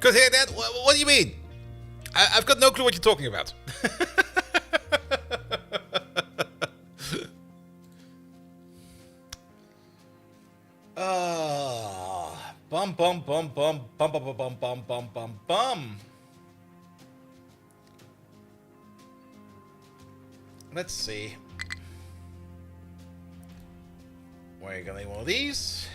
Could hear that? What do you mean? I've got no clue what you're talking about. Bum bum bum bum bum bum bum bum bum bum bum. Let's see. We're gonna need one of these.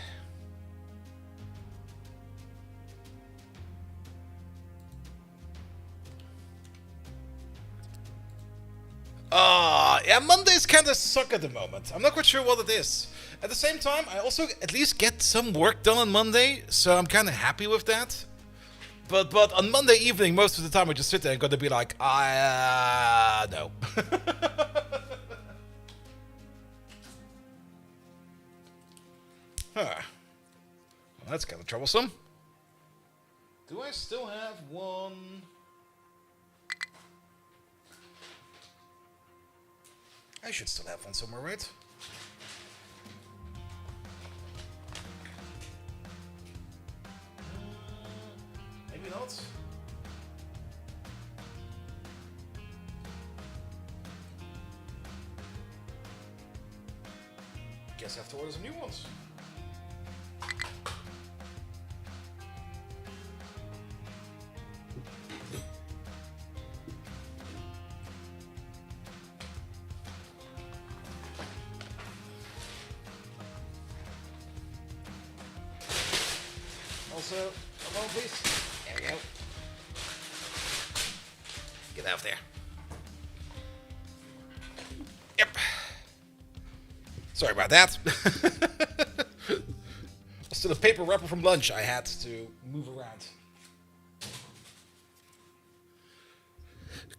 Yeah, Mondays kinda suck at the moment. I'm not quite sure what it is. At the same time, I also at least get some work done on Monday, so I'm kinda happy with that. But on Monday evening, most of the time I just sit there and gonna be like, no. Huh. Well, that's kinda troublesome. Do I still have one? I should still have one somewhere, right? Maybe not. Guess I have to order some new ones. Also, come on, please. There we go. Get out of there. Yep. Sorry about that. Still a paper wrapper from lunch I had to move around.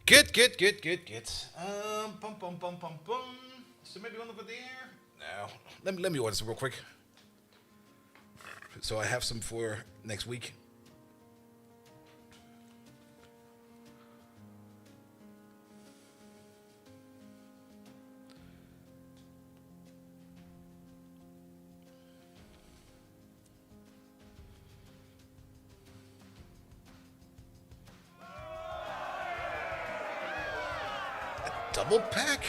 Good. Bum bum bum bum bum. So maybe one over there? No. Let me order some real quick. So I have some for next week. A double pack?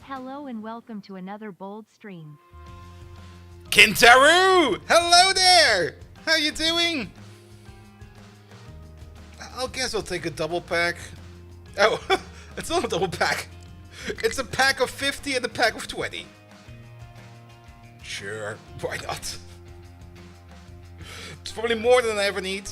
Hello and welcome to another bold stream. Kintaru! Hello there! How you doing? I'll guess I'll take a double pack. Oh, it's not a double pack. It's a pack of 50 and a pack of 20. Sure, why not? It's probably more than I ever need.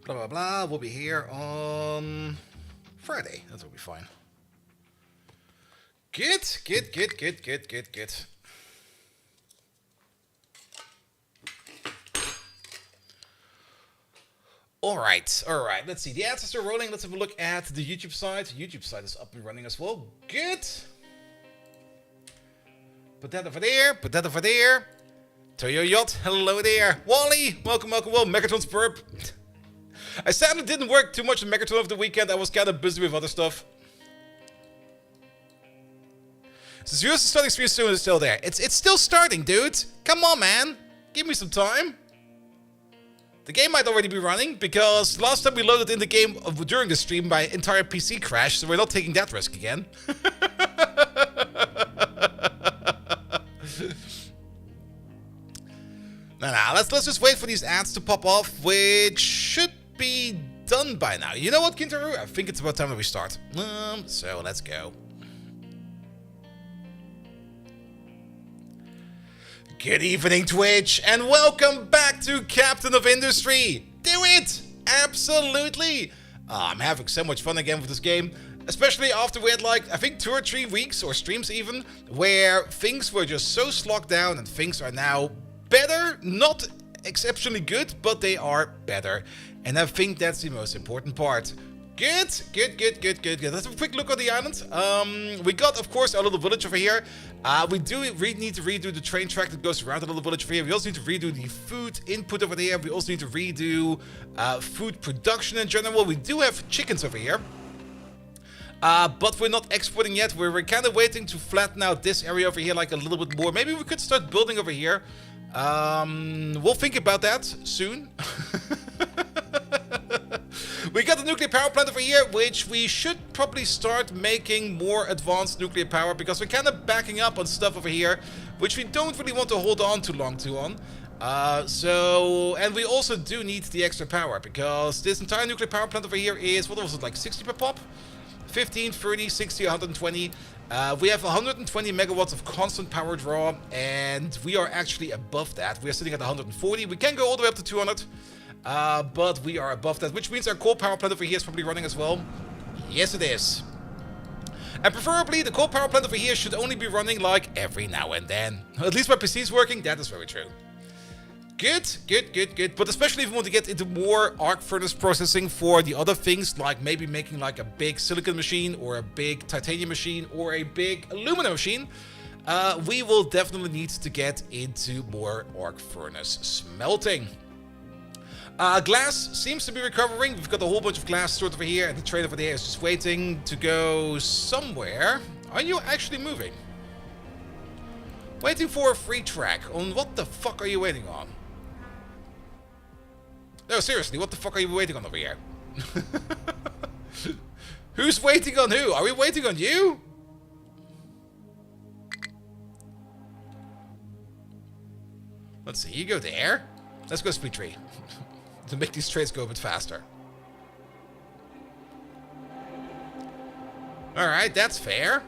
Blah, blah, blah. We'll be here on Friday. That'll be fine. Good. All right. Let's see. The ads are still rolling. Let's have a look at the YouTube side. The YouTube side is up and running as well. Good. Put that over there. Toyo Yacht, hello there. Wally, welcome. Well, Megatron's Burp. I sadly didn't work too much on Megatron over the weekend. I was kind of busy with other stuff. So Zeus is starting stream soon. Is still there. It's still starting, dude. Come on, man. Give me some time. The game might already be running because last time we loaded in the game during the stream, my entire PC crashed, so we're not taking that risk again. Nah. Let's just wait for these ads to pop off, which should be done by now. You know what, Kintaru? I think it's about time that we start. So let's go. Good evening, Twitch, and welcome back to Captain of Industry. Do it! Absolutely! I'm having so much fun again with this game. Especially after we had like, I think 2 or 3 weeks, or streams even, where things were just so slogged down and things are now better. Not exceptionally good, but they are better. And I think that's the most important part. Good. Let's have a quick look on the island. We got, of course, our little village over here. We do need to redo the train track that goes around the little village over here. We also need to redo the food input over there. We also need to redo food production in general. We do have chickens over here. But we're not exporting yet. We're kind of waiting to flatten out this area over here like a little bit more. Maybe we could start building over here. We'll think about that soon. We got the nuclear power plant over here, which we should probably start making more advanced nuclear power, because we're kind of backing up on stuff over here, which we don't really want to hold on too long on. And we also do need the extra power, because this entire nuclear power plant over here is, what was it, like 60 per pop? 15, 30, 60, 120. We have 120 megawatts of constant power draw, and we are actually above that. We are sitting at 140. We can go all the way up to 200. But we are above that, which means our coal power plant over here is probably running as well. Yes, it is. And preferably, the coal power plant over here should only be running like every now and then. At least my PC is working. That is very true. Good. But especially if we want to get into more arc furnace processing for the other things, like maybe making like a big silicon machine, or a big titanium machine, or a big aluminum machine, we will definitely need to get into more arc furnace smelting. Glass seems to be recovering. We've got a whole bunch of glass stored over here, and the train over there is just waiting to go somewhere. Are you actually moving? Waiting for a free track. On what the fuck are you waiting on? No, seriously, what the fuck are you waiting on over here? Who's waiting on who? Are we waiting on you? Let's see, you go there. Let's go speed tree. To make these trains go a bit faster. Alright, that's fair.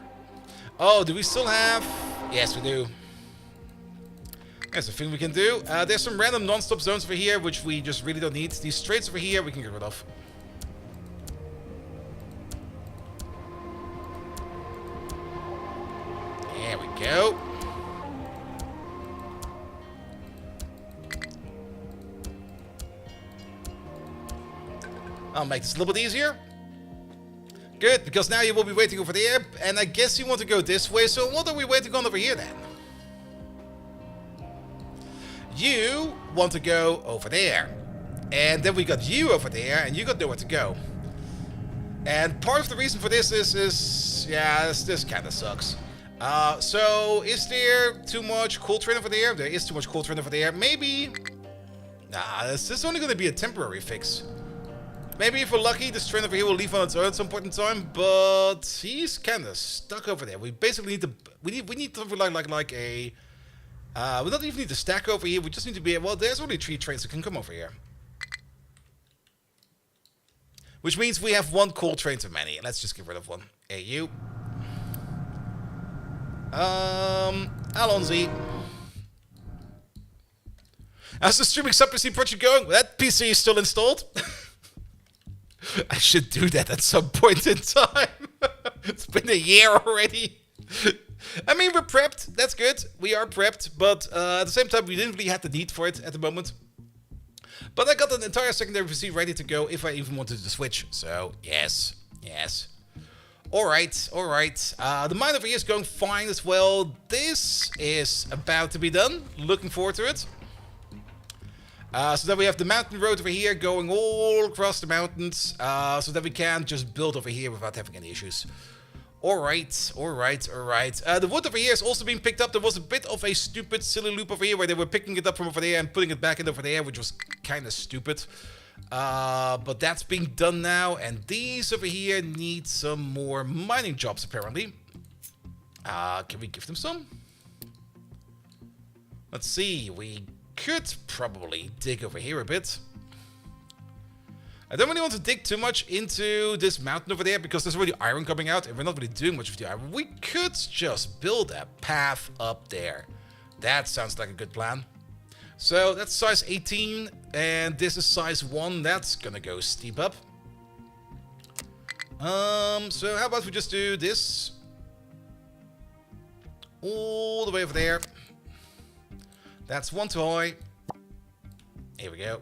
Oh, do we still have... Yes, we do. There's a thing we can do. There's some random non-stop zones over here, which we just really don't need. These straits over here, we can get rid of. There we go. I'll make this a little bit easier. Good, because now you will be waiting over there, and I guess you want to go this way, so what are we waiting on over here then? You want to go over there. And then we got you over there, and you got nowhere to go. And part of the reason for this is this kind of sucks. So, is there too much coal train over there? There is too much coal train over there. Maybe... Nah, this is only going to be a temporary fix. Maybe if we're lucky, this train over here will leave on its own at some point in time, but he's kind of stuck over there. We basically need to... We need something like a... we don't even need to stack over here. We just need to be... Well, there's only 3 trains that can come over here. Which means we have 1 coal train too many. Let's just get rid of one. Hey, you. Alonzi. How's the streaming sub-PC project going? That PC is still installed. I should do that at some point in time. It's been a year already. I mean, we're prepped. That's good. We are prepped. But at the same time, we didn't really have the need for it at the moment. But I got an entire secondary PC ready to go if I even wanted to switch. So, yes. Alright. The mine over here is going fine as well. This is about to be done. Looking forward to it. So then we have the mountain road over here going all across the mountains, so that we can just build over here without having any issues. Alright. The wood over here is also being picked up. There was a bit of a stupid, silly loop over here where they were picking it up from over there and putting it back in over there, which was kind of stupid. But that's being done now, and these over here need some more mining jobs, apparently. Can we give them some? Let's see, we could probably dig over here a bit. I don't really want to dig too much into this mountain over there because there's already iron coming out and we're not really doing much with the iron. We could just build a path up there. That sounds like a good plan. So that's size 18 and this is size 1. That's gonna go steep up. So how about we just do this all the way over there. That's one too high. Here we go.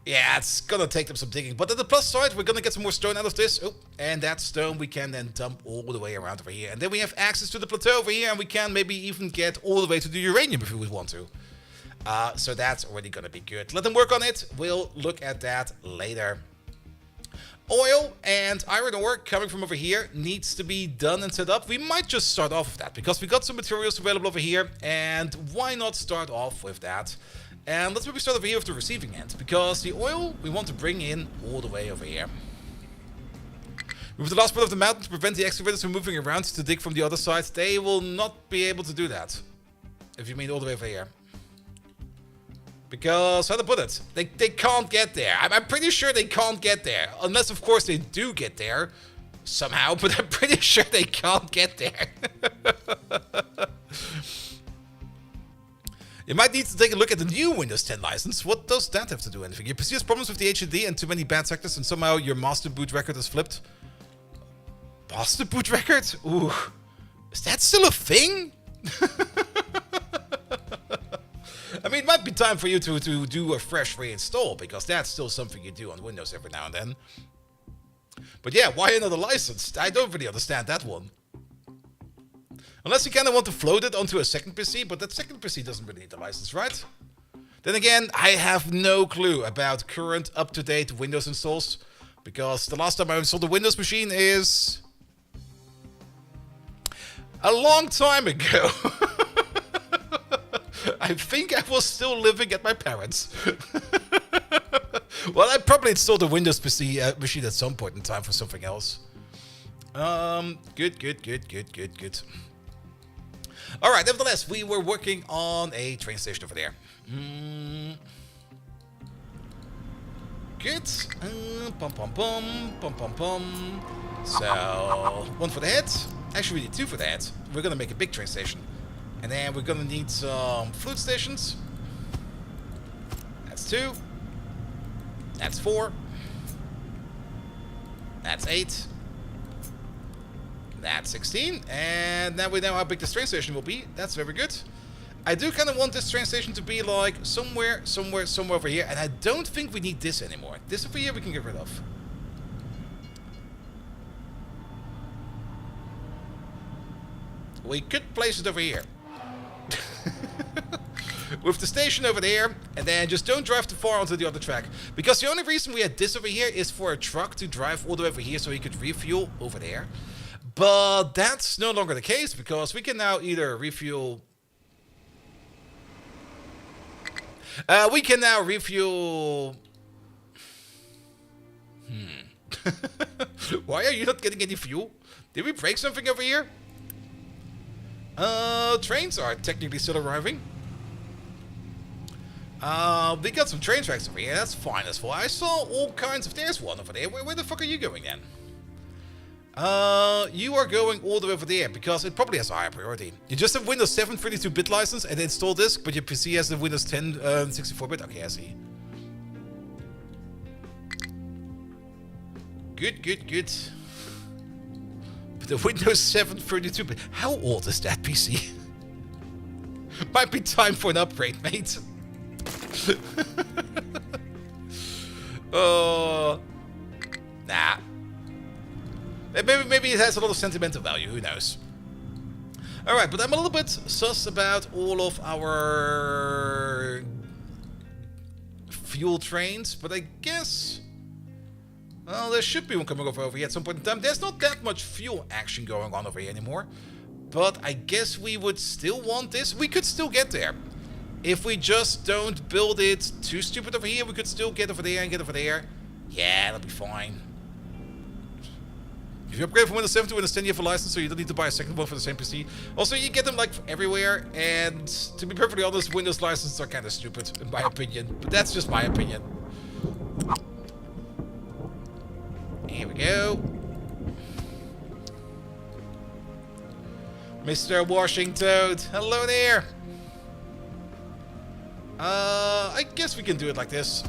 Yeah, it's gonna take them some digging, but on the plus side, we're gonna get some more stone out of this. Oh, and that stone we can then dump all the way around over here. And then we have access to the plateau over here, and we can maybe even get all the way to the uranium if we would want to. So that's already gonna be good. Let them work on it. We'll look at that later. Oil and iron ore coming from over here needs to be done and set up. We might just start off with that because we got some materials available over here, and why not start off with that? And let's maybe start over here with the receiving end, because the oil we want to bring in all the way over here. With the last part of the mountain to prevent the excavators from moving around to dig from the other side, they will not be able to do that. If you mean all the way over here. Because, how to put it, they can't get there. I'm pretty sure they can't get there. Unless, of course, they do get there somehow, but I'm pretty sure they can't get there. You might need to take a look at the new Windows 10 license. What does that have to do with anything? Your PC has problems with the HDD and too many bad sectors, and somehow your master boot record is flipped. Master boot record? Ooh. Is that still a thing? I mean, it might be time for you to do a fresh reinstall, because that's still something you do on Windows every now and then. But yeah, why another license? I don't really understand that one. Unless you kind of want to float it onto a second PC, but that second PC doesn't really need a license, right? Then again, I have no clue about current up-to-date Windows installs, because the last time I installed a Windows machine is a long time ago. I think I was still living at my parents'. Well, I probably installed a Windows PC machine at some point in time for something else. Good. Alright, nevertheless, we were working on a train station over there. Good. So, one for the head. Actually, we need two for the head. We're gonna make a big train station. And then we're gonna need some fluid stations. That's 2. That's 4. That's 8. That's 16. And now we know how big this train station will be. That's very good. I do kind of want this train station to be like somewhere over here. And I don't think we need this anymore. This over here we can get rid of. We could place it over here. With the station over there, and then just don't drive too far onto the other track. Because the only reason we had this over here is for a truck to drive all the way over here so he could refuel over there. But that's no longer the case, because we can now either refuel... we can now refuel... Why are you not getting any fuel? Did we break something over here? Trains are technically still arriving. We got some train tracks over here. That's fine as well. I saw all kinds of... There's one over there. Where the fuck are you going then? You are going all the way over there because it probably has a higher priority. You just have Windows 7 32-bit license and install this, but your PC has the Windows 10 64-bit. Okay, I see. Good. But the Windows 7 32-bit. How old is that PC? Might be time for an upgrade, mate. Nah. Maybe it has a lot of sentimental value, who knows. Alright, but I'm a little bit sus about all of our fuel trains, but I guess... Well, there should be one coming over here at some point in time. There's not that much fuel action going on over here anymore. But I guess we would still want this. We could still get there. If we just don't build it too stupid over here, we could still get over there and get over there. Yeah, that'll be fine. If you upgrade from Windows 7 to Windows 10, you have a license, so you don't need to buy a second one for the same PC. Also, you get them like everywhere, and to be perfectly honest, Windows licenses are kind of stupid, in my opinion. But that's just my opinion. Here we go. Mr. Washington, hello there. I guess we can do it like this.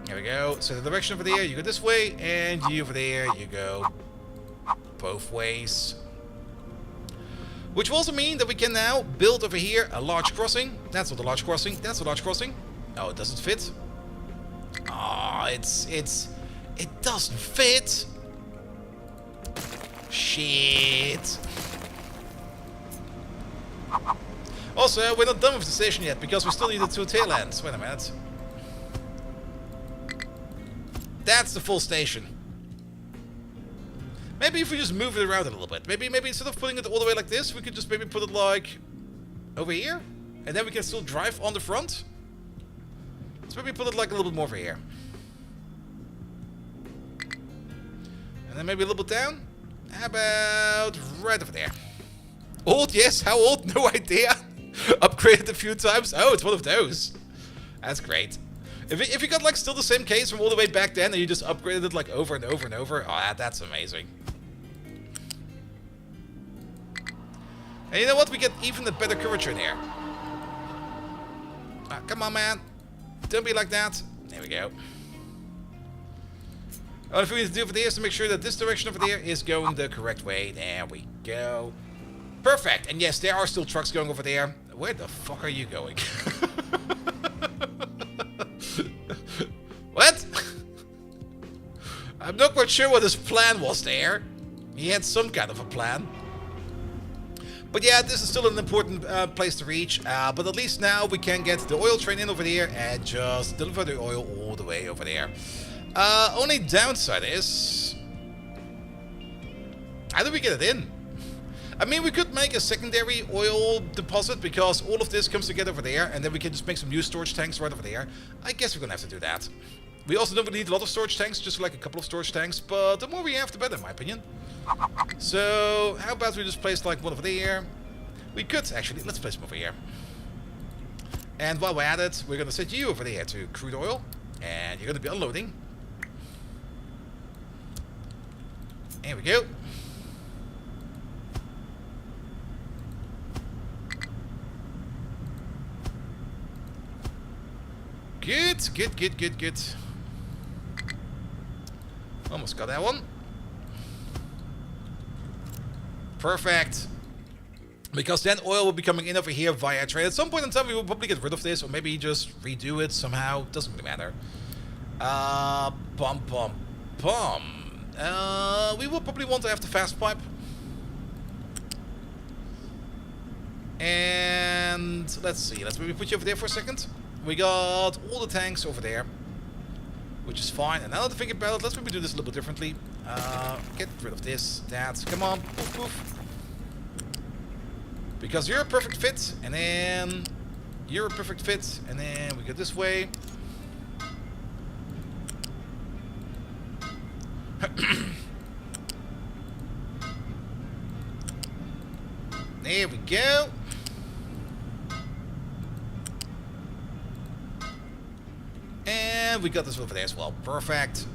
There we go. So the direction over there, you go this way, and you over there, you go both ways. Which will also mean that we can now build over here a large crossing. That's not a large crossing. That's a large crossing. Oh, it doesn't fit. Oh, it doesn't fit. Shit. Also, we're not done with the station yet because we still need the 2 tail ends. Wait a minute. That's the full station. Maybe if we just move it around a little bit. Maybe instead of putting it all the way like this, we could just maybe put it like over here. And then we can still drive on the front. Let's maybe put it like a little bit more over here. And then maybe a little bit down. How about right over there? Old, yes. How old? No idea. Upgraded a few times. Oh, it's one of those. That's great. If you got like still the same case from all the way back then and you just upgraded it like over and over and over, oh, that's amazing. And you know what? We get even a better curvature in here. Ah, come on, man. Don't be like that. There we go. All we need to do over there is to make sure that this direction over there is going the correct way. There we go. Perfect. And yes, there are still trucks going over there. Where the fuck are you going? What? I'm not quite sure what his plan was there. He had some kind of a plan. But yeah, this is still an important place to reach. But at least now we can get the oil train in over there and just deliver the oil all the way over there. Only downside is... how do we get it in? I mean, we could make a secondary oil deposit because all of this comes together over there, and then we can just make some new storage tanks right over there. I guess we're gonna have to do that. We also don't need a lot of storage tanks, just like a couple of storage tanks, but the more we have, the better, in my opinion. So, how about we just place like one over there? We could actually, let's place them over here. And while we're at it, we're gonna set you over there to crude oil, and you're gonna be unloading. There we go. Good, good, good, good, good. Almost got that one. Perfect. Because then oil will be coming in over here via train. At some point in time, we will probably get rid of this, or maybe just redo it somehow. Doesn't really matter. Bum, bum, bum. We will probably want to have the fast pipe. And let's see. Let's maybe put you over there for a second. We got all the tanks over there, which is fine. And now that I think about it, let's maybe do this a little bit differently. Get rid of this, that. Come on, poof, poof. Because you're a perfect fit, and then you're a perfect fit, and then we go this way. There we go. And we got this over there as well. Perfect.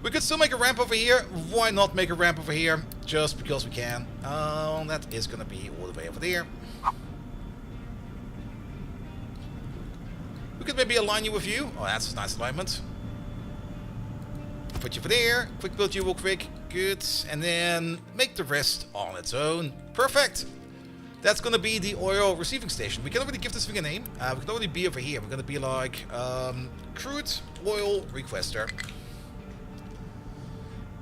We could still make a ramp over here. Why not make a ramp over here? Just because we can. That is going to be all the way over there. We could maybe align you with you. Oh, that's a nice alignment. Put you over there. Quick build you real quick. Good. And then make the rest on its own. Perfect. That's going to be the oil receiving station. We can already give this thing a name. We can already be over here. We're going to be like crude oil requester.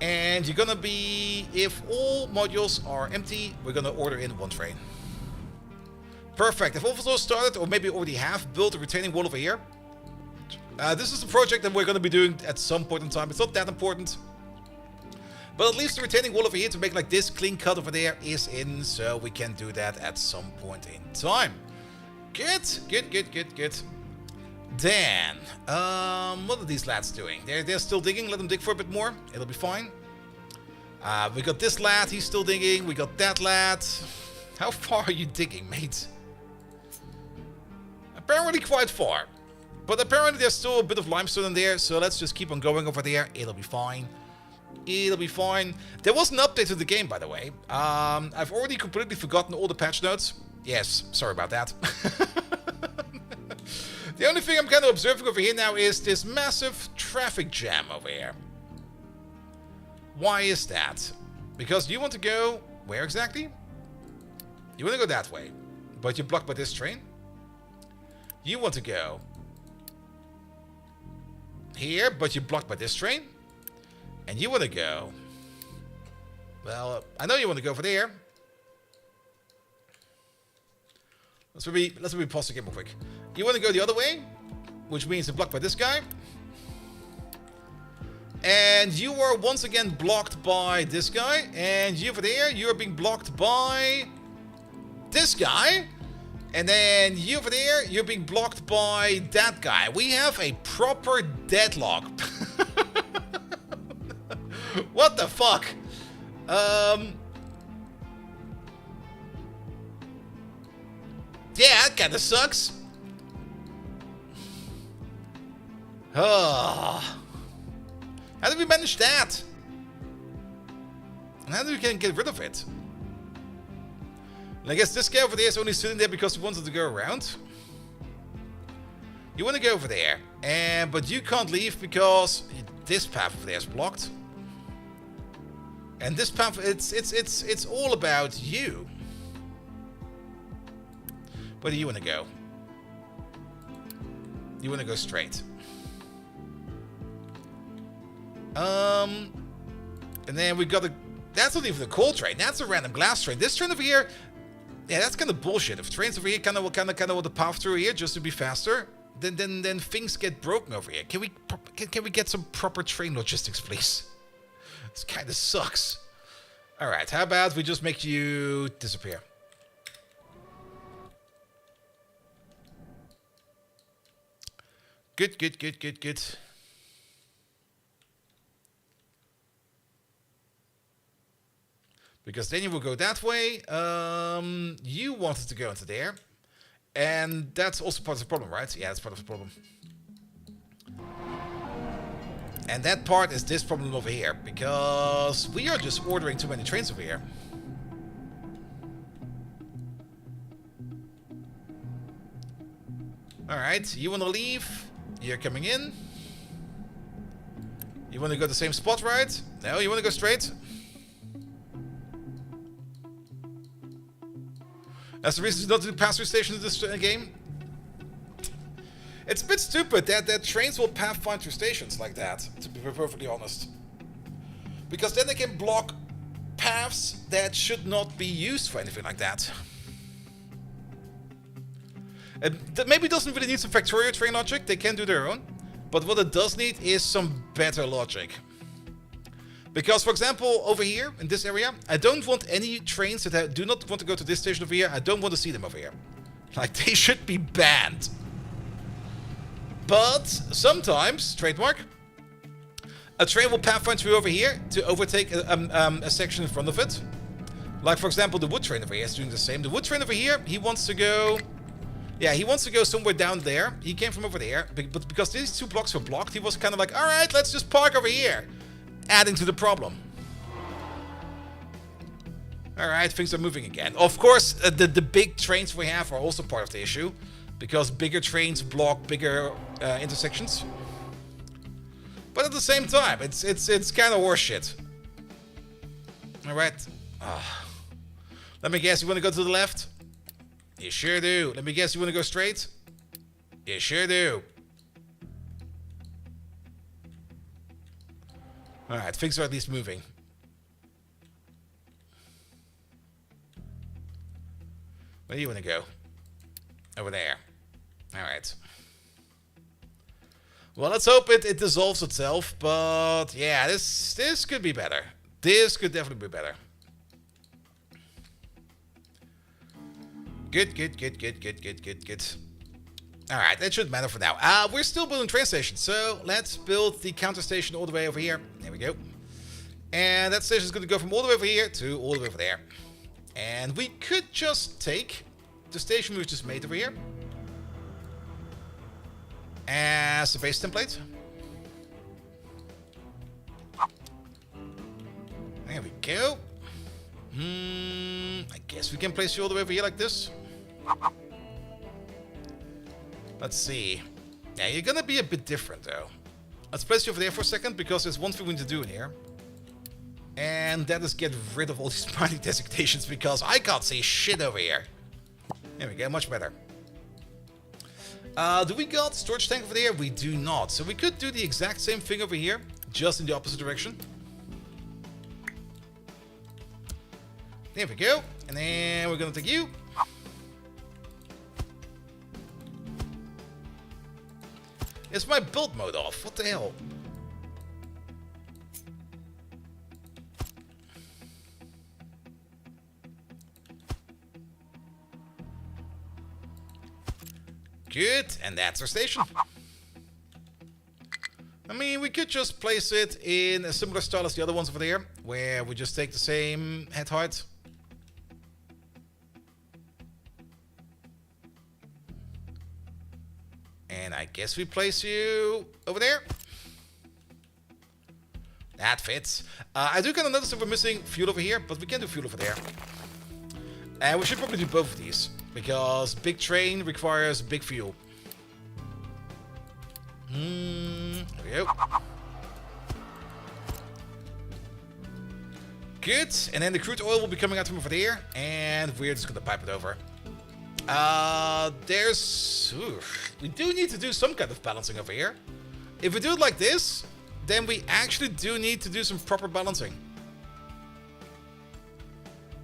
And you're going to be, if all modules are empty, we're going to order in one train. Perfect. I've also started, or maybe already have, built a retaining wall over here. This is a project that we're going to be doing at some point in time. It's not that important. But at least the retaining wall over here to make like this clean cut over there is in, so we can do that at some point in time. Good, good, good, good, good. Then, what are these lads doing? They're still digging. Let them dig for a bit more. It'll be fine. We got this lad. He's still digging. We got that lad. How far are you digging, mate? Apparently quite far. But apparently there's still a bit of limestone in there, so let's just keep on going over there. It'll be fine. It'll be fine. There was an update to the game, by the way. I've already completely forgotten all the patch notes. Yes, sorry about that. The only thing I'm kind of observing over here now is this massive traffic jam over here. Why is that? Because you want to go... Where exactly? You want to go that way. But you're blocked by this train. You want to go... here, but you're blocked by this train. And you want to go... Well, I know you want to go for there. Let's maybe pause the game real quick. You want to go the other way, which means you're blocked by this guy. And you are once again blocked by this guy. And you over there, you're being blocked by this guy. And then you over there, you're being blocked by that guy. We have a proper deadlock. What the fuck? Yeah, that kinda sucks. Oh. How did we manage that? And how do we get rid of it? And I guess this guy over there is only sitting there because he wanted to go around. You want to go over there, but you can't leave because this path over there is blocked. And this path, it's all about you. Where do you want to go? You want to go straight. And then we got a... That's not even a coal train. That's a random glass train. This train over here... Yeah, that's kind of bullshit. If trains over here kind of want to path through here just to be faster, then things get broken over here. Can we get some proper train logistics, please? This kind of sucks. All right, how about we just make you disappear? Good. Because then you will go that way. You wanted to go into there. And that's also part of the problem, right? Yeah, that's part of the problem. And that part is this problem over here. Because we are just ordering too many trains over here. Alright, you want to leave? You're coming in. You want to go to the same spot, right? No, you want to go straight? That's the reason not to do pass-through stations in this game. It's a bit stupid that trains will pathfind through stations like that, to be perfectly honest. Because then they can block paths that should not be used for anything like that. That maybe doesn't really need some Factorio train logic, they can do their own. But what it does need is some better logic. Because, for example, over here, in this area, I don't want any trains that do not want to go to this station over here. I don't want to see them over here. Like, they should be banned. But sometimes, trademark, a train will pathfind through over here to overtake a section in front of it. Like, for example, the wood train over here is doing the same. The wood train over here, he wants to go... Yeah, he wants to go somewhere down there. He came from over there. But because these two blocks were blocked, he was kind of like, alright, let's just park over here. Adding to the problem. Alright, things are moving again. Of course, the big trains we have are also part of the issue. Because bigger trains block bigger intersections. But at the same time, it's kind of horseshit. Alright. Let me guess, you want to go to the left? You sure do. Let me guess, you want to go straight? You sure do. Alright, things are at least moving. Where do you want to go? Over there. Alright. Well, let's hope it dissolves itself, but yeah, this could be better. This could definitely be better. Good. Alright, that shouldn't matter for now. We're still building train stations, so let's build the counter station all the way over here. There we go. And that station is going to go from all the way over here to all the way over there. And we could just take the station we've just made over here as a base template. There we go. I guess we can place you all the way over here like this. Let's see. Yeah, you're gonna be a bit different though. Let's place you over there for a second because there's one thing we need to do in here. And that is get rid of all these mining designations because I can't see shit over here. There we go, much better. Do we got storage tank over there? We do not. So we could do the exact same thing over here, just in the opposite direction. There we go. And then we're gonna take you. Is my build mode off? What the hell? Good, and that's our station. I mean, we could just place it in a similar style as the other ones over there, where we just take the same head height. And I guess we place you over there. That fits. I do kind of notice that we're missing fuel over here, but we can do fuel over there. And we should probably do both of these, because big train requires big fuel. There we go. Good, and then the crude oil will be coming out from over there, and we're just gonna pipe it over. We do need to do some kind of balancing over here. If we do it like this, then we actually do need to do some proper balancing.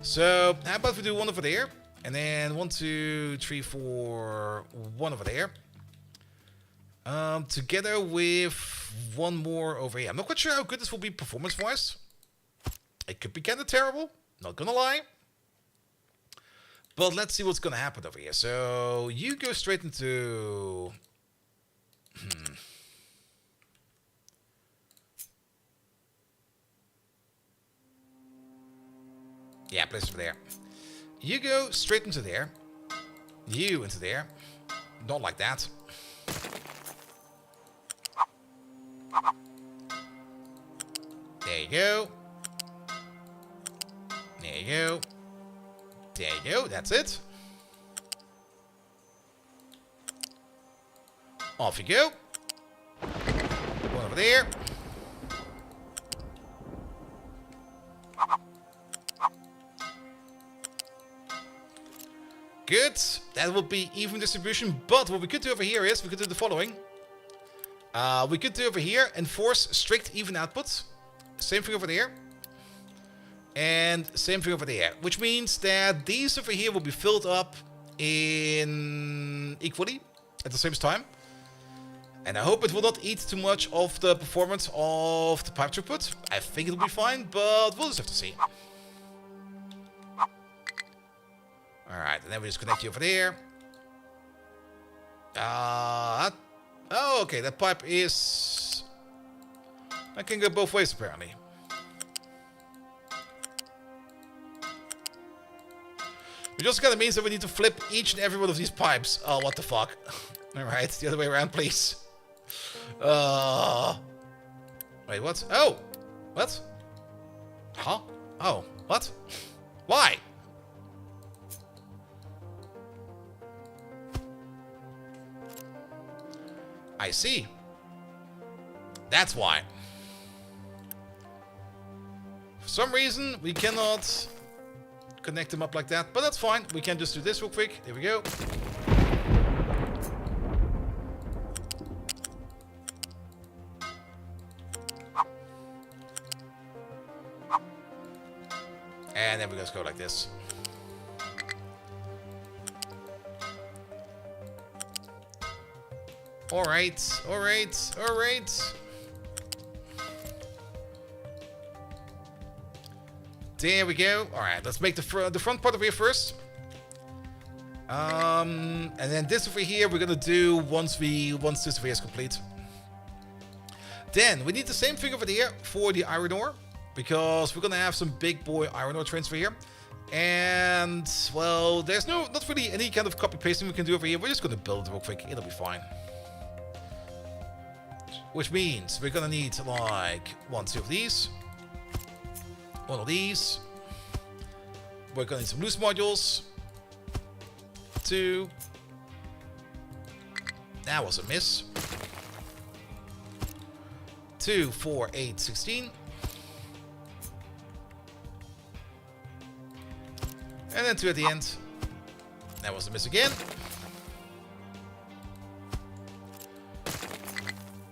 So, how about we do one over there, and then 1, 2, 3, 4, one over there. Together with one more over here. I'm not quite sure how good this will be performance-wise. It could be kind of terrible, not gonna lie. But let's see what's gonna happen over here. So, you go straight into... Yeah, place it over there. You go straight into there. You into there. Not like that. There you go. There you go. There you go. That's it. Off you go. One over there. Good. That will be even distribution. But what we could do over here is we could do the following. We could do over here enforce strict even outputs. Same thing over there. And same thing over there. Which means that these over here will be filled up in equally at the same time. And I hope it will not eat too much of the performance of the pipe throughput. I think it'll be fine, but we'll just have to see. Alright, and then we just connect you over there. Oh, okay, that pipe is... I can go both ways, apparently. Which also kind of means that we need to flip each and every one of these pipes. Oh, what the fuck. Alright, the other way around, please. Wait, what? Oh! What? Huh? Oh, what? Why? I see. That's why. For some reason, we cannot connect them up like that, but that's fine. We can just do this real quick. There we go. And then we just go like this. Alright, alright, alright. There we go. Alright, let's make the front part over here first. And then this over here we're gonna do once this over here is complete. Then we need the same thing over there for the iron ore, because we're gonna have some big boy iron ore trains over here. And well, there's not really any kind of copy pasting we can do over here. We're just gonna build it real quick. It'll be fine. Which means we're gonna need like 1, 2 of these. 1 of these. We're gonna need some loose modules. 2. That was a miss. 2, 4, 8, 16. And then 2 at the end. That was a miss again.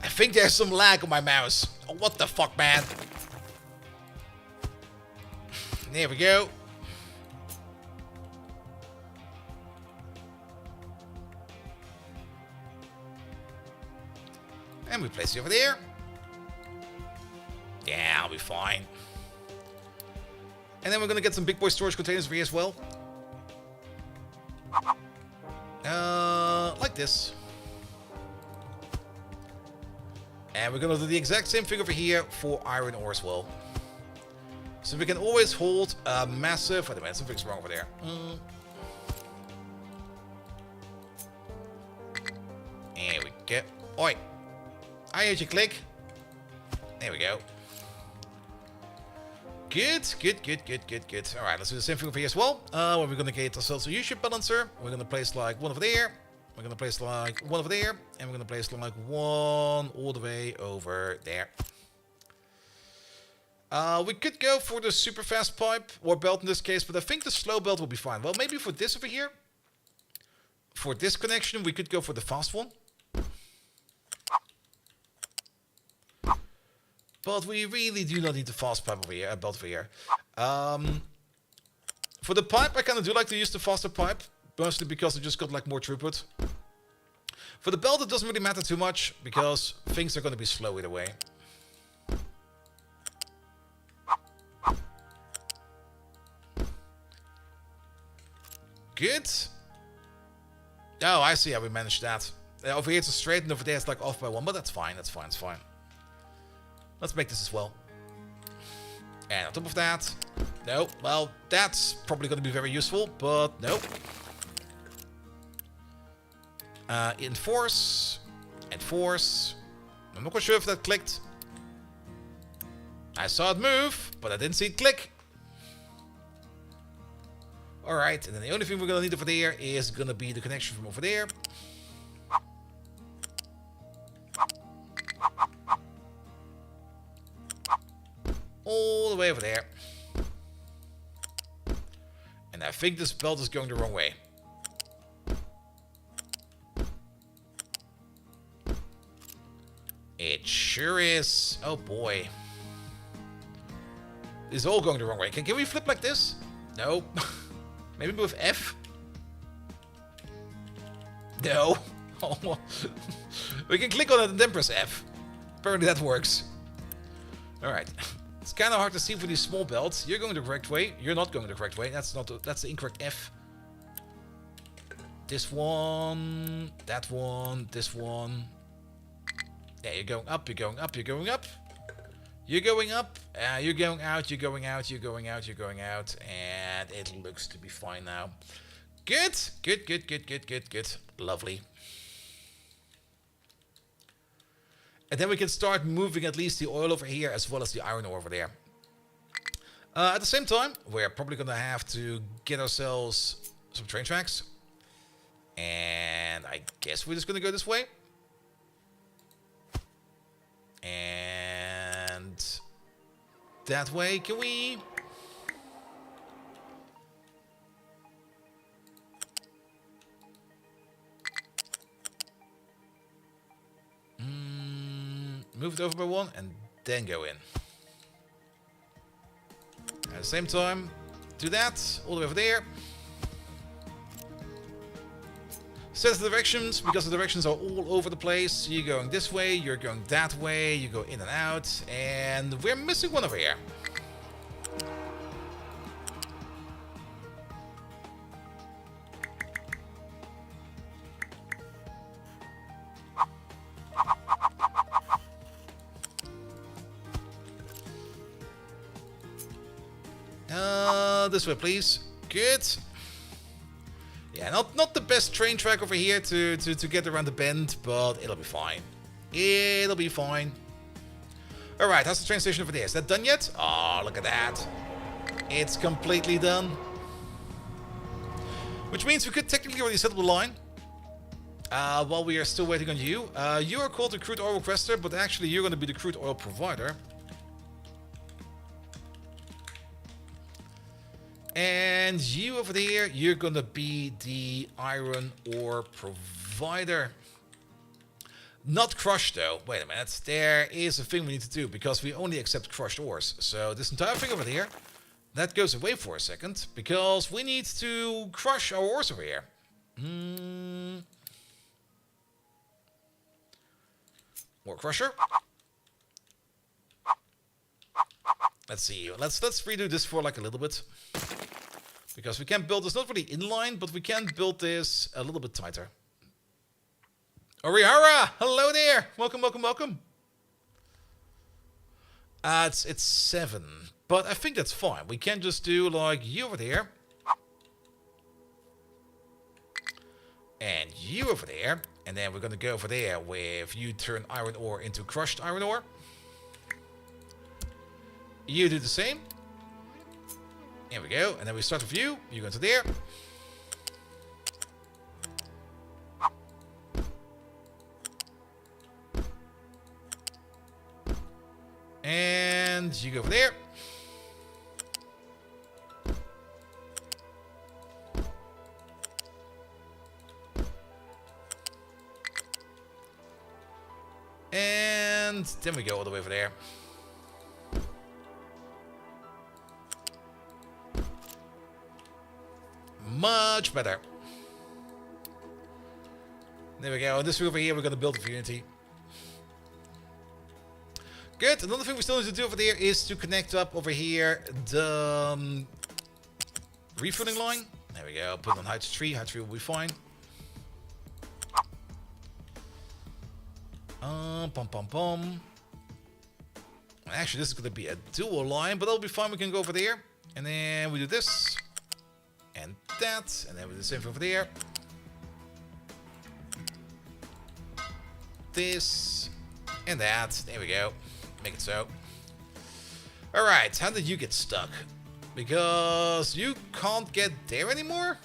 I think there's some lag on my mouse. Oh, what the fuck, man? There we go. And we place it over there. Yeah, I'll be fine. And then we're gonna get some big boy storage containers over here as well. Like this. And we're gonna do the exact same thing over here for iron ore as well. So we can always hold a massive... Wait a minute, something's wrong over there. There we go. Oi! I heard you click. There we go. Good, good, good, good, good, good. Alright, let's do the same thing over here as well. We're gonna get ourselves a U-shape balancer. We're gonna place like one over there. We're gonna place like one over there. And we're gonna place like one all the way over there. We could go for the super fast pipe or belt in this case, but I think the slow belt will be fine. Well, maybe for this over here. For this connection, we could go for the fast one. But we really do not need the fast pipe over here, belt over here. For the pipe, I kind of do like to use the faster pipe. Mostly because it just got like more throughput. For the belt, it doesn't really matter too much. Because things are going to be slow either way. Good. Oh, I see how we managed that. Over here it's a straight and over there it's like off by 1. But that's fine, that's fine, it's fine. Let's make this as well. And on top of that... No, well, that's probably going to be very useful, but no. Enforce. Enforce. I'm not quite sure if that clicked. I saw it move, but I didn't see it click. Alright, and then the only thing we're going to need over there is going to be the connection from over there. All the way over there. And I think this belt is going the wrong way. It sure is. Oh boy. It's all going the wrong way. Can we flip like this? No. Maybe with F? No. Oh. We can click on it and then press F. Apparently that works. Alright. It's kind of hard to see for these small belts. You're going the correct way. You're not going the correct way. That's the incorrect F. This one. That one. This one. Yeah, you're going up. You're going up. You're going up. You're going up. You're going out. You're going out. You're going out. You're going out. And it looks to be fine now. Good. Good, good, good, good, good, good. Lovely. And then we can start moving at least the oil over here as well as the iron ore over there. At the same time, we're probably going to have to get ourselves some train tracks. And I guess we're just going to go this way. And that way, can we... Move it over by 1 and then go in. At the same time, do that all the way over there. Set the directions, because the directions are all over the place. You're going this way, you're going that way, you go in and out, and we're missing one over here. This way, please. Good. Yeah, not the best train track over here to get around the bend, but it'll be fine. It'll be fine. Alright, how's the train station over there? Is that done yet? Oh, look at that. It's completely done. Which means we could technically already set up the line. While we are still waiting on you, you are called the crude oil requester, but actually you're going to be the crude oil provider. And you over there, you're going to be the iron ore provider. Not crushed though. Wait a minute. There is a thing we need to do because we only accept crushed ores. So this entire thing over here, that goes away for a second because we need to crush our ores over here. Ore crusher. Let's see. Let's redo this for like a little bit. Because we can build this not really inline, but we can build this a little bit tighter. Orihara! Hello there! Welcome, welcome, welcome. It's 7. But I think that's fine. We can just do like you over there. And you over there. And then we're going to go over there with you turn iron ore into crushed iron ore. You do the same. Here we go. And then we start with you. You go into there. And you go over there. And then we go all the way over there. Much better. There we go. And this over here, we're going to build a unity. Good. Another thing we still need to do over there is to connect up over here the refueling line. There we go. Put it on height 3. Height 3 will be fine. Pum pum pum. Actually, this is going to be a dual line, but that'll be fine. We can go over there. And then we do this. And that. And then we do the same thing over there. This. And that. There we go. Make it so. Alright, how did you get stuck? Because you can't get there anymore?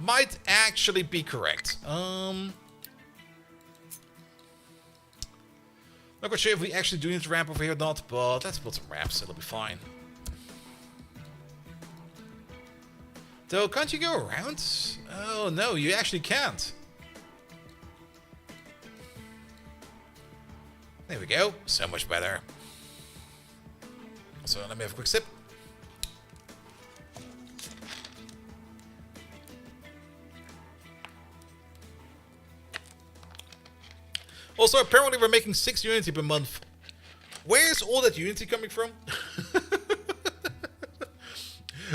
Might actually be correct. Not quite sure if we actually do need to ramp over here or not, but let's build some ramps, it'll be fine. Though, can't you go around? Oh no, you actually can't. There we go, so much better. So let me have a quick sip. Also, apparently we're making 6 Unity per month. Where's all that Unity coming from?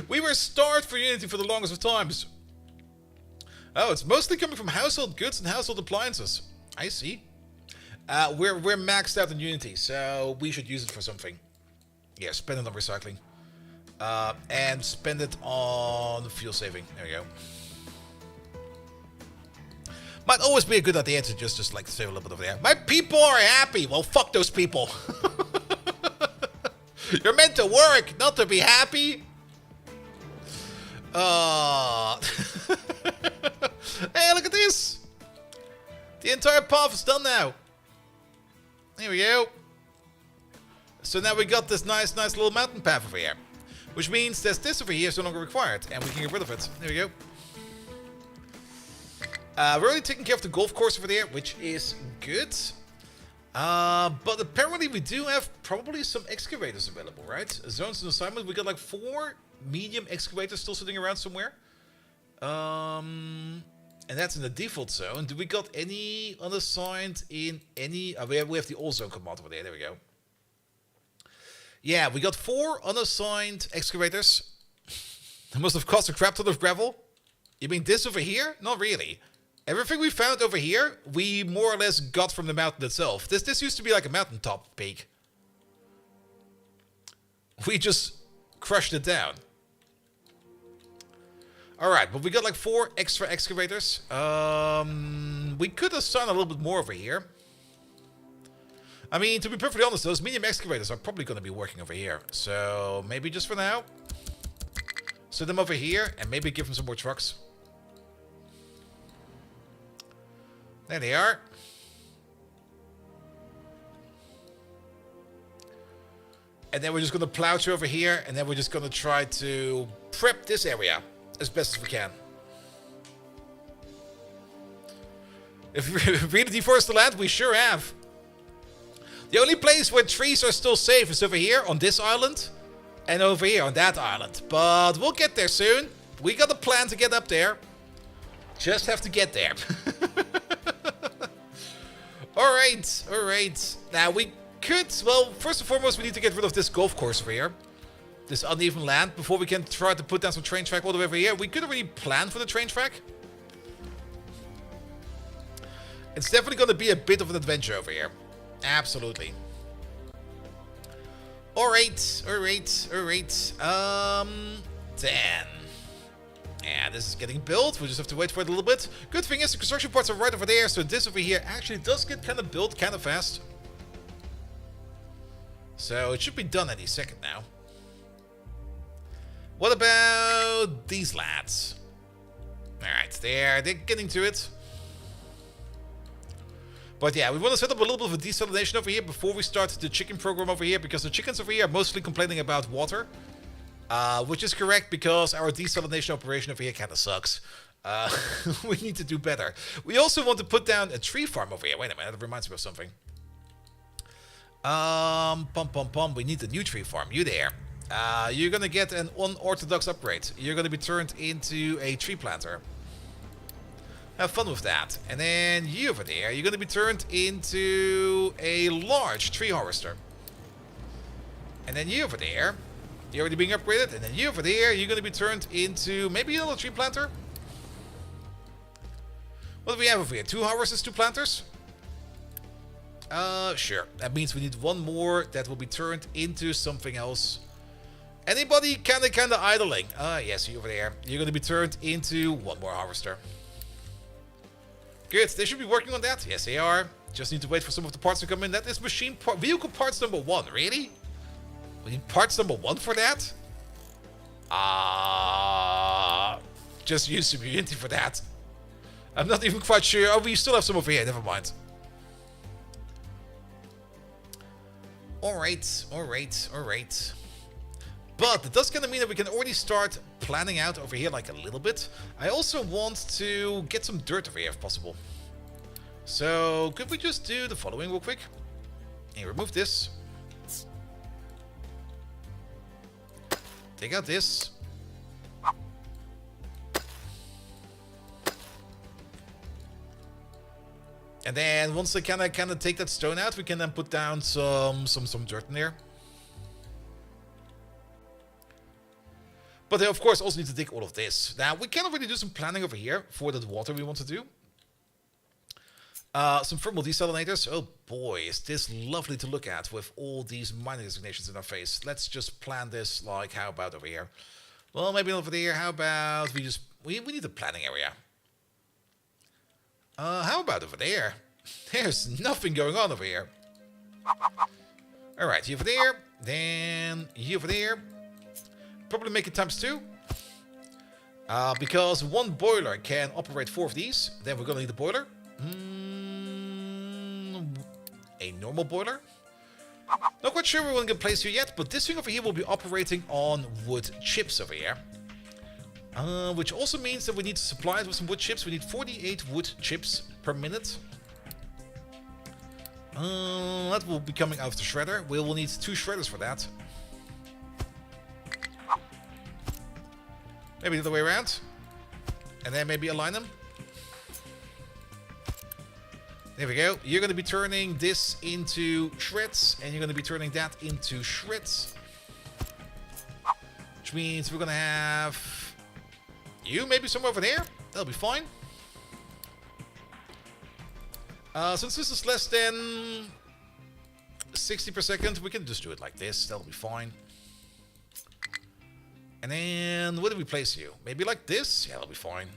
We were starved for Unity for the longest of times. Oh, it's mostly coming from household goods and household appliances. I see. We're maxed out in Unity, so we should use it for something. Yeah, spend it on recycling. And spend it on fuel saving. There we go. Might always be a good idea to just like save a little bit over there. My people are happy. Well, fuck those people. You're meant to work, not to be happy. Hey, look at this. The entire path is done now. There we go. So now we got this nice little mountain path over here. Which means that this over here is no longer required. And we can get rid of it. There we go. We're already taking care of the golf course over there, which is good. But apparently we do have probably some excavators available, right? Zones and assignment. We got like 4 medium excavators still sitting around somewhere. And that's in the default zone. Do we got any unassigned in any... we have the all zone command over there. There we go. Yeah, we got 4 unassigned excavators. That must have cost a crap ton of gravel. You mean this over here? Not really. Everything we found over here, we more or less got from the mountain itself. This used to be like a mountaintop peak. We just crushed it down. Alright, but we got like 4 extra excavators. We could assign a little bit more over here. I mean, to be perfectly honest, those medium excavators are probably going to be working over here. So, maybe just for now. Set them over here and maybe give them some more trucks. There they are. And then we're just going to plow through over here, and then we're just going to try to prep this area as best as we can. If we really deforest the land, we sure have. The only place where trees are still safe is over here on this island, and over here on that island. But we'll get there soon. We got a plan to get up there. Just have to get there. Alright, alright. Now we could, well, first and foremost, we need to get rid of this golf course over here. This uneven land, before we can try to put down some train track all the way over here. We could already plan for the train track. It's definitely going to be a bit of an adventure over here. Absolutely. Alright, alright, alright. Then. Yeah, this is getting built. We just have to wait for it a little bit. Good thing is the construction parts are right over there, so this over here actually does get kind of built kind of fast. So it should be done any second now. What about these lads? Alright, they're getting to it. But yeah, we want to set up a little bit of a desalination over here before we start the chicken program over here, because the chickens over here are mostly complaining about water. Which is correct, because our desalination operation over here kind of sucks. We need to do better. We also want to put down a tree farm over here. Wait a minute, that reminds me of something. We need a new tree farm. You there. You're gonna get an unorthodox upgrade. You're gonna be turned into a tree planter. Have fun with that. And then you over there, you're gonna be turned into a large tree harvester. And then you over there, you're already being upgraded. And then you over there, you're gonna be turned into maybe another tree planter. What do we have over here? 2 harvesters, 2 planters? Sure. That means we need 1 more that will be turned into something else. Anybody kinda idling? Yes, you over there. You're gonna be turned into 1 more harvester. Good. They should be working on that. Yes, they are. Just need to wait for some of the parts to come in. That is vehicle parts number 1. Really? We need parts number 1 for that? Just use some Unity for that. I'm not even quite sure. Oh, we still have some over here. Never mind. Alright, alright, alright. But it does kind of mean that we can already start planning out over here like a little bit. I also want to get some dirt over here if possible. So could we just do the following real quick? And remove this. Take out this. And then once they kind of take that stone out, we can then put down some dirt in there. But they of course also need to dig all of this. Now we can already do some planning over here for the water we want to do. Some thermal desalinators. Oh boy, is this lovely to look at with all these mining designations in our face. Let's just plan this like, how about over here? Well, maybe not over there. How about we need a planning area. How about over there? There's nothing going on over here. Alright, you over there. Then you over there. Probably make it ×2. Because 1 boiler can operate 4 of these. Then we're gonna need a boiler. A normal boiler. Not quite sure where we're gonna place here yet, but this thing over here will be operating on wood chips over here. Which also means that we need to supply it with some wood chips. We need 48 wood chips per minute. That will be coming out of the shredder. We will need 2 shredders for that. Maybe the other way around. And then maybe align them. There we go. You're going to be turning this into shreds. And you're going to be turning that into shreds. Which means we're going to have you maybe somewhere over there. That'll be fine. Since this is less than 60 per second, we can just do it like this. That'll be fine. And then, where do we place you? Maybe like this? Yeah, that'll be fine.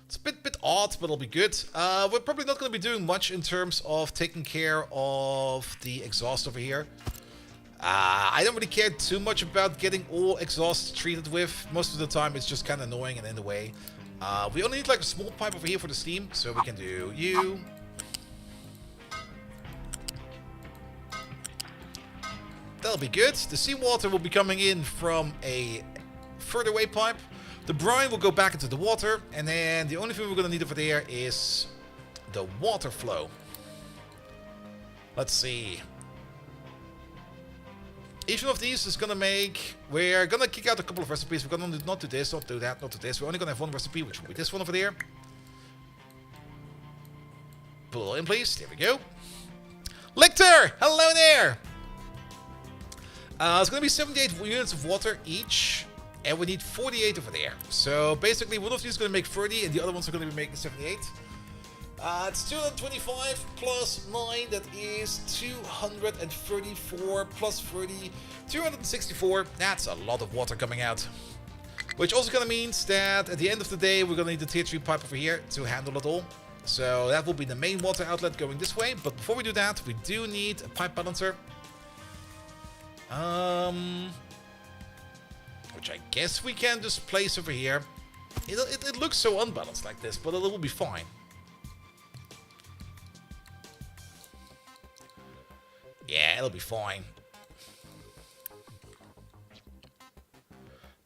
It's a bit odd, but it'll be good. We're probably not going to be doing much in terms of taking care of the exhaust over here. I don't really care too much about getting all exhaust treated with. Most of the time, it's just kind of annoying and in the way. We only need like a small pipe over here for the steam, so we can do you. That'll be good. The seawater will be coming in from a further away pipe. The brine will go back into the water, and then the only thing we're going to need over there is the water flow. Let's see. Each one of these is going to make... We're going to kick out a couple of recipes. We're going to not do this, not do that, not do this. We're only going to have one recipe, which will be this one over there. Pull in, please. There we go. Lictor! Hello there! It's going to be 78 units of water each. And we need 48 over there. So basically, one of these is going to make 30, and the other ones are going to be making 78. It's 225 plus 9, that is 234 plus 30, 264. That's a lot of water coming out. Which also kind of means that at the end of the day, we're going to need the tier 3 pipe over here to handle it all. So that will be the main water outlet going this way. But before we do that, we do need a pipe balancer. Which I guess we can just place over here. It looks so unbalanced like this, but it will be fine. Yeah, it'll be fine.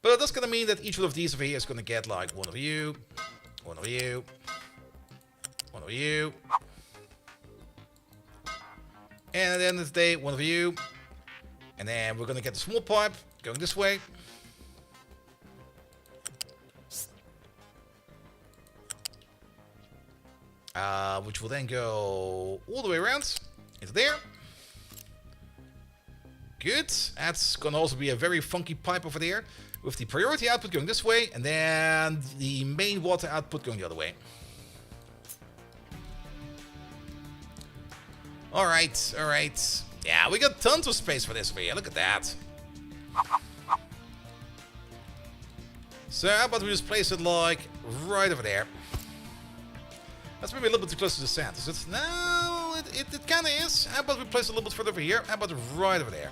But that's gonna mean that each one of these over here is gonna get like one of you, one of you, one of you. And at the end of the day, one of you. And then we're gonna get the small pipe going this way. Which will then go all the way around into there. Good. That's gonna also be a very funky pipe over there, with the priority output going this way, and then the main water output going the other way. Alright, alright. Yeah, we got tons of space for this over here. Look at that. So how about we just place it like right over there? That's maybe a little bit too close to the sand. Is it? No, it kind of is. How about we place it a little bit further over here? How about right over there?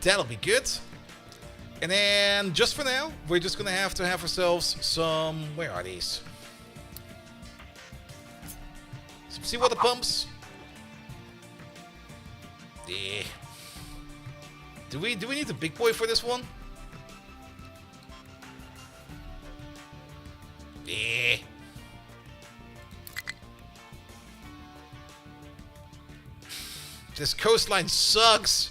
That'll be good. And then, just for now, we're just going to have ourselves some... Where are these? Some seawater pumps. Yeah. Do we need a big boy for this one? Yeah. This coastline sucks.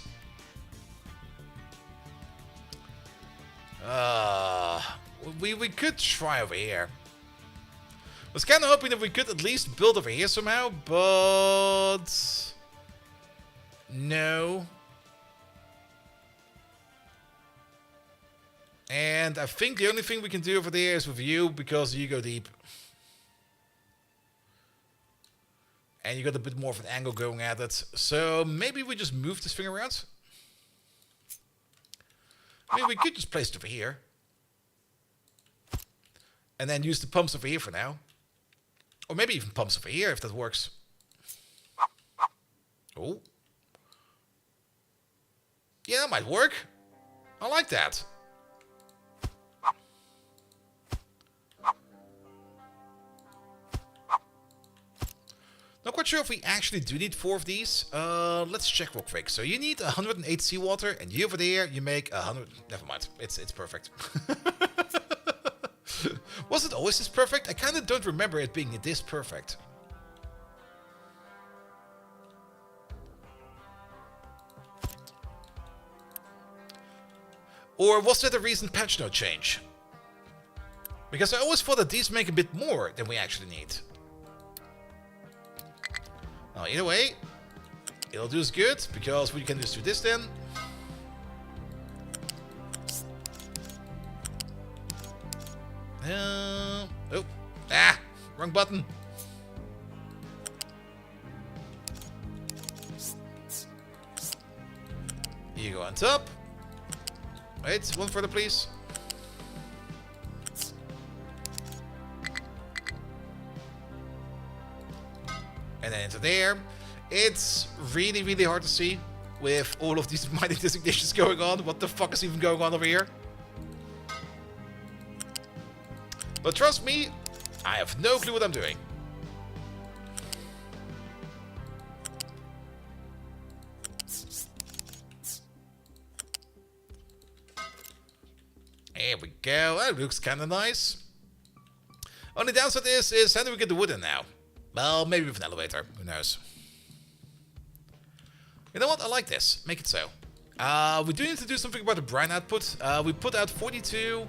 We could try over here. I was kind of hoping that we could at least build over here somehow, but no. And I think the only thing we can do over there is with you, because you go deep. And you got a bit more of an angle going at it. So maybe we just move this thing around. I mean, we could just place it over here. And then use the pumps over here for now. Or maybe even pumps over here if that works. Oh. Yeah, that might work. I like that. Not quite sure if we actually do need 4 of these. Let's check real quick. So you need 108 seawater, and you over there, you make 100... Never mind. It's perfect. Was it always this perfect? I kind of don't remember it being this perfect. Or was that a recent patch note change? Because I always thought that these make a bit more than we actually need. Well, either way, it'll do us good, because we can just do this then. Oh, wrong button. You go on top. Wait, one further, please. And then into there. It's really, really hard to see with all of these mining designations going on. What the fuck is even going on over here? But trust me, I have no clue what I'm doing. There we go. That looks kind of nice. Only downside is how do we get the wood in now? Well, maybe with an elevator. Who knows? You know what? I like this. Make it so. We do need to do something about the brine output. We put out 42.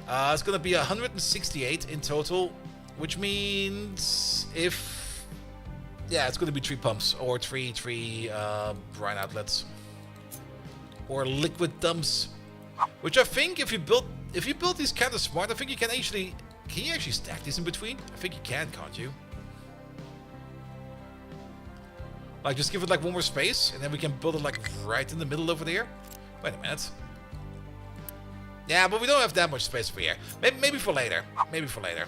It's going to be 168 in total. Which means if... Yeah, it's going to be 3 pumps. Or three brine outlets. Or liquid dumps. Which I think if you build these kind of smart, I think you can actually... Can you actually stack these in between? I think you can, can't you? Like, just give it like one more space, and then we can build it like right in the middle over there. Wait a minute. Yeah, but we don't have that much space over here. Maybe for later. Maybe for later.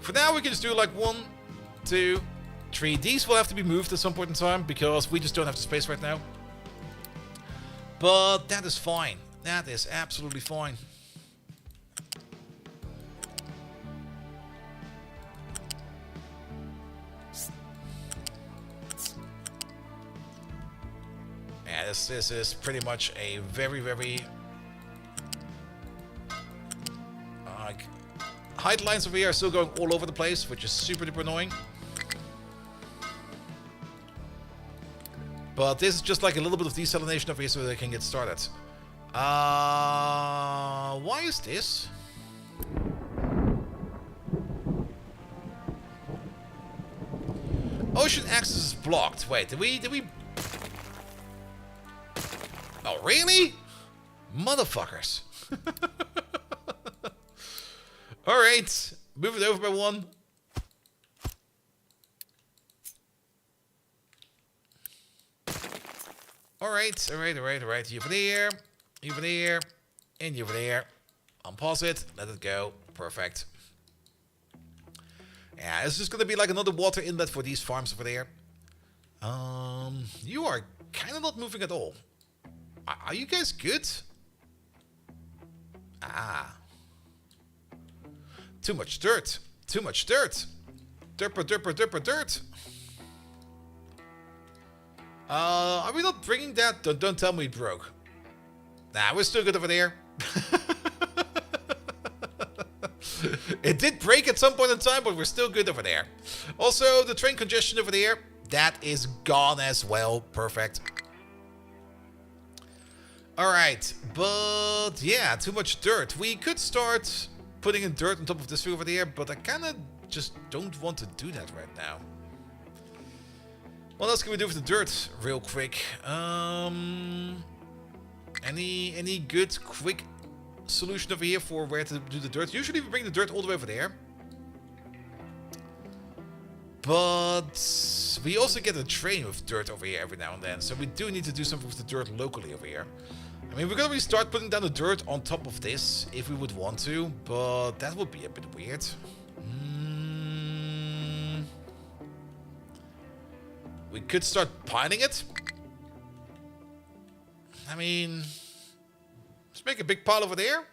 For now, we can just do like 1, 2, 3. These will have to be moved at some point in time, because we just don't have the space right now. But that is fine. That is absolutely fine. Yeah, this is pretty much a very height lines over here are still going all over the place, which is super duper annoying. But this is just like a little bit of desalination over here so they can get started. Why is this? Ocean access is blocked. Wait, did we? Oh, really? Motherfuckers. Alright. Move it over by 1. Alright. You over there. You over there. And you over there. Unpause it. Let it go. Perfect. Yeah, it's just gonna be like another water inlet for these farms over there. You are kind of not moving at all. Are you guys good? Ah. Too much dirt. Too much dirt. Dirt. Are we not bringing that? Don't tell me it broke. Nah, we're still good over there. It did break at some point in time, but we're still good over there. Also, the train congestion over there, that is gone as well. Perfect. Alright, but yeah, too much dirt. We could start putting in dirt on top of this thing over there, but I kind of just don't want to do that right now. What else can we do with the dirt real quick? Any good quick solution over here for where to do the dirt? Usually we bring the dirt all the way over there. But we also get a train with dirt over here every now and then, so we do need to do something with the dirt locally over here. I mean, we're gonna start putting down the dirt on top of this if we would want to, but that would be a bit weird. We could start piling it. I mean, let's make a big pile over there.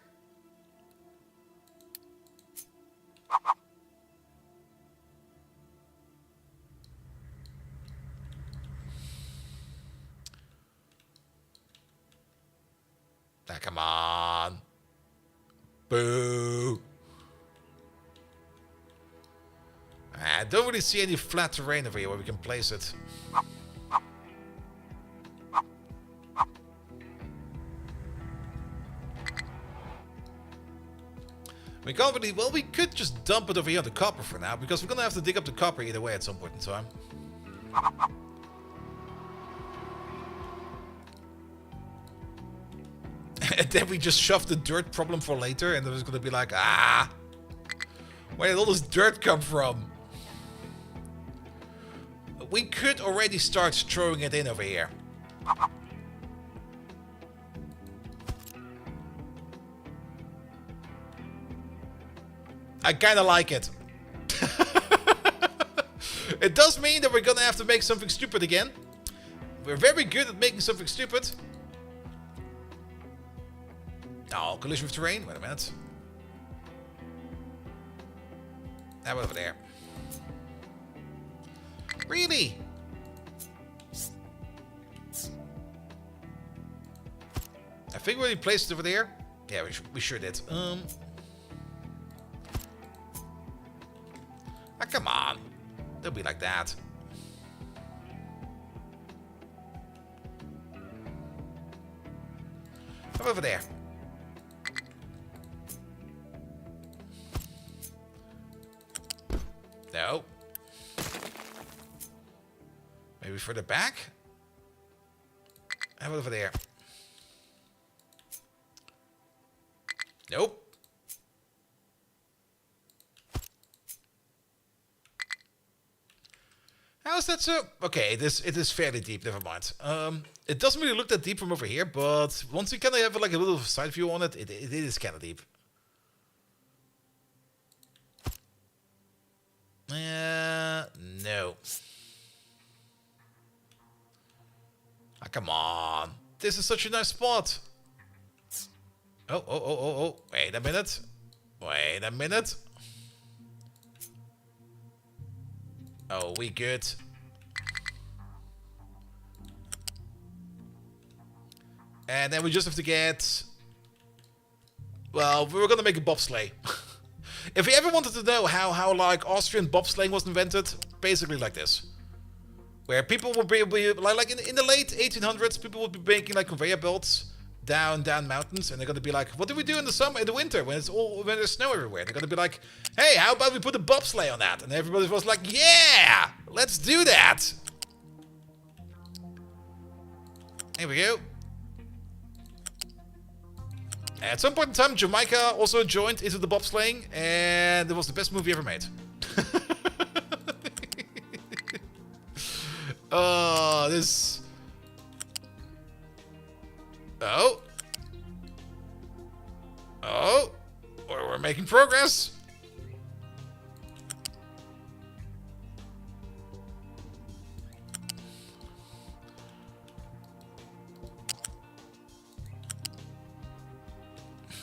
Ah, come on. Boo. I don't really see any flat terrain over here where we can place it. We can't really... Well, we could just dump it over here on the copper for now, because we're gonna have to dig up the copper either way at some point in time. And then we just shove the dirt problem for later, and then it's gonna be like, ah! Where did all this dirt come from? We could already start throwing it in over here. I kinda like it. It does mean that we're gonna have to make something stupid again. We're very good at making something stupid. Oh, collision with terrain? Wait a minute. How about over there? Really? I think we already placed it over there. Yeah, we sure did. Ah, come on. Don't be like that. Come over there. No. Maybe further back? How about over there? Nope. How is that so? Okay, it is fairly deep. Never mind. It doesn't really look that deep from over here, but once you kind of have like a little side view on it, it is kind of deep. No. Ah, come on. This is such a nice spot. Oh. Wait a minute. Wait a minute. Oh, we good. And then we just have to get... Well, we were gonna make a bobsleigh. If you ever wanted to know how like Austrian bobsleighing was invented, basically like this. Where people would be like in the late 1800s, people would be making like conveyor belts down mountains, and they're gonna be like, what do we do in the summer, in the winter, when there's snow everywhere? They're gonna be like, hey, how about we put a bobsleigh on that? And everybody was like, yeah, let's do that. Here we go. At some point in time, Jamaica also joined into the bobsleighing, and it was the best movie ever made. Oh, this... Oh. Oh. We're making progress.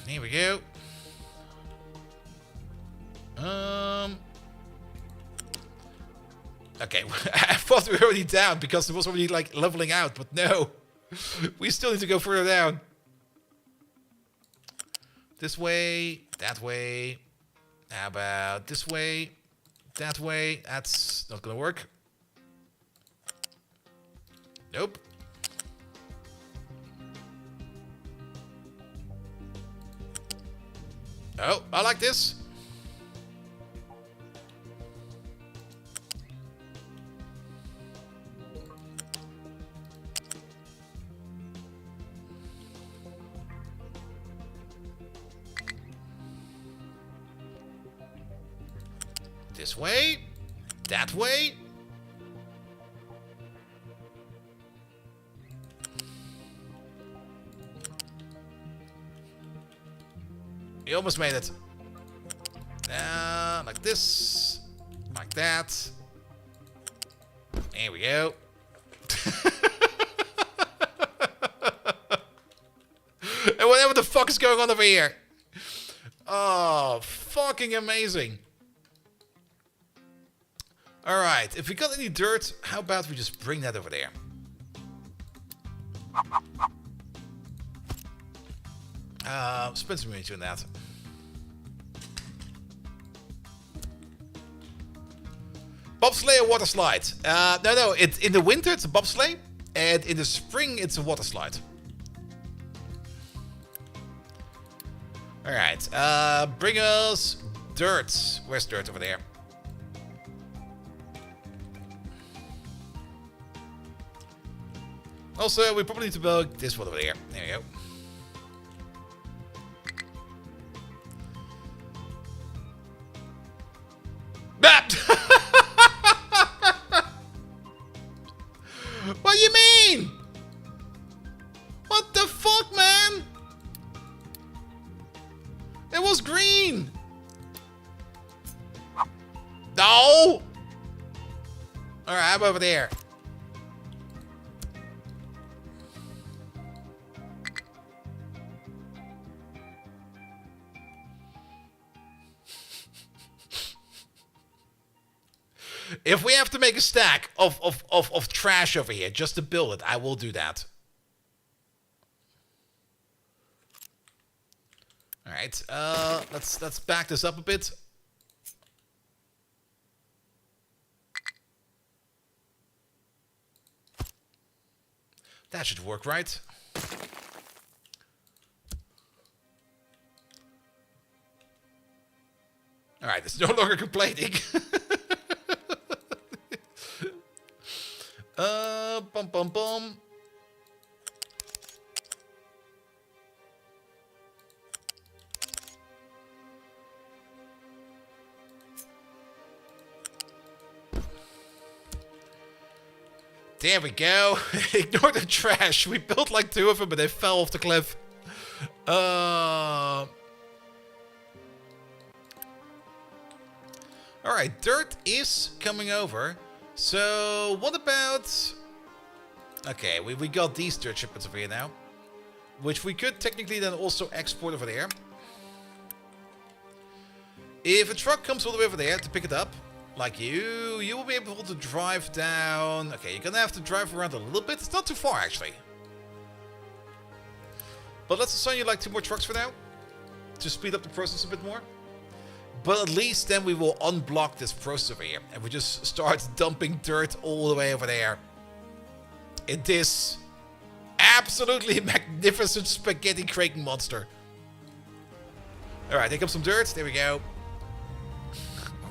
Here we go. Okay, I thought we were already down because it was already like leveling out, but no. We still need to go further down. This way, that way. How about this way, that way? That's not gonna work. Nope. Oh, I like this. This way, that way. We almost made it. Like this, like that. There we go. And whatever the fuck is going on over here. Oh, fucking amazing. Alright, if we got any dirt, how about we just bring that over there? Spend some money doing that. Bobsleigh or water slide? No, in the winter it's a bobsleigh, and in the spring it's a water slide. Alright, bring us dirt. Where's dirt over there? Also, we probably need to build this one over there. There we go. What do you mean? What the fuck, man? It was green. No. Alright, I'm over there. If we have to make a stack of trash over here just to build it, I will do that. Alright, let's back this up a bit. That should work, right? Alright, it's no longer complaining. Bum bum bum. There we go. Ignore the trash. We built like 2 of them, but they fell off the cliff. Alright, dirt is coming over. So, what about... Okay, we got these dirt shipments over here now. Which we could technically then also export over there. If a truck comes all the way over there to pick it up, like you will be able to drive down... Okay, you're gonna have to drive around a little bit. It's not too far, actually. But let's assign you like 2 more trucks for now. To speed up the process a bit more. But at least then we will unblock this process over here. And we just start dumping dirt all the way over there. In this absolutely magnificent spaghetti Kraken monster. Alright, here comes some dirt. There we go.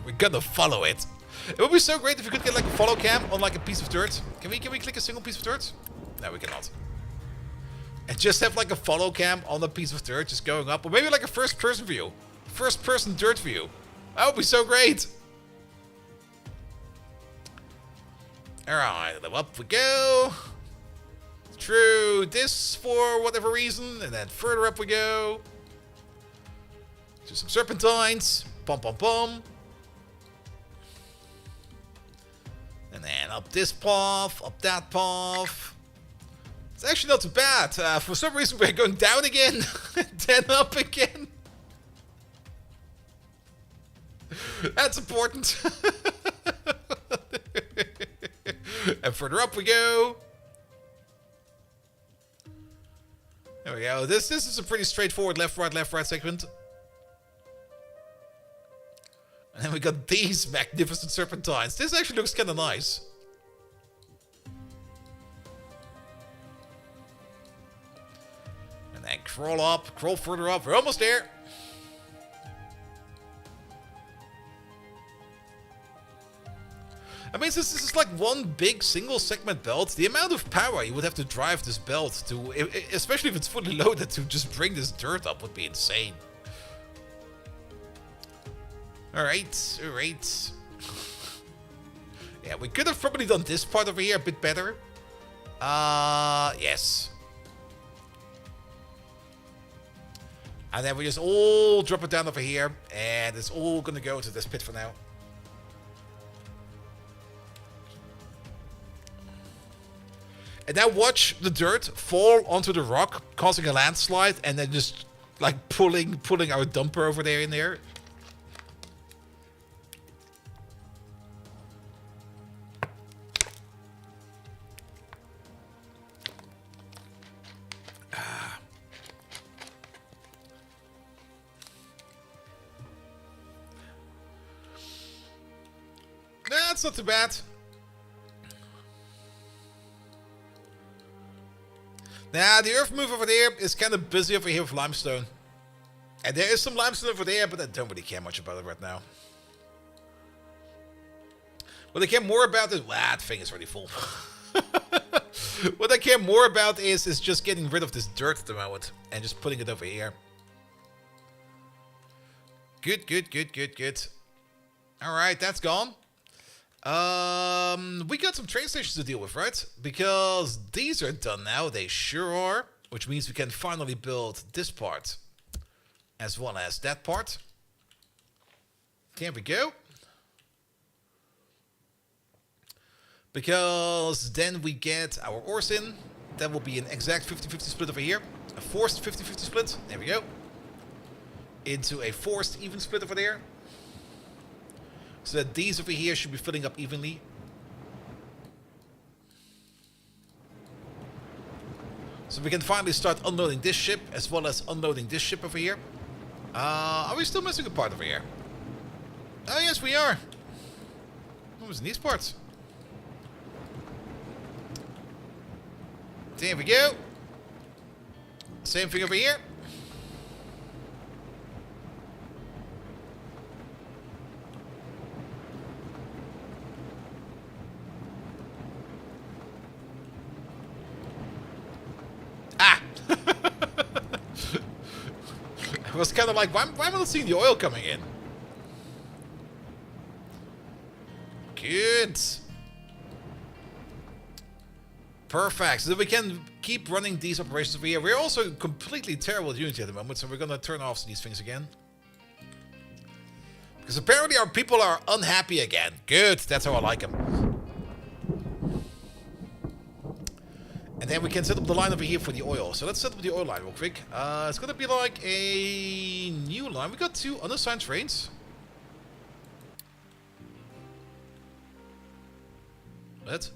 We're gonna follow it. It would be so great if we could get like a follow cam on like a piece of dirt. Can we click a single piece of dirt? No, we cannot. And just have like a follow cam on a piece of dirt just going up. Or maybe like a first person view. First person dirt view. That would be so great. Alright, up we go. Through this for whatever reason. And then further up we go. Do some serpentines. Pum pum pum. And then up this path, up that path. It's actually not too bad. For some reason we're going down again. Then up again. That's important. And further up we go. There we go. This is a pretty straightforward left, right segment. And then we got these magnificent serpentines. This actually looks kind of nice. And then crawl up, crawl further up. We're almost there. I mean, since this is like one big single segment belt, the amount of power you would have to drive this belt to, especially if it's fully loaded, to just bring this dirt up would be insane. Alright, alright. Yeah, we could have probably done this part over here a bit better. Yes. And then we just all drop it down over here, and it's all gonna go to this pit for now. And now watch the dirt fall onto the rock, causing a landslide, and then just like pulling our dumper over there in there. That's not too bad. Now, the earth move over there is kind of busy over here with limestone. And there is some limestone over there, but I don't really care much about it right now. What I care more about is... Wow, that thing is already full. What I care more about is just getting rid of this dirt at the moment. And just putting it over here. Good, good, good, good, good. Alright, that's gone. We got some train stations to deal with, right? Because these are done now. They sure are. Which means we can finally build this part. As well as that part. There we go. Because then we get our ores in. That will be an exact 50-50 split over here. A forced 50-50 split. There we go. Into a forced even split over there. So that these over here should be filling up evenly. So we can finally start unloading this ship as well as unloading this ship over here. Are we still missing a part over here? Oh yes, we are. What was in these parts? There we go. Same thing over here. Ah! I was kind of like, why am I not seeing the oil coming in? Good. Perfect. So that we can keep running these operations over here. We're also completely terrible at Unity at the moment, so we're going to turn off these things again. Because apparently our people are unhappy again. Good. That's how I like them. And then we can set up the line over here for the oil. So let's set up the oil line real quick. It's going to be like a new line. We got 2 unassigned trains. What?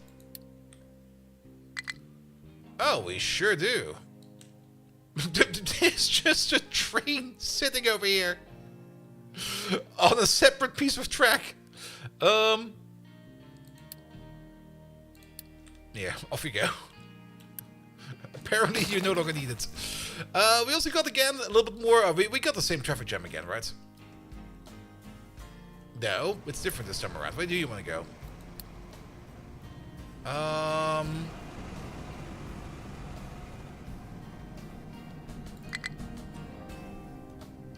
Oh, we sure do. There's just a train sitting over here on a separate piece of track. Yeah, off you go. Apparently you no longer need it. We also got again a little bit more. We got the same traffic jam again, right? No, it's different this time around. Where do you want to go?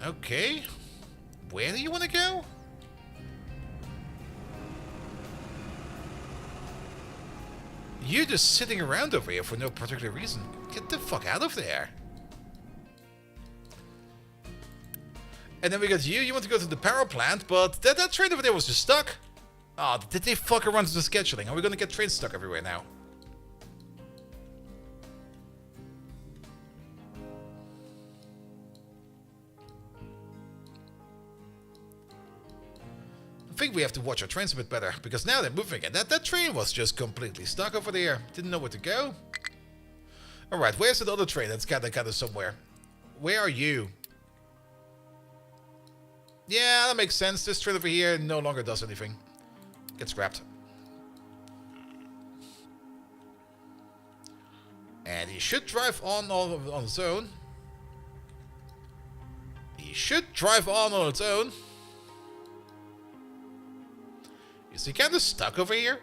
Okay. Where do you want to go? You're just sitting around over here for no particular reason. Get the fuck out of there. And then we got you. You want to go to the power plant, but that train over there was just stuck. Oh, did they fuck around with the scheduling? Are we gonna get trains stuck everywhere now? I think we have to watch our trains a bit better, because now they're moving again. That train was just completely stuck over there. Didn't know where to go. Alright, where's the other train that's kind of somewhere? Where are you? Yeah, that makes sense. This train over here no longer does anything. Get scrapped. And he should drive on its own. He should drive on its own. Is he kind of stuck over here?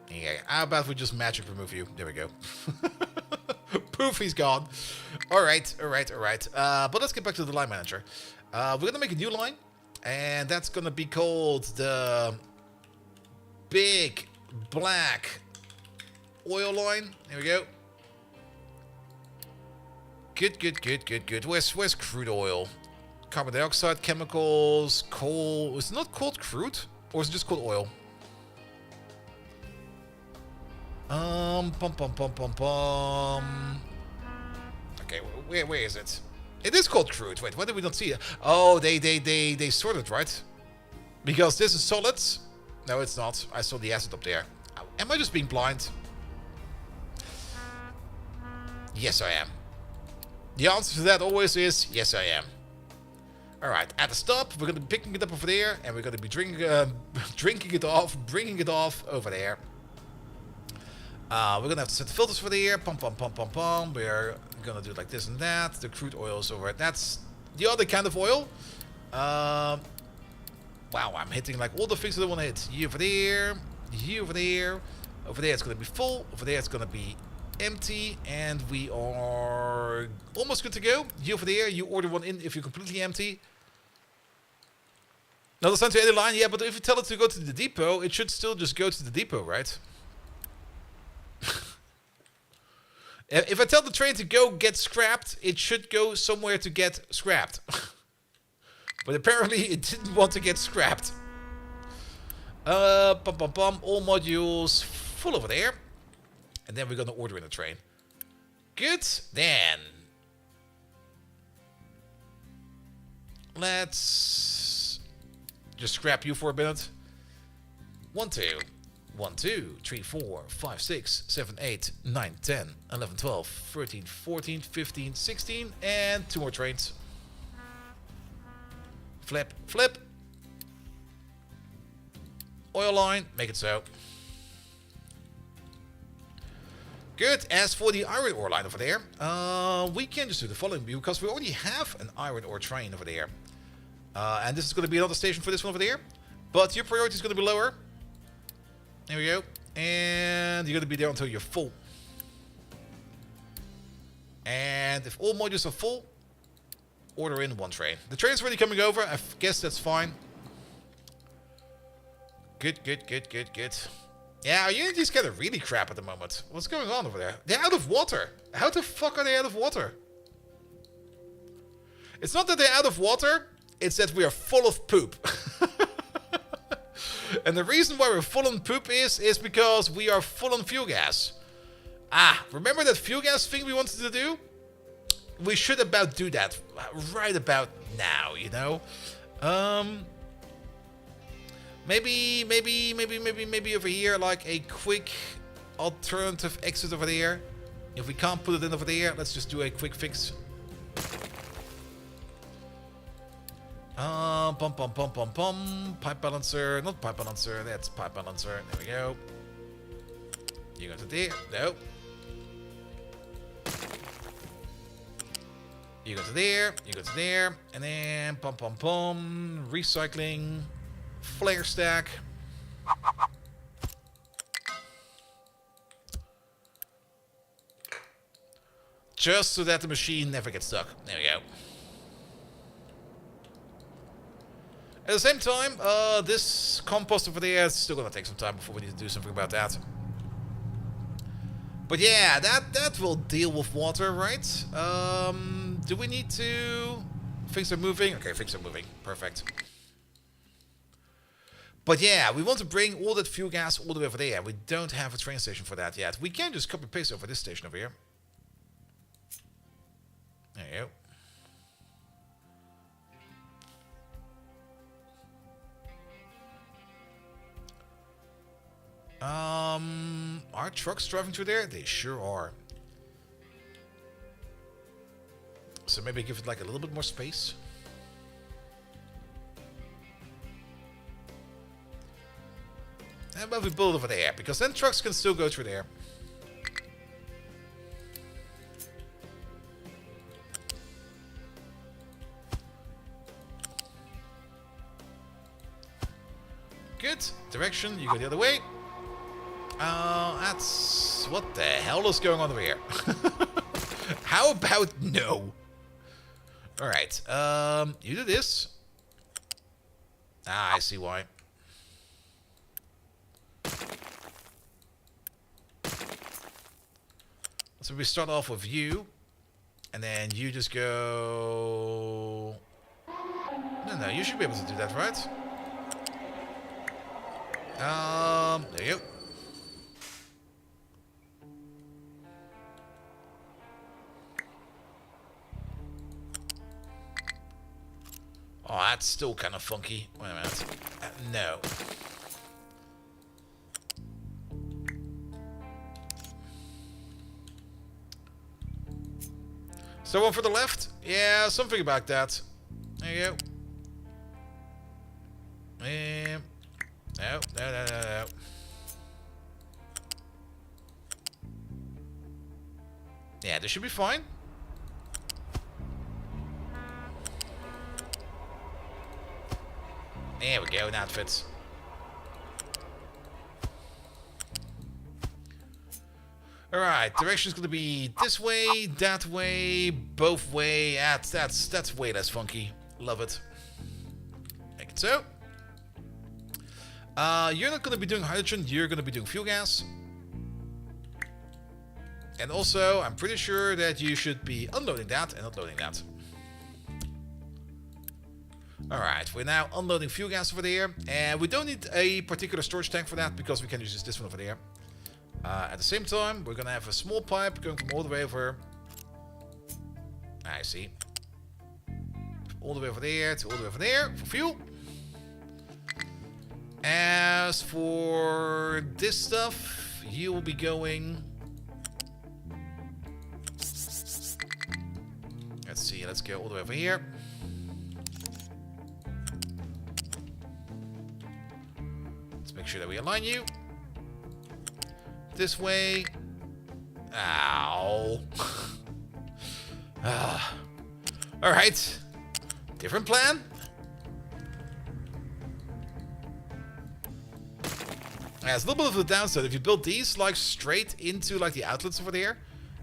Yeah, how about we just magic remove you? There we go. Poof, he's gone. Alright. But let's get back to the line manager. We're going to make a new line. And that's going to be called the Big Black Oil Line. There we go. Good. Where's crude oil? Carbon dioxide, chemicals, coal. Is it not called crude? Or is it just called oil? Okay, where is it? It is called crude. Wait, why did we not see it? Oh, they sorted, right? Because this is solids. No, it's not. I saw the acid up there. Am I just being blind? Yes, I am. The answer to that always is yes, I am. Alright, at the stop, we're going to be picking it up over there, and we're going to be drinking it off, bringing it off over there. We're going to have to set the filters for the air. We're going to do it like this and that. The crude oil is over. That's the other kind of oil. Wow, I'm hitting like all the things that I want to hit. You over there. You over there. Over there it's going to be full. Over there it's going to be empty. And we are almost good to go. You over there. You order one in if you're completely empty. Now that's not to any line. Yeah, but if you tell it to go to the depot, it should still just go to the depot, right? If I tell the train to go get scrapped, it should go somewhere to get scrapped. But apparently it didn't want to get scrapped. All modules full over there. And then we're going to order in a train. Good. Then. Let's just scrap you for a minute. 1, 2. 1, 2, 3, 4, 5, 6, 7, 8, 9, 10, 11, 12, 13, 14, 15, 16, and 2 more trains. Flip, flip. Oil line, make it so. Good. As for the iron ore line over there, we can just do the following because we already have an iron ore train over there. And this is going to be another station for this one over there. But your priority is going to be lower. There we go. And you're going to be there until you're full. And if all modules are full, order in 1 train. The train's already coming over. I guess that's fine. Good, good, good, good, good. Yeah, our Unity's kind of really crap at the moment. What's going on over there? They're out of water. How the fuck are they out of water? It's not that they're out of water. It's that we are full of poop. And the reason why we're full on poop is because we are full on fuel gas. Ah, remember that fuel gas thing we wanted to do? We should about do that right about now, you know? Maybe over here, like a quick alternative exit over there. If we can't put it in over there, let's just do a quick fix. Pum pum pum pum pum. Pipe balancer, not pipe balancer, that's pipe balancer. There we go. You go to there, no. You go to there, you go to there, and then pum pum pum. Recycling. Flare stack. Just so that the machine never gets stuck. There we go. At the same time, this compost over there is still gonna take some time before we need to do something about that. But yeah, that will deal with water, right? Do we need to... Things are moving? Okay, things are moving. Perfect. But yeah, we want to bring all that fuel gas all the way over there. We don't have a train station for that yet. We can just copy paste over this station over here. There you go. Are trucks driving through there? They sure are. So maybe give it like a little bit more space. How about we build over there? Because then trucks can still go through there. Good. Direction, you go the other way. That's... What the hell is going on over here? How about no? Alright, you do this. Ah, I see why. So we start off with you. And then you just go... No, you should be able to do that, right? There you go. Oh, that's still kind of funky. Wait a minute. No. So one for the left? Yeah, something about that. There you go. No. Yeah, this should be fine. There we go, that fits. Alright, direction's gonna be this way, that way, both way. That's way less funky. Love it. Make it so. You're not gonna be doing hydrogen, you're gonna be doing fuel gas. And also, I'm pretty sure that you should be unloading that and not loading that. Alright, we're now unloading fuel gas over there. And we don't need a particular storage tank for that because we can use this one over there. At the same time, we're going to have a small pipe going from all the way over. I see. all the way over there to all the way over there for fuel. As for this stuff, you will be going... Let's see, let's go all the way over here. Let's make sure that we align you. This way. Ow. Alright. Different plan. Yeah, it's a little bit of a downside. If you build these like straight into like the outlets over there,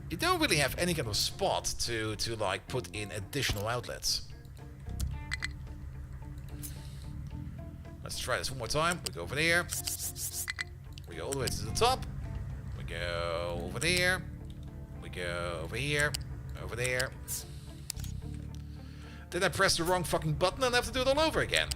you don't really have any kind of spot to like put in additional outlets. Let's try this one more time. We go over there. We go all the way to the top. We go over there. We go over here. Over there. Did I press the wrong fucking button and have to do it all over again?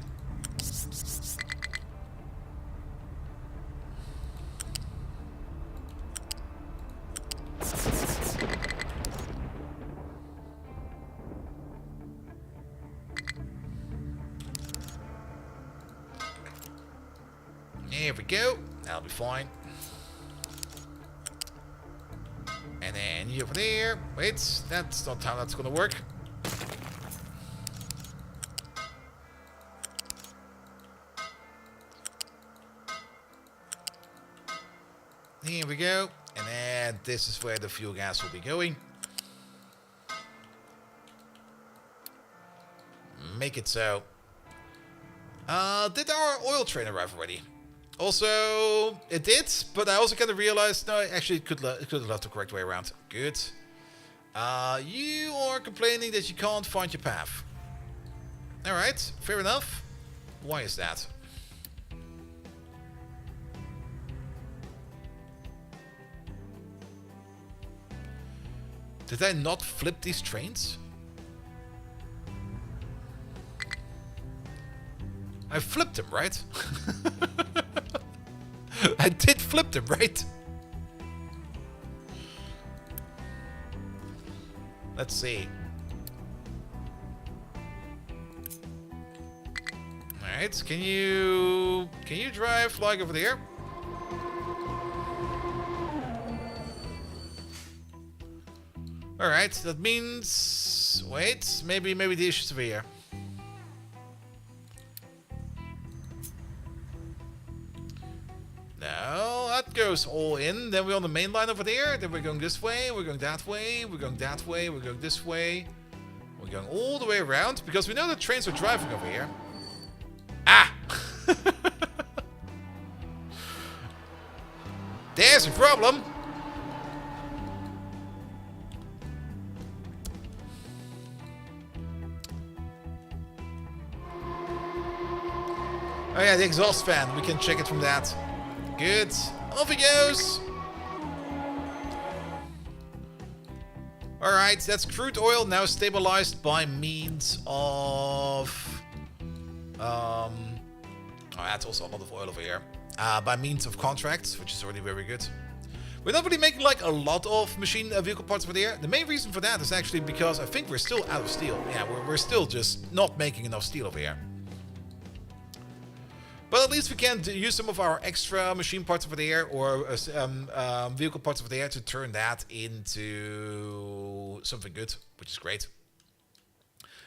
There we go. That'll be fine. And then you over there. Wait, that's not how that's gonna work. Here we go. And then this is where the fuel gas will be going. Make it so. Did our oil train arrive already? Also, it did, but I also kind of realized, no, actually it could have left the correct way around. Good. You are complaining that you can't find your path. Alright, fair enough. Why is that? Did I not flip these trains? I flipped them, right? I did flip them, right? Let's see. Alright, can you drive like over there? Alright, that means... Wait, maybe the issue's over here. No, that goes all in. Then we're on the main line over there. Then we're going this way, we're going that way, we're going that way, we're going this way. We're going all the way around because we know the trains are driving over here. Ah! There's a problem. Oh yeah, the exhaust fan. We can check it from that. Good. Off he goes. Alright, that's crude oil now stabilized by means of... Oh, that's also a lot of oil over here. By means of contracts, which is already very good. We're not really making like a lot of machine vehicle parts over there. The main reason for that is actually because I think we're still out of steel. Yeah, we're still just not making enough steel over here. But at least we can use some of our extra machine parts over there or vehicle parts over there to turn that into something good, which is great.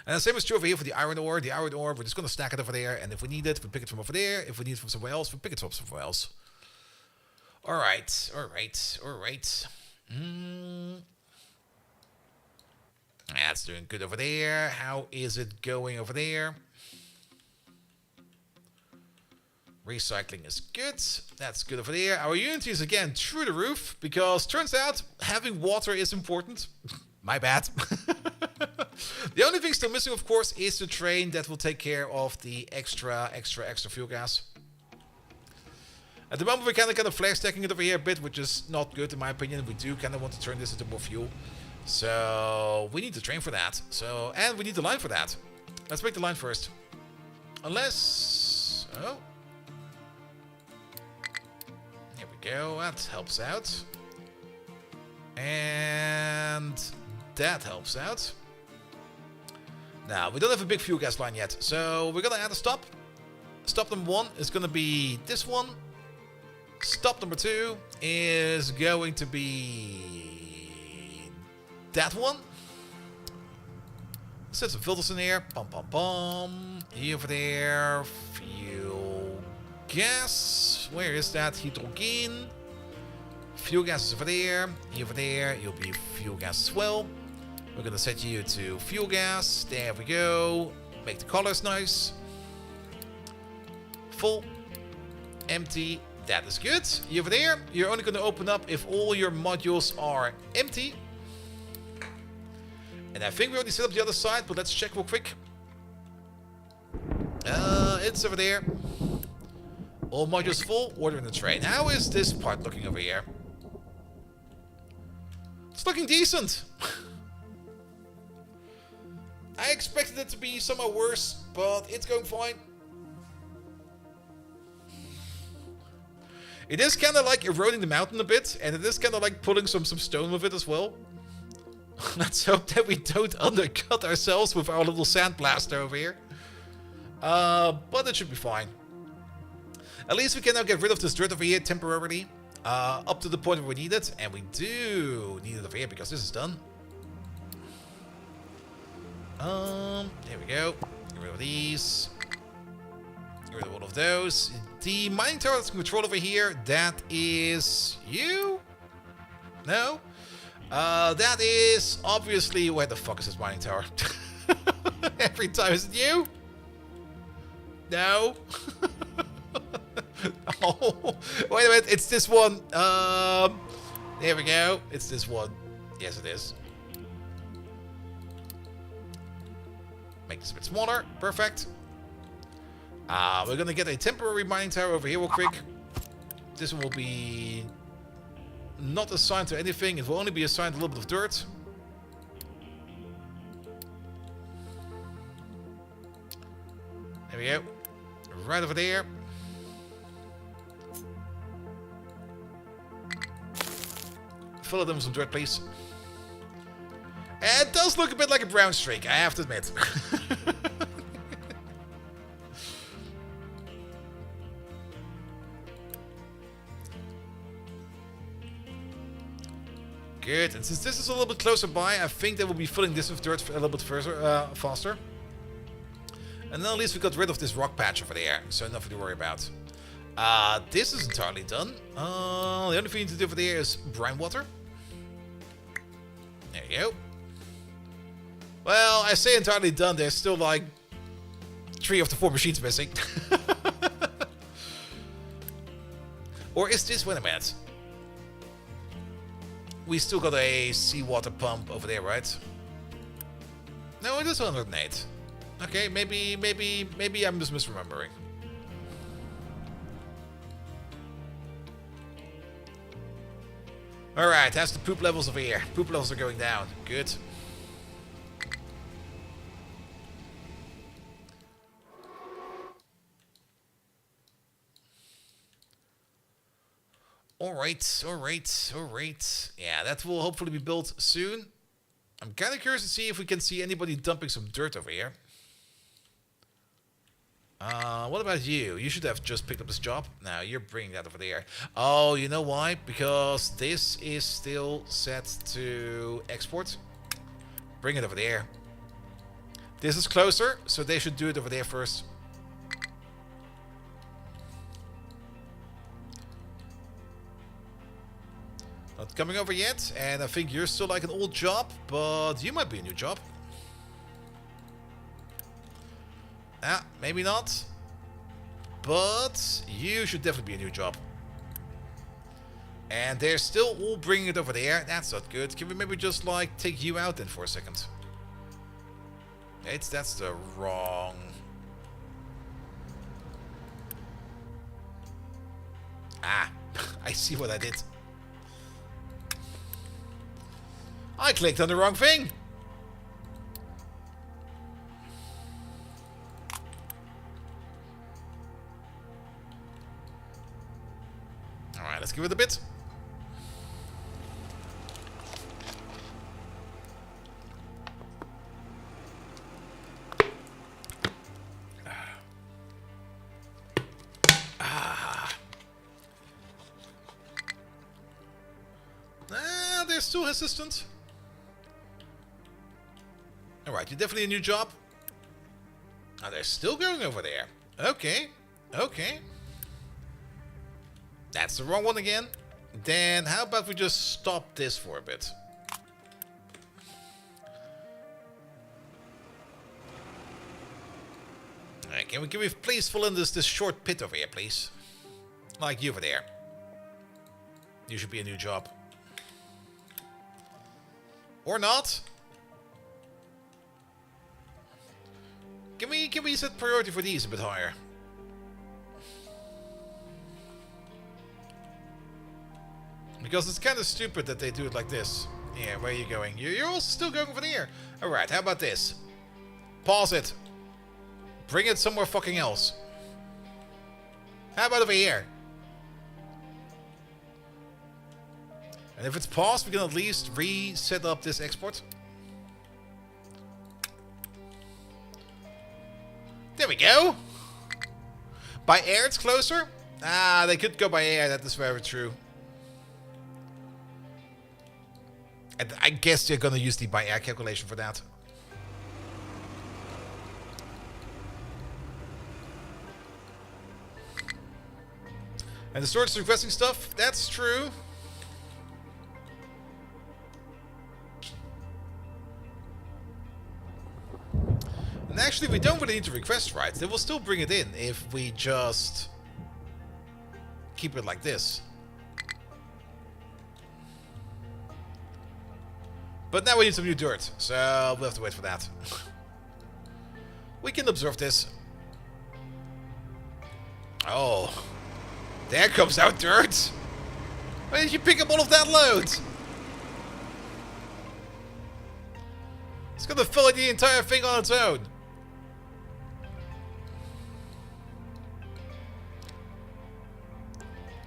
And the same is true over here for the iron ore. The iron ore, we're just going to stack it over there. And if we need it, we pick it from over there. If we need it from somewhere else, we pick it from somewhere else. Alright, alright, alright. That's doing good over there. How is it going over there? Recycling is good. That's good over there. Our unity is again through the roof because turns out having water is important. My bad. The only thing still missing, of course, is the train that will take care of the extra fuel gas. At the moment, we're kind of flare stacking it over here a bit, which is not good in my opinion. We do kind of want to turn this into more fuel. So we need the train for that. And we need the line for that. Let's make the line first. Unless... Oh. Here we go. That helps out. And that helps out. Now, we don't have a big fuel gas line yet, so we're gonna add a stop. Stop number 1 is gonna be this one. Stop number 2 is going to be that one. Set some filters in here. Pum pum pum. Over there. Fuel gas. Where is that? Hydrogen. Fuel gas is over there. Over there. You'll be fuel gas as well. We're gonna set you to fuel gas. There we go. Make the colors nice. Full. Empty. That is good. Over there. You're only gonna open up if all your modules are empty. And I think we already set up the other side, but let's check real quick. It's over there. All modules full. Order in the train. How is this part looking over here? It's looking decent. I expected it to be somewhat worse, but it's going fine. It is kind of like eroding the mountain a bit, and it is kind of like pulling some stone with it as well. Let's hope that we don't undercut ourselves with our little sand blaster over here. But it should be fine. At least we can now get rid of this dirt over here temporarily. Up to the point where we need it. And we do need it over here because this is done. There we go. Get rid of these. Get rid of all of those. The mining tower that's in control over here, that is you? No? That is obviously... Where the fuck is this mining tower? Every time, is it you? No? Oh, wait a minute, it's this one. There we go. It's this one. Yes, it is. Make this a bit smaller. Perfect. We're gonna get a temporary mining tower over here real quick. This one will be not assigned to anything. It will only be assigned a little bit of dirt. There we go. Right over there. Fill them with some dirt, please. It does look a bit like a brown streak, I have to admit. Good, and since this is a little bit closer by, I think they will be filling this with dirt a little bit further, faster. And then at least we got rid of this rock patch over there, so nothing to worry about. This is entirely done. The only thing you need to do over there is brine water. There you go. Well, I say entirely done, there's still like 3 of the 4 machines missing. Or is this, wait a minute. We still got a seawater pump over there, right? No, it is 108. Okay, maybe I'm just misremembering. Alright, that's the poop levels over here. Poop levels are going down. Good. Alright. Yeah, that will hopefully be built soon. I'm kind of curious to see if we can see anybody dumping some dirt over here. What about you? You should have just picked up this job. Now, you're bringing that over there. Oh, you know why? Because this is still set to export. Bring it over there. This is closer, so they should do it over there first. Not coming over yet, and I think you're still like an old job, but you might be a new job. Maybe not. But you should definitely be a new job. And they're still all bringing it over there. That's not good. Can we maybe just like take you out then for a second? That's the wrong... I see what I did. I clicked on the wrong thing. Alright, let's give it a bit. still hesitant? Alright, you definitely a new job. Oh, they're still going over there. Okay. Okay. That's the wrong one again. Then how about we just stop this for a bit? Alright, can we please fill in this short pit over here, please? Like you over there. You should be a new job. Or not. Can we set priority for these a bit higher? Because it's kind of stupid that they do it like this. Yeah, where are you going? You're also still going over there. Alright, how about this? Pause it. Bring it somewhere fucking else. How about over here? And if it's paused, we can at least reset up this export. There we go. By air, it's closer. Ah, they could go by air. That is very true. And I guess you're gonna use the by air calculation for that. And the storage is requesting stuff. That's true. And actually, we don't really need to request rights. They will still bring it in if we just keep it like this. But now we need some new dirt, so we'll have to wait for that. We can observe this. Oh. There comes our dirt. Why did you pick up all of that load? It's gonna fill the entire thing on its own.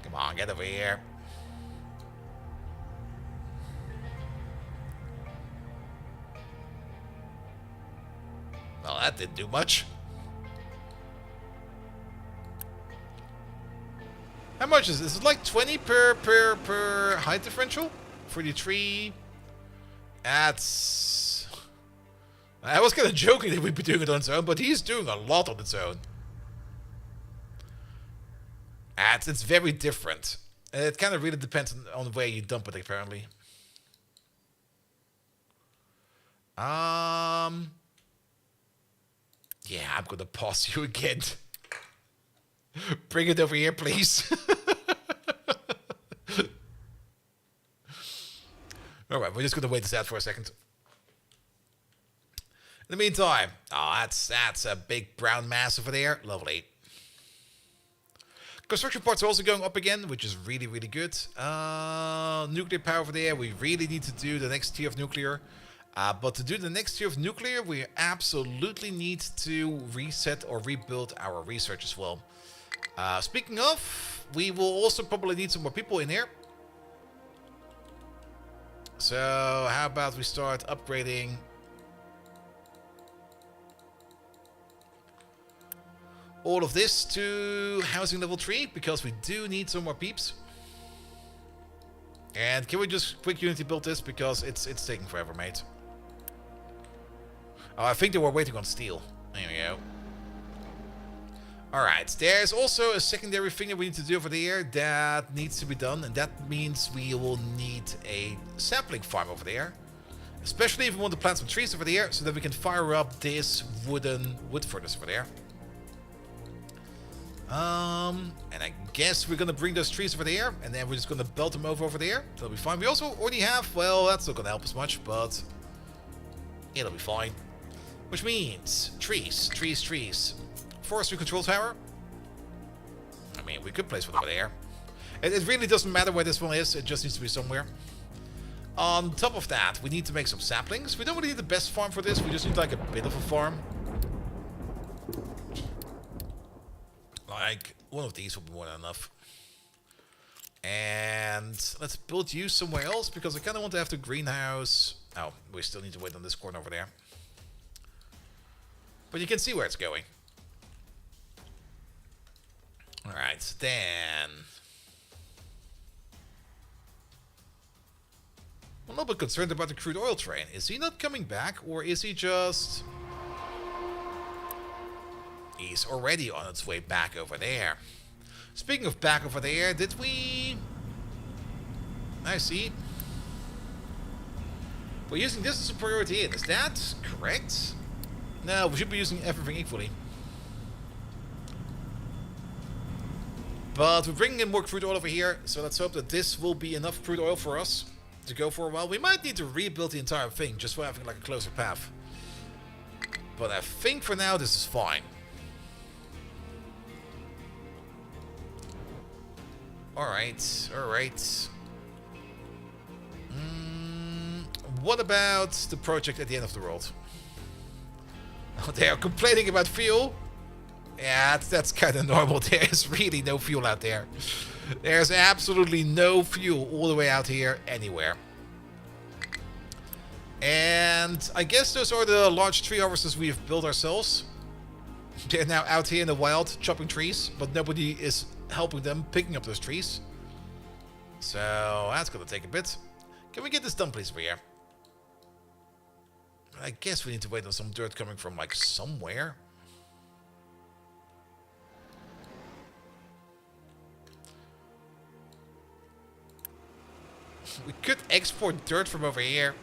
Come on, get over here. Well, that didn't do much. How much is this? Is it like 20 per height differential? For the tree? That's... I was kind of joking that we'd be doing it on its own, but he's doing a lot on its own. It's very different. It kind of really depends on where you dump it, apparently. Yeah, I'm gonna pause you again. Bring it over here, please. Alright, we're just gonna wait this out for a second. In the meantime, oh, that's a big brown mass over there. Lovely. Construction parts are also going up again, which is really, really good. Nuclear power over there. We really need to do the next tier of nuclear. But to do the next tier of nuclear, we absolutely need to reset or rebuild our research as well. Speaking of, we will also probably need some more people in here. So how about we start upgrading all of this to housing level 3, because we do need some more peeps. And can we just quick Unity build this, because it's taking forever, mate. Oh, I think they were waiting on steel. There we go. Alright, there's also a secondary thing that we need to do over there that needs to be done, and that means we will need a sapling farm over there. Especially if we want to plant some trees over there, so that we can fire up this wood furnace over there. And I guess we're gonna bring those trees over there, and then we're just gonna belt them over there. That'll be fine. We also already have, well, that's not gonna help us much, but it'll be fine. Which means trees. Forestry control tower. I mean, we could place one over there. It really doesn't matter where this one is, it just needs to be somewhere. On top of that, we need to make some saplings. We don't really need the best farm for this, we just need like a bit of a farm. Like, one of these will be more than enough. And let's build you somewhere else, because I kind of want to have the greenhouse. Oh, we still need to wait on this corner over there. But you can see where it's going. Alright, then... Well, little bit concerned about the crude oil train. Is he not coming back, or is he just... He's already on its way back over there. Speaking of back over there, did we... I see. We're using this as a priority in. Is that correct? No, we should be using everything equally. But we're bringing in more crude oil over here, so let's hope that this will be enough crude oil for us to go for a while. We might need to rebuild the entire thing just for having like a closer path. But I think for now this is fine. Alright, alright. What about the project at the end of the world? Oh, they are complaining about fuel. Yeah, that's kind of normal. There is really no fuel out there. There's absolutely no fuel all the way out here anywhere. And I guess those are the large tree harvesters we have built ourselves. They're now out here in the wild chopping trees, but nobody is helping them picking up those trees. So that's gonna take a bit. Can we get this done, please, over here? I guess we need to wait on some dirt coming from like somewhere. We could export dirt from over here.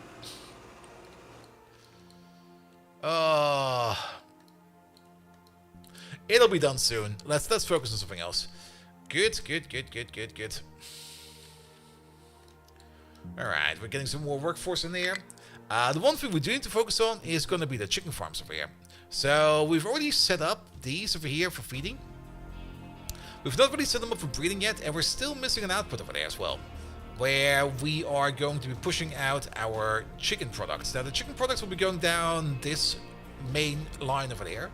It'll be done soon. Let's focus on something else. Good. Alright, we're getting some more workforce in there. The one thing we do need to focus on is going to be the chicken farms over here. So we've already set up these over here for feeding. We've not really set them up for breeding yet, and we're still missing an output over there as well, where we are going to be pushing out our chicken products. Now the chicken products will be going down this main line over there.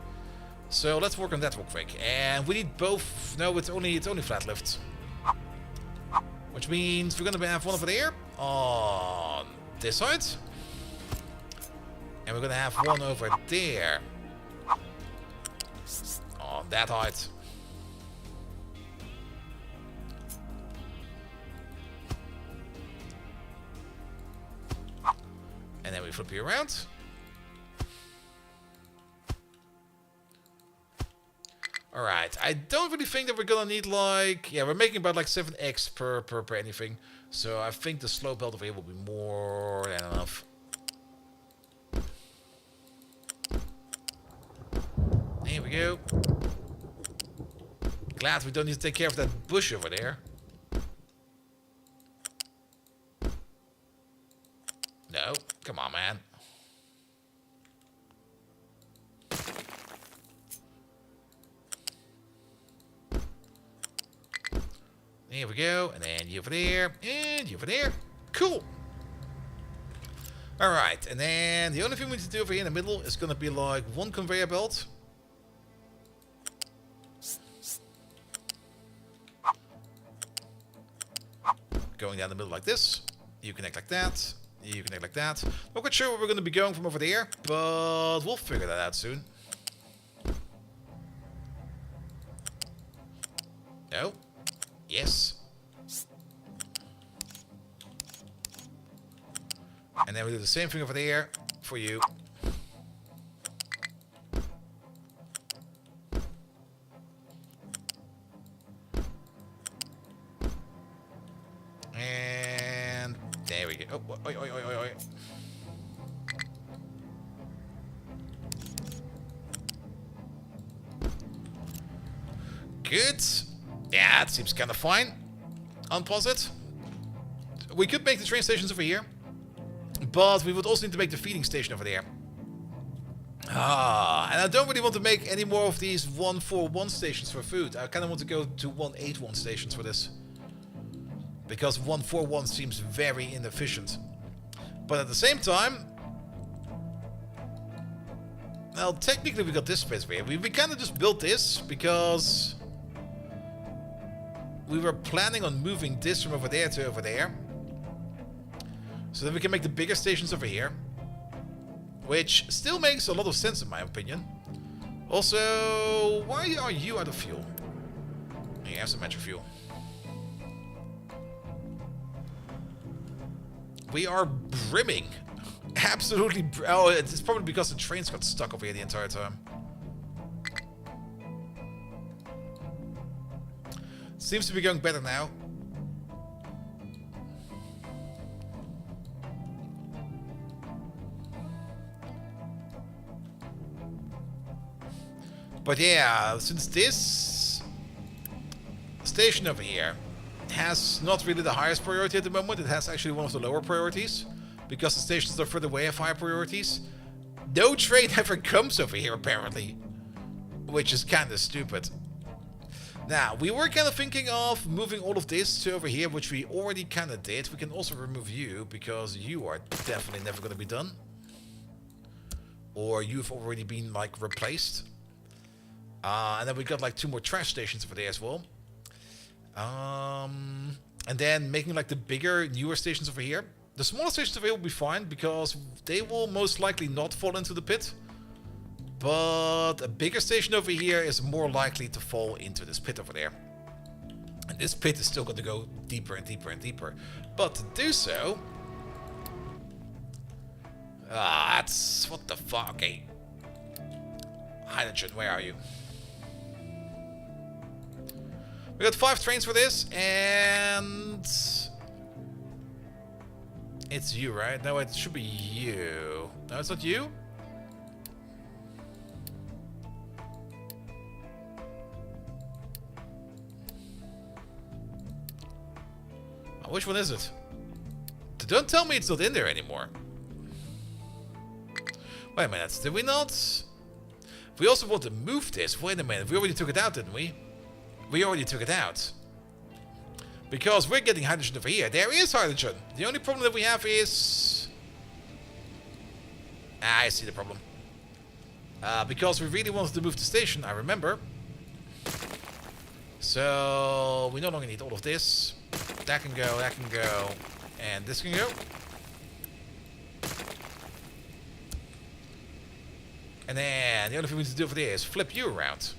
So let's work on that real quick. And we need both. No, it's only flat lifts. Which means we're gonna have one over there on this side. And we're gonna have one over there on that height. And then we flip you around. Alright, I don't really think that we're gonna need like... Yeah, we're making about like 7 eggs per anything. So I think the slope belt over here will be more than enough. There we go. Glad we don't need to take care of that bush over there. No, come on, man. There we go, and then you over there, and you over there. Cool. Alright, and then the only thing we need to do over here in the middle is going to be like one conveyor belt. Going down the middle like this. You connect like that. You connect like that. Not quite sure where we're going to be going from over there, but we'll figure that out soon. No. Yes. And then we do the same thing over there for you. And there we go. Oh, oi, oi, oi, oi, oi. Good. Yeah, it seems kind of fine. Unpause it. We could make the train stations over here, but we would also need to make the feeding station over there. And I don't really want to make any more of these 141 stations for food. I kind of want to go to 181 stations for this, because 141 seems very inefficient. But at the same time, well, technically we got this space here. We kind of just built this because we were planning on moving this from over there to over there, so that we can make the bigger stations over here, which still makes a lot of sense in my opinion. Also, why are you out of fuel? You have some extra fuel. We are brimming. Absolutely. Oh, it's probably because the trains got stuck over here the entire time. Seems to be going better now. But yeah, since this station over here has not really the highest priority at the moment, it has actually one of the lower priorities, because the stations are further away have higher priorities. No train ever comes over here, apparently, which is kind of stupid. Now, we were kind of thinking of moving all of this to over here, which we already kind of did. We can also remove you, because you are definitely never going to be done. Or you've already been, like, replaced. And then we got like 2 more trash stations over there as well. And then making like the bigger, newer stations over here. The smaller stations over here will be fine because they will most likely not fall into the pit. But a bigger station over here is more likely to fall into this pit over there. And this pit is still going to go deeper and deeper and deeper. But to do so... that's... what the fuck? Okay. Hydrogen, where are you? We got 5 trains for this, and it's you, right? No, it should be you. No, it's not you? Oh, which one is it? Don't tell me it's not in there anymore. Wait a minute, did we not? We also want to move this. Wait a minute, we already took it out, didn't we? We already took it out. Because we're getting hydrogen over here. There is hydrogen. The only problem that we have is... I see the problem. Because we really wanted to move the station, I remember. So we no longer need all of this. That can go, and this can go. And then the only thing we need to do for this is flip you around.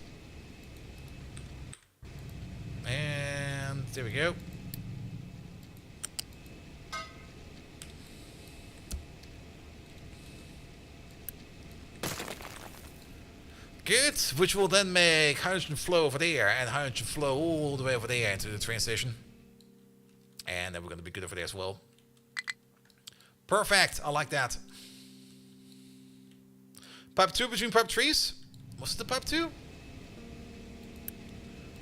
And there we go. Good, which will then make hydrogen flow over there and hydrogen flow all the way over there into the train station. And then we're going to be good over there as well. Perfect, I like that. Pipe 2 between pipe 3s? Was it the pipe 2?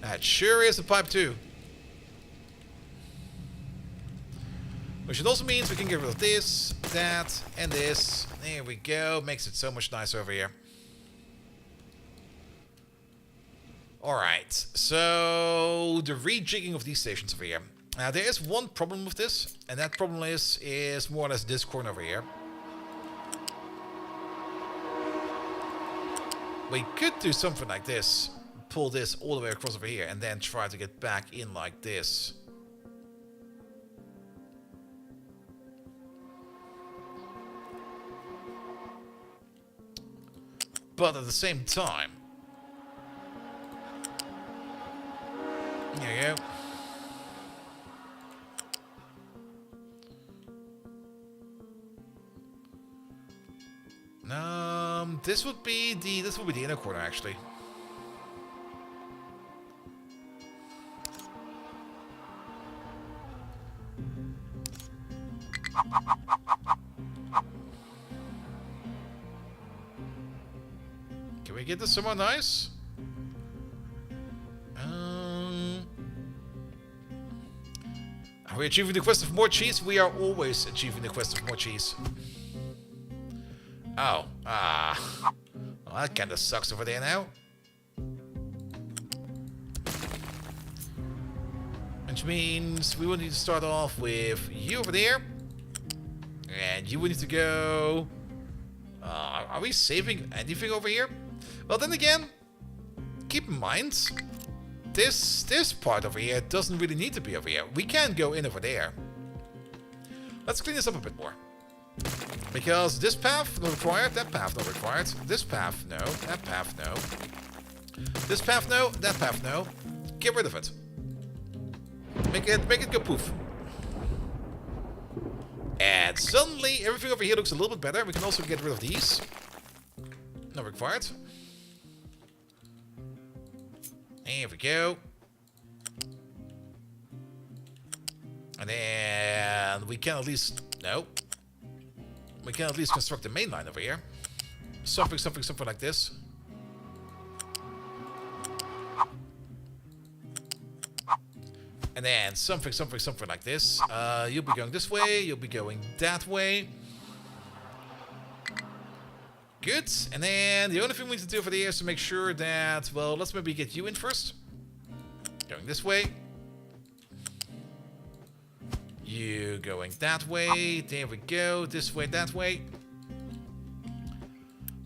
That sure is a pipe 2. Which it also means we can get rid of this, that, and this. There we go. Makes it so much nicer over here. Alright, so the rejigging of these stations over here. Now there is one problem with this, and that problem is more or less this corner over here. We could do something like this. Pull this all the way across over here and then try to get back in like this. But at the same time, there you go. This would be the inner corner actually. Can we get this somewhere nice? Are we achieving the quest of more cheese? We are always achieving the quest of more cheese. Oh, well, that kind of sucks over there now. Which means we will need to start off with you over there. And you will need to go... are we saving anything over here? Well, then again, keep in mind, this part over here doesn't really need to be over here. We can go in over there. Let's clean this up a bit more. Because this path not required, that path not required. This path, no. That path, no. This path, no. That path, no. Get rid of it. Make it go poof. And suddenly, everything over here looks a little bit better. We can also get rid of these. Not required. There we go. And then we can at least... No. We can at least construct the main line over here. Something like this. And then something like this. You'll be going this way. You'll be going that way. Good. And then the only thing we need to do over there is to make sure that... Well, let's maybe get you in first. Going this way. You going that way. There we go. This way, that way.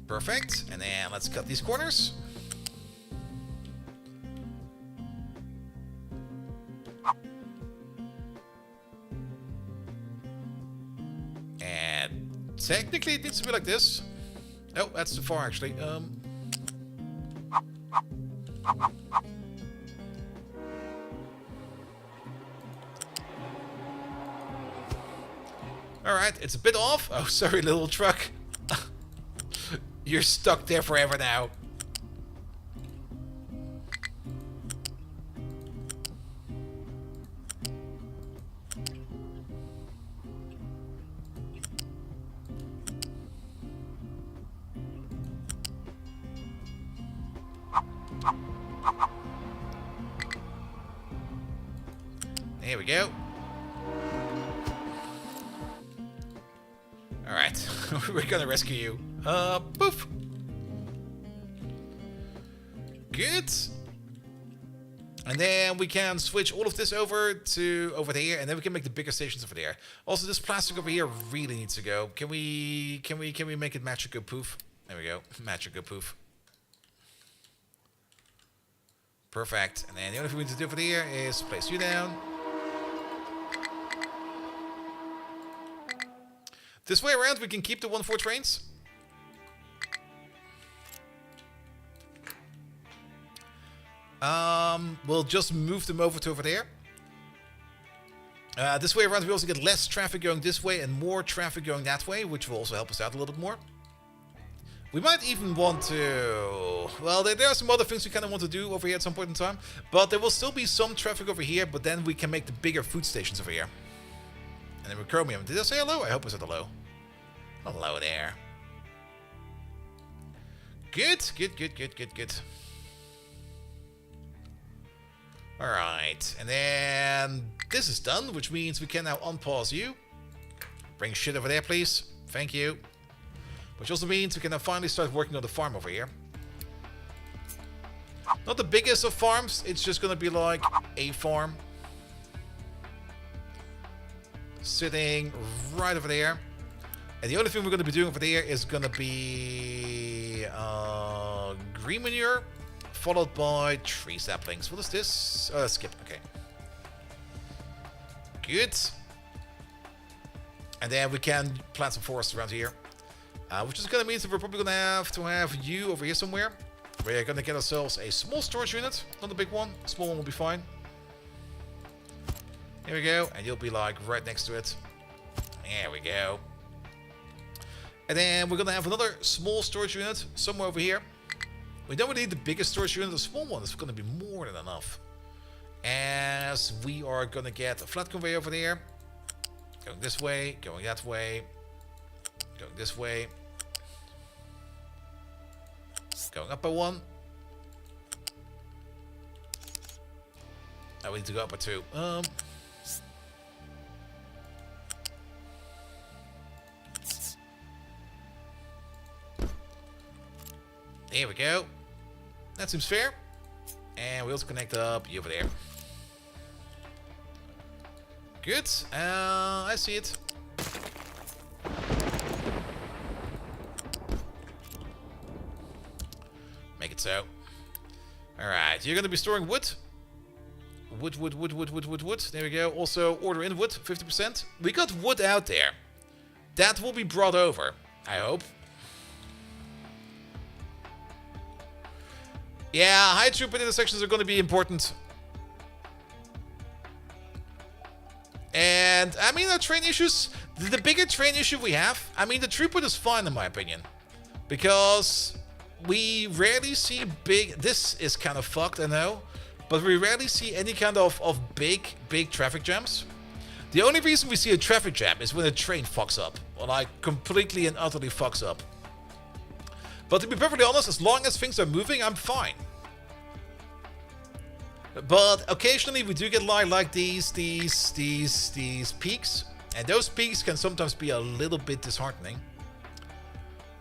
Perfect. And then let's cut these corners. And technically it needs to be like this. Oh, that's too far actually. Alright, it's a bit off. Oh, sorry, little truck. You're stuck there forever now. There we go. Alright, we're gonna rescue you. Poof! Good. And then we can switch all of this over to over there, and then we can make the bigger stations over there. Also, this plastic over here really needs to go. Can we make it magical poof? There we go, magical poof. Perfect. And then the only thing we need to do over here is place you down. This way around, we can keep the 1-4 trains. We'll just move them over to over there. This way around, we also get less traffic going this way and more traffic going that way, which will also help us out a little bit more. We might even want to... Well, there are some other things we kind of want to do over here at some point in time. But there will still be some traffic over here, but then we can make the bigger food stations over here. And then with chromium. Did I say hello? I hope I said hello. Hello there. Good. Alright. And then this is done, which means we can now unpause you. Bring shit over there, please. Thank you. Which also means we can now finally start working on the farm over here. Not the biggest of farms. It's just going to be like a farm. Sitting right over there. And the only thing we're going to be doing over there is going to be green manure, followed by tree saplings. What is this? Skip. Okay. Good. And then we can plant some forests around here. Which is going to mean that we're probably going to have you over here somewhere. We're going to get ourselves a small storage unit. Not a big one. A small one will be fine. Here we go. And you'll be like right next to it. There we go. And then we're going to have another small storage unit somewhere over here. We don't really need the biggest storage unit. The small one is going to be more than enough. As we are going to get a flat conveyor over there. Going this way. Going that way. Going this way. Going up by one. Now we need to go up by two. There we go. That seems fair. And we also connect up you over there. Good. I see it. Make it so. Alright, you're going to be storing wood. Wood. There we go. Also, order in wood, 50%. We got wood out there. That will be brought over, I hope. Yeah, high throughput intersections are going to be important. And, I mean, the train issues, the bigger train issue we have, I mean, the throughput is fine in my opinion. Because we rarely see big, this is kind of fucked, I know, but we rarely see any kind of big traffic jams. The only reason we see a traffic jam is when a train fucks up, or like completely and utterly fucks up. But to be perfectly honest, as long as things are moving, I'm fine. But occasionally we do get like these peaks, and those peaks can sometimes be a little bit disheartening.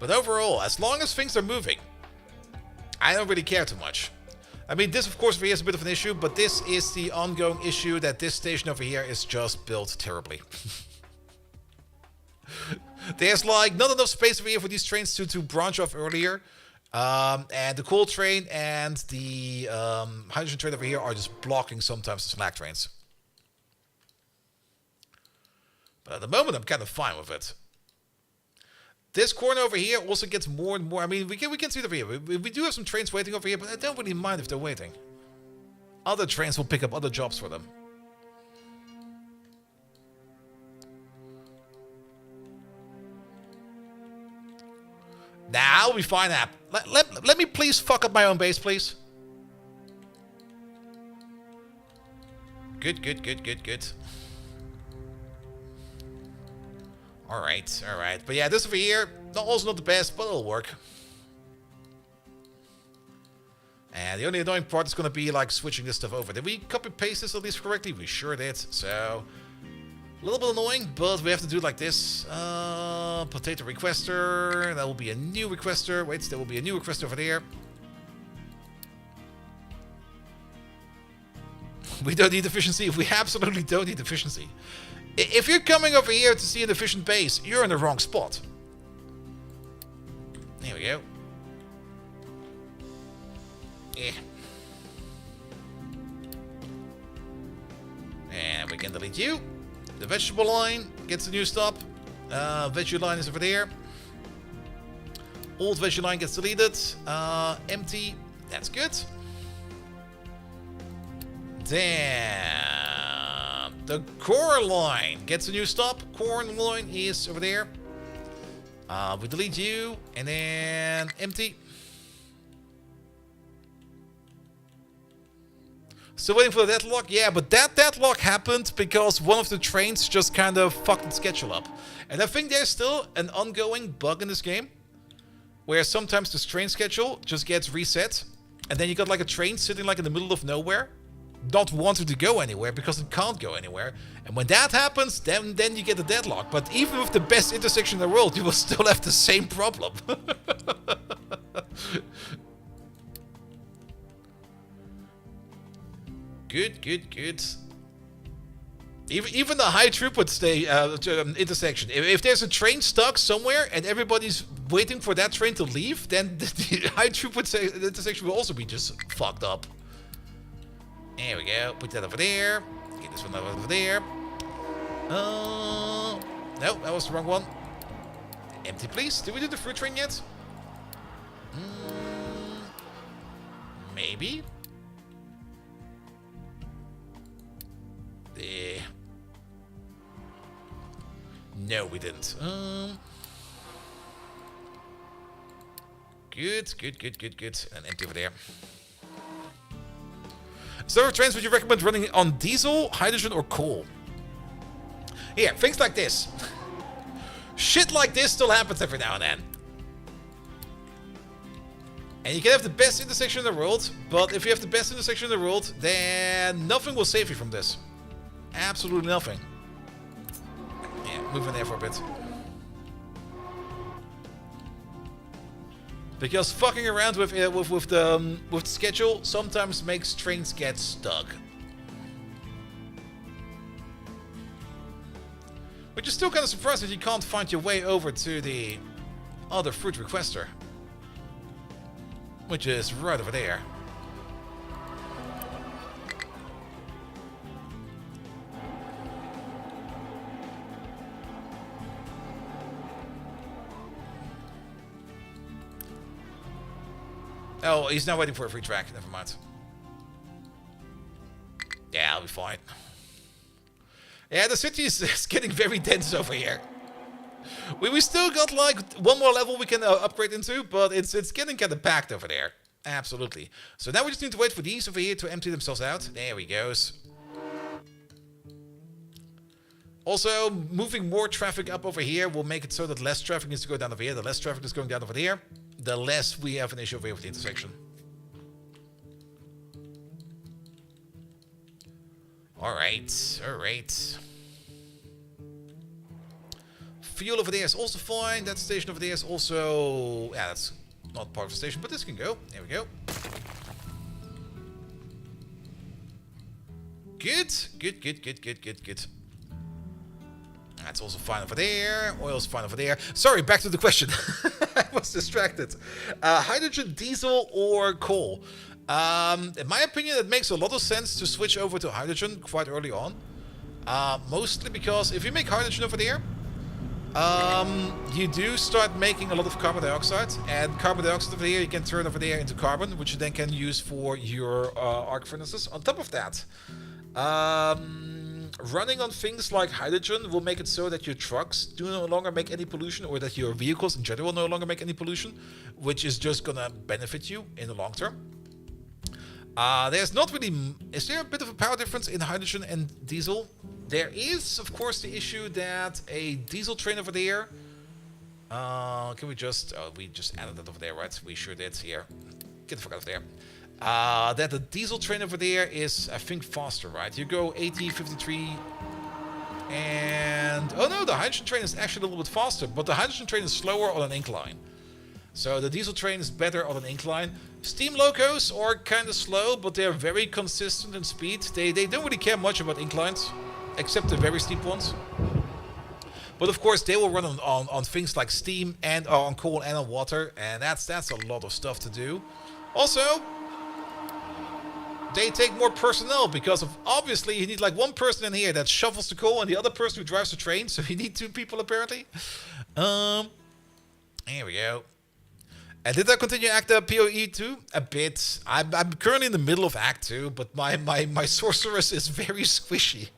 But overall, as long as things are moving, I don't really care too much. I mean, this of course is a bit of an issue, but this is the ongoing issue that this station over here is just built terribly. There's like not enough space over here for these trains to branch off earlier. And the coal train and the hydrogen train over here are just blocking sometimes the slack trains. But at the moment, I'm kind of fine with it. This corner over here also gets more and more. I mean, we can see it over here. We do have some trains waiting over here, but I don't really mind if they're waiting. Other trains will pick up other jobs for them. Now we find out. Let me please fuck up my own base, please. Good. Alright. But yeah, this over here, also not the best, but it'll work. And the only annoying part is going to be like switching this stuff over. Did we copy paste this at least correctly? We sure did. So, a little bit annoying, but we have to do it like this. Potato requester. That will be a new requester. Wait, there will be a new requester over there. We don't need efficiency. We absolutely don't need efficiency. If you're coming over here to see an efficient base, you're in the wrong spot. There we go. Yeah. And we can delete you. The vegetable line gets a new stop. Veggie line is over there. Old veggie line gets deleted. Empty. That's good. Damn. The core line gets a new stop. Corn line is over there. We delete you. And then empty. Still waiting for the deadlock? Yeah, but that deadlock happened because one of the trains just kind of fucked the schedule up. And I think there's still an ongoing bug in this game where sometimes this train schedule just gets reset. And then you got like a train sitting like in the middle of nowhere, not wanting to go anywhere because it can't go anywhere. And when that happens, then you get the deadlock. But even with the best intersection in the world, you will still have the same problem. Good. Even the high throughput intersection. If there's a train stuck somewhere and everybody's waiting for that train to leave, then the high throughput intersection will also be just fucked up. There we go. Put that over there. Get this one over there. No, that was the wrong one. Empty, please. Did we do the fruit train yet? Maybe. No, we didn't. Good. And empty over there. So, trains would you recommend running on diesel, hydrogen, or coal? Here, things like this. Shit like this still happens every now and then. And you can have the best intersection in the world, but if you have the best intersection in the world, then nothing will save you from this. Absolutely nothing. Yeah, move in there for a bit. Because fucking around with the schedule sometimes makes trains get stuck. But you're still kind of surprised that you can't find your way over to the other fruit requester, which is right over there. Oh, he's not waiting for a free track. Never mind. Yeah, I'll be fine. Yeah, the city is getting very dense over here. We still got like one more level we can upgrade into, but it's getting kind of packed over there. Absolutely. So now we just need to wait for these over here to empty themselves out. There we goes. Also, moving more traffic up over here will make it so that less traffic needs to go down over here. The less traffic is going down over there, the less we have an issue over here with the intersection. Alright, alright. Fuel over there is also fine. That station over there is also... Yeah, that's not part of the station, but this can go. There we go. Good. Good, good, good, good, good, good. That's also fine over there. Oil's fine over there. Sorry, back to the question. I was distracted. Hydrogen, diesel, or coal? In my opinion, it makes a lot of sense to switch over to hydrogen quite early on. Mostly because if you make hydrogen over there, you do start making a lot of carbon dioxide. And carbon dioxide over here, you can turn over there into carbon, which you then can use for your arc furnaces. On top of that, running on things like hydrogen will make it so that your trucks do no longer make any pollution, or that your vehicles in general no longer make any pollution, which is just gonna benefit you in the long term. There's not really... Is there a bit of a power difference in hydrogen and diesel? There is, of course, the issue that a diesel train over there... can we just... Oh, we just added that over there, right? We sure did. Here. Get the fuck out of there. That the diesel train over there is, I think, faster, right? You go 80, 53... And... Oh no, the hydrogen train is actually a little bit faster, but the hydrogen train is slower on an incline. So the diesel train is better on an incline. Steam locos are kind of slow, but they're very consistent in speed. They don't really care much about inclines, except the very steep ones. But of course, they will run on things like steam and on coal and on water, and that's a lot of stuff to do. Also, they take more personnel because of, obviously you need like one person in here that shovels the coal and the other person who drives the train. So you need two people apparently. Here we go. And did I continue Act PoE 2? A bit. I'm currently in the middle of Act 2, but my sorceress is very squishy.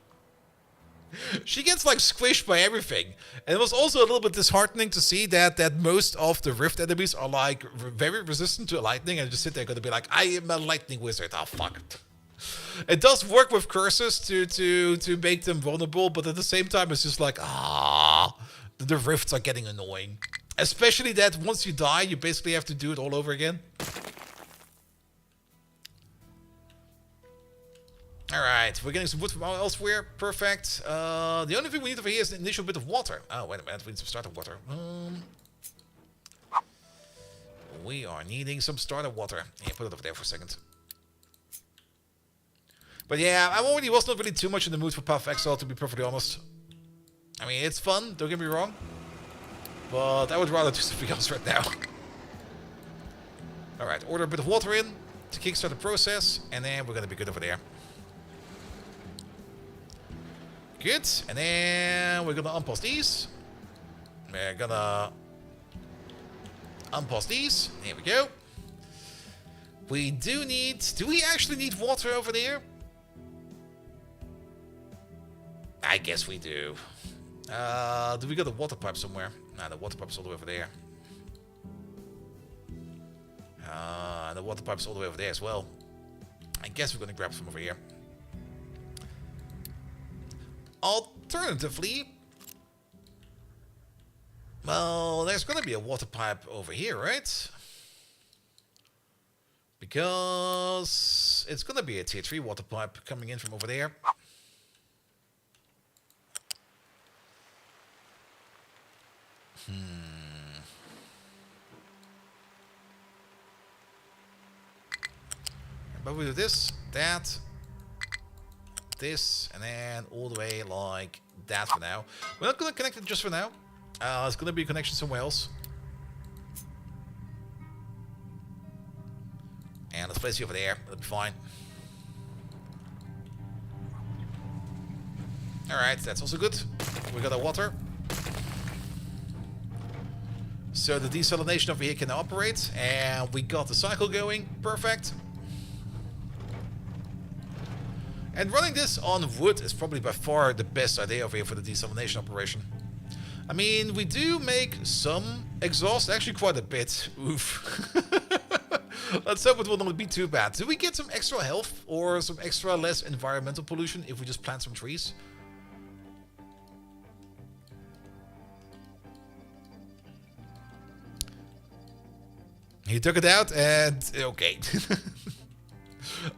She gets like squished by everything. And it was also a little bit disheartening to see that most of the Rift enemies are like very resistant to lightning, and just sit there gonna be like, I am a lightning wizard. Oh fuck. It does work with curses to make them vulnerable, but at the same time it's just like, the rifts are getting annoying. Especially that once you die, you basically have to do it all over again. Alright, we're getting some wood from elsewhere. Perfect. The only thing we need over here is an initial bit of water. Oh, wait a minute. We need some starter water. We are needing some starter water. Yeah, put it over there for a second. But yeah, I already was not really too much in the mood for Path of Exile, to be perfectly honest. I mean, it's fun, don't get me wrong. But I would rather do something else right now. Alright, order a bit of water in to kickstart the process, and then we're gonna be good over there. Good, and then we're gonna unpause these. We're gonna unpause these. Here we go. We do need... Do we actually need water over there? I guess we do. Do we got a water pipe somewhere? Nah, the water pipe's all the way over there. The water pipe's all the way over there as well. I guess we're gonna grab some over here. Alternatively, well, there's gonna be a water pipe over here, right? Because it's gonna be a tier 3 water pipe coming in from over there. But we do this, that, this, and then all the way like that for now. We're not going to connect it just for now. It's going to be a connection somewhere else. And let's place you over there. That'll be fine. Alright, that's also good. We got our water. So the desalination over here can now operate. And we got the cycle going. Perfect. And running this on wood is probably by far the best idea over here for the desalination operation. I mean, we do make some exhaust, actually quite a bit. Oof. Let's hope it will not be too bad. Do we get some extra health or some extra less environmental pollution if we just plant some trees? He took it out and... okay.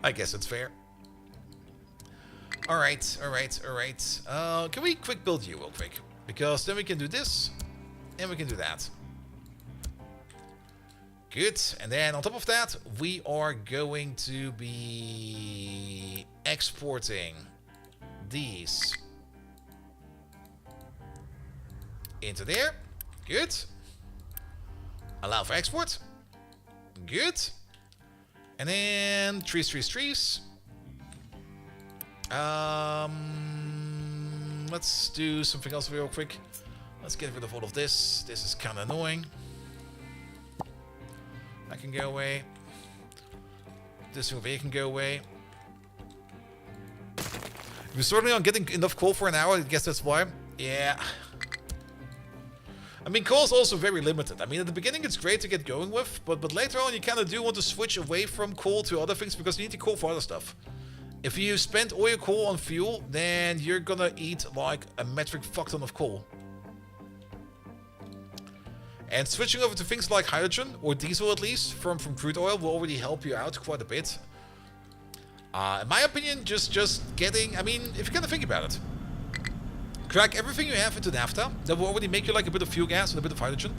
I guess it's fair. Alright, alright, alright. Can we quick build you real quick? Because then we can do this, and we can do that. Good, and then on top of that, we are going to be exporting these into there. Good. Allow for export. Good. And then trees. Let's do something else real quick. Let's get rid of all of this. This is kind of annoying. That can go away. This over here can go away. We're certainly not getting enough coal for an hour. I guess that's why. Yeah. I mean, coal is also very limited. I mean, at the beginning it's great to get going with, but later on you kind of do want to switch away from coal to other things because you need the coal for other stuff. If you spend all your coal on fuel, then you're gonna eat like a metric fuck ton of coal. And switching over to things like hydrogen, or diesel at least, from crude oil will already help you out quite a bit. In my opinion, just getting... I mean, if you kind of think about it. Crack everything you have into naphtha, that will already make you like a bit of fuel gas and a bit of hydrogen.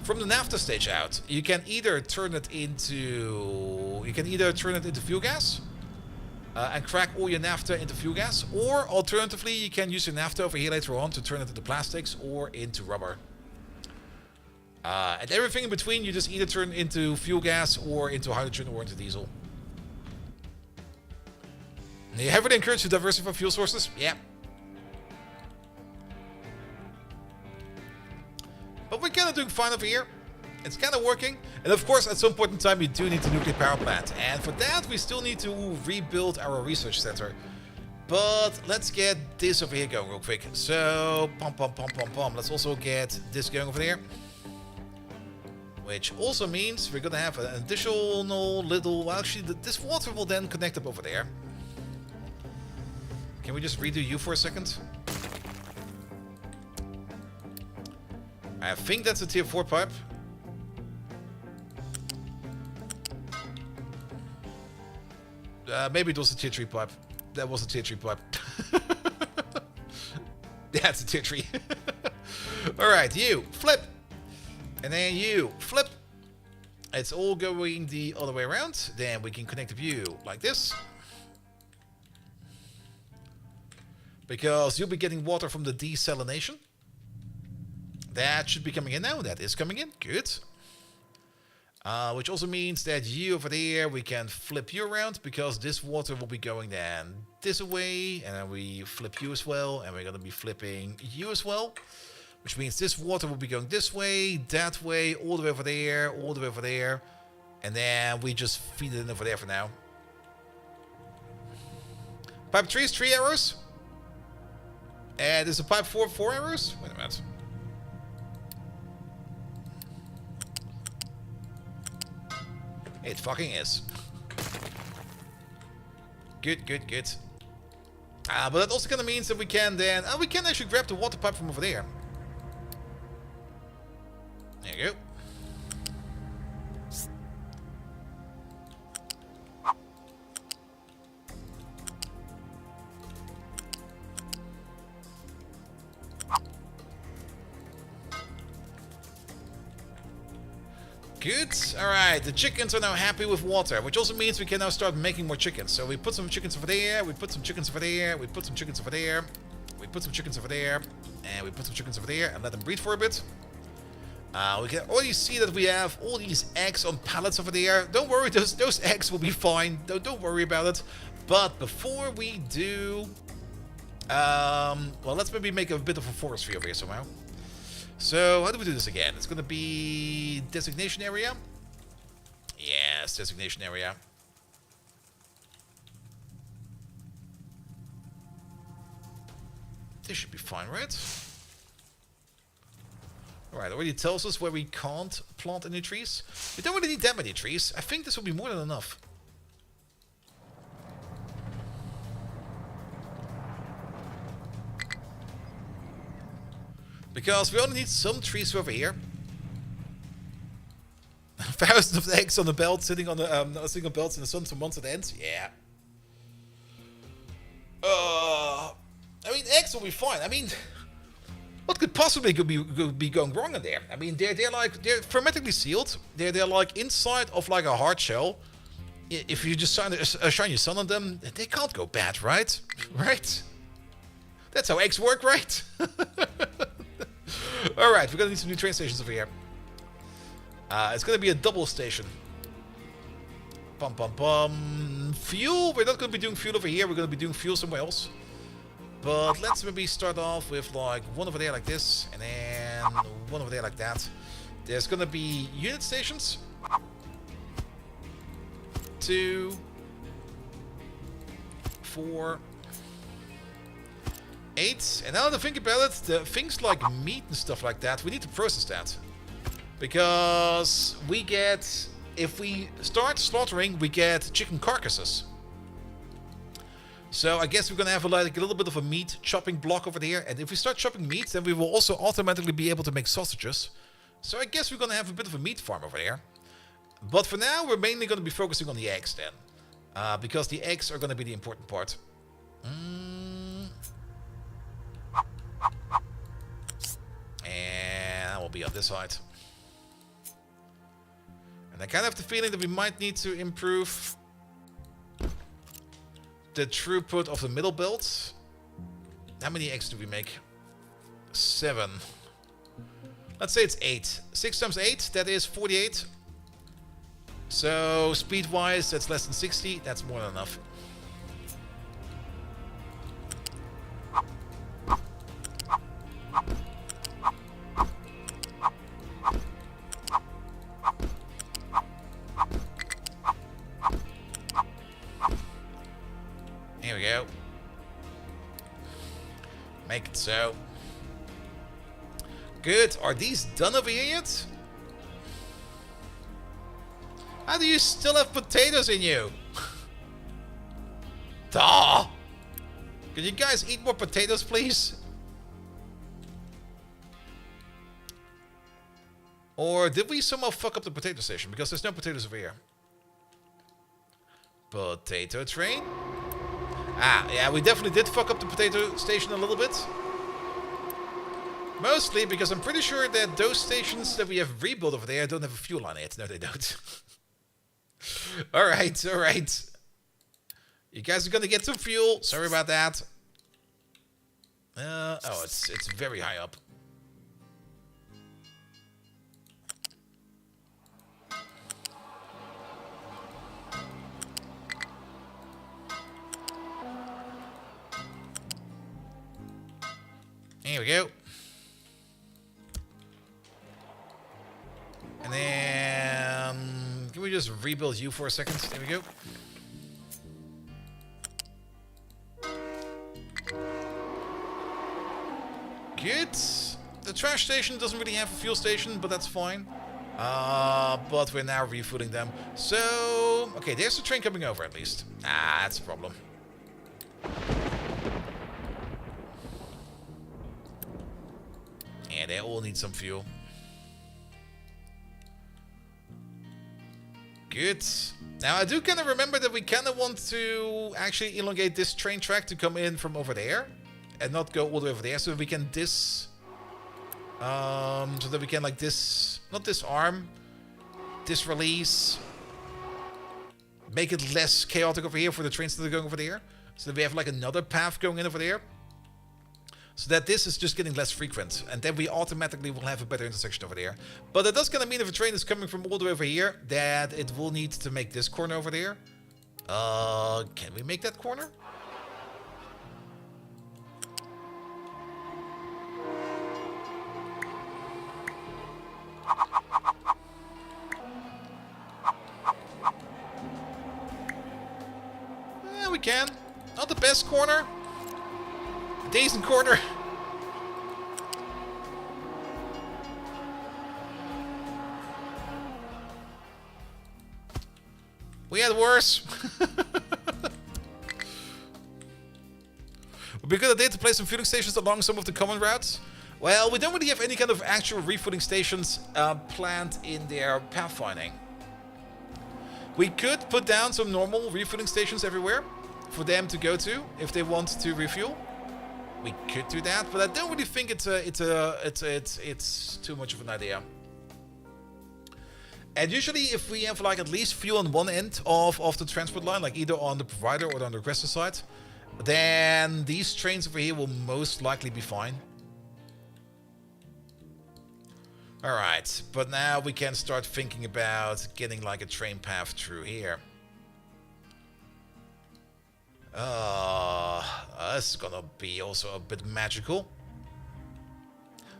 From the naphtha stage out, you can either turn it into... fuel gas, and crack all your naphtha into fuel gas, or alternatively you can use your naphtha over here later on to turn it into plastics or into rubber. And everything in between you just either turn into fuel gas or into hydrogen or into diesel. And you heavily encourage to diversify fuel sources? Yeah. But we're kind of doing fine over here. It's kind of working. And of course, at some point in time, we do need the nuclear power plant. And for that, we still need to rebuild our research center. But let's get this over here going real quick. So, let's also get this going over there. Which also means we're going to have an additional little... Well, actually, this water will then connect up over there. Can we just redo you for a second? I think that's a tier 4 pipe. Maybe it was a tier 3 pipe. That was a tier 3 pipe. Yeah, it's a tier 3. Alright, you, flip. And then you, flip. It's all going the other way around. Then we can connect the view like this. Because you'll be getting water from the desalination. That should be coming in now. That is coming in. Good. Which also means that you over there, we can flip you around because this water will be going then this way. And then we flip you as well. And we're going to be flipping you as well. Which means this water will be going this way, that way, all the way over there, all the way over there. And then we just feed it in over there for now. Pipe 3 is 3 arrows. And is a pipe 4 4 arrows? Wait a minute. It fucking is. Good, good, good. But that also kind of means that we can then... we can actually grab the water pipe from over there. There you go. Good. Alright, the chickens are now happy with water, which also means we can now start making more chickens. So we put some chickens over there, we put some chickens over there, we put some chickens over there, we put some chickens over there, and we put some chickens over there, and let them breed for a bit. We can already see that we have all these eggs on pallets over there. Don't worry, those eggs will be fine. Don't worry about it. But before we do... well, let's maybe make a bit of a forestry over here somehow. So, how do we do this again? It's going to be designation area. Yes, designation area. This should be fine, right? Alright, already tells us where we can't plant any trees. We don't really need that many trees. I think this will be more than enough. Because we only need some trees over here. Thousands of eggs on the belt, sitting on the single belts in the sun from months at end. Yeah. I mean, eggs will be fine. I mean, what could possibly be going wrong in there? I mean, they're hermetically sealed. They're like inside of like a hard shell. If you just shine your sun on them, they can't go bad, right? Right? That's how eggs work, right? All right, we're gonna need some new train stations over here. It's gonna be a double station. Bum bum bum. Fuel. We're not gonna be doing fuel over here. We're gonna be doing fuel somewhere else. But let's maybe start off with like one over there like this, and then one over there like that. There's gonna be unit stations. 2, 4, 8. And now that I think about it, the things like meat and stuff like that, we need to process that. Because we get, if we start slaughtering, we get chicken carcasses. So I guess we're gonna have like a little bit of a meat chopping block over there, and if we start chopping meat, then we will also automatically be able to make sausages. So I guess we're gonna have a bit of a meat farm over there. But for now, we're mainly gonna be focusing on the eggs then, because the eggs are gonna be the important part. And that will be on this side. And I kind of have the feeling that we might need to improve the throughput of the middle belt. How many eggs do we make? 7. Let's say it's 8. 6 times 8, that is 48. So speed-wise, that's less than 60. That's more than enough. Here we go. Make it so. Good. Are these done over here yet? How do you still have potatoes in you? Duh! Could you guys eat more potatoes, please? Or did we somehow fuck up the potato station? Because there's no potatoes over here. Potato train? Ah, yeah, we definitely did fuck up the potato station a little bit. Mostly because I'm pretty sure that those stations that we have rebuilt over there don't have a fuel on it. No, they don't. Alright, alright. You guys are gonna get some fuel. Sorry about that. Oh, it's very high up. Here we go. And then can we just rebuild you for a second? There we go. Good. The trash station doesn't really have a fuel station, but that's fine. But we're now refueling them. So, okay, there's the train coming over at least. Ah, that's a problem. Yeah, they all need some fuel. Good. Now, I do kind of remember that we kind of want to actually elongate this train track to come in from over there. And not go all the way over there. So we can so that we can like not disarm, disrelease. Make it less chaotic over here for the trains that are going over there. So that we have like another path going in over there. So that this is just getting less frequent. And then we automatically will have a better intersection over there. But that does kind of mean if a train is coming from all the way over here, that it will need to make this corner over there. Can we make that corner? Yeah, we can. Not the best corner. A decent corner. We had worse. Would be a good idea to place some fueling stations along some of the common routes. Well, we don't really have any kind of actual refueling stations planned in their pathfinding. We could put down some normal refueling stations everywhere for them to go to if they want to refuel. We could do that, but I don't really think it's too much of an idea. And usually, if we have like at least fuel on one end of the transport line, like either on the provider or on the aggressor side, then these trains over here will most likely be fine. Alright, but now we can start thinking about getting like a train path through here. This is gonna be also a bit magical.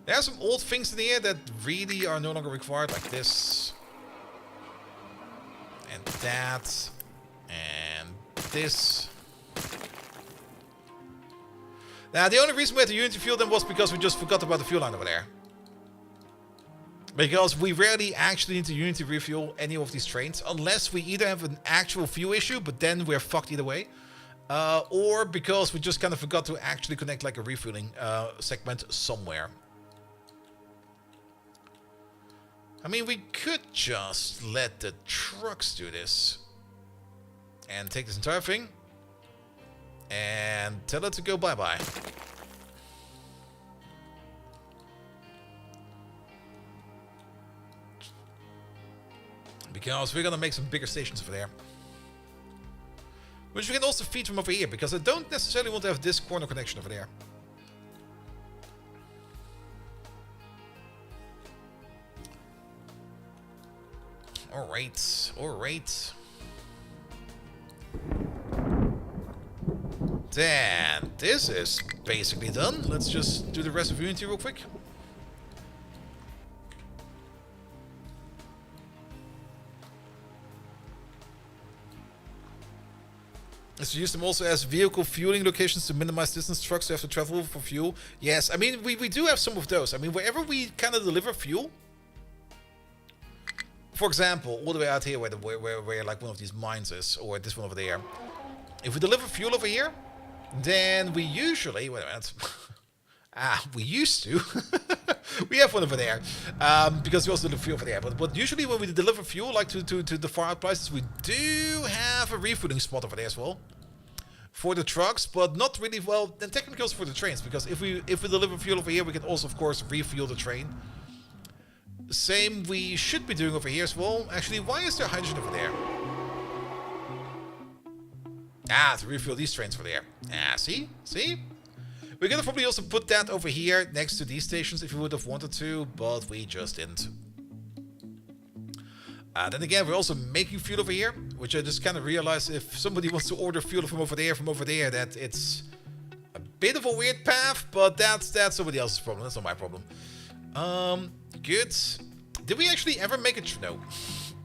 There are some old things in here that really are no longer required, like this. And that. And this. Now, the only reason we had to Unity fuel them was because we just forgot about the fuel line over there. Because we rarely actually need to Unity refuel any of these trains, unless we either have an actual fuel issue, but then we're fucked either way, or because we just kind of forgot to actually connect like a refueling segment somewhere. I mean, we could just let the trucks do this and take this entire thing and tell it to go bye-bye. Because we're gonna make some bigger stations over there. Which we can also feed from over here, because I don't necessarily want to have this corner connection over there. Alright, alright. Then, this is basically done. Let's just do the rest of Unity real quick. Let's use them also as vehicle fueling locations to minimize distance trucks have to travel for fuel. Yes, I mean, we do have some of those. I mean, wherever we kind of deliver fuel, for example, all the way out here where like one of these mines is, or this one over there. If we deliver fuel over here, then we usually... Wait a minute. We used to. We have one over there. Because we also deliver fuel over there. But usually when we deliver fuel, like to the far out places, we do have a refueling spot over there as well. For the trucks, but not really well. Then technically also for the trains, because if we deliver fuel over here, we can also, of course, refuel the train. Same we should be doing over here as well. Actually, why is there hydrogen over there? To refuel these trains over there. See? We're gonna probably also put that over here next to these stations if we would have wanted to, but we just didn't. Then again, we're also making fuel over here, which I just kind of realized if somebody wants to order fuel from over there, that it's a bit of a weird path, but that's somebody else's problem. That's not my problem. Good. Did we actually ever make a no?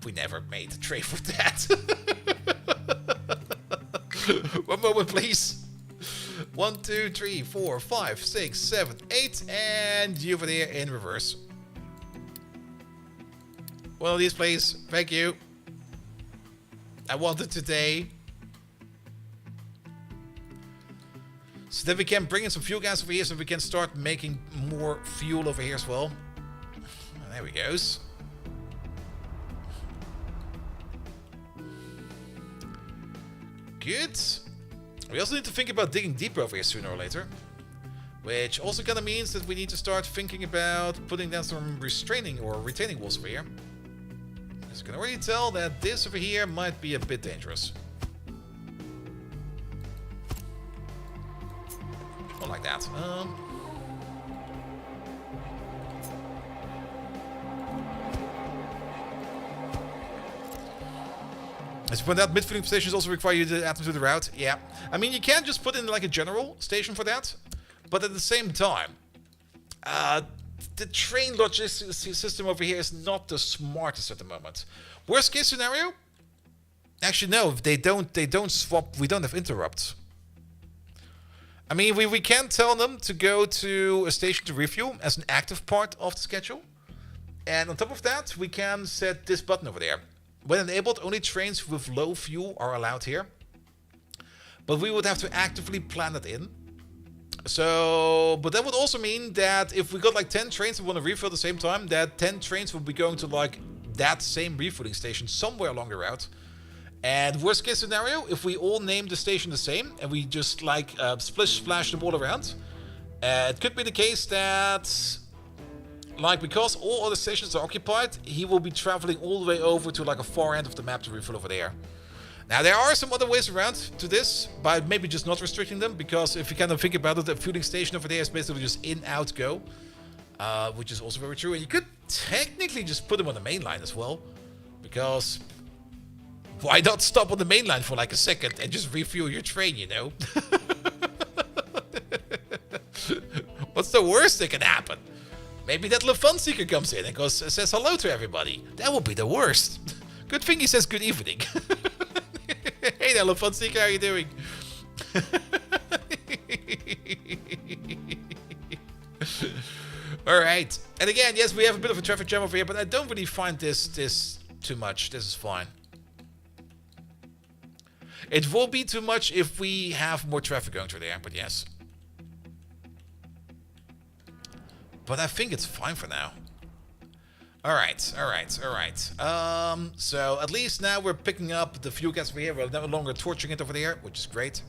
We never made a tray for that. One moment, please. 1, 2, 3, 4, 5, 6, 7, 8, and you over there in reverse. One of these, please. Thank you. I want it today. So then we can bring in some fuel gas over here, so we can start making more fuel over here as well. There we goes. Good. We also need to think about digging deeper over here sooner or later. Which also kind of means that we need to start thinking about putting down some restraining or retaining walls over here. As you can already tell that this over here might be a bit dangerous. Not like that. As you point out, mid-filling stations also require you to add them to the route. Yeah. I mean, you can't just put in like a general station for that. But at the same time, the train logistics system over here is not the smartest at the moment. Worst case scenario? Actually, no. They don't swap. We don't have interrupts. I mean, we can tell them to go to a station to refuel as an active part of the schedule. And on top of that, we can set this button over there. When enabled, only trains with low fuel are allowed here. But we would have to actively plan it in. So, but that would also mean that if we got like 10 trains that want to refill at the same time, that 10 trains will be going to like that same refueling station somewhere along the route. And worst case scenario, if we all name the station the same and we just like splish splash them all around, it could be the case that, like, because all other stations are occupied, he will be traveling all the way over to like a far end of the map to refill over there. Now, there are some other ways around to this, by maybe just not restricting them, because if you kind of think about it, the fueling station over there is basically just in, out, go, which is also very true. And you could technically just put them on the main line as well, because why not stop on the main line for like a second and just refuel your train, you know? What's the worst that can happen? Maybe that Le Fun Seeker comes in and says hello to everybody. That would be the worst. Good thing he says good evening. Hey there, Le Fun Seeker, how are you doing? Alright. And again, yes, we have a bit of a traffic jam over here, but I don't really find this too much. This is fine. It will be too much if we have more traffic going through there, but yes. But I think it's fine for now. Alright. So at least now we're picking up the fuel gas over here. We're no longer torching it over there, which is great.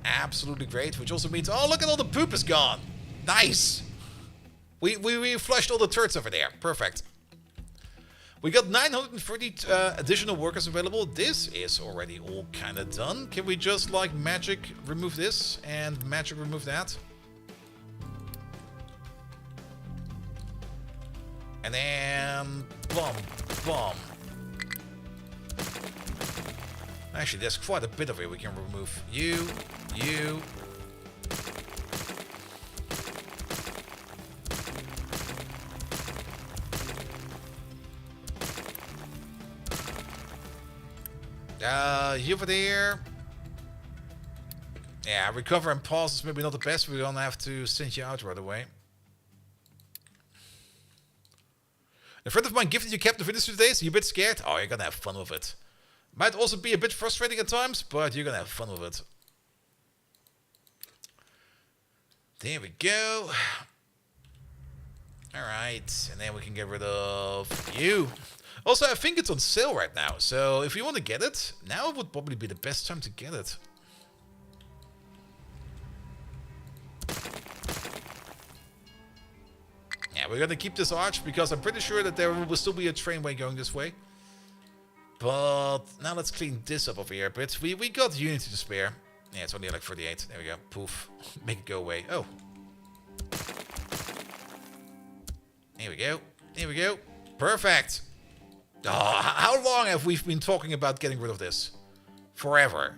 Absolutely great. Which also means, oh, look at all the poop is gone. Nice. We flushed all the turds over there. Perfect. We got 930 additional workers available. This is already all kind of done. Can we just, like, magic remove this and magic remove that? And then, boom. Actually, there's quite a bit of it we can remove. You. You over there. Yeah, recover and pause is maybe not the best. We're gonna have to send you out right away. A friend of mine gifted you Captain of Industry today, so you're a bit scared? Oh, you're gonna have fun with it. Might also be a bit frustrating at times, but you're gonna have fun with it. There we go. Alright, and then we can get rid of you. Also, I think it's on sale right now, so if you want to get it, now would probably be the best time to get it. Yeah, we're gonna keep this arch because I'm pretty sure that there will still be a trainway going this way. But now let's clean this up over here a bit. We got Unity to spare. Yeah, it's only like 48. There we go. Poof. Make it go away. Oh. There we go. There we go. Perfect. Oh, how long have we been talking about getting rid of this? Forever.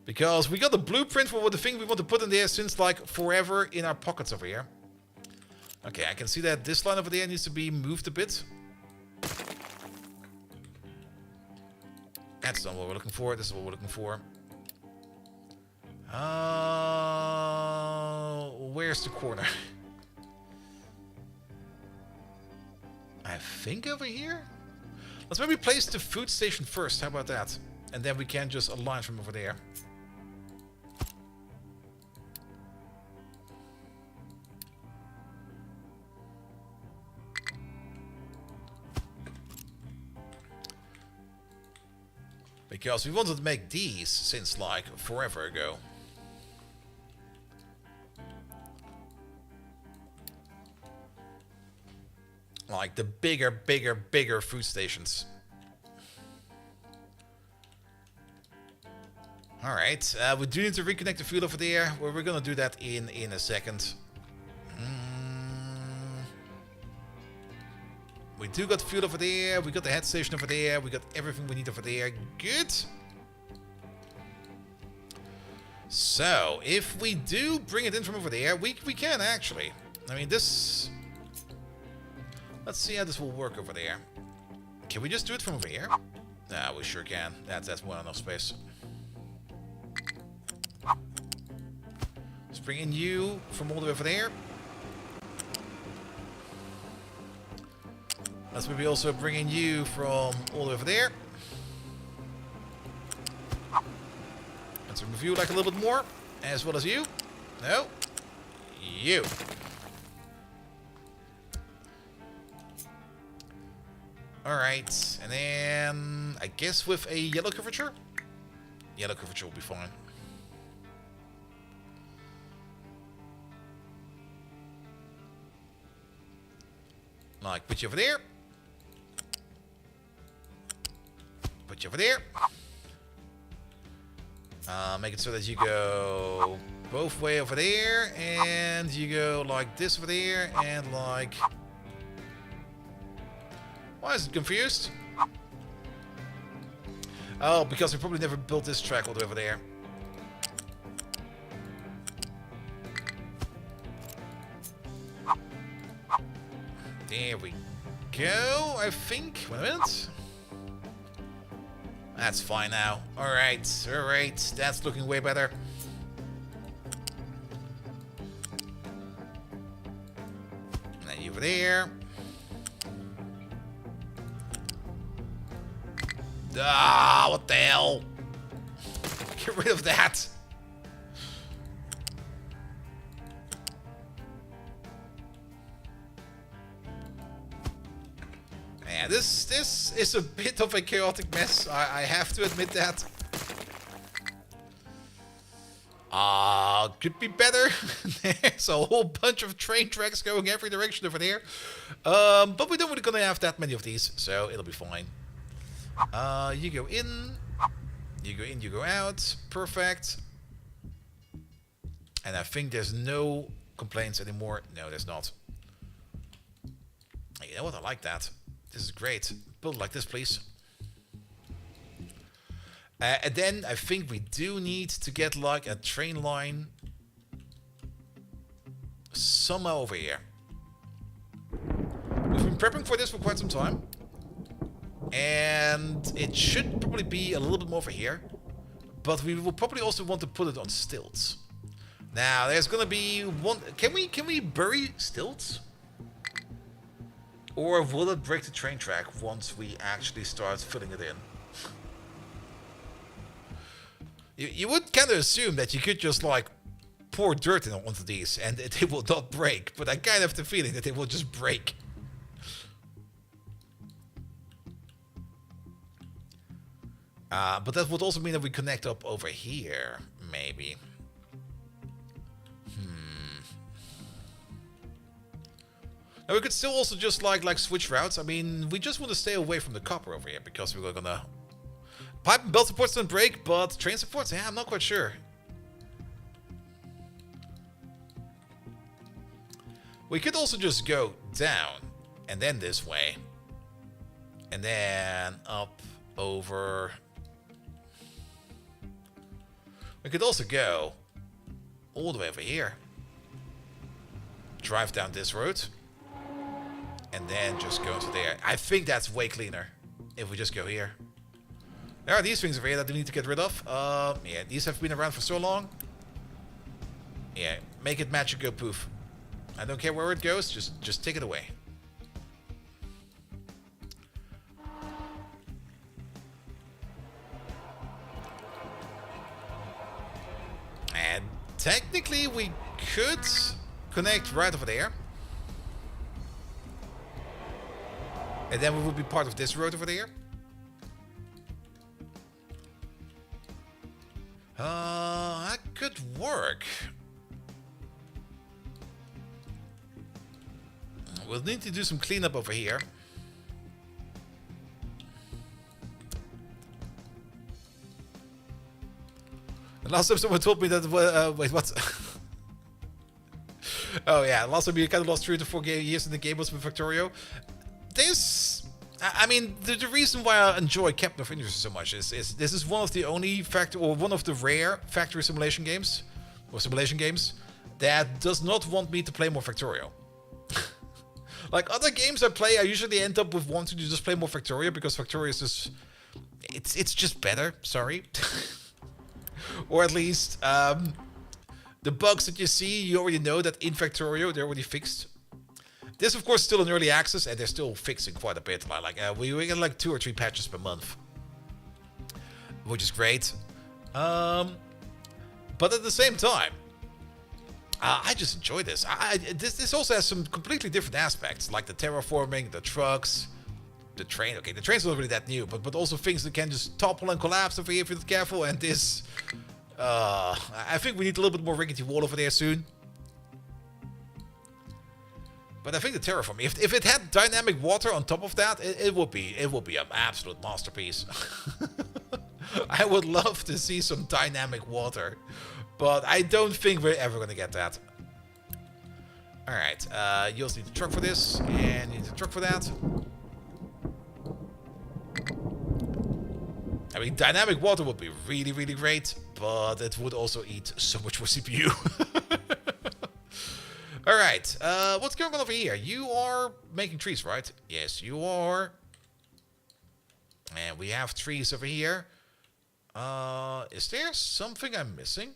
Because we got the blueprint for the thing we want to put in there since like forever in our pockets over here. Okay, I can see that this line over there needs to be moved a bit. That's not what we're looking for. This is what we're looking for. Where's the corner? I think over here? Let's maybe place the food station first. How about that? And then we can just align from over there. Because we wanted to make these since like forever ago. Like the bigger food stations. Alright, we do need to reconnect the field over there. Well, we're gonna do that in a second. We do got fuel over there, we got the head station over there, we got everything we need over there. Good. So, if we do bring it in from over there, we can actually. I mean, this... Let's see how this will work over there. Can we just do it from over here? Nah, we sure can. That's more than enough space. Let's bring in you from all the way over there. Let's maybe also bring in you from all over there. Let's remove you like a little bit more, as well as you. No. You. Alright, and then I guess with a yellow curvature? Yellow curvature will be fine. Like, put you over there. Put you over there. Make it so that you go both way over there, and you go like this over there, and like... Why is it confused? Oh, because we probably never built this track all the way over there. There we go, I think. Wait a minute. That's fine now. Alright, alright. That's looking way better. And then you over there. Ah, what the hell? Get rid of that. Yeah, this is a bit of a chaotic mess. I have to admit that. Could be better. There's a whole bunch of train tracks going every direction over there. But we don't really gonna have that many of these, so it'll be fine. You go in, you go out. Perfect. And I think there's no complaints anymore. No, there's not. You know what? I like that. This is great. Build like this, please. And then I think we do need to get like a train line somewhere over here. We've been prepping for this for quite some time. And it should probably be a little bit more over here. But we will probably also want to put it on stilts. Now, there's gonna be one... Can we bury stilts? Or will it break the train track once we actually start filling it in? You would kind of assume that you could just, like, pour dirt in onto these and they will not break. But I kind of have the feeling that they will just break. But that would also mean that we connect up over here, maybe. Now we could still also just like switch routes. I mean, we just want to stay away from the copper over here because we're gonna... Pipe and belt supports don't break, but train supports, yeah, I'm not quite sure. We could also just go down and then this way. And then up over... We could also go all the way over here. Drive down this road. And then just go into there. I think that's way cleaner if we just go here. There are these things over here that we need to get rid of. Yeah, these have been around for so long. Yeah, make it magic go poof. I don't care where it goes, just take it away. And technically we could connect right over there. And then we would be part of this road over there. That could work. We'll need to do some cleanup over here. And last time someone told me that... wait, what? Oh yeah, last time we kind of lost 3 to 4 years in the game was with Factorio. This... I mean, the reason why I enjoy Captain of Industry so much is this is one of the only one of the rare factory simulation games, or simulation games, that does not want me to play more Factorio. Like other games I play, I usually end up with wanting to just play more Factorio because Factorio is just... It's just better, sorry. Or at least, the bugs that you see, you already know that in Factorio, they're already fixed. This, of course, is still in early access, and they're still fixing quite a bit. We get like 2 or 3 patches per month, which is great. But at the same time, I just enjoy this. This also has some completely different aspects, like the terraforming, the trucks, the train. Okay, the train's not really that new, but also things that can just topple and collapse over here if you're not careful. And this, I think we need a little bit more rickety wall over there soon. But I think the terraforming, if it had dynamic water on top of that, it would be an absolute masterpiece. I would love to see some dynamic water, but I don't think we're ever gonna get that. All right, you also need a truck for this, and you need a truck for that. I mean, dynamic water would be really, really great, but it would also eat so much more CPU. All right, what's going on over here? You are making trees, right? Yes, you are. And we have trees over here. Is there something I'm missing?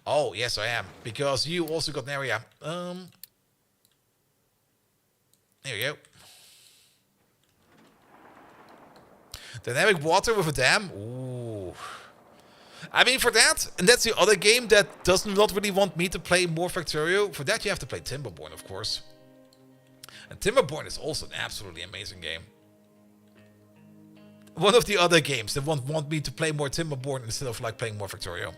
Oh, yes, I am. Because you also got an area. There we go. Dynamic water with a dam? Ooh. I mean, for that, and that's the other game that does not really want me to play more Factorio. For that, you have to play Timberborn, of course. And Timberborn is also an absolutely amazing game. One of the other games that want me to play more Timberborn instead of like playing more Factorio.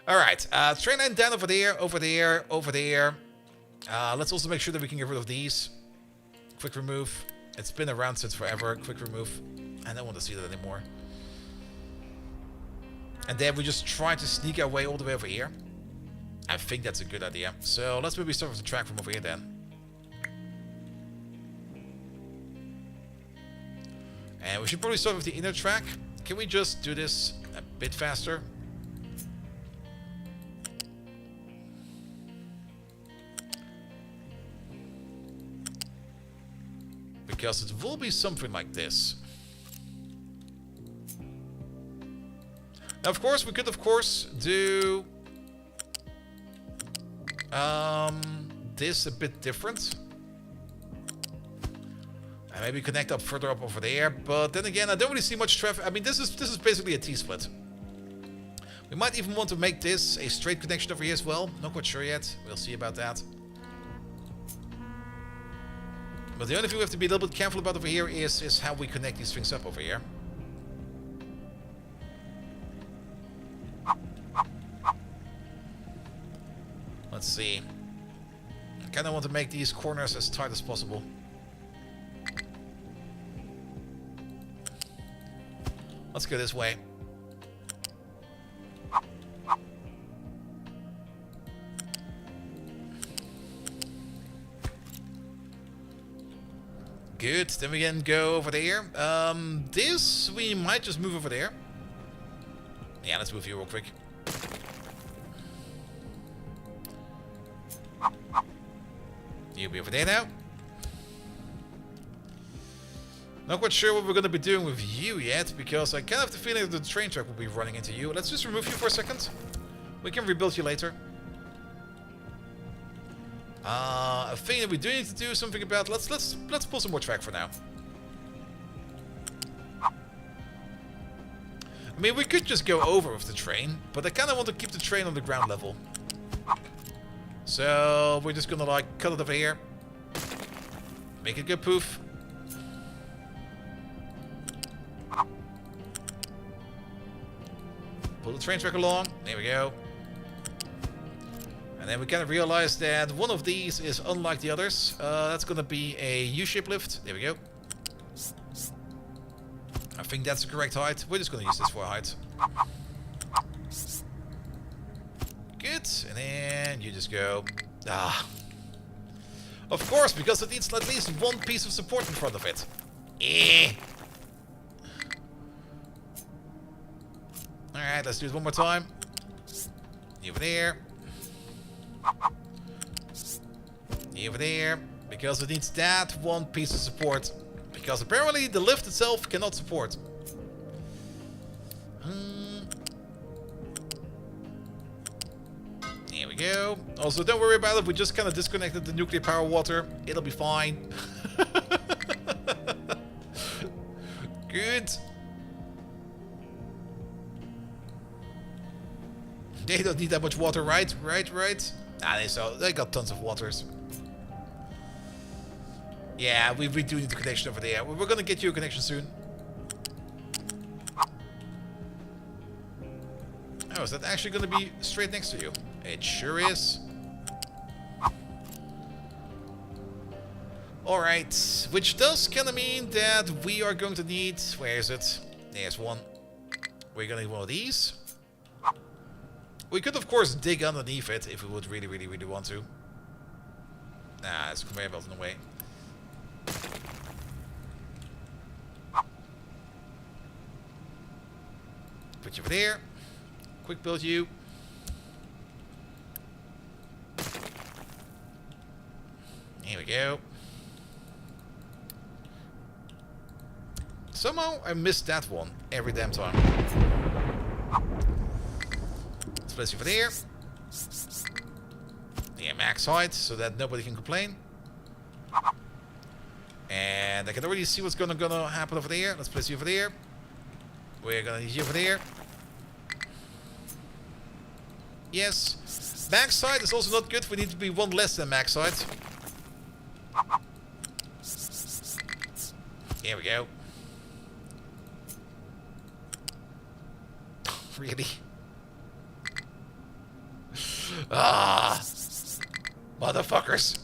Alright, train line down over there, over there, over there. Let's also make sure that we can get rid of these. Quick remove. It's been around since forever. Quick remove. I don't want to see that anymore. And then we just try to sneak our way all the way over here. I think that's a good idea. So let's maybe start with the track from over here then. And we should probably start with the inner track. Can we just do this a bit faster? Because it will be something like this. Now, of course, we could, of course, do this a bit different. And maybe connect up further up over there. But then again, I don't really see much traffic. I mean, this is basically a T-split. We might even want to make this a straight connection over here as well. Not quite sure yet. We'll see about that. But the only thing we have to be a little bit careful about over here is how we connect these things up over here. Let's see. I kind of want to make these corners as tight as possible. Let's go this way. Good, then we can go over there. This, we might just move over there. Yeah, let's move here real quick. You'll be over there now. Not quite sure what we're going to be doing with you yet, because I kind of have the feeling that the train track will be running into you. Let's just remove you for a second. We can rebuild you later. A thing that we do need to do something about. Let's pull some more track for now. I mean, we could just go over with the train, but I kind of want to keep the train on the ground level. So we're just gonna like cut it over here, make it go poof. Pull the train track along. There we go. And then we kind of realize that one of these is unlike the others. That's gonna be a U-shape lift. There we go. I think that's the correct height. We're just gonna use this for a height. Good, and then you just go. Ah. Of course, because it needs at least one piece of support in front of it. Alright, let's do it one more time. Over there. Over there. Because it needs that one piece of support. Because apparently the lift itself cannot support. There we go. Also, don't worry about it. We just kind of disconnected the nuclear power water. It'll be fine. Good. They don't need that much water, right? Right. Ah, they got tons of waters. Yeah, we do need a connection over there. We're gonna get you a connection soon. Oh, is that actually gonna be straight next to you? It sure is. Alright, which does kind of mean that we are going to need... Where is it? There's one. We're gonna need one of these. We could, of course, dig underneath it if we would really want to. Nah, it's a conveyor belt in the way. Put you over there. Quick build you. Here we go. Somehow I missed that one every damn time. Let's place you over there. Yeah, max height so that nobody can complain. And I can already see what's gonna happen over there. Let's place you over there. We're gonna need you over there. Yes. Max height is also not good. We need to be one less than max height. Here we go. Really? Ah! Motherfuckers!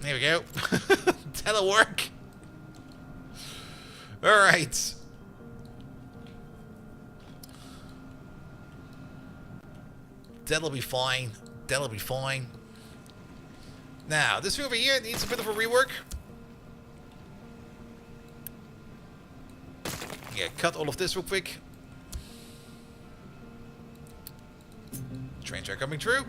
There we go. That'll work. Alright. That'll be fine. That'll be fine. Now, this thing over here needs a bit of a rework. Yeah, cut all of this real quick. Train track coming through.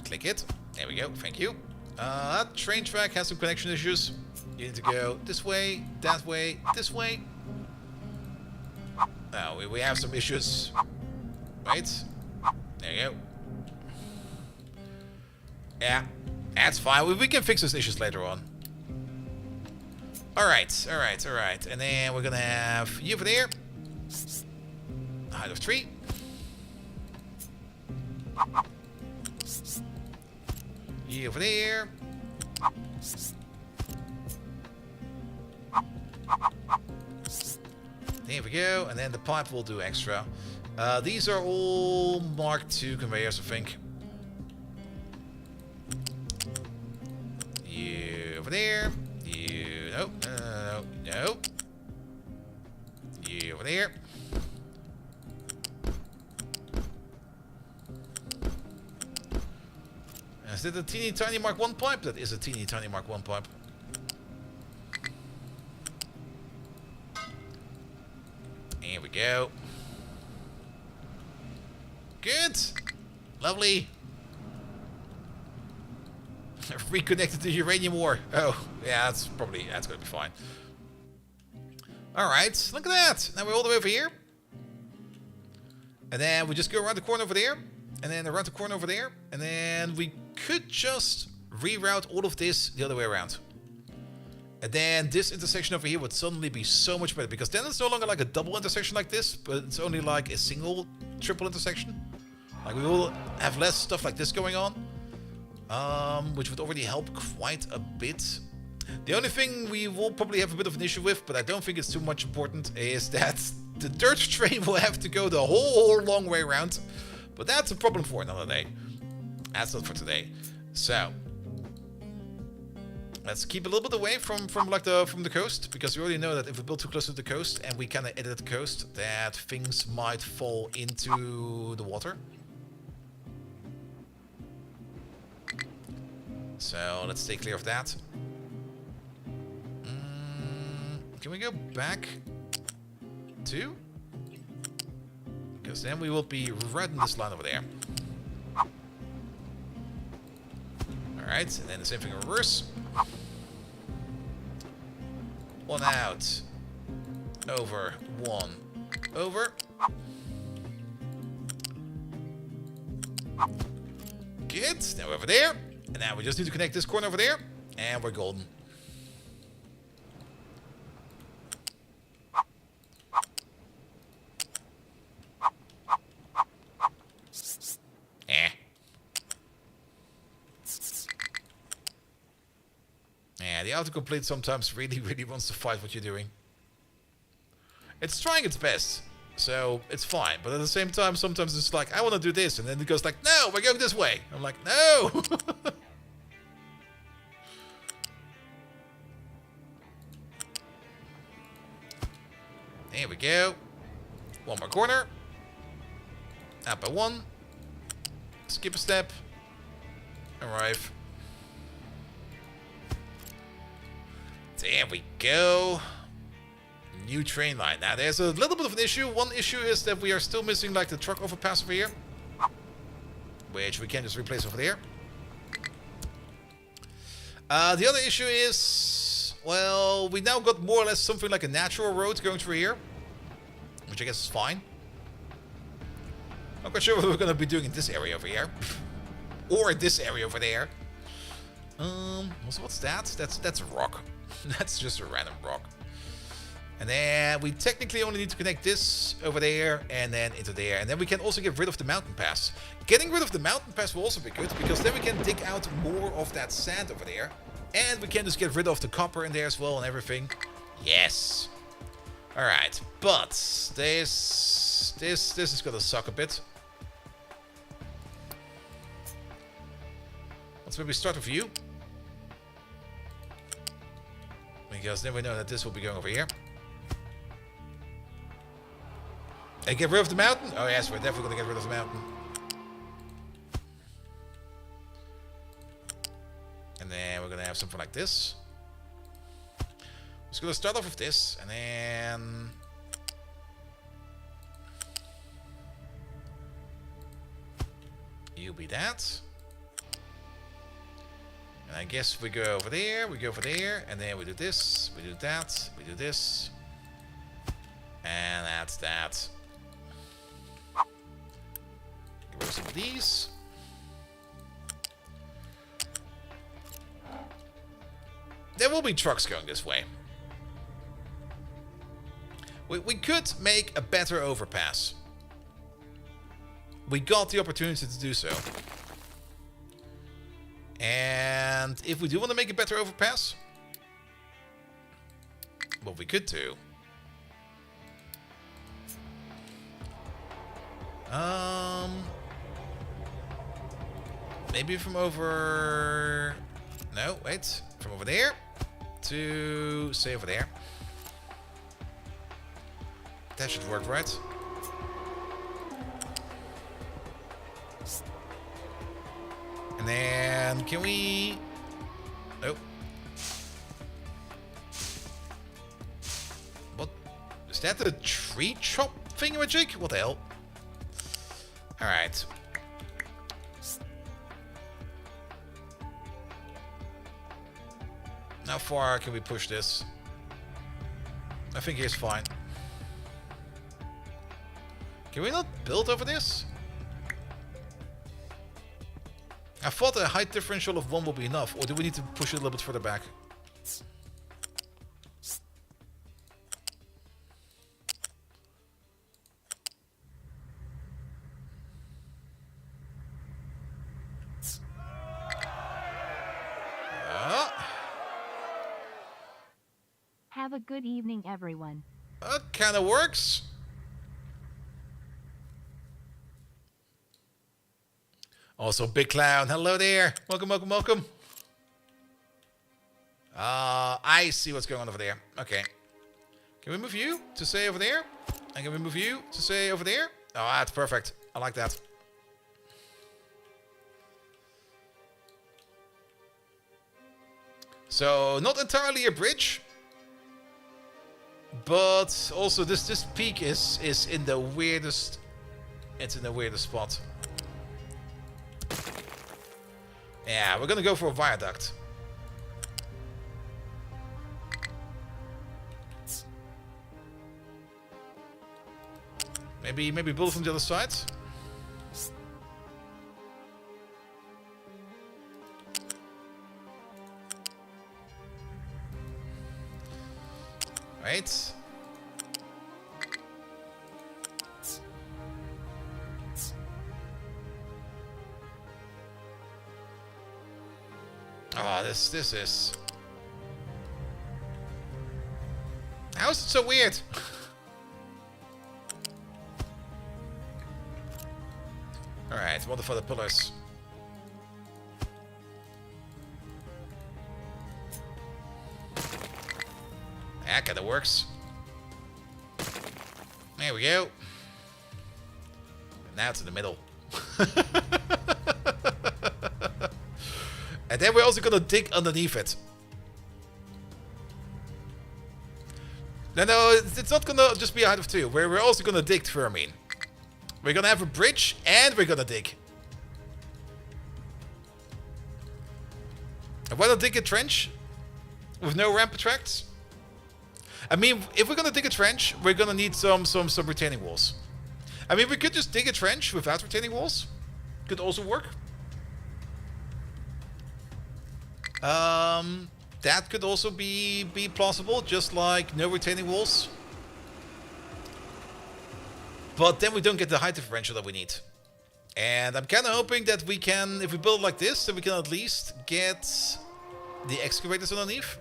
Click it. There we go. Thank you. That train track has some connection issues. You need to go this way, that way, this way. Now, we have some issues. Right? There you go. Yeah. That's fine. We can fix those issues later on. Alright. And then we're gonna have you over there. Height of 3. You over there. There we go. And then the pipe will do extra. These are all Mark II conveyors, I think. You over there. You... No. You over there. Is that a teeny tiny Mark I pipe? That is a teeny tiny Mark I pipe. Here we go. Good. Lovely. Reconnected to uranium ore. Oh, yeah, that's gonna be fine. Alright, look at that. Now we're all the way over here. And then we just go around the corner over there. And then around the corner over there. And then we could just reroute all of this the other way around. And then this intersection over here would suddenly be so much better. Because then it's no longer like a double intersection like this. But it's only like a single, triple intersection. Like we will have less stuff like this going on. Which would already help quite a bit. The only thing we will probably have a bit of an issue with, but I don't think it's too much important, is that the dirt train will have to go the whole long way around. But that's a problem for another day. That's not for today. So let's keep a little bit away from the coast, because we already know that if we build too close to the coast and we kind of edit the coast, that things might fall into the water. So let's stay clear of that. Can we go back to? Because then we will be right in this line over there. Alright. Alright, and then the same thing in reverse. One out. Over. One. Over. Good. Now over there. And now we just need to connect this corner over there. And we're golden. Yeah, the autocomplete sometimes really wants to fight what you're doing. It's trying its best, so it's fine. But at the same time, sometimes it's like, I want to do this. And then it goes like, no, we're going this way. I'm like, no! There we go. One more corner. Up by one. Skip a step. Arrive. There we go. New train line. Now there's a little bit of an issue. One issue is that we are still missing like the truck overpass over here, which we can just replace over there. The other issue is, well, we now got more or less something like a natural road going through here, which I guess is fine. Not quite sure what we're gonna be doing in this area over here, or this area over there. So what's that? That's a rock. That's just a random rock. And then we technically only need to connect this over there and then into there. And then we can also get rid of the mountain pass. Getting rid of the mountain pass will also be good, because then we can dig out more of that sand over there. And we can just get rid of the copper in there as well and everything. Yes. Alright, but this is gonna suck a bit. Let's maybe start with you. Because then we know that this will be going over here. And get rid of the mountain? Oh yes, we're definitely going to get rid of the mountain. And then we're going to have something like this. Just going to start off with this, and then... You be that. And I guess we go over there, and then we do this, we do that, we do this. And that's that. Get rid of some of these. There will be trucks going this way. We could make a better overpass. We got the opportunity to do so. And if we do want to make a better overpass, what we could do... maybe from over... No, wait. From over there to, say, over there. That should work, right? And then, can we... Nope. What? Is that the tree chop thingamajig? What the hell? Alright. How far can we push this? I think here's fine. Can we not build over this? I thought a height differential of 1 will be enough, or do we need to push it a little bit further back? Have a good evening, everyone. That kind of works. Also, Big Clown, hello there. Welcome, welcome, welcome. I see what's going on over there. Okay. Can we move you to say over there? And can we move you to say over there? Oh, that's perfect. I like that. So, not entirely a bridge. But also this peak is in the weirdest... It's in the weirdest spot. Yeah, we're gonna go for a viaduct. Maybe build it from the other side. Right. Oh, this is... How is it so weird? Alright, what for the pillars? That kinda works. There we go. Now it's in the middle. And then we're also gonna dig underneath it. No, it's not gonna just be a height of 2. We're also gonna dig, Fermin. We're gonna have a bridge and we're gonna dig. And why not dig a trench with no ramp tracks? I mean, if we're gonna dig a trench, we're gonna need some retaining walls. I mean, we could just dig a trench without retaining walls. Could also work. That could also be plausible, just like no retaining walls. But then we don't get the height differential that we need. And I'm kind of hoping that we can, if we build like this, then we can at least get the excavators underneath.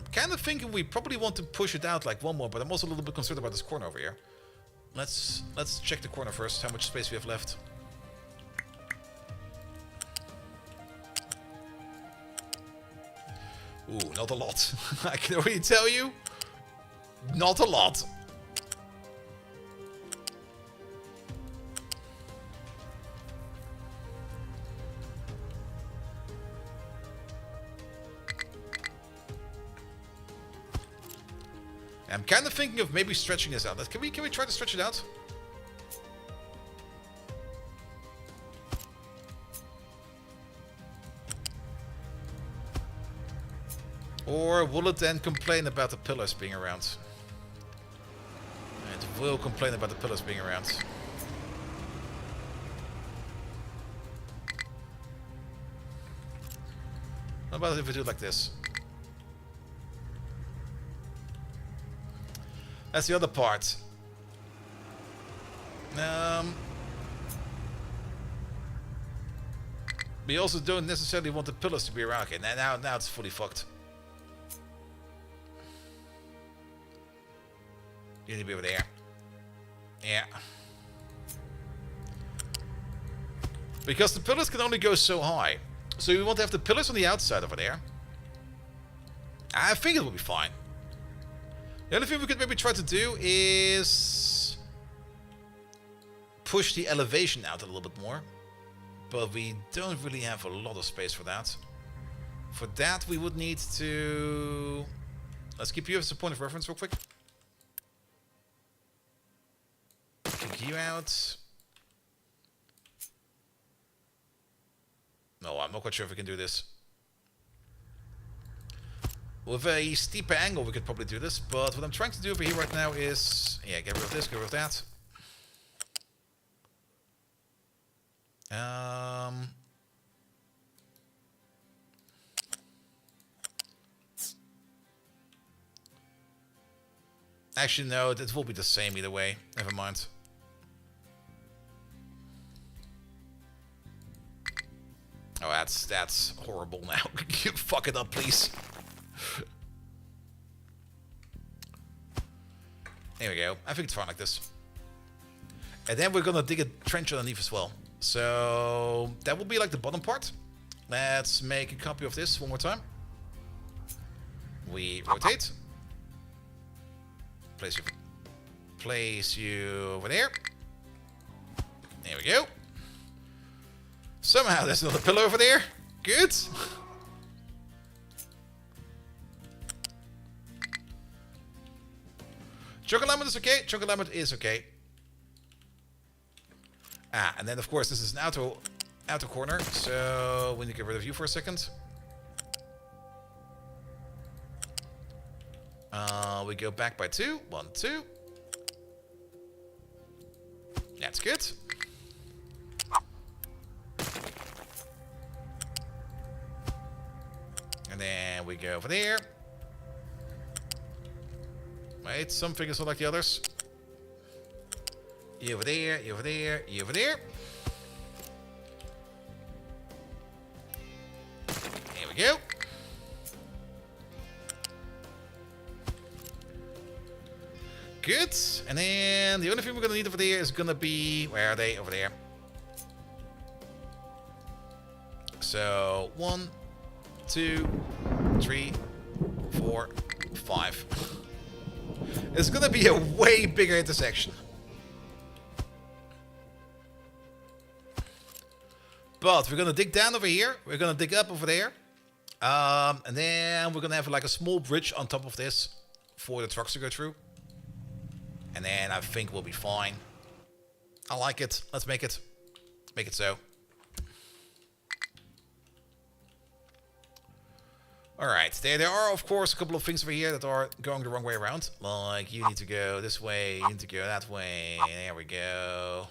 I'm kind of thinking we probably want to push it out like one more, but I'm also a little bit concerned about this corner over here. Let's check the corner first, how much space we have left. Ooh, not a lot. I can already tell you, not a lot. I'm kind of thinking of maybe stretching this out. Can we try to stretch it out? Or will it then complain about the pillars being around? It will complain about the pillars being around. What about if we do it like this? That's the other part. We also don't necessarily want the pillars to be around. Okay, now it's fully fucked. You need to be over there. Yeah. Because the pillars can only go so high. So we want to have the pillars on the outside over there. I think it will be fine. The only thing we could maybe try to do is push the elevation out a little bit more. But we don't really have a lot of space for that. For that we would need to... Let's keep you as a point of reference real quick. Kick you out. No, I'm not quite sure if we can do this. With a steeper angle we could probably do this, but what I'm trying to do over here right now is... Yeah, get rid of this, get rid of that. Actually, no, it will be the same either way. Never mind. Oh, that's horrible now. You fuck it up, please. There we go. I think it's fine like this. And then we're gonna dig a trench underneath as well. So that will be like the bottom part. Let's make a copy of this one more time. We rotate. Place you over there. There we go. Somehow there's another pillar over there. Good. Chunk alignment is okay. Chunk alignment is okay. Ah, and then of course this is an outer outer corner. So we need to get rid of you for a second. We go back by 2. 1, 2. That's good. And then we go over there. Wait, some figures are like the others. You over there, you over there, you over there. There we go. Good. And then the only thing we're going to need over there is going to be... Where are they? Over there. So, 1, 2, 3, 4, 5. It's going to be a way bigger intersection. But we're going to dig down over here. We're going to dig up over there. And then we're going to have like a small bridge on top of this for the trucks to go through. And then I think we'll be fine. I like it. Let's make it. Make it so. Alright, there are of course a couple of things over here that are going the wrong way around. Like, you need to go this way, you need to go that way. There we go.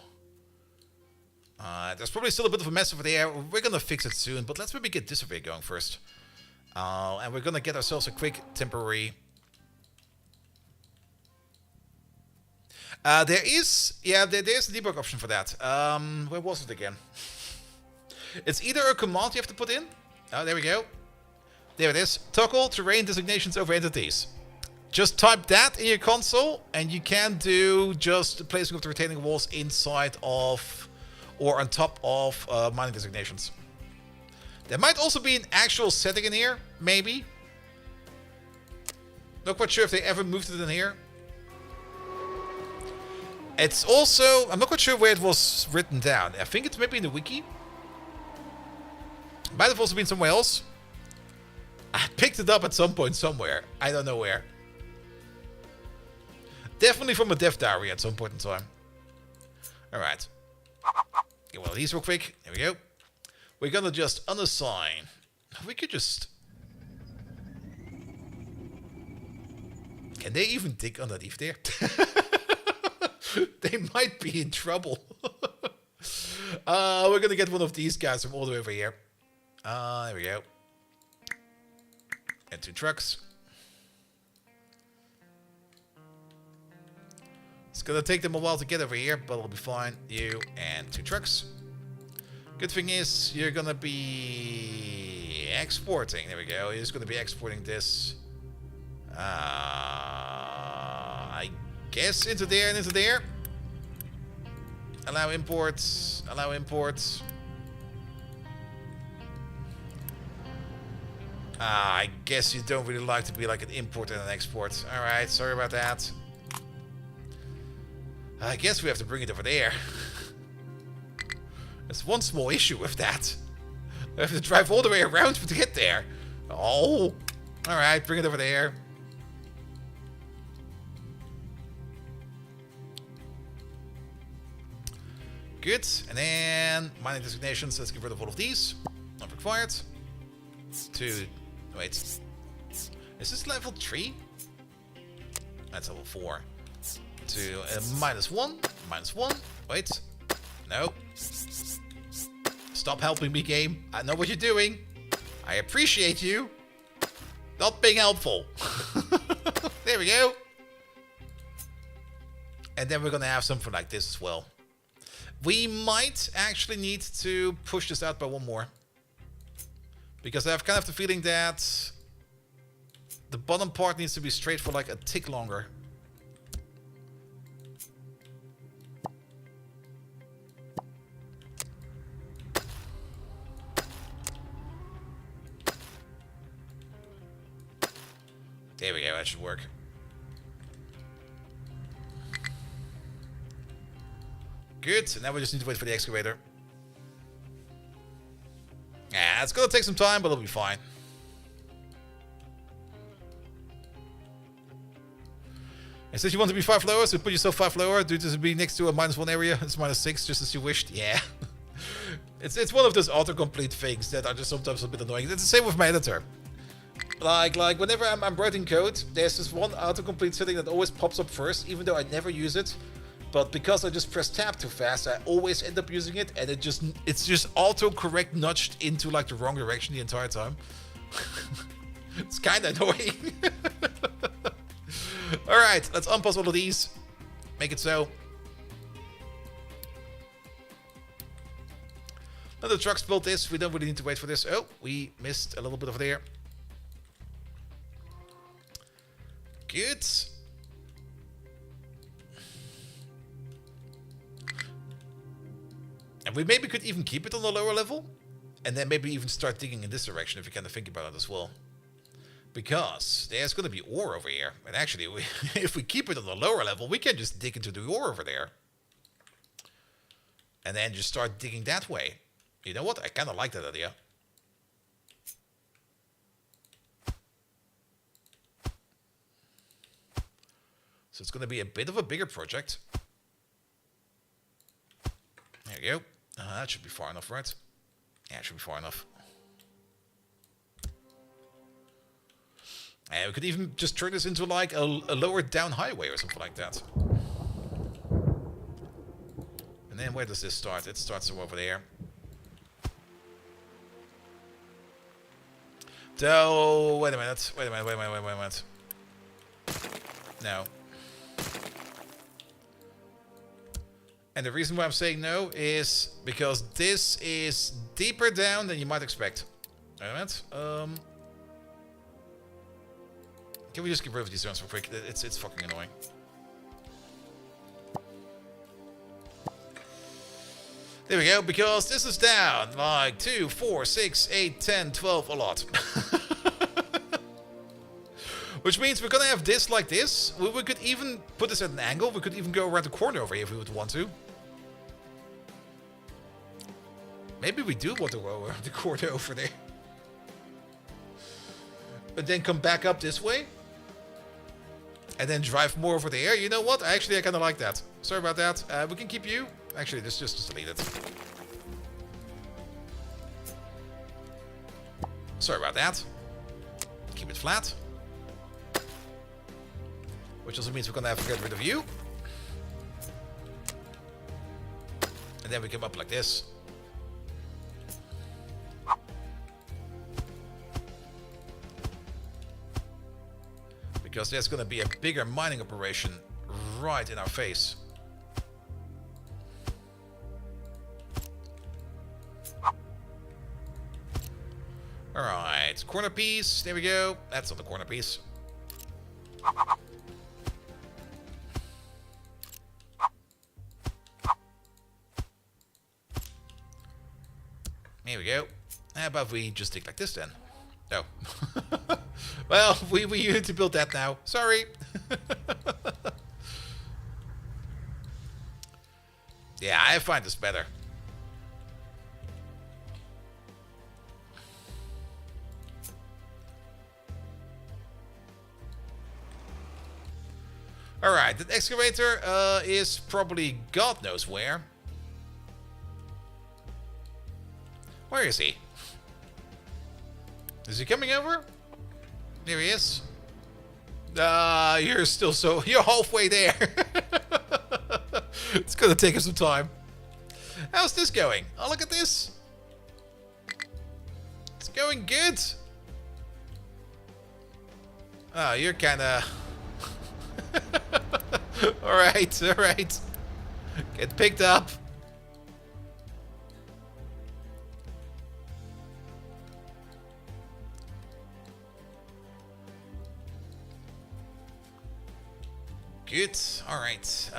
There's probably still a bit of a mess over there. We're gonna fix it soon, but let's maybe get this over here going first. And we're gonna get ourselves a quick temporary... there's a debug option for that. Where was it again? It's either a command you have to put in. Oh, there we go. There it is. Toggle terrain designations over entities. Just type that in your console, and you can do just the placing of the retaining walls inside of or on top of mining designations. There might also be an actual setting in here, maybe. Not quite sure if they ever moved it in here. It's also... I'm not quite sure where it was written down. I think it's maybe in the wiki. Might have also been somewhere else. I picked it up at some point somewhere. I don't know where. Definitely from a dev diary at some point in time. Alright. Get one of these real quick. There we go. We're gonna just unassign. We could just... Can they even dig underneath there? They might be in trouble. We're gonna get one of these guys from all the way over here. There we go. And 2 trucks. It's gonna take them a while to get over here, but it'll be fine. You and 2 trucks. Good thing is, you're gonna be exporting. There we go. You're just gonna be exporting this. I guess into there and into there. Allow imports. Allow imports. I guess you don't really like to be like an import and an export. Alright, sorry about that. I guess we have to bring it over there. There's one small issue with that. I have to drive all the way around to get there. Oh. Alright, bring it over there. Good. And then mining designations. Let's get rid of all of these. Not required. 2. Wait. Is this level 3? That's level 4. To -1. -1. Wait. No. Stop helping me, game. I know what you're doing. I appreciate you. Not being helpful. There we go. And then we're gonna have something like this as well. We might actually need to push this out by 1 more. Because I have kind of the feeling that the bottom part needs to be straight for like a tick longer. There we go, that should work. Good, and now we just need to wait for the excavator. Yeah, it's gonna take some time, but it'll be fine. And since you want to be 5 lower, so put yourself 5 lower. Do this to be next to a -1 area. It's -6, just as you wished. Yeah. It's one of those autocomplete things that are just sometimes a bit annoying. It's the same with my editor. Like whenever I'm writing code, there's this one autocomplete setting that always pops up first, even though I never use it. But because I just press tab too fast, I always end up using it, and it's just autocorrect nudged into like the wrong direction the entire time. It's kind of annoying. All right, let's unpause all of these. Make it so. Now the truck's built this. We don't really need to wait for this. Oh, we missed a little bit over there. Good. And we maybe could even keep it on the lower level. And then maybe even start digging in this direction if you kind of think about it as well. Because there's going to be ore over here. And actually, if we keep it on the lower level, we can just dig into the ore over there. And then just start digging that way. You know what? I kind of like that idea. So it's going to be a bit of a bigger project. There you go. That should be far enough, right? Yeah, it should be far enough. And we could even just turn this into like a lowered down highway or something like that. And then where does this start? It starts over there. So, wait a minute. Wait a minute. No. And the reason why I'm saying no is because this is deeper down than you might expect. Wait a minute. Can we just get rid of these zones real quick? It's fucking annoying. There we go, because this is down like 2, 4, 6, 8, 10, 12, a lot. Which means we're gonna have this like this. We could even put this at an angle. We could even go around the corner over here if we would want to. Maybe we do want to go around the corner over there. But then come back up this way. And then drive more over there. You know what? Actually, I kind of like that. Sorry about that. We can keep you. Actually, let's just delete it. Sorry about that. Keep it flat. Which also means we're gonna have to get rid of you. And then we come up like this. Because there's gonna be a bigger mining operation right in our face. Alright, corner piece. There we go. That's not the corner piece. Here we go. How about we just dig like this then? Oh. Well, we need to build that now. Sorry. Yeah, I find this better. Alright, the excavator is probably God knows where. Where is he? Is he coming over? There he is. You're still so... You're halfway there. It's gonna take us some time. How's this going? Oh, look at this. It's going good. Oh, you're kinda... Alright, alright. Get picked up. Good. Alright.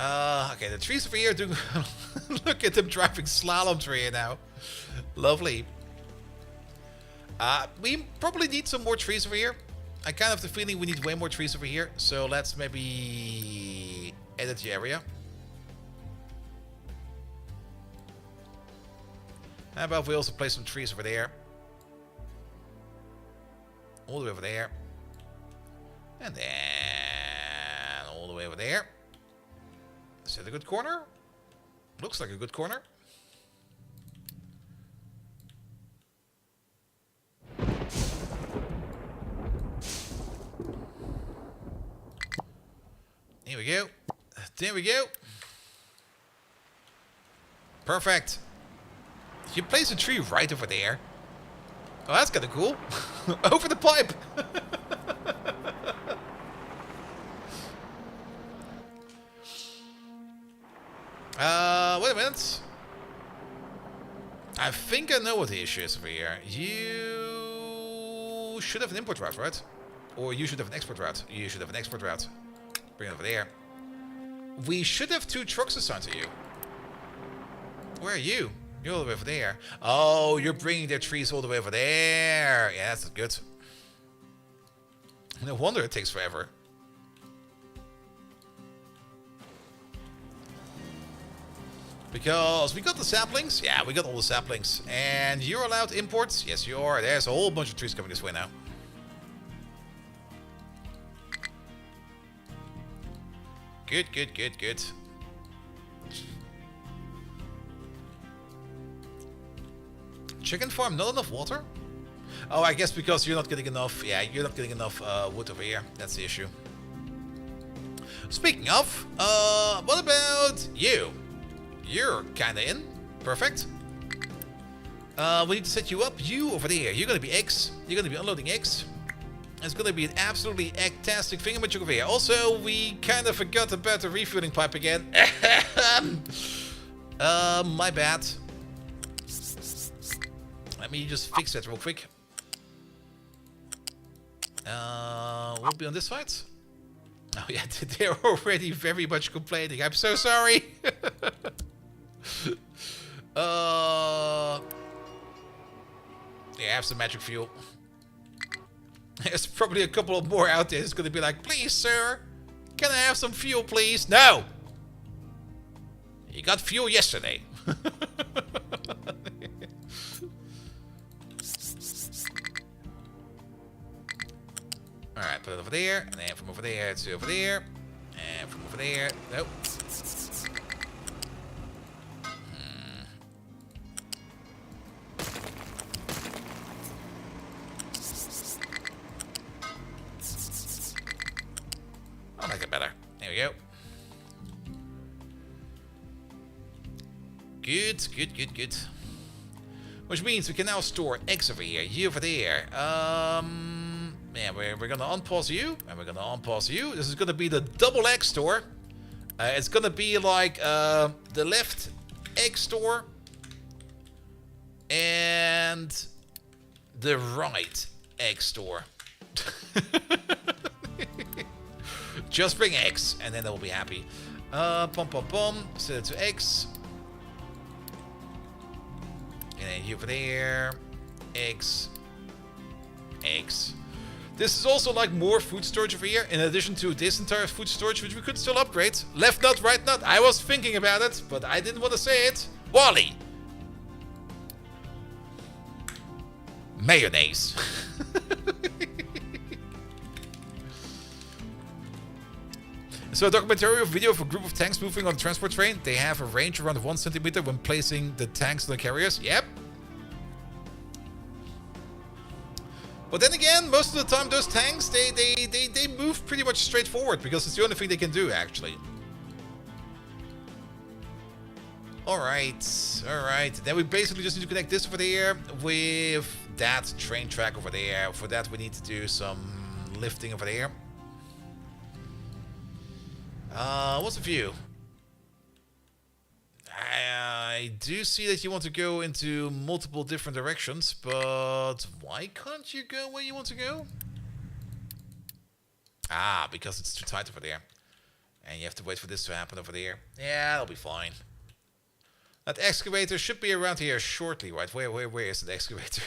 Okay, the trees over here do... Look at them driving slalom through here now. Lovely. We probably need some more trees over here. I kind of have the feeling we need way more trees over here. So let's maybe edit the area. How about we also place some trees over there? All the way over there. And then all the way over there. Is that a good corner? Looks like a good corner. Here we go. There we go. Perfect. You place a tree right over there. Oh, that's kind of cool. Over the pipe. Wait a minute. I think I know what the issue is over here. You should have an import route, right? Or you should have an export route. You should have an export route. Bring it over there. We should have 2 trucks assigned to you. Where are you? You're all the way over there. Oh, you're bringing their trees all the way over there. Yeah, that's good. No wonder it takes forever. Because we got the saplings. Yeah, we got all the saplings. And you're allowed imports? Yes, you are. There's a whole bunch of trees coming this way now. Good, good, good, good. Chicken farm, not enough water? Oh, I guess because you're not getting enough. Yeah, you're not getting enough wood over here. That's the issue. Speaking of, what about you? You're kinda in. Perfect. We need to set you up. You over there. You're gonna be eggs. You're gonna be unloading eggs. It's gonna be an absolutely egg-tastic thingamajig over here. Also, we kinda forgot about the refueling pipe again. My bad. Let me just fix that real quick. We'll be on this side. Oh yeah, they're already very much complaining. I'm so sorry. Yeah, have some magic fuel. There's probably a couple of more out there. It's gonna be like, please, sir, can I have some fuel, please? No. You got fuel yesterday. Alright, put it over there, and then from over there to over there, and from over there, nope. I'll make it better. There we go. Good, good, good, good. Which means we can now store eggs over here, you over there. Yeah, we're gonna unpause you, and we're gonna unpause you. This is gonna be the double egg store. It's gonna be like the left egg store and the right egg store. Just bring eggs, and then they'll be happy. Pom pom pom. Set it to eggs. And then you over there. Eggs. Eggs. This is also like more food storage over here, in addition to this entire food storage, which we could still upgrade. Left nut, right nut. I was thinking about it, but I didn't want to say it. Wally. Mayonnaise. So a documentary video of a group of tanks moving on a transport train. They have a range around 1 centimeter when placing the tanks on the carriers. Yep. But then again, most of the time those tanks, they move pretty much straight forward because it's the only thing they can do, actually. Alright, alright. Then we basically just need to connect this over there with that train track over there. For that we need to do some lifting over there. What's the view? I do see that you want to go into multiple different directions, but why can't you go where you want to go? Ah, because it's too tight over there. And you have to wait for this to happen over there. Yeah, that'll be fine. That excavator should be around here shortly, right? Where is the excavator?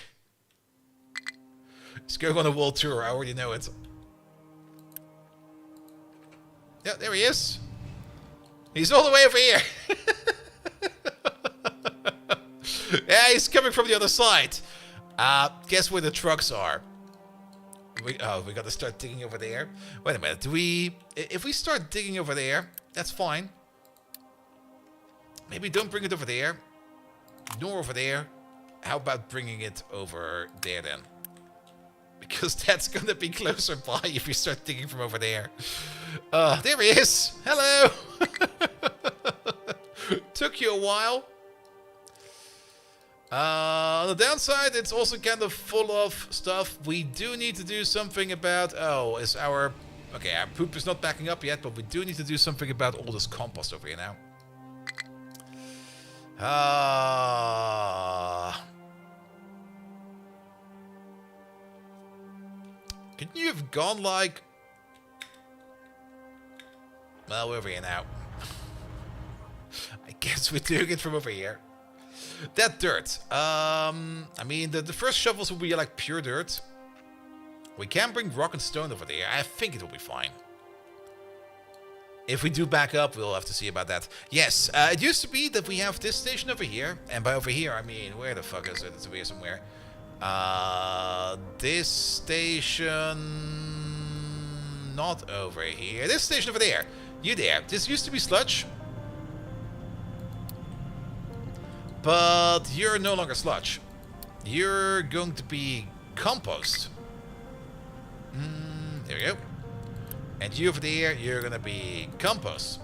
It's going on a world tour, I already know it. Yeah, there he is. He's all the way over here. Yeah, he's coming from the other side. Guess where the trucks are? We gotta start digging over there. Wait a minute, if we start digging over there, that's fine. Maybe don't bring it over there. Nor over there. How about bringing it over there then? Because that's gonna be closer by if you start digging from over there. There he is! Hello! Took you a while. On the downside, it's also kind of full of stuff. We do need to do something about... Oh, is our... Okay, our poop is not backing up yet, but we do need to do something about all this compost over here now. Couldn't you have gone like... Well, we're over here now. I guess we're doing it from over here. That dirt. I mean, the first shovels will be like pure dirt. We can bring rock and stone over there. I think it will be fine. If we do back up, we'll have to see about that. Yes, it used to be that we have this station over here. And by over here, I mean, where the fuck is it? It's over here somewhere. This station... Not over here. This station over there. You there. This used to be sludge. But you're no longer sludge. You're going to be compost. There we go. And you over there, you're going to be compost.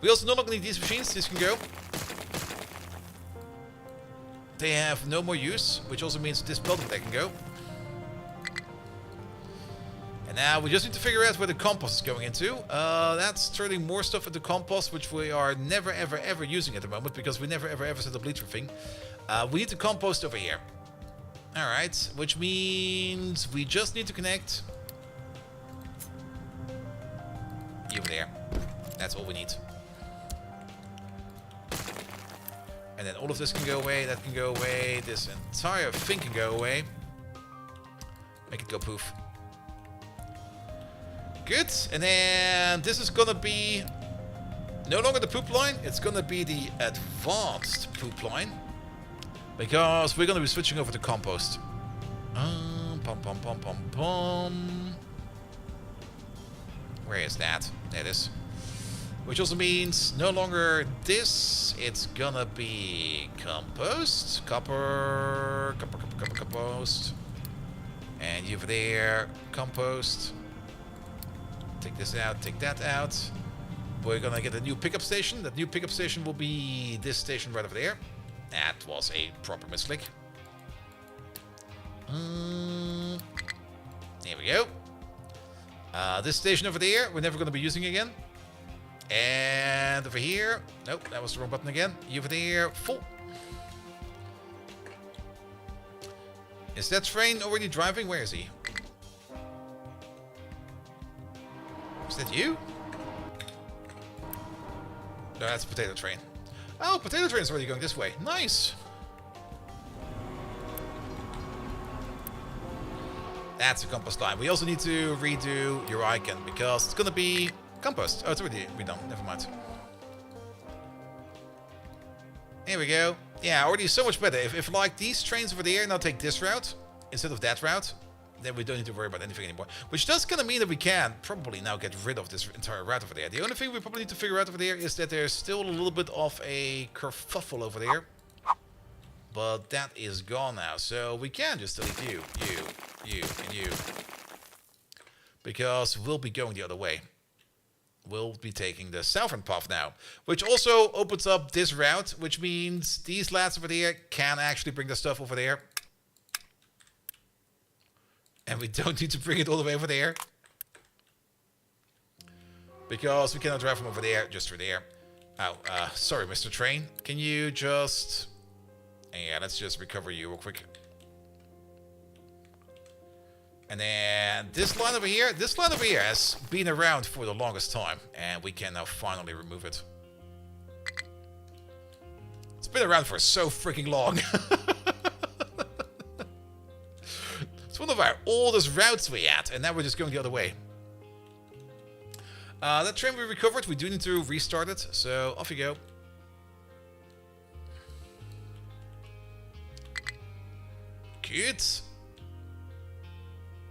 We also no longer need these machines. These can go. They have no more use, which also means this building they can go. And now we just need to figure out where the compost is going into. That's turning more stuff into compost, which we are never, ever, ever using at the moment because we never, ever, ever set the bleacher thing. We need to compost over here. Alright, which means we just need to connect you over there. That's all we need. And then all of this can go away, that can go away, this entire thing can go away. Make it go poof. Good, and then this is gonna be no longer the poop line, it's gonna be the advanced poop line. Because we're gonna be switching over to compost. Where is that? There it is. Which also means no longer this, it's gonna be compost. Copper, compost. And you over there, compost. Take this out, take that out. We're gonna get a new pickup station. That new pickup station will be this station right over there. That was a proper misclick. There we go. This station over there, we're never gonna be using again. And over here, nope, that was the wrong button again. You over there, full. Is that train already driving? Where is he? Is that you? No, that's a potato train. Oh, potato train's already going this way. Nice. That's a compost line. We also need to redo your icon because it's gonna be compost. Oh, it's already redone. Never mind. Here we go. Yeah, already so much better. If like these trains over there now take this route instead of that route, then we don't need to worry about anything anymore. Which does kind of mean that we can probably now get rid of this entire route over there. The only thing we probably need to figure out over there is that there's still a little bit of a kerfuffle over there. But that is gone now. So we can just delete you, and you. Because we'll be going the other way. We'll be taking the southern path now. Which also opens up this route. Which means these lads over there can actually bring the stuff over there. And we don't need to bring it all the way over there. Because we cannot drive from over there, just through there. Oh, sorry, Mr. Train. Can you just... Yeah, let's just recover you real quick. And then this line over here has been around for the longest time. And we can now finally remove it. It's been around for so freaking long. It's one of our oldest routes we had, and now we're just going the other way. That train we recovered, we do need to restart it, so off you go. Good.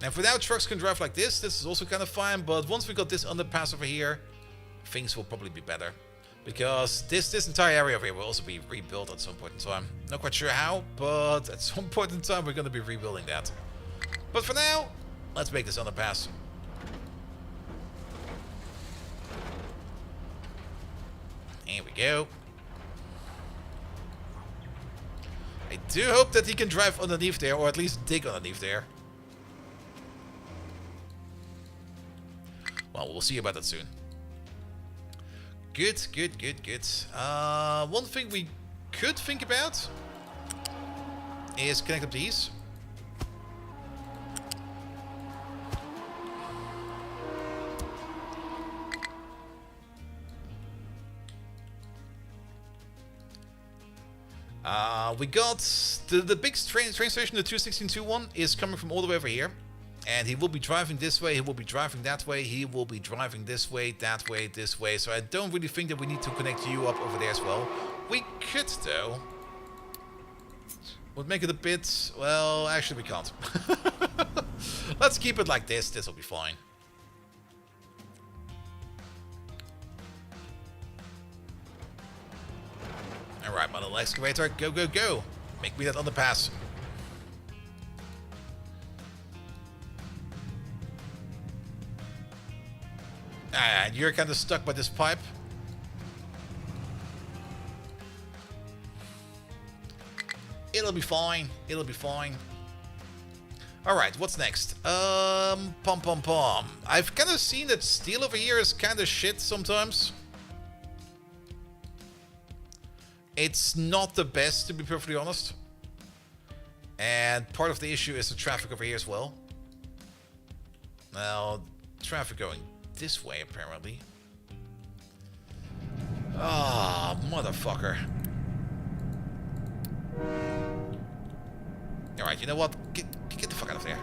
And for now, trucks can drive like this. This is also kind of fine, but once we got this underpass over here, things will probably be better. Because this entire area over here will also be rebuilt at some point in time. Not quite sure how, but at some point in time we're going to be rebuilding that. But for now, let's make this underpass. Here we go. I do hope that he can drive underneath there, or at least dig underneath there. Well, we'll see about that soon. Good, good, good, good. One thing we could think about is connect up these. We got the big train station, the 21621, is coming from all the way over here. And he will be driving this way, he will be driving that way, he will be driving this way, that way, this way. So I don't really think that we need to connect you up over there as well. We could, though. Would make it a bit... Well, actually we can't. Let's keep it like this, this will be fine. Alright, my little excavator, go, go, go. Make me that underpass. Ah, you're kind of stuck by this pipe. It'll be fine. It'll be fine. Alright, what's next? Pom pom pom. I've kind of seen that steel over here is kind of shit sometimes. It's not the best, to be perfectly honest. And part of the issue is the traffic over here as well. Now, traffic going this way, apparently. Ah, oh, motherfucker. Alright, you know what? Get the fuck out of there.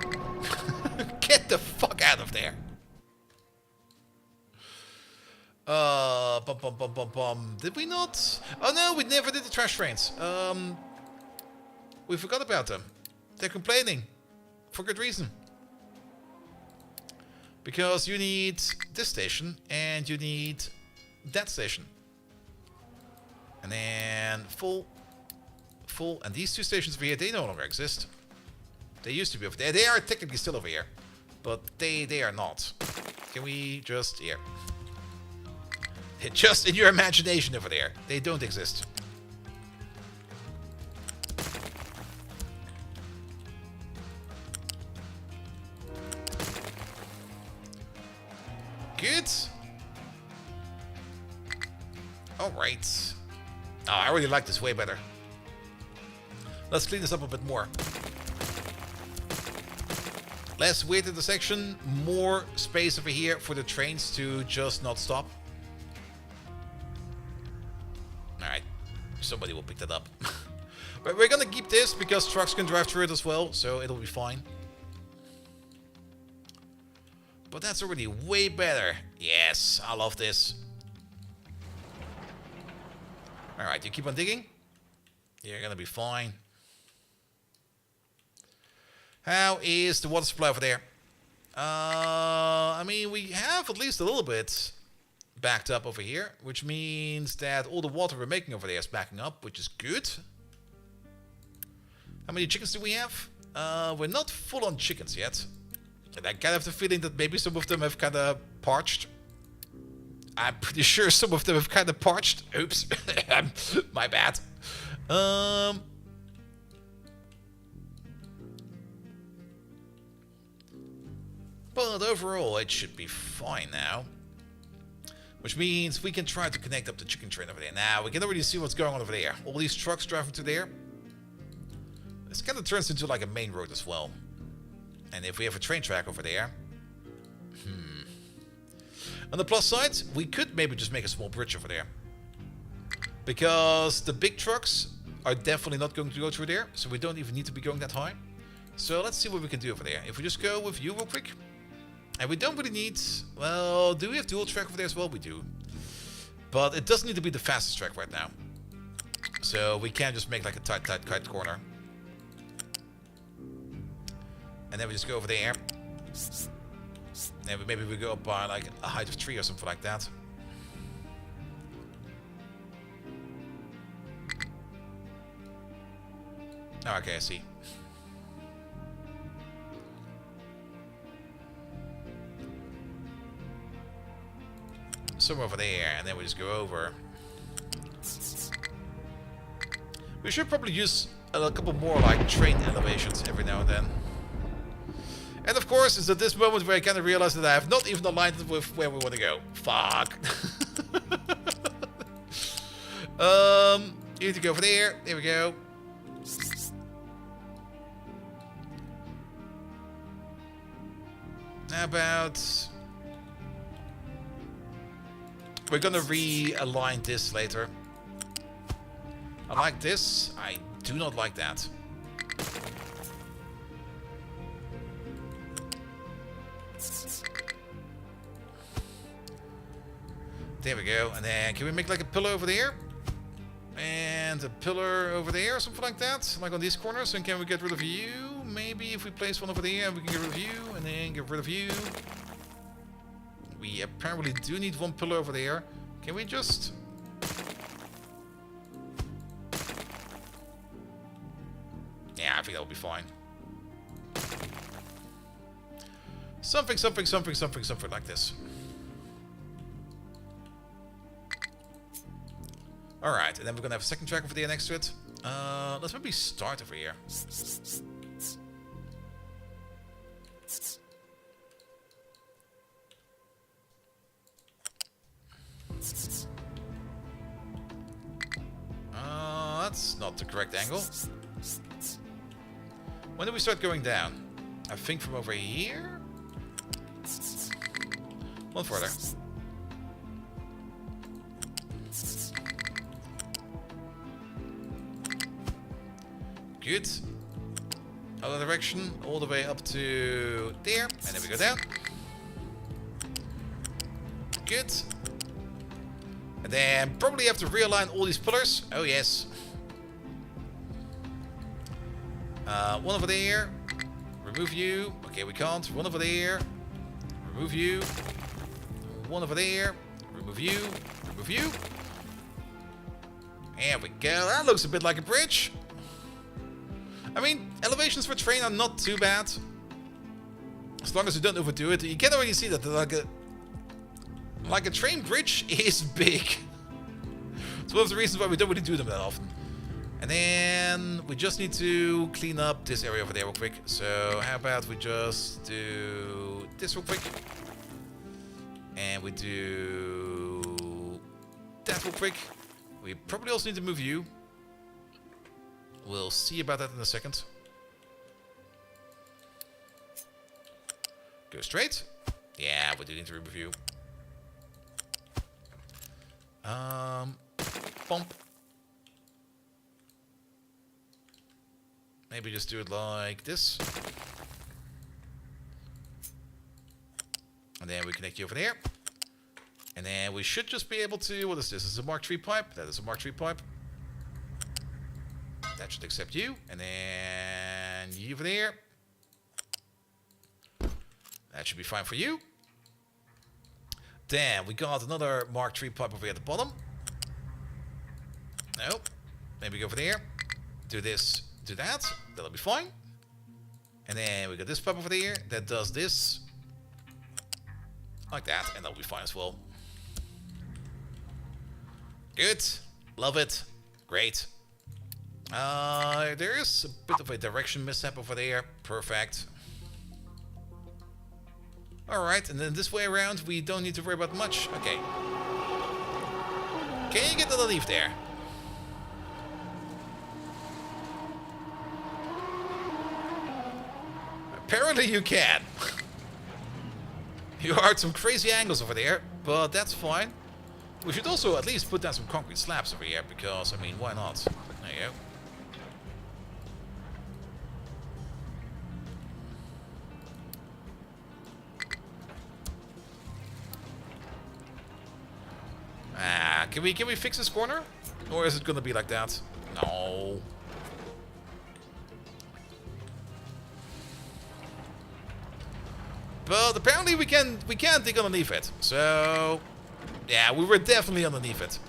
Get the fuck out of there. Bum, bum, bum, bum, bum. Did we not? Oh no, we never did the trash trains. We forgot about them. They're complaining. For good reason. Because you need this station and you need that station. And then full. And these two stations over here, they no longer exist. They used to be over there. They are technically still over here. But they are not. Can we just... Here. Just in your imagination over there. They don't exist. Good. Alright. Oh, I really like this way better. Let's clean this up a bit more. Less weird intersection, more space over here for the trains to just not stop. Alright, somebody will pick that up. But we're gonna keep this because trucks can drive through it as well, so it'll be fine. But that's already way better. Yes, I love this. Alright, you keep on digging. You're gonna be fine. How is the water supply over there? I mean, we have at least a little bit backed up over here, which means that all the water we're making over there is backing up, which is good. How many chickens do we have? We're not full on chickens yet. And I kind of have the feeling that maybe some of them have kind of parched. I'm pretty sure some of them have kind of parched. Oops. My bad. But overall, it should be fine now. Which means we can try to connect up the chicken train over there. Now, we can already see what's going on over there. All these trucks driving to there. This kind of turns into like a main road as well. And if we have a train track over there... On the plus side, we could maybe just make a small bridge over there. Because the big trucks are definitely not going to go through there. So we don't even need to be going that high. So let's see what we can do over there. If we just go with you real quick. And we don't really need... Well, do we have dual track over there as well? We do. But it doesn't need to be the fastest track right now. So we can just make like a tight corner. And then we just go over there. And maybe we go up by like a height of 3 or something like that. Oh, okay, I see. somewhere over there, and then we just go over. We should probably use a couple more like train elevations every now and then. And of course, it's at this moment where I kind of realize that I have not even aligned it with where we want to go. Fuck. You need to go over there. There we go. How about... We're gonna realign this later. I like this. I do not like that. There we go. And then can we make like a pillar over there? And a pillar over there or something like that? Like on these corners. And can we get rid of you? Maybe if we place one over there, we can get rid of you. And then get rid of you. We apparently do need one pillar over there. Can we just... Yeah, I think that'll be fine. Something like this. Alright, and then we're gonna have a second track over there next to it. Let's maybe start over here. That's not the correct angle. When do we start going down? I think from over here? One further. Good. Other direction, all the way up to there, and then we go down. Good. And then probably have to realign all these pillars. Oh yes. One over there. Remove you. Okay, we can't. One over there. Remove you. One over there. Remove you. Remove you. There we go. That looks a bit like a bridge. I mean, elevations for train are not too bad. As long as you don't overdo it. You can already see that like a train bridge is big. It's one of the reasons why we don't really do them that often. And then we just need to clean up this area over there real quick. So how about we just do this real quick. And we do that real quick. We probably also need to move you. We'll see about that in a second. Go straight. Yeah, we do need to remove you. Bump. Maybe just do it like this. And then we connect you over there. And then we should just be able to... What is this? This is a Mark III pipe. That is a Mark III pipe. That should accept you. And then you over there. That should be fine for you. Then we got another Mark III pipe over here at the bottom. Nope. Maybe go over there. Do this. Do that. That'll be fine. And then we got this pipe over there that does this. Like that. And that'll be fine as well. Good. Love it. Great. There is a bit of a direction mishap over there. Perfect. Alright, and then this way around, we don't need to worry about much. Okay. Can you get the leaf there? Apparently you can. You are at some crazy angles over there, but that's fine. We should also at least put down some concrete slabs over here, because, I mean, why not? There you go. Can we fix this corner? Or is it gonna be like that? No. But apparently we can't dig underneath it. So yeah, we were definitely underneath it.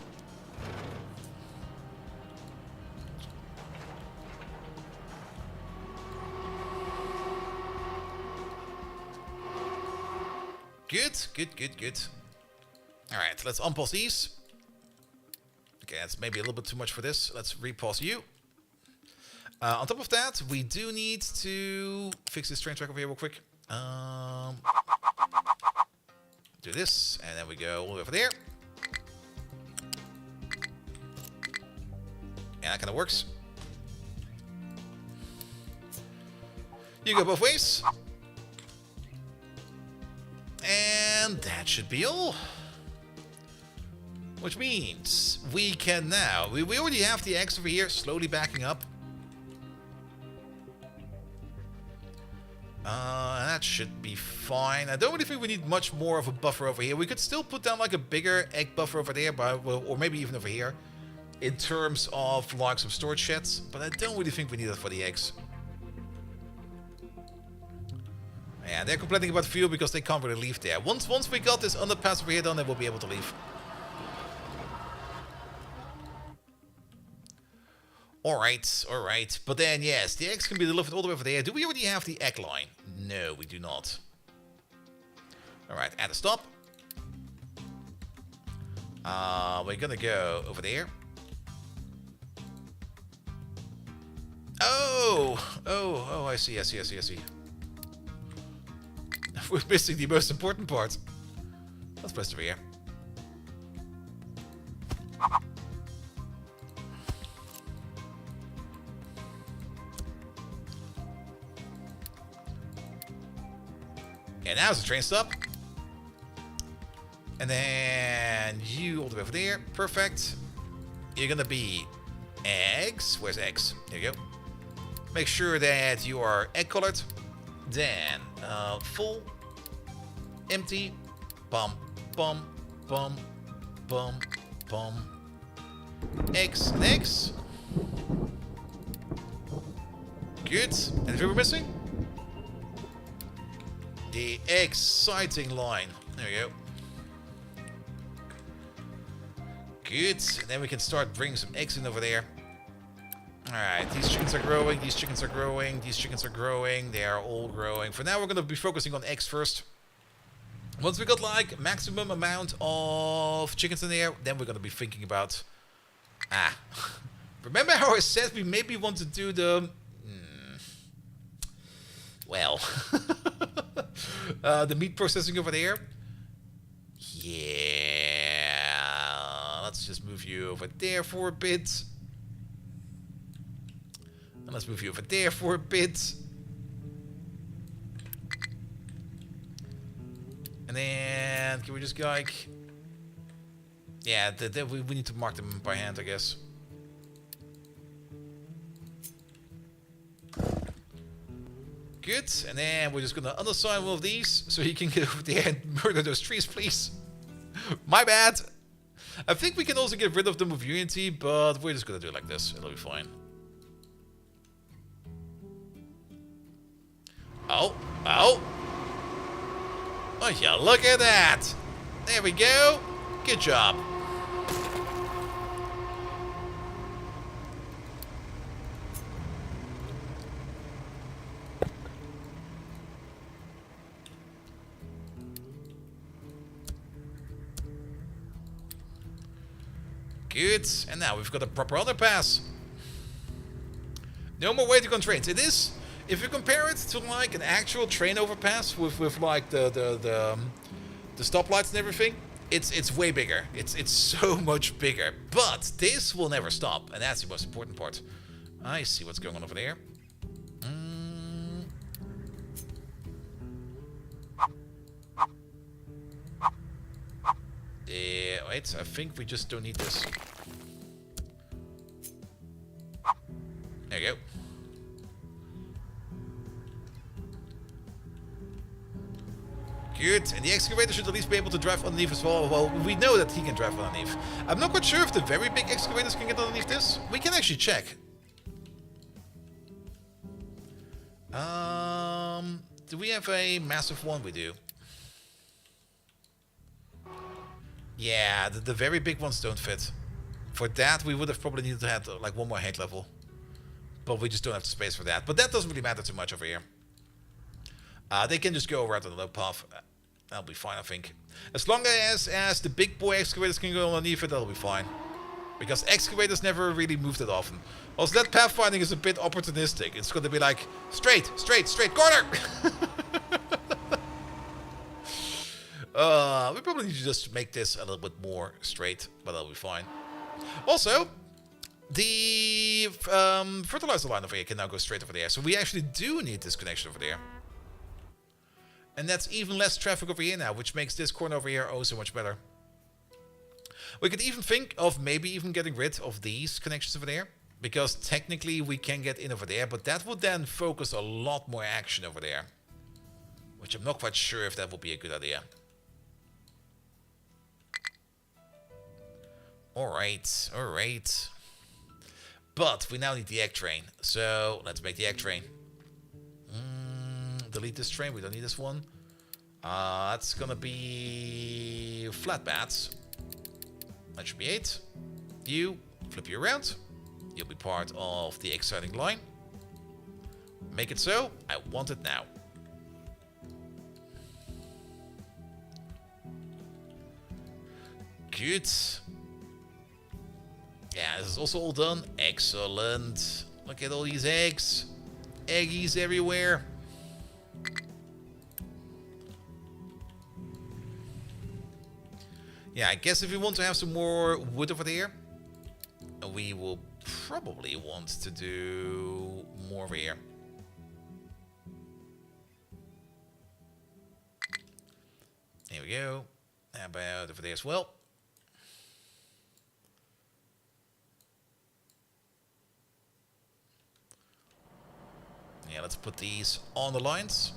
Good, good, good, good. Alright, let's unpause these. Okay, that's maybe a little bit too much for this. Let's repause you. On top of that, we do need to fix this train track over here real quick. Do this, and then we go all the way over there. And that kind of works. You go both ways. And that should be all. Which means we can now... We already have the X over here slowly backing up. That should be fine. I don't really think we need much more of a buffer over here. We could still put down like a bigger egg buffer over there, or maybe even over here, in terms of like some storage sheds. But I don't really think we need that for the eggs. Yeah, they're complaining about fuel because they can't really leave there. Once we got this underpass over here done, they will be able to leave. Alright. But then, yes, the eggs can be delivered all the way over there. Do we already have the egg line? No, we do not. Alright, add a stop. We're gonna go over there. Oh, I see. We're missing the most important part. Let's press over here. And now it's a train stop. And then you all the way over there. Perfect. You're gonna be eggs. Where's eggs? There you go. Make sure that you are egg colored. Then full, empty, bum, eggs, and eggs. Good. Anything we're missing? The exciting line. There we go. Good. And then we can start bringing some eggs in over there. Alright, these chickens are growing, these chickens are growing, these chickens are growing, they are all growing. For now, we're going to be focusing on eggs first. Once we got, like, maximum amount of chickens in there, then we're going to be thinking about... Remember how I said we maybe want to do the... Well... the meat processing over there? Yeah... Let's just move you over there for a bit. And let's move you over there for a bit. And then, can we just go like... Yeah, we need to mark them by hand, I guess. Good, and then we're just gonna undersign one of these, so he can get over there and murder those trees, please. My bad. I think we can also get rid of them with Unity, but we're just gonna do it like this. It'll be fine. Oh. Oh yeah, look at that. There we go. Good job. Good. And now we've got a proper underpass. No more waiting on trains. It is... If you compare it to like an actual train overpass with like the stoplights and everything, it's way bigger. It's so much bigger. But this will never stop, and that's the most important part. I see what's going on over there. Wait, I think we just don't need this. There you go. Good, and the excavator should at least be able to drive underneath as well. Well, we know that he can drive underneath. I'm not quite sure if the very big excavators can get underneath this. We can actually check. Do we have a massive one? We do. Yeah, the very big ones don't fit. For that, we would have probably needed to have like one more height level. But we just don't have the space for that. But that doesn't really matter too much over here. They can just go around on the low path. That'll be fine, I think. As long as the big boy excavators can go underneath it, that'll be fine. Because excavators never really move that often. Also, that pathfinding is a bit opportunistic. It's going to be like, straight, corner! We probably need to just make this a little bit more straight, but that'll be fine. Also, the fertilizer line over here can now go straight over there. So we actually do need this connection over there. And that's even less traffic over here now, which makes this corner over here oh so much better. We could even think of maybe even getting rid of these connections over there. Because technically we can get in over there, but that would then focus a lot more action over there. Which I'm not quite sure if that would be a good idea. Alright, alright. But we now need the egg train. So let's make the egg train. Delete this train, we don't need this one. That's gonna be flatbats. That should be 8. You, flip you around. You'll be part of the exciting line. Make it so. I want it now. Good. Yeah, this is also all done. Excellent. Look at all these eggs. Eggies everywhere. Yeah, I guess if we want to have some more wood over there, we will probably want to do more over here. There we go. How about over there as well? Yeah, let's put these on the lines.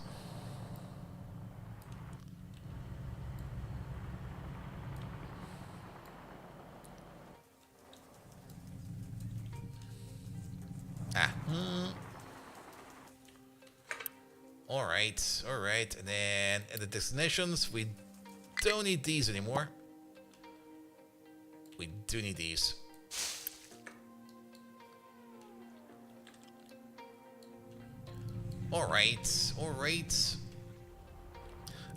Alright, alright. And then at the destinations, we don't need these anymore. We do need these. Alright, alright.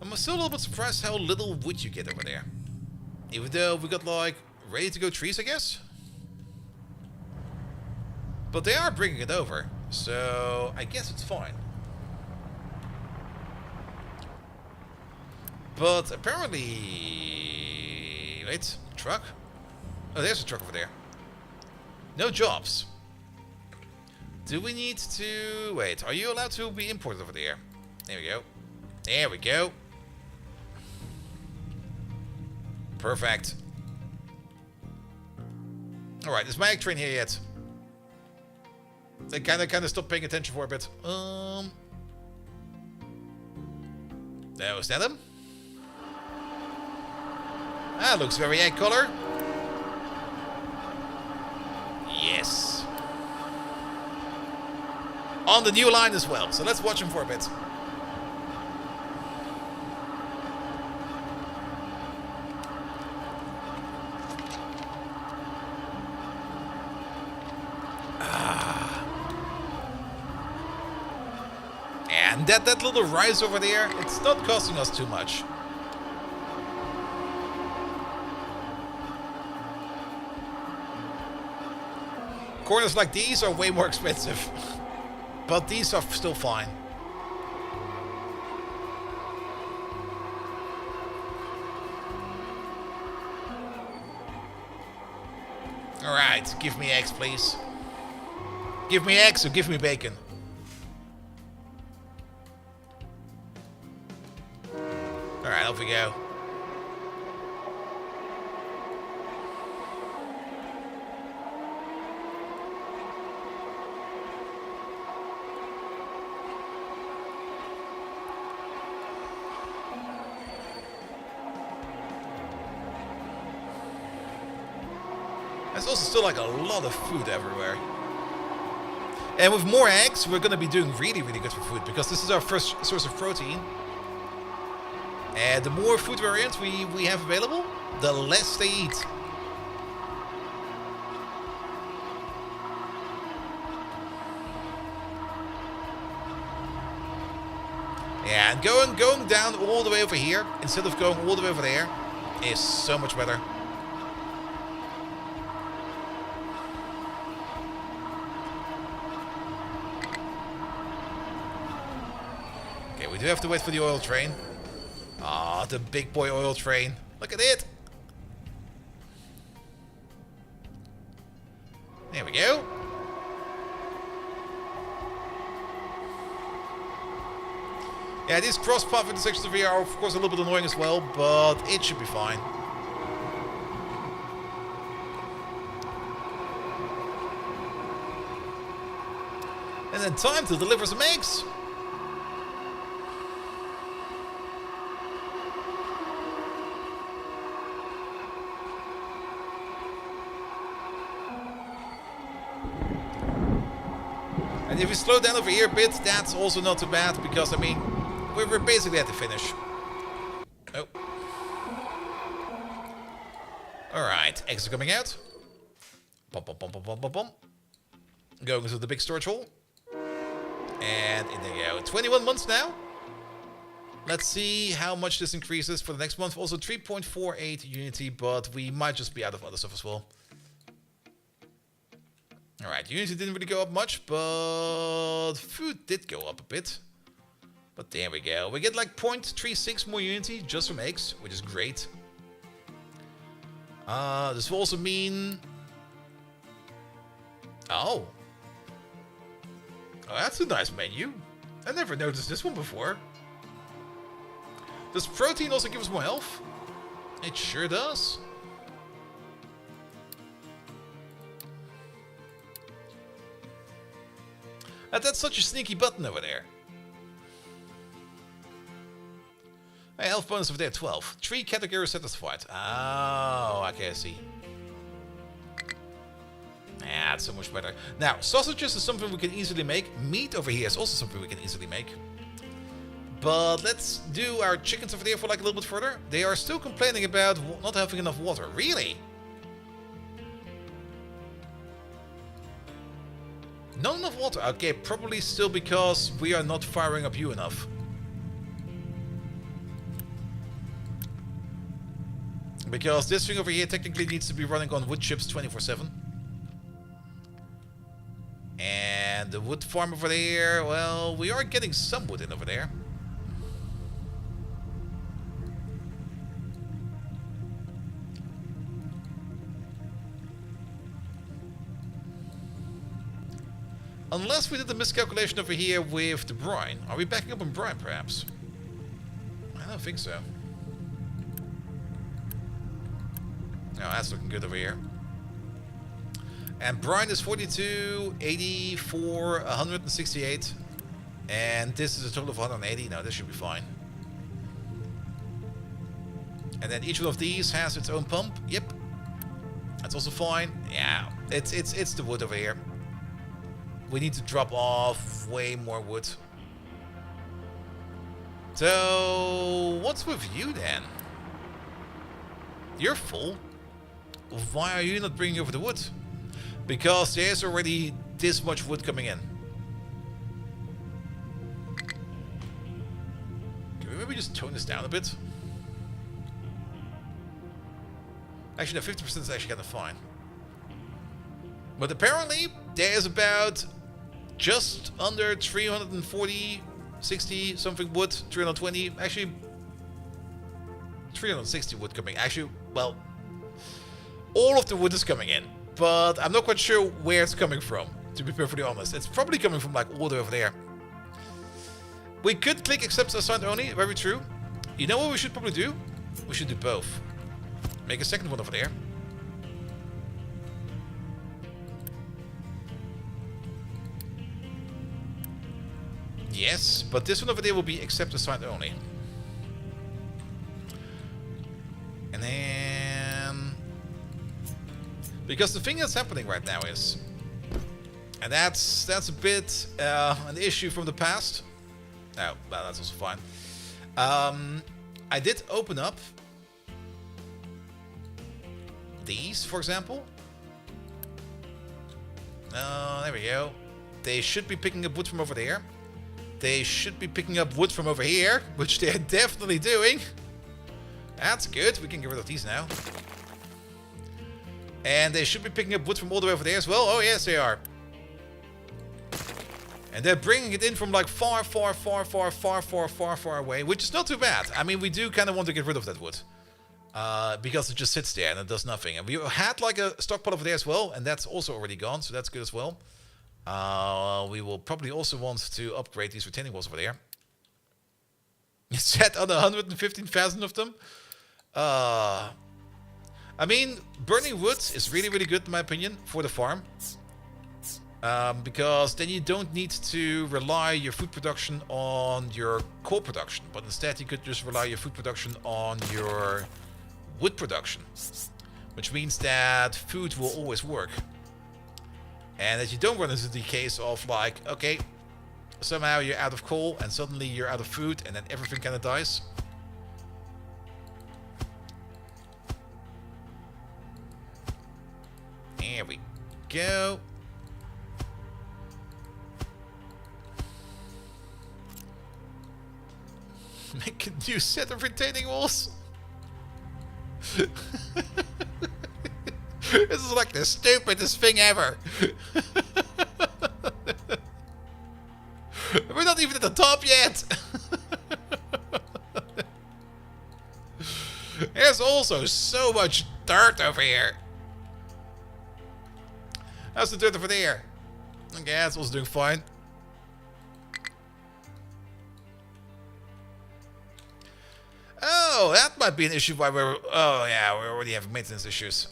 I'm still a little bit surprised how little wood you get over there. Even though we got like ready to go trees, I guess. But they are bringing it over, so I guess it's fine. But apparently... Wait, truck? Oh, there's a truck over there. No jobs. Do we need to... Wait, are you allowed to be imported over there? There we go. There we go. Perfect. Alright, is my egg train here yet? I kind of stopped paying attention for a bit. That was that him? Ah, looks very egg color. Yes. On the new line as well, so let's watch him for a bit. And that little rise over there, it's not costing us too much. Corners like these are way more expensive. But these are still fine. Alright, give me eggs, please. Give me eggs or give me bacon. Alright, off we go. There's also still like a lot of food everywhere. And with more eggs, we're going to be doing really, really good for food because this is our first source of protein. And the more food variants we have available, the less they eat. Yeah, and going down all the way over here instead of going all the way over there is so much better. Okay, we do have to wait for the oil train. Ah, the big boy oil train. Look at it. There we go. Yeah, these cross-path intersections over here are of course a little bit annoying as well, but it should be fine. And then time to deliver some eggs. And if we slow down over here a bit, that's also not too bad, because, I mean, we're basically at the finish. Oh. Alright, eggs are coming out. Bum, bum, bum, bum, bum, bum, bum. Going into the big storage hall. And in they go. 21 months now. Let's see how much this increases for the next month. Also 3.48 Unity, but we might just be out of other stuff as well. Alright, Unity didn't really go up much, but food did go up a bit. But there we go. We get like 0.36 more Unity just from eggs, which is great. This will also mean... Oh, that's a nice menu. I never noticed this one before. Does protein also give us more health? It sure does. That's such a sneaky button over there. Hey, health bonus over there, 12. 3 categories satisfied. Oh, okay, I see. Yeah, that's so much better. Now, sausages is something we can easily make. Meat over here is also something we can easily make. But let's do our chickens over there for like a little bit further. They are still complaining about not having enough water. Really? Not enough water. Okay, probably still because we are not firing up you enough. Because this thing over here technically needs to be running on wood chips 24/7. And the wood farm over there, well, we are getting some wood in over there. Unless we did a miscalculation over here with the brine. Are we backing up on brine, perhaps? I don't think so. No, that's looking good over here. And brine is 42, 84, 168. And this is a total of 180. No, this should be fine. And then each one of these has its own pump. Yep. That's also fine. Yeah, it's the wood over here. We need to drop off way more wood. So, what's with you then? You're full. Why are you not bringing over the wood? Because there's already this much wood coming in. Can we maybe just tone this down a bit? Actually, no, 50% is actually kind of fine. But apparently, there's about just under 340, 60 something wood, 320, actually 360 wood coming. Actually, well, all of the wood is coming in, but I'm not quite sure where it's coming from, to be perfectly honest. It's probably coming from like all the way over there. We could click accept assigned only, very true. You know what we should probably do? We should do both. Make a second one over there. Yes, but this one over there will be accept assigned only. And then... Because the thing that's happening right now is... And that's a bit an issue from the past. No, well, that's also fine. I did open up these, for example. There we go. They should be picking up wood from over there. They should be picking up wood from over here, which they're definitely doing. That's good. We can get rid of these now. And they should be picking up wood from all the way over there as well. Oh, yes, they are. And they're bringing it in from like far away, which is not too bad. I mean, we do kind of want to get rid of that wood. Because it just sits there and it does nothing. And we had like a stockpile over there as well, and that's also already gone, so that's good as well. We will probably also want to upgrade these retaining walls over there. It's set on 115,000 of them. I mean, burning wood is really, really good in my opinion for the farm. Because then you don't need to rely your food production on your coal production, but instead you could just rely your food production on your wood production, which means that food will always work. And that you don't run into the case of like, okay, somehow you're out of coal and suddenly you're out of food and then everything kind of dies. There we go. Make a new set of retaining walls. This is like the stupidest thing ever. We're not even at the top yet. There's also so much dirt over here. How's the dirt over there? Okay, that's also doing fine. Oh, that might be an issue why we're... Oh, yeah, we already have maintenance issues.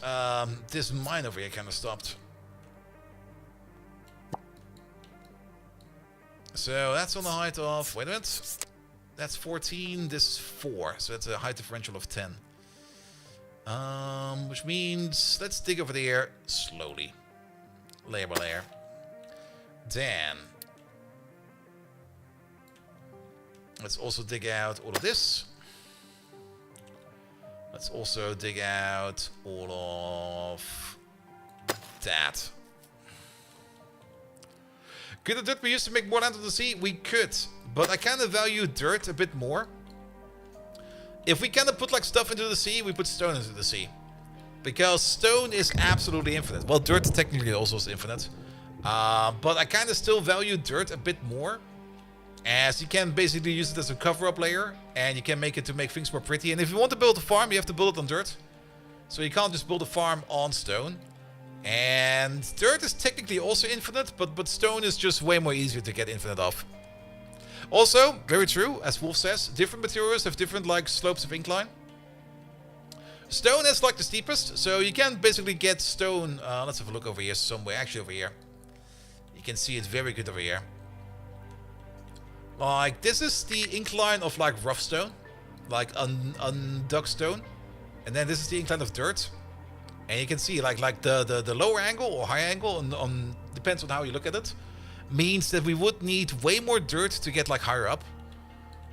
This mine over here kind of stopped. So that's on the height of... Wait a minute. That's 14. This is 4. So that's a height differential of 10. Which means... Let's dig over there slowly. Layer by layer. Then... Let's also dig out all of this. Let's also dig out all of that. Could the dirt be used to make more land of the sea? We could, but I kind of value dirt a bit more. If we kind of put like stuff into the sea, we put stone into the sea. Because stone is absolutely infinite. Well, dirt technically also is infinite. But I kind of still value dirt a bit more. As you can basically use it as a cover-up layer, and you can make it to make things more pretty. And if you want to build a farm, you have to build it on dirt. So you can't just build a farm on stone. And dirt is technically also infinite, but stone is just way more easier to get infinite of. Also, very true, as Wolf says, different materials have different like slopes of incline. Stone is like the steepest, so you can basically get stone. Let's have a look over here somewhere. Actually, over here. You can see it very good over here. Like, this is the incline of, like, rough stone. Like, undug stone. And then this is the incline of dirt. And you can see, like the lower angle or high angle, depends on how you look at it, means that we would need way more dirt to get, like, higher up.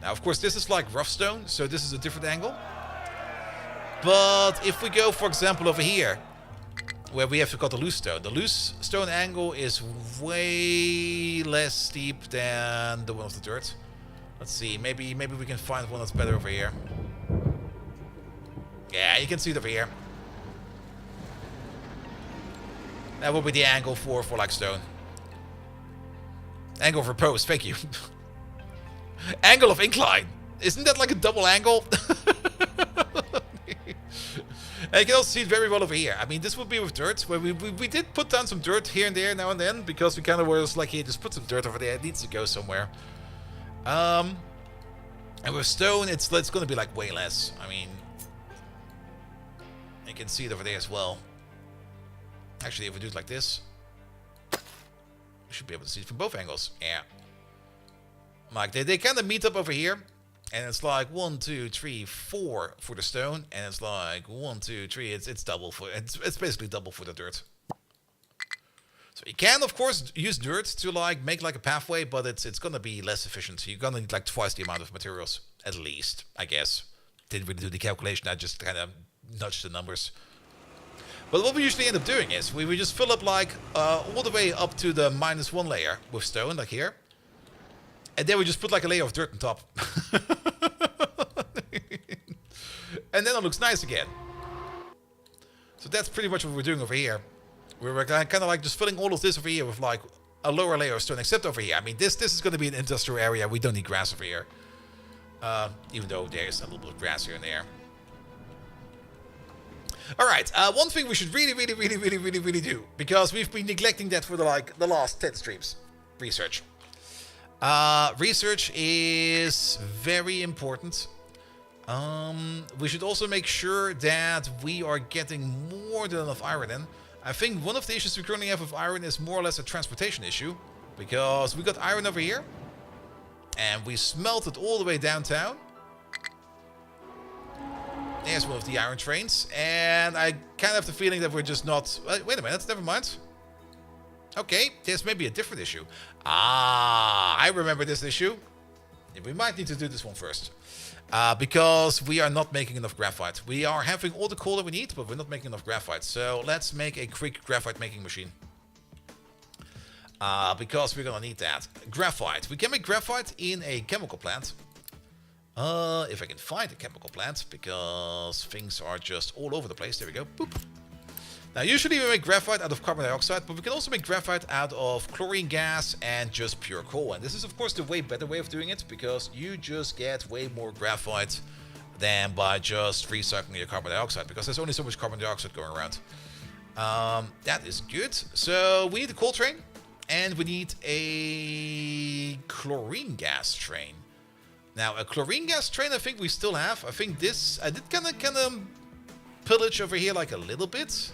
Now, of course, this is, like, rough stone, so this is a different angle. But if we go, for example, over here, where we have to cut the loose stone angle is way less steep than the one of the dirt. Let's see, maybe we can find one that's better over here. Yeah, you can see it over here. That will be the angle for like stone. Angle for post, thank you. Angle of incline. Isn't that like a double angle? And you can also see it very well over here. I mean, this would be with dirt, where we did put down some dirt here and there now and then, because we kind of were like, hey, just put some dirt over there. It needs to go somewhere. And with stone, it's going to be like way less. I mean, you can see it over there as well. Actually, if we do it like this, we should be able to see it from both angles. Yeah. Like, they kind of meet up over here. And it's like 1, 2, 3, 4 for the stone, and it's like 1, 2, 3. It's double for it's basically double for the dirt. So you can of course use dirt to like make like a pathway, but it's gonna be less efficient. You're gonna need like twice the amount of materials at least, I guess. Didn't really do the calculation. I just kind of nudged the numbers. But what we usually end up doing is we just fill up like all the way up to the -1 layer with stone, like here. And then we just put like a layer of dirt on top. And then it looks nice again. So that's pretty much what we're doing over here. We're kind of like just filling all of this over here with like a lower layer of stone, except over here. I mean, this is going to be an industrial area. We don't need grass over here. Even though there's a little bit of grass here and there. Alright, one thing we should really do, because we've been neglecting that for the last 10 streams. Research. Research is very important. We should also make sure that we are getting more than enough iron in. I think one of the issues we currently have with iron is more or less a transportation issue. Because we got iron over here. And we smelted all the way downtown. There's one of the iron trains. And I kind of have the feeling that we're just not... Wait a minute, never mind. Okay, there's maybe a different issue. Ah, I remember this issue. We might need to do this one first. Because we are not making enough graphite. We are having all the coal that we need, but we're not making enough graphite. So let's make a quick graphite making machine. Because we're gonna need that. Graphite. We can make graphite in a chemical plant. If I can find a chemical plant, because things are just all over the place. There we go. Boop. Now, usually we make graphite out of carbon dioxide, but we can also make graphite out of chlorine gas and just pure coal. And this is, of course, the way better way of doing it, because you just get way more graphite than by just recycling your carbon dioxide, because there's only so much carbon dioxide going around. That is good. So we need a coal train, and we need a chlorine gas train. Now, a chlorine gas train, I think we still have. I think this, I did kind of pillage over here like a little bit.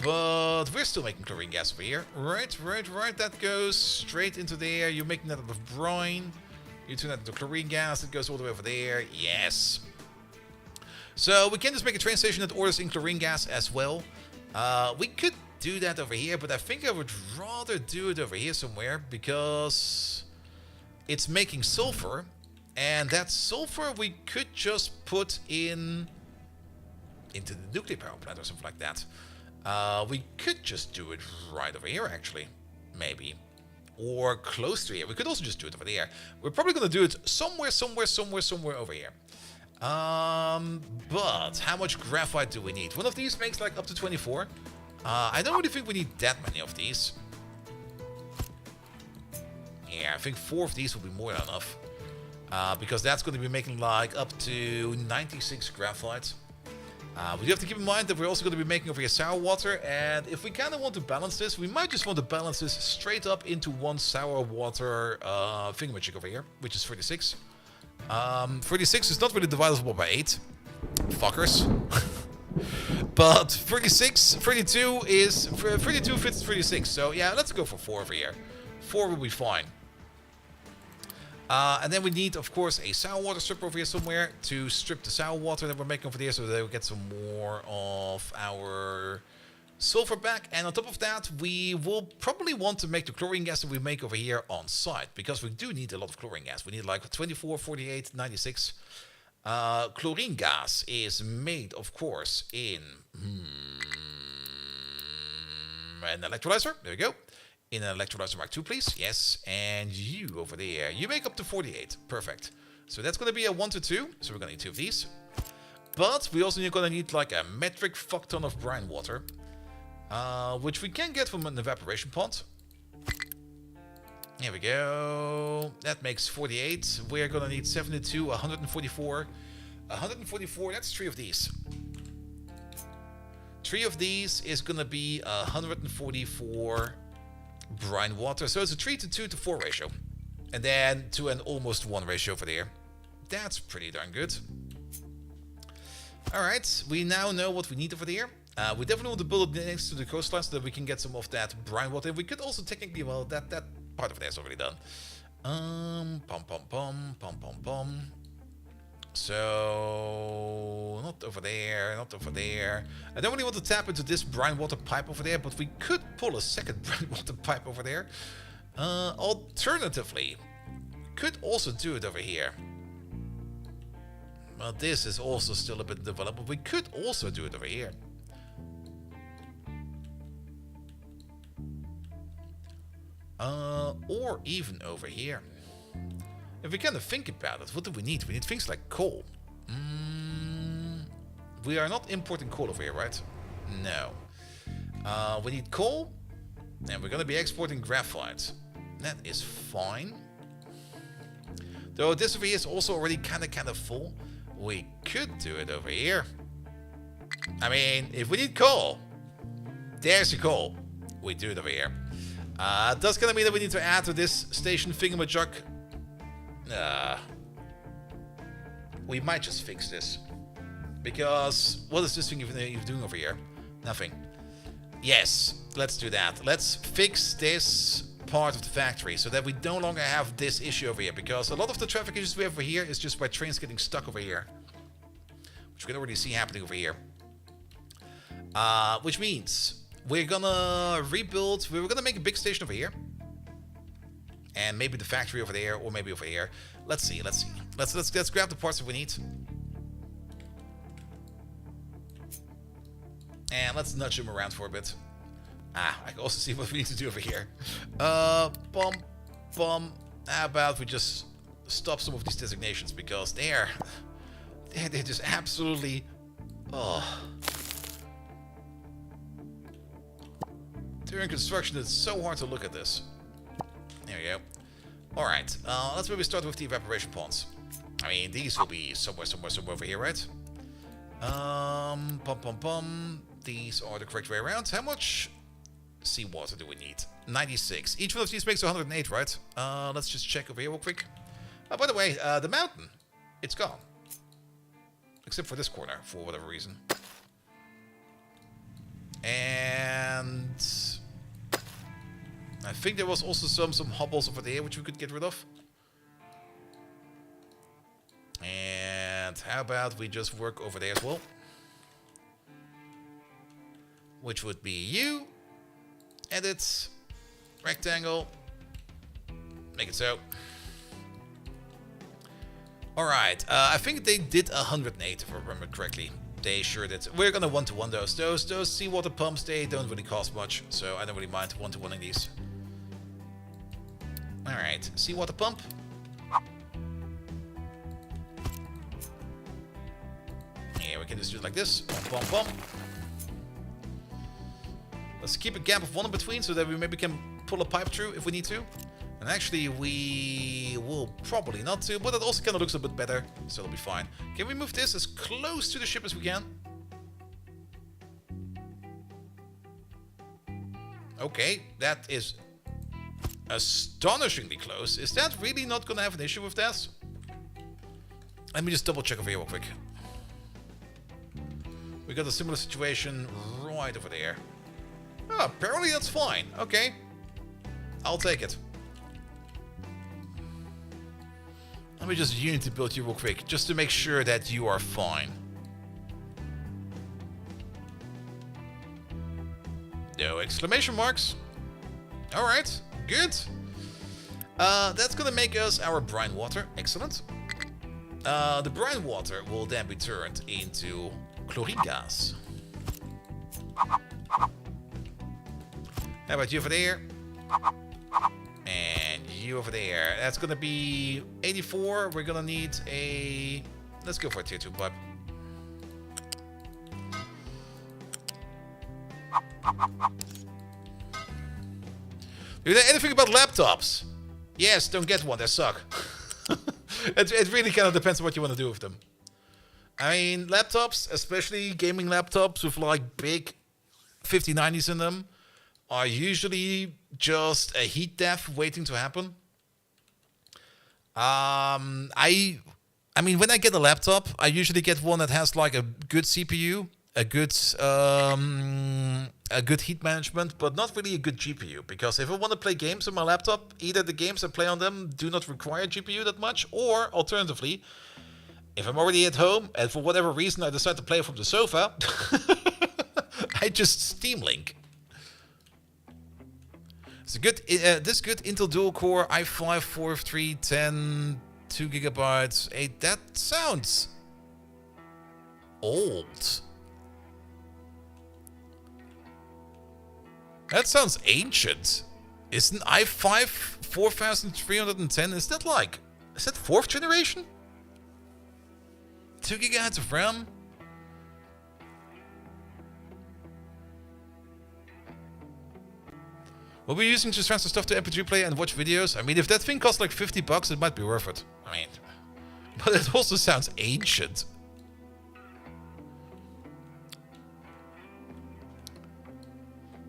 But we're still making chlorine gas over here. Right. That goes straight into there. You're making that out of brine. You turn that into chlorine gas. It goes all the way over there. Yes. So we can just make a train station that orders in chlorine gas as well. We could do that over here, but I think I would rather do it over here somewhere, because it's making sulfur. And that sulfur we could just put into the nuclear power plant or something like that. We could just do it right over here, actually. Maybe. Or close to here. We could also just do it over there. We're probably going to do it somewhere over here. But how much graphite do we need? One of these makes like up to 24. I don't really think we need that many of these. Yeah, I think 4 of these will be more than enough. Because that's going to be making like up to 96 graphite. We do have to keep in mind that we're also going to be making over here sour water, and if we kind of want to balance this, we might just want to balance this straight up into one sour water thingamajig over here, which is 36. 36 is not really divisible by 8. Fuckers. But 32 fits 36, so yeah, let's go for 4 over here. 4 will be fine. And then we need, of course, a sour water stripper over here somewhere to strip the sour water that we're making over there, so that we get some more of our sulfur back. And on top of that, we will probably want to make the chlorine gas that we make over here on site, because we do need a lot of chlorine gas. We need like 24, 48, 96. Chlorine gas is made, of course, in an electrolyzer. There we go. In an electrolyzer Mark II, please. Yes. And you over there. You make up to 48. Perfect. So that's going to be a 1 to 2. So we're going to need 2 of these. But we also going to need like a metric fuck ton of brine water. Which we can get from an evaporation pond. Here we go. That makes 48. We're going to need 72, 144. 144, that's 3 of these. 3 of these is going to be 144... brine water. So it's a 3 to 2 to 4 ratio. And then to an almost 1 ratio over there. That's pretty darn good. Alright, we now know what we need over there. We definitely want to build it next to the coastline so that we can get some of that brine water. We could also technically, well, that part of it is already done. So, not over there, not over there. I don't really want to tap into this brine water pipe over there, but we could pull a second brine water pipe over there. Alternatively, could also do it over here. Well, this is also still a bit developed, but we could also do it over here. Or even over here. If we kind of think about it, what do we need? We need things like coal. We are not importing coal over here, right? No. We need coal, and we're going to be exporting graphite. That is fine. Though this over here is also already kind of full. We could do it over here. I mean, if we need coal, there's the coal. We do it over here. That's gonna mean that we need to add to this station thingamajig. We might just fix this. Because, what is this thing you're doing over here? Nothing. Yes, let's do that. Let's fix this part of the factory so that we no longer have this issue over here. Because a lot of the traffic issues we have over here is just by trains getting stuck over here. Which we can already see happening over here. Which means we're gonna rebuild. We're gonna make a big station over here, and maybe the factory over there, or maybe over here. Let's see. Let's grab the parts that we need, and let's nudge them around for a bit. I can also see what we need to do over here. How about we just stop some of these designations because they're just absolutely. During construction, it's so hard to look at this. There we go. Alright, let's maybe start with the evaporation ponds. I mean, these will be somewhere over here, right? These are the correct way around. How much seawater do we need? 96. Each one of these makes 108, right? Let's just check over here real quick. By the way, the mountain, it's gone. Except for this corner, for whatever reason. And I think there was also some hobbles over there which we could get rid of. And how about we just work over there as well? Which would be you. Edit. Rectangle. Make it so. Alright, I think they did 108 if I remember correctly. They sure did. We're gonna one-to-one those. Those seawater pumps, they don't really cost much, so I don't really mind one-to-one-ing these. Alright, seawater pump. Yeah, we can just do it like this. Bum, bum, bum. Let's keep a gap of 1 in between so that we maybe can pull a pipe through if we need to. And actually, we will probably not to, but it also kind of looks a bit better, so it'll be fine. Can we move this as close to the ship as we can? Okay, that is astonishingly close. Is that really not going to have an issue with that? Let me just double check over here real quick. We got a similar situation right over there. Oh, apparently that's fine. Okay. I'll take it. Let me just Unity build you real quick, just to make sure that you are fine. No exclamation marks. Alright, good. That's gonna make us our brine water. Excellent. The brine water will then be turned into chlorine gas. How about you over there? And you over there. That's gonna be 84. We're gonna need a... Let's go for a tier 2 pipe. Do you know anything about laptops? Yes, don't get one. They suck. It really kind of depends on what you want to do with them. I mean, laptops, especially gaming laptops with like big 5090s in them, are usually just a heat death waiting to happen. I mean, when I get a laptop, I usually get one that has like a good CPU, a good heat management, but not really a good GPU. Because if I want to play games on my laptop, either the games I play on them do not require GPU that much, or alternatively, if I'm already at home and for whatever reason I decide to play from the sofa, I just Steam Link. It's a good, this good Intel dual core i5 4310 2GB 8. That sounds old. That sounds ancient. Is an i5 4310? Is that 4th generation? 2 gigahertz of RAM? What we're using to transfer stuff to MP3 player and watch videos? I mean, if that thing costs like $50, it might be worth it. I mean, but it also sounds ancient.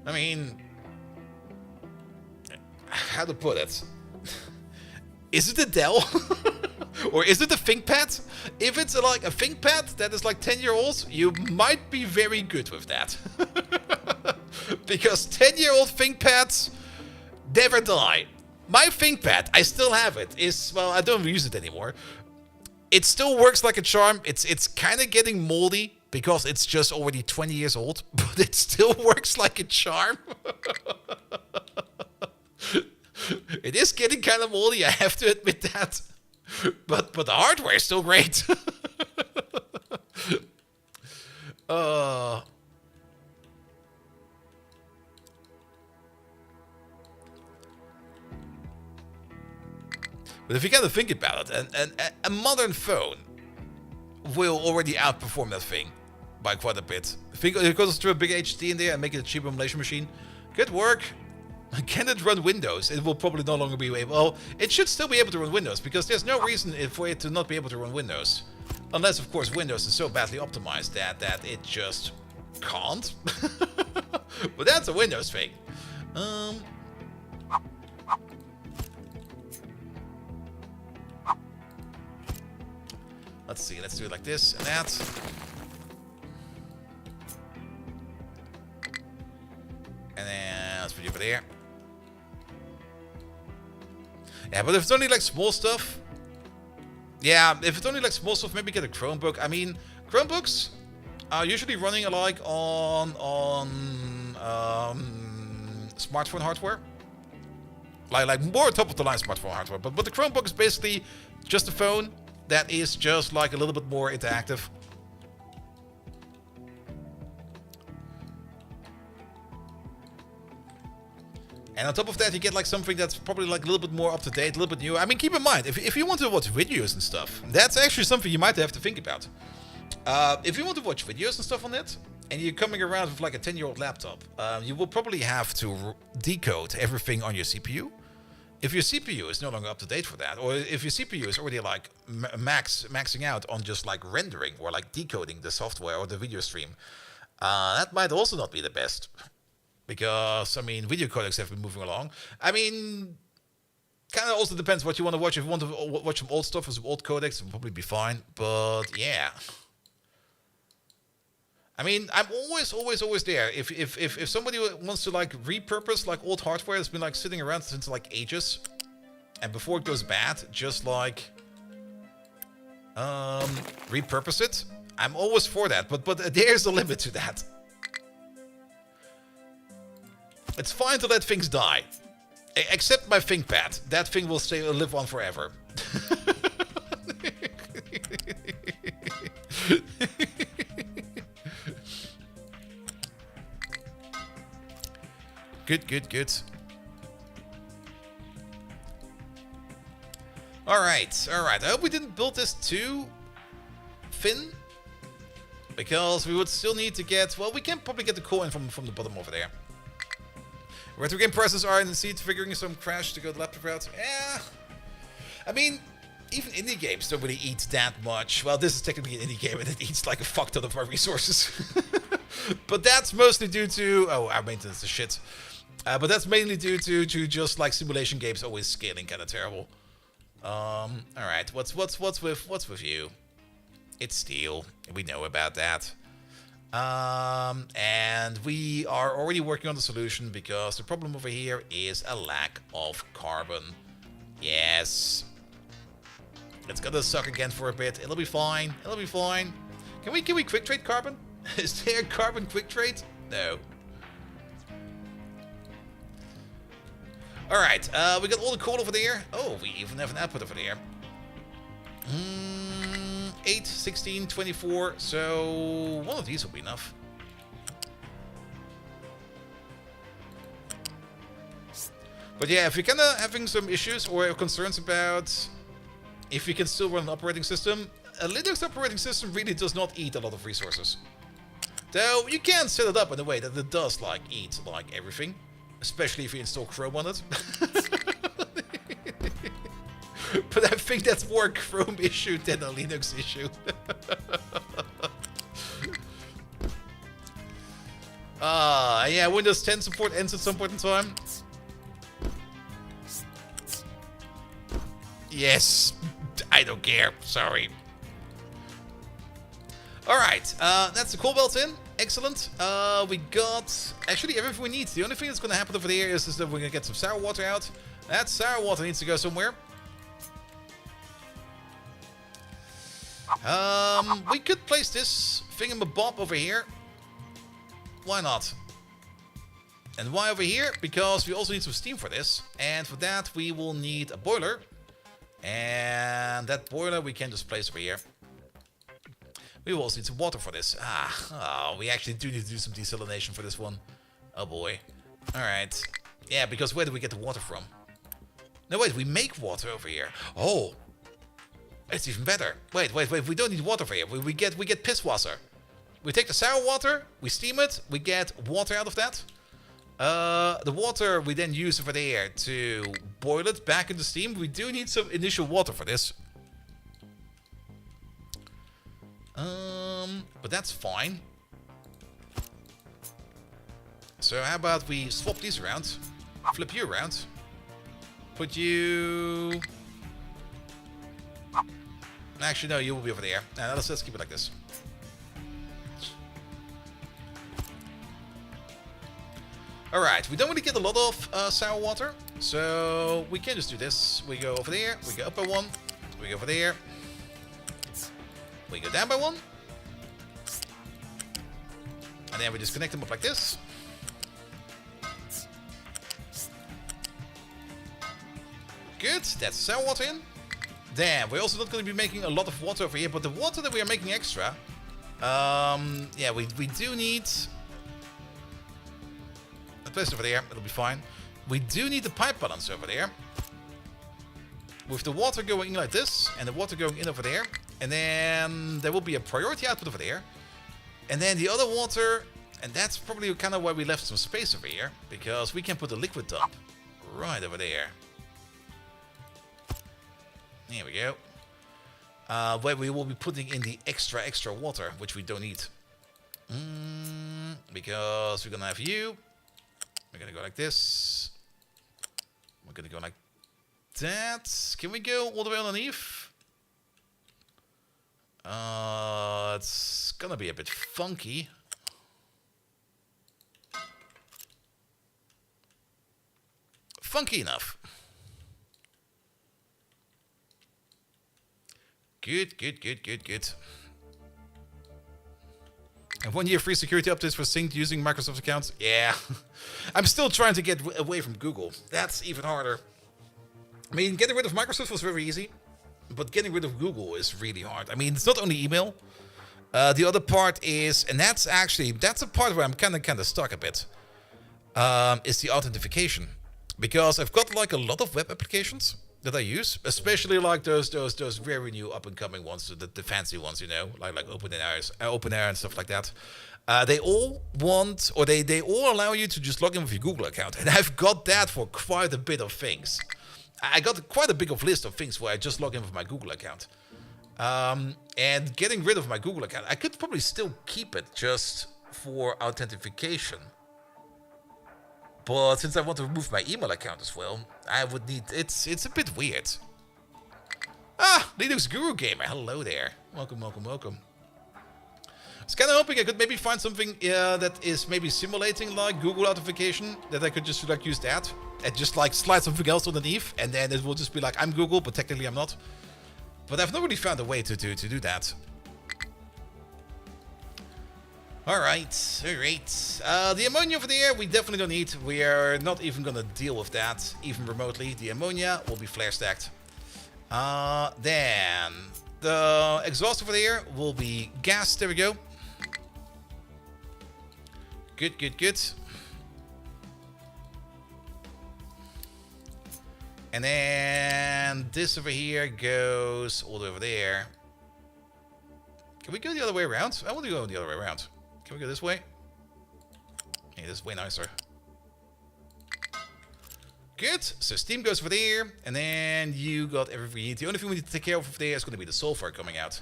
I mean, how to put it? Is it a Dell? Or is it a ThinkPad? If it's like a ThinkPad that is like 10-year-old, you might be very good with that. Because 10-year-old ThinkPads never die. My ThinkPad, I still have it, well, I don't use it anymore. It still works like a charm. It's kind of getting moldy because it's just already 20 years old, but it still works like a charm. It is getting kind of moldy, I have to admit that. But the hardware is still great. But if you kind of think about it, a modern phone will already outperform that thing by quite a bit. Think it goes through a big HD in there and make it a cheap emulation machine. Good work. Can it run Windows? It will probably no longer be able. Well, it should still be able to run Windows because there's no reason for it to not be able to run Windows, unless of course Windows is so badly optimized that it just can't. But that's a Windows thing. Let's see. Let's do it like this and that. And then let's put you over there. Yeah, but if it's only like small stuff, maybe get a Chromebook. I mean, Chromebooks are usually running like on smartphone hardware, like more top of the line smartphone hardware. But the Chromebook is basically just a phone that is just like a little bit more interactive. And on top of that, you get like something that's probably like a little bit more up to date, a little bit new. I mean, keep in mind, if you want to watch videos and stuff, that's actually something you might have to think about. If you want to watch videos and stuff on it, and you're coming around with like a 10-year-old laptop, you will probably have to decode everything on your CPU. If your CPU is no longer up to date for that, or if your CPU is already like maxing out on just like rendering or like decoding the software or the video stream, that might also not be the best. Because, I mean, video codecs have been moving along. I mean, kind of also depends what you want to watch. If you want to watch some old stuff or some old codecs, it'll probably be fine. But, yeah. I mean, I'm always there. If somebody wants to, like, repurpose, like, old hardware that's been, like, sitting around since, like, ages, and before it goes bad, just, like, repurpose it, I'm always for that. But there's a limit to that. It's fine to let things die. Except my ThinkPad. That thing will live on forever. Good. Alright. I hope we didn't build this too thin. Because we would still need to get... Well, we can probably get the coin from the bottom over there. Retro game prices are in the seat, figuring some crash to go the laptop route. Yeah. I mean, even indie games don't really eat that much. Well, this is technically an indie game and it eats like a fuck ton of our resources. But that's mostly due to... Oh, our maintenance is shit. But that's mainly due to just like simulation games always scaling kind of terrible. Alright, what's with you? It's steel. We know about that. And we are already working on the solution because the problem over here is a lack of carbon. Yes. It's gonna suck again for a bit. It'll be fine. Can we quick trade carbon? Is there carbon quick trade? No. Alright, we got all the coal over there. Oh, we even have an output over there. 8, 16, 24, so one of these will be enough. But yeah, if you're kind of having some issues or concerns about if you can still run an operating system, a Linux operating system really does not eat a lot of resources. Though you can set it up in a way that it does like eat like everything, especially if you install Chrome on it. But I think that's more a Chrome issue than a Linux issue. Yeah, Windows 10 support ends at some point in time. Yes, I don't care. Sorry. All right, that's the cobalt in. Excellent. We got actually everything we need. The only thing that's going to happen over there is that we're going to get some sour water out. That sour water needs to go somewhere. We could place this thingamabob over here. Why not? And why over here? Because we also need some steam for this. And for that, we will need a boiler. And that boiler we can just place over here. We will also need some water for this. We actually do need to do some desalination for this one. Oh boy. Alright. Yeah, because where do we get the water from? No, wait, we make water over here. Oh! It's even better. Wait, we don't need water over here. We get piss water. We take the sour water, we steam it, we get water out of that. The water we then use over there to boil it back into steam. We do need some initial water for this. But that's fine. So how about we swap these around, flip you around, put you... Actually, no, you will be over there. Let's keep it like this. Alright, we don't really get a lot of sour water, so we can just do this. We go over there, we go up by one, we go over there, we go down by one, and then we just connect them up like this. Good, that's sour water in. Then we're also not going to be making a lot of water over here, but the water that we are making extra, yeah, we do need a place over there. It'll be fine. We do need the pipe balance over there, with the water going in like this and the water going in over there, and then there will be a priority output over there, and then the other water, and that's probably kind of why we left some space over here, because we can put a liquid dump right over there. Here we go. Where we will be putting in the extra water, which we don't need. Because we're gonna have you. We're gonna go like this. We're gonna go like that. Can we go all the way underneath? It's gonna be a bit funky. Funky enough. Good. And 1 year free security updates for synced using Microsoft accounts. Yeah. I'm still trying to get away from Google. That's even harder. I mean, getting rid of Microsoft was very easy, but getting rid of Google is really hard. I mean, it's not only email. The other part is, and that's a part where I'm kind of stuck a bit, is the authentication. Because I've got like a lot of web applications that I use, especially like those very new up and coming ones, the fancy ones, you know, like OpenAir and stuff like that. They all want, or they all allow you to just log in with your Google account, and I've got that for quite a bit of things. I got quite a big of list of things where I just log in with my Google account. And getting rid of my Google account, I could probably still keep it just for authentication. But since I want to remove my email account as well, I would need... It's a bit weird. Ah, Linux Guru Gamer. Hello there. Welcome. I was kind of hoping I could maybe find something that is maybe simulating like Google authentication, that I could just like use that and just like slide something else underneath, and then it will just be like I'm Google, but technically I'm not. But I've not really found a way to do that. Alright. The ammonia over there, we definitely don't need. We are not even going to deal with that, even remotely. The ammonia will be flare stacked. Then, the exhaust over there will be gas. There we go. Good. And then this over here goes all the way over there. Can we go the other way around? I want to go the other way around. Can we go this way? Yeah, this is way nicer. Good. So steam goes over there, and then you got everything you need. The only thing we need to take care of over there is going to be the sulfur coming out.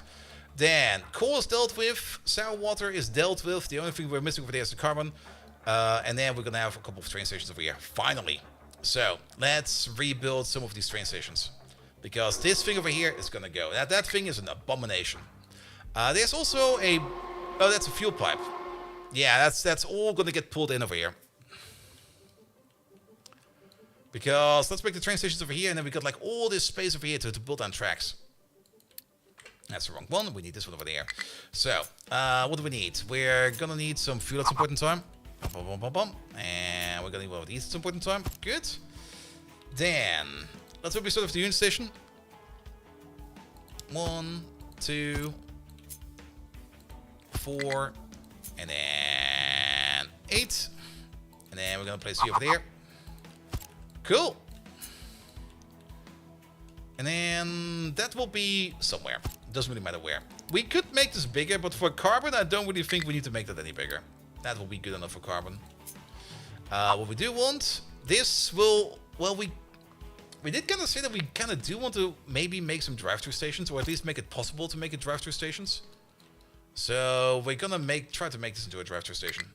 Then coal is dealt with. Sour water is dealt with. The only thing we're missing over there is the carbon. And then we're going to have a couple of train stations over here. Finally. So let's rebuild some of these train stations. Because this thing over here is going to go. That thing is an abomination. There's also a... Oh, that's a fuel pipe. Yeah, that's all going to get pulled in over here. Because let's make the train stations over here, and then we got like all this space over here to build on tracks. That's the wrong one. We need this one over there. So, what do we need? We're going to need some fuel at some point in time. And we're going to need one of these at some point in time. Good. Then, let's maybe start with the unit station. 1, 2, 4, and then 8. And then we're going to place you over there. Cool. And then that will be somewhere. Doesn't really matter where. We could make this bigger, but for carbon, I don't really think we need to make that any bigger. That will be good enough for carbon. What we do want, this will, well, we did kind of say that we kind of do want to maybe make some drive-through stations, or at least make it possible to make it drive-through stations. So we're gonna try to make this into a drive-through station.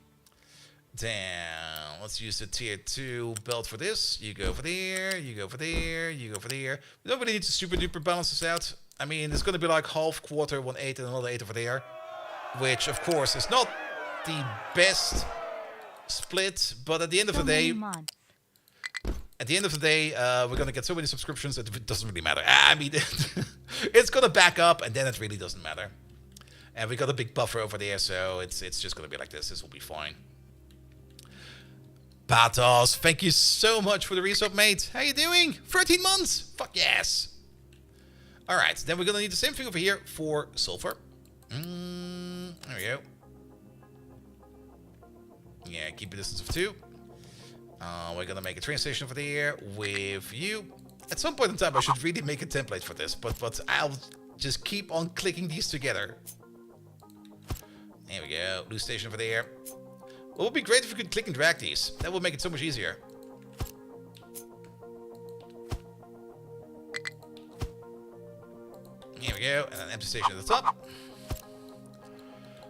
Then let's use the tier 2 belt for this. You go over there, you go over there, you go over there. We don't really need to super duper balance this out. I mean, it's gonna be like half, quarter, 1/8, and another 8 over there. Which, of course, is not the best split, but at the end of the day... At the end of the day, we're gonna get so many subscriptions that it doesn't really matter. I mean, it's gonna back up, and then it really doesn't matter. And we got a big buffer over there, so it's just gonna be like this. This will be fine. Patos, thank you so much for the resub, mate. How you doing? 13 months. Fuck yes. All right, then we're gonna need the same thing over here for sulfur. There we go. Yeah, keep a distance of 2. We're gonna make a train station over there with you. At some point in time, I should really make a template for this, but I'll just keep on clicking these together. There we go. Blue station over there. It would be great if we could click and drag these. That would make it so much easier. Here we go. And an empty station at the top.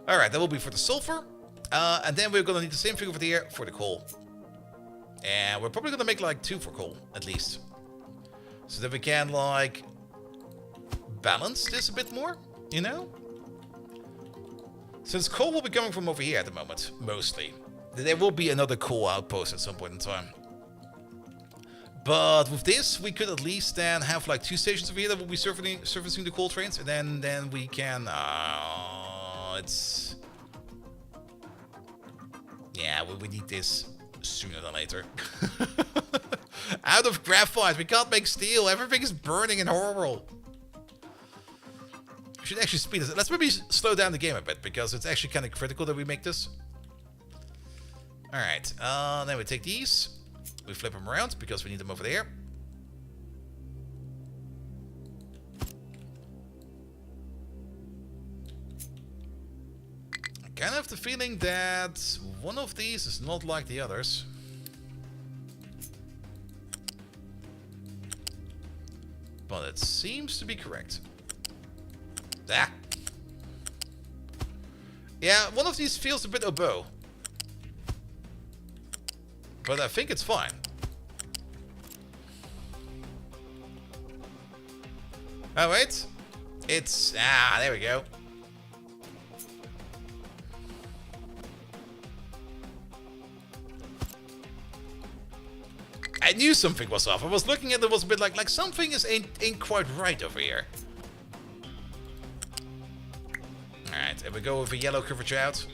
Alright, that will be for the sulfur. And then we're going to need the same thing over there for the coal. And we're probably going to make like 2 for coal, at least. So that we can, like, balance this a bit more, you know? Since coal will be coming from over here at the moment, mostly. There will be another coal outpost at some point in time. But with this, we could at least then have like 2 stations over here that will be servicing the coal trains. And then we can... it's... Yeah, we need this sooner than later. Out of graphite, we can't make steel. Everything is burning and horrible. We should actually speed this. Let's maybe slow down the game a bit, because it's actually kind of critical that we make this. Alright, then we take these. We flip them around, because we need them over there. I kind of have the feeling that one of these is not like the others. But it seems to be correct. Ah. Yeah, one of these feels a bit oboe. But I think it's fine. Oh, wait. It's... Ah, there we go. I knew something was off. I was looking at it, was a bit like something ain't quite right over here. Alright, and we go with a yellow curvature out.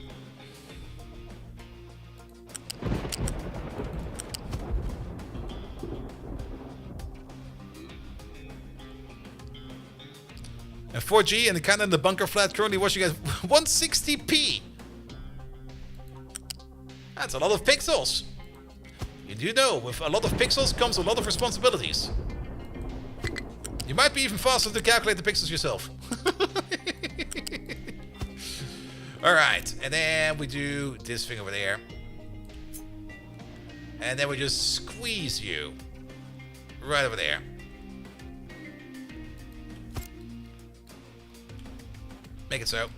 And 4G and the kind in the bunker flat currently watching at 160p. That's a lot of pixels. You do know, with a lot of pixels comes a lot of responsibilities. You might be even faster to calculate the pixels yourself. Alright, and then we do this thing over there. And then we just squeeze you. Right over there. Make it so.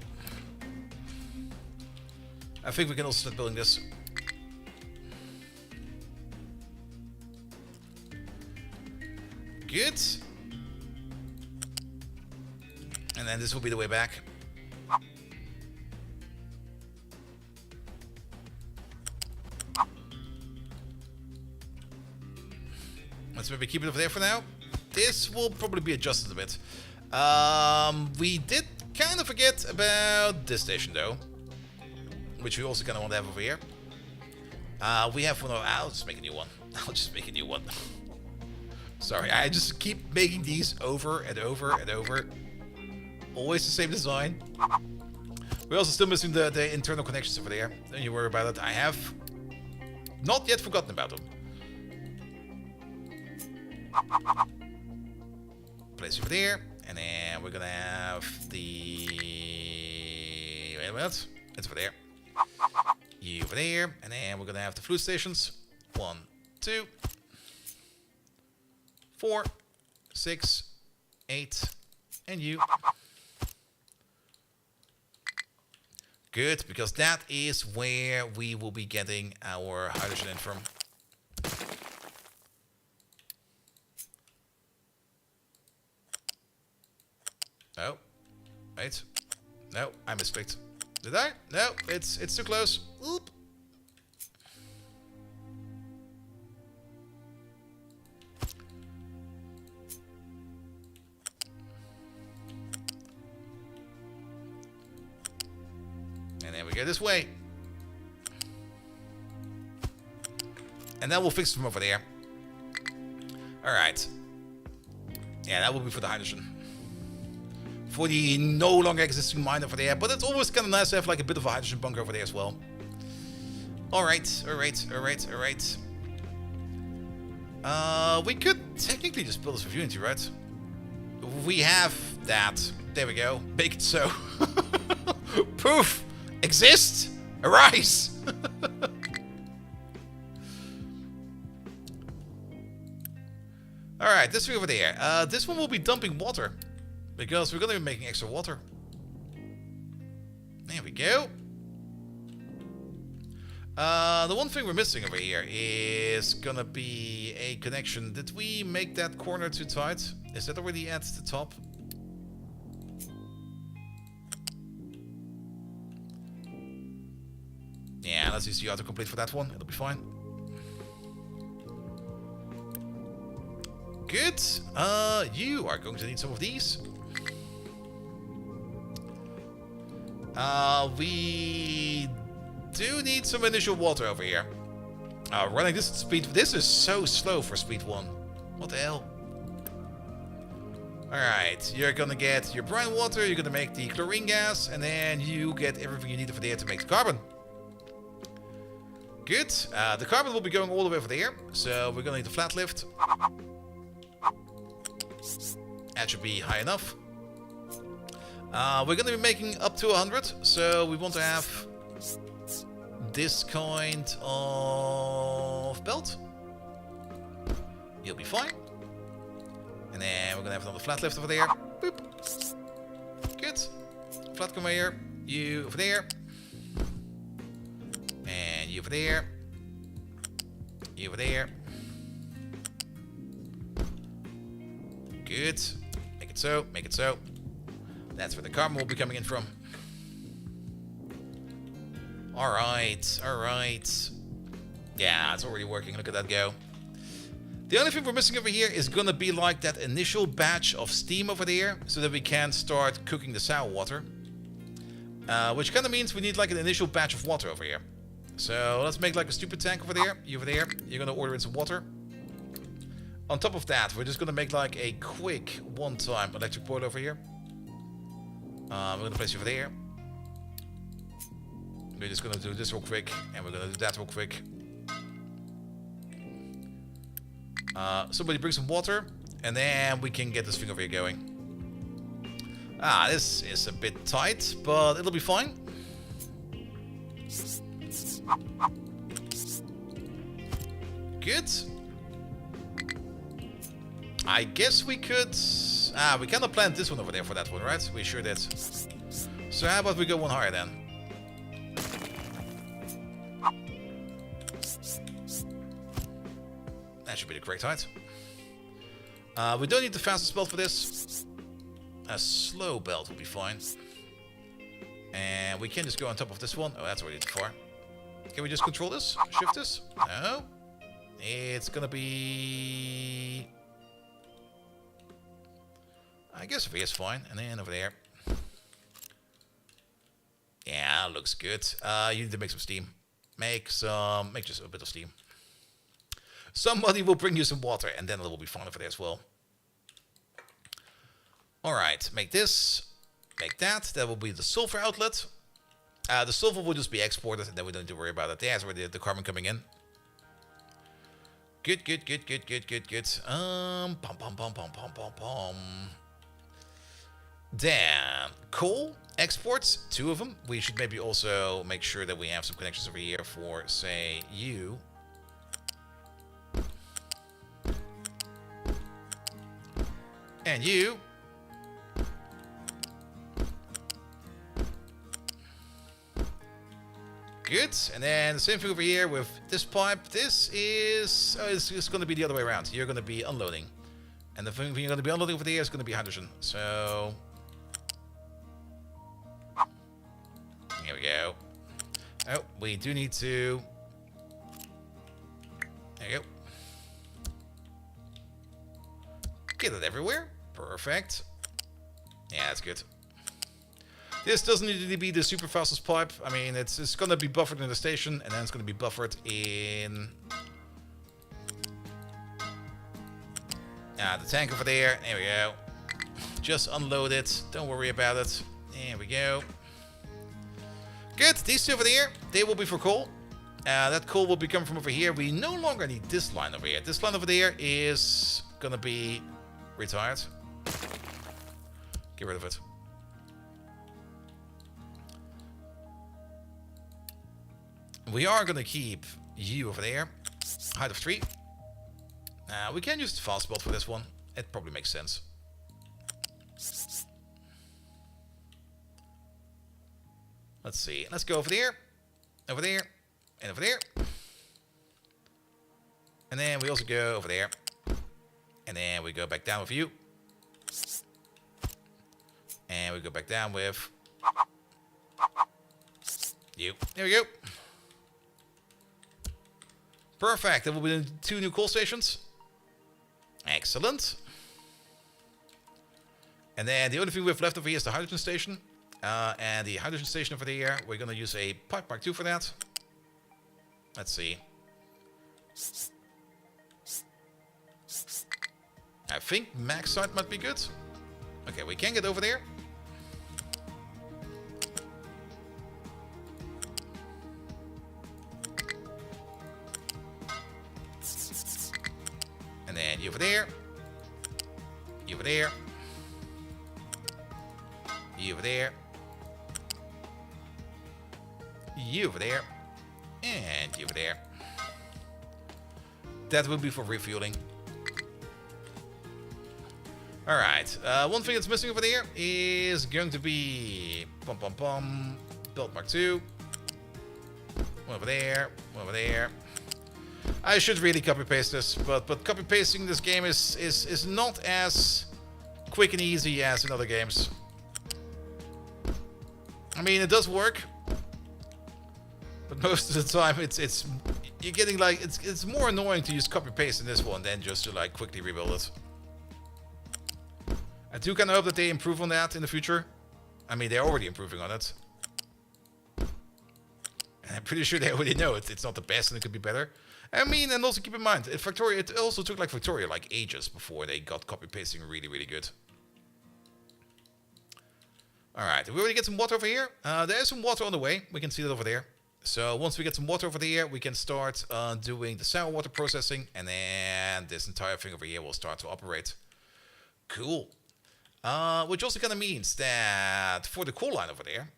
I think we can also start building this. Good. And then this will be the way back. Let's maybe keep it over there for now. This will probably be adjusted a bit. We did kind of forget about this station though, which we also kind of want to have over here. We have one. I'll just make a new one. I'll just make a new one. Sorry, I just keep making these over and over and over. Always the same design. We're also still missing the internal connections over there. Don't you worry about it. I have not yet forgotten about them. Place over there. And then we're gonna have the... Wait a minute. It's over there. You over there. And then we're gonna have the fluid stations. 1, 2, 4, 6, 8, and you. Good, because that is where we will be getting our hydrogen in from. Oh, wait. No, I mispicked. Did I? No, it's too close. Oop. And then we go this way. And that will fix from over there. Alright. Yeah, that will be for the hydrogen. For the no longer existing mine over there. But it's always kind of nice to have like a bit of a hydrogen bunker over there as well. Alright, alright, alright, alright. We could technically just build this with Unity, right? We have that. There we go. Make it so. Poof! Exist! Arise! Alright, this way over there. This one will be dumping water. Because we're going to be making extra water. There we go. The one thing we're missing over here is going to be a connection. Did we make that corner too tight? Is that already at the top? Yeah, let's use the autocomplete for that one. It'll be fine. Good. You are going to need some of these. We do need some initial water over here. Running this at speed... This is so slow for speed 1. What the hell? Alright, you're gonna get your brine water, you're gonna make the chlorine gas, and then you get everything you need over there to make the carbon. Good. The carbon will be going all the way over there, so we're gonna need a flat lift. That should be high enough. We're gonna be making up to 100, so we want to have this kind of belt. You'll be fine. And then we're gonna have another flat lift over there. Boop. Good. Flat conveyor. You over there. And you over there. You over there. Good. Make it so. Make it so. That's where the carbon will be coming in from. Alright. Alright. Yeah, it's already working. Look at that go. The only thing we're missing over here is gonna be like that initial batch of steam over there, so that we can start cooking the sour water. Which kind of means we need like an initial batch of water over here. So let's make like a stupid tank over there. You over there. You're gonna order in some water. On top of that, we're just gonna make like a quick one-time electric boiler over here. We're gonna place you over there. We're just gonna do this real quick, and we're gonna do that real quick. Somebody bring some water. And then we can get this thing over here going. Ah, this is a bit tight, but it'll be fine. Good. I guess we could... Ah, we cannot plant this one over there for that one, right? We sure did. So how about we go one higher then? That should be the correct height. We don't need the fastest belt for this. A slow belt will be fine. And we can just go on top of this one. Oh, that's already too far. Can we just control this? Shift this? No. It's gonna be... I guess over here is fine. And then over there. Yeah, looks good. You need to make some steam. Make just a bit of steam. Somebody will bring you some water, and then it will be fine over there as well. Alright, make this. Make that. That will be the sulfur outlet. The sulfur will just be exported, and then we don't need to worry about it. There's already the carbon coming in. Good, good, good, good, good, good, good. Pom, pom, pom, pom, pom, pom, pom. Then, coal exports, 2 of them. We should maybe also make sure that we have some connections over here for, say, you. And you. Good. And then the same thing over here with this pipe. This is... Oh, it's going to be the other way around. You're going to be unloading. And the thing you're going to be unloading over there is going to be hydrogen. So... Here we go. Oh, we do need to... There you go. Get it everywhere. Perfect. Yeah, that's good. This doesn't need to be the super fastest pipe. I mean, it's going to be buffered in the station, and then it's going to be buffered in... the tank over there. There we go. Just unload it. Don't worry about it. There we go. Good. These 2 over there, they will be for coal. That coal will be coming from over here. We no longer need this line over here. This line over there is going to be retired. Get rid of it. We are going to keep you over there. Height of 3. We can use the fast belt for this one. It probably makes sense. Let's see. Let's go over there. Over there. And over there. And then we also go over there. And then we go back down with you. And we go back down with you. There we go. Perfect. There will be 2 new coal stations. Excellent. And then the only thing we have left over here is the hydrogen station. And the hydrogen station over there, we're going to use a pipe Mark II for that. Let's see. I think max side might be good. Okay, we can get over there. And then you over there. You over there. You over there. You over there. And you over there. That will be for refueling. Alright, one thing that's missing over there is going to be... Build Mark II. One over there. One over there. I should really copy-paste this, but copy-pasting this game is not as quick and easy as in other games. I mean, it does work, but most of the time it's you're getting like it's more annoying to use copy-paste in this one than just to like quickly rebuild it. I do kind of hope that they improve on that in the future. I mean, they're already improving on it. And I'm pretty sure they already know it's not the best and it could be better. I mean, and also keep in mind, it also took like Victoria like ages before they got copy-pasting really, really good. Alright, did we already get some water over here? There is some water on the way. We can see that over there. So once we get some water over there, we can start doing the sour water processing. And then this entire thing over here will start to operate. Cool. Which also kind of means that for the coal line over there,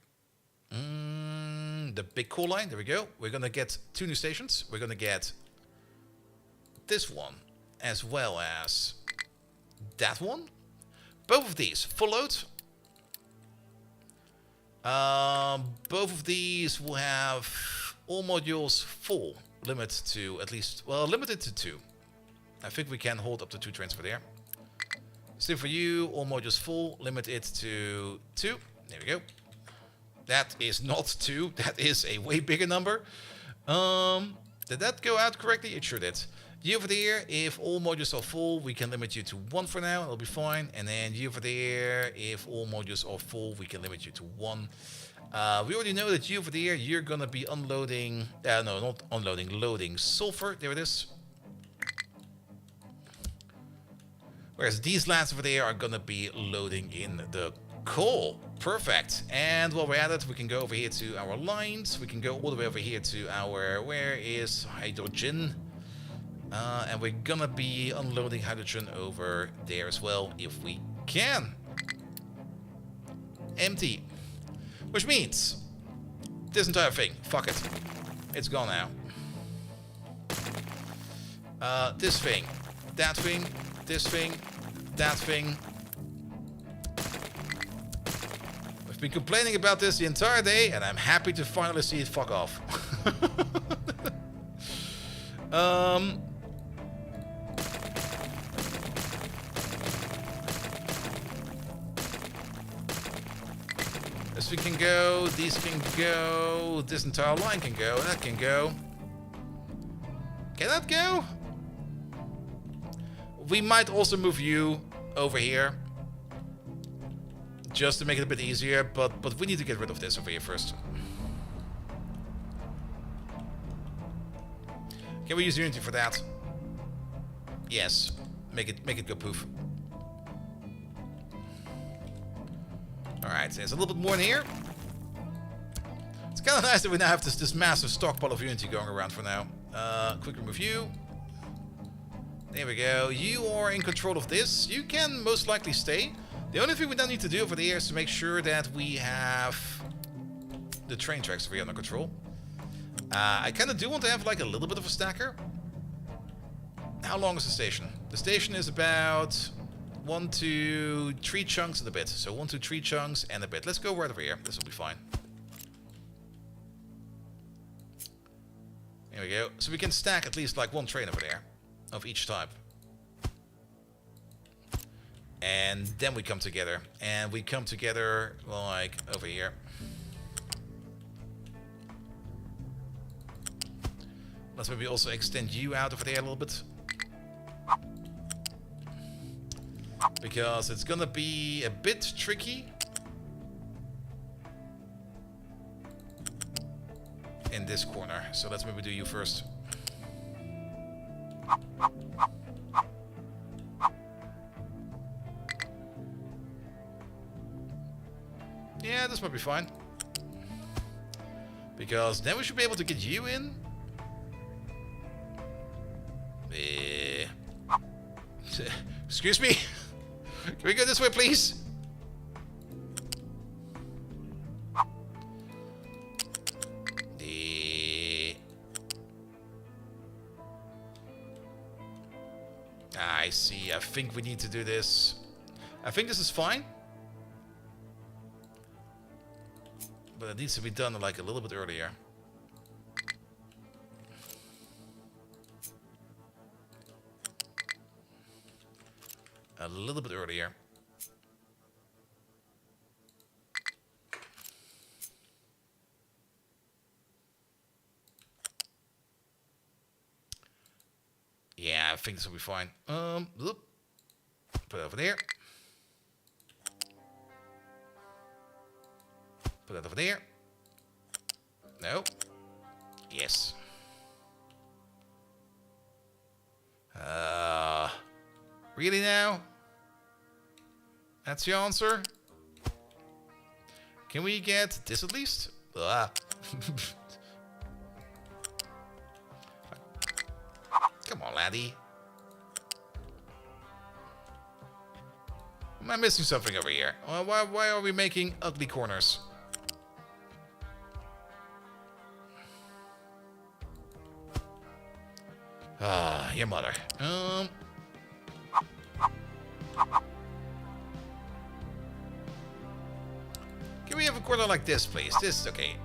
the big coal line, there we go. We're going to get 2 new stations. We're going to get this one as well as that one. Both of these full load. Both of these will have all modules full. Limit to at least, well, limited to 2. I think we can hold up to 2 trains for there. Same for you, all modules full. Limit it to 2. There we go. That is not 2. That is a way bigger number. Did that go out correctly? It sure did. You over there, if all modules are full, we can limit you to 1 for now. It'll be fine. And then you over there, if all modules are full, we can limit you to 1. We already know that you over there, you're gonna be unloading, no, not unloading, loading sulfur. There it is. Whereas these lads over there are gonna be loading in the coal. Perfect. And while we're at it, we can go over here to our lines. We can go all the way over here to our, where is hydrogen? And we're gonna be unloading hydrogen over there as well, if we can. Empty. Which means, this entire thing, fuck it. It's gone now. This thing, that thing, this thing, that thing. We've been complaining about this the entire day, and I'm happy to finally see it fuck off. This thing can go, these can go, this entire line can go, that can go. Can that go? We might also move you over here. Just to make it a bit easier, but we need to get rid of this over here first. Can we use Unity for that? Yes. Make it go poof. Alright, so there's a little bit more in here. It's kind of nice that we now have this massive stockpile of Unity going around for now. Quick remove you. There we go. You are in control of this. You can most likely stay. The only thing we now need to do over there is to make sure that we have the train tracks over here under control. I kind of do want to have like a little bit of a stacker. How long is the station? The station is about 1, 2, 3 chunks and a bit. So 1, 2, 3 chunks and a bit. Let's go right over here. This will be fine. There we go. So we can stack at least like 1 train over there of each type. And then we come together. And we come together like over here. Let's maybe also extend you out over there a little bit. Because it's gonna be a bit tricky in this corner. So let's maybe do you first. Yeah, this might be fine. Because then we should be able to get you in. Excuse me? Can we go this way, please? I see. I think we need to do this. I think this is fine. But it needs to be done like a little bit earlier. A little bit earlier. Yeah, I think this will be fine. Put it over there. Put that over there. No. Yes. Really now? That's the answer? Can we get this at least? Come on, laddie. Am I missing something over here? Why are we making ugly corners? Ah, your mother. Can we have a corner like this, please? This, okay.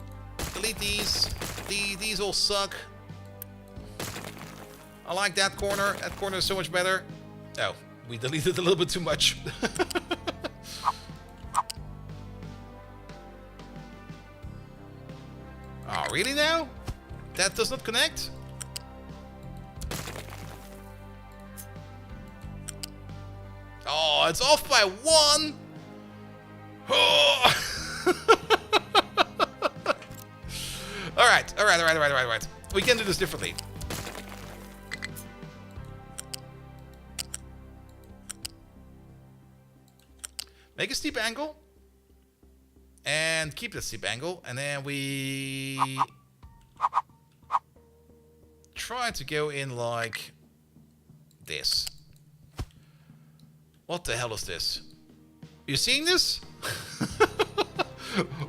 Delete these. These all suck. I like that corner. That corner is so much better. Oh, we deleted a little bit too much. Oh, really now? That does not connect? Oh, it's off by 1! Oh! Alright. We can do this differently. Make a steep angle. And keep the steep angle. And then we try to go in like this. What the hell is this? You seeing this?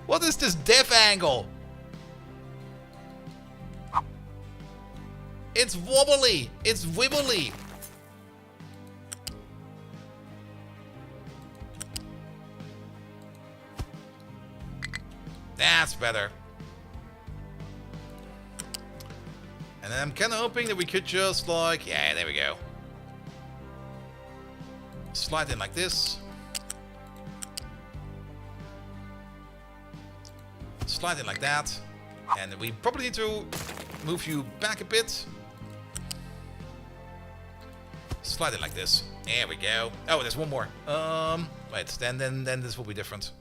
What is this dev angle? It's wobbly. It's wibbly. That's better. And then I'm kind of hoping that we could just like... Yeah, there we go. Slide in like this. Slide in like that. And we probably need to move you back a bit. Slide it like this. There we go. Oh, there's one more. Wait, then this will be different.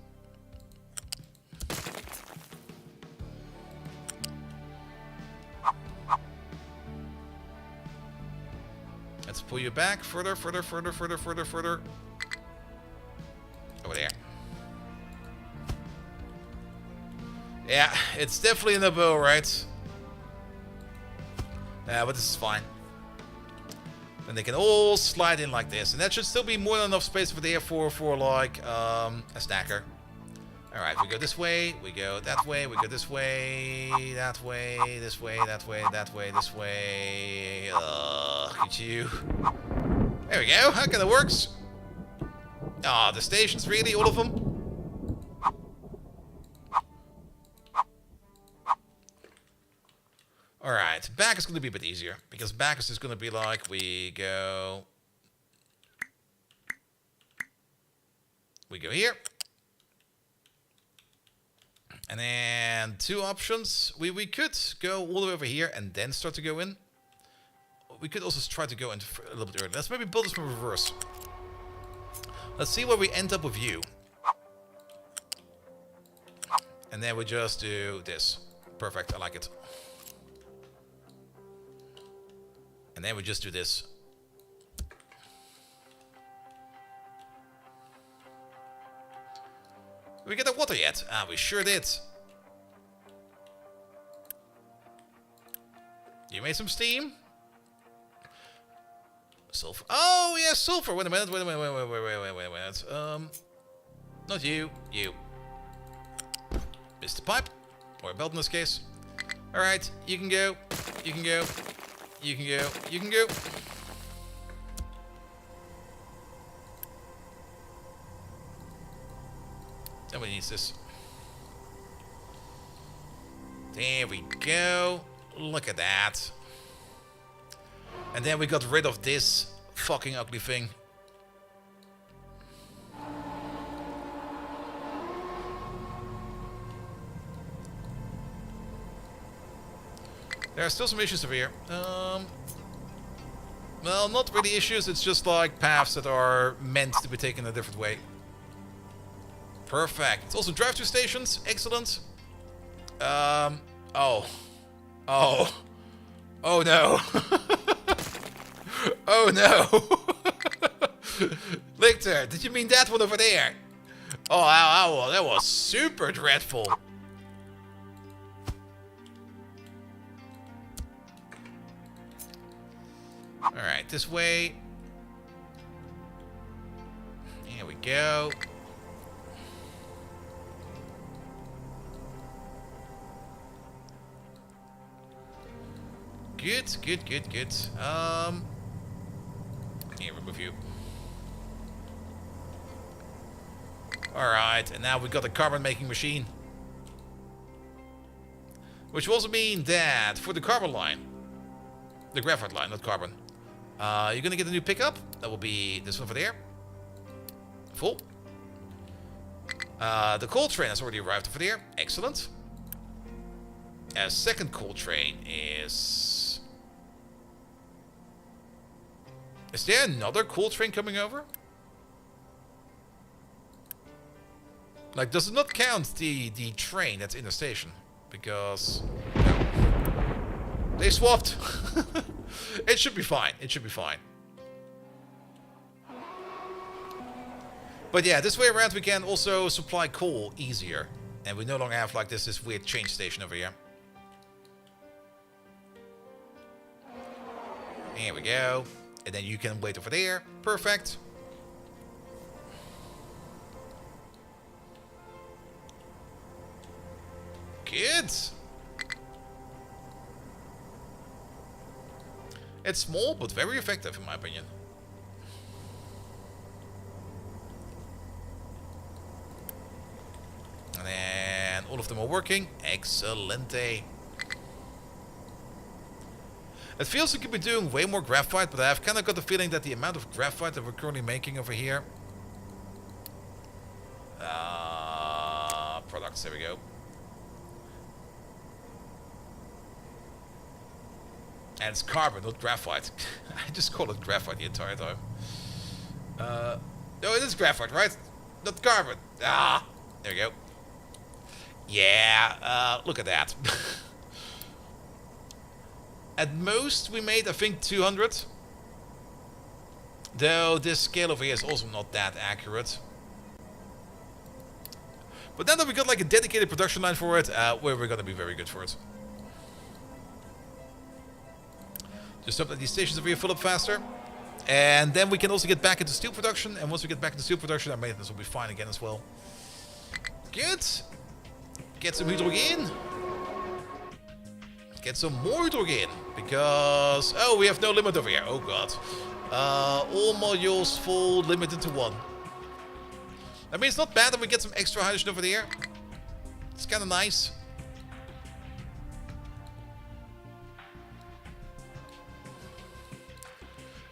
Let's pull you back further. Over there. Yeah, it's definitely in the bow, right? Yeah, but this is fine. And they can all slide in like this. And that should still be more than enough space over there for like a stacker. Alright, we go this way, we go that way, we go this way, that way, this way, that way, that way, this way. Get you. There we go, that kinda works. Ah, the stations, really? All of them? Alright, back is going to be a bit easier. Because back is just going to be like, we go here. And then 2 options. We could go all the way over here and then start to go in. We could also try to go in a little bit earlier. Let's maybe build this from reverse. Let's see where we end up with you. And then we just do this. Perfect, I like it. And then we just do this. Did we get the water yet? Ah, we sure did. You made some steam? Sulfur. Oh, yeah, sulfur. Wait a minute. Wait a minute. Not you. You. Mr. Pipe. Or a belt in this case. Alright, you can go. You can go. You can go. You can go. Somebody needs this. There we go. Look at that. And then we got rid of this fucking ugly thing. There are still some issues over here. Well, not really issues, it's just like paths that are meant to be taken a different way. Perfect. It's also drive-thru stations. Excellent. Oh. Oh. Oh no. Oh no. Lictor, did you mean that one over there? Oh, that was super dreadful. Alright, this way. Here we go. Good, good, good, good. Here, remove you. Alright, and now we've got a carbon making machine. Which will also mean that for the carbon line, the graphite line, not carbon, you're gonna get a new pickup. That will be this one over there. Full. The coal train has already arrived over there. Excellent. A second coal train is... Is there another coal train coming over? Like, does it not count the train that's in the station? Because... No. They swapped. It should be fine. It should be fine. But yeah, this way around we can also supply coal easier. And we no longer have like this weird change station over here. Here we go. And then you can wait over there. Perfect. Good. It's small, but very effective in my opinion. And then all of them are working. Excellente. It feels like we could be doing way more graphite, but I've kind of got the feeling that the amount of graphite that we're currently making over here... products, there we go. And it's carbon, not graphite. I just call it graphite the entire time. No, it is graphite, right? Not carbon. Ah, there we go. Yeah, look at that. At most, we made, I think, 200. Though this scale over here is also not that accurate. But now that we got like a dedicated production line for it, we're going to be very good for it. Just hope that these stations over here fill up faster. And then we can also get back into steel production. And once we get back into steel production, our maintenance will be fine again as well. Good. Get some hydrogen. Get some more hydrogen. Because... Oh, we have no limit over here. Oh, God. All modules full, limited to 1. I mean, it's not bad that we get some extra hydrogen over there. It's kind of nice.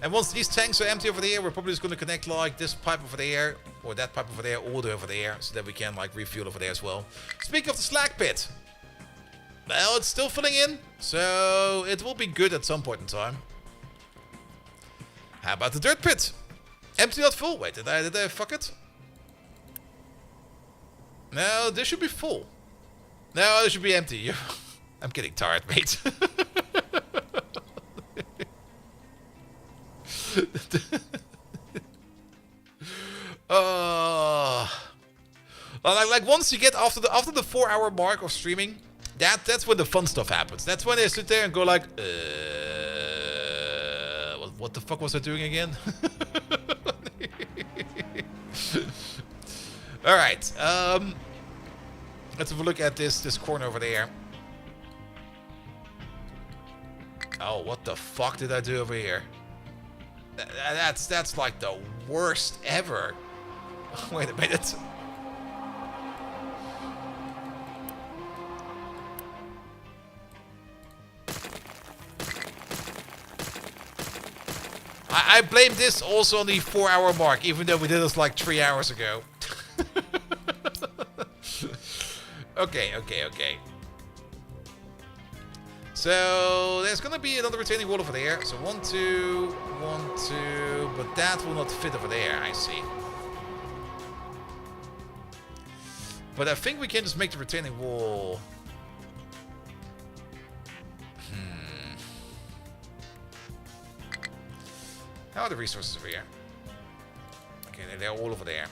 And once these tanks are empty over there, we're probably just going to connect like this pipe over there, or that pipe over there, or the over there, so that we can like refuel over there as well. Speaking of the slag pit, well, it's still filling in, so it will be good at some point in time. How about the dirt pit? Empty, not full. Wait, did I fuck it? No, this should be full. No, this should be empty. I'm getting tired, mate. Like once you get after the 4-hour mark of streaming, that's when the fun stuff happens. That's when they sit there and go like, what the fuck was I doing again? All right, let's have a look at this corner over there. Oh, what the fuck did I do over here? That's like the worst ever. Wait a minute. I blame this also on the 4-hour mark, even though we did this like 3 hours ago. Okay. So there's gonna be another retaining wall over there. So 1, 2, 1, 2, but that will not fit over there, I see. But I think we can just make the retaining wall. How are the resources over here? Okay, they're all over there.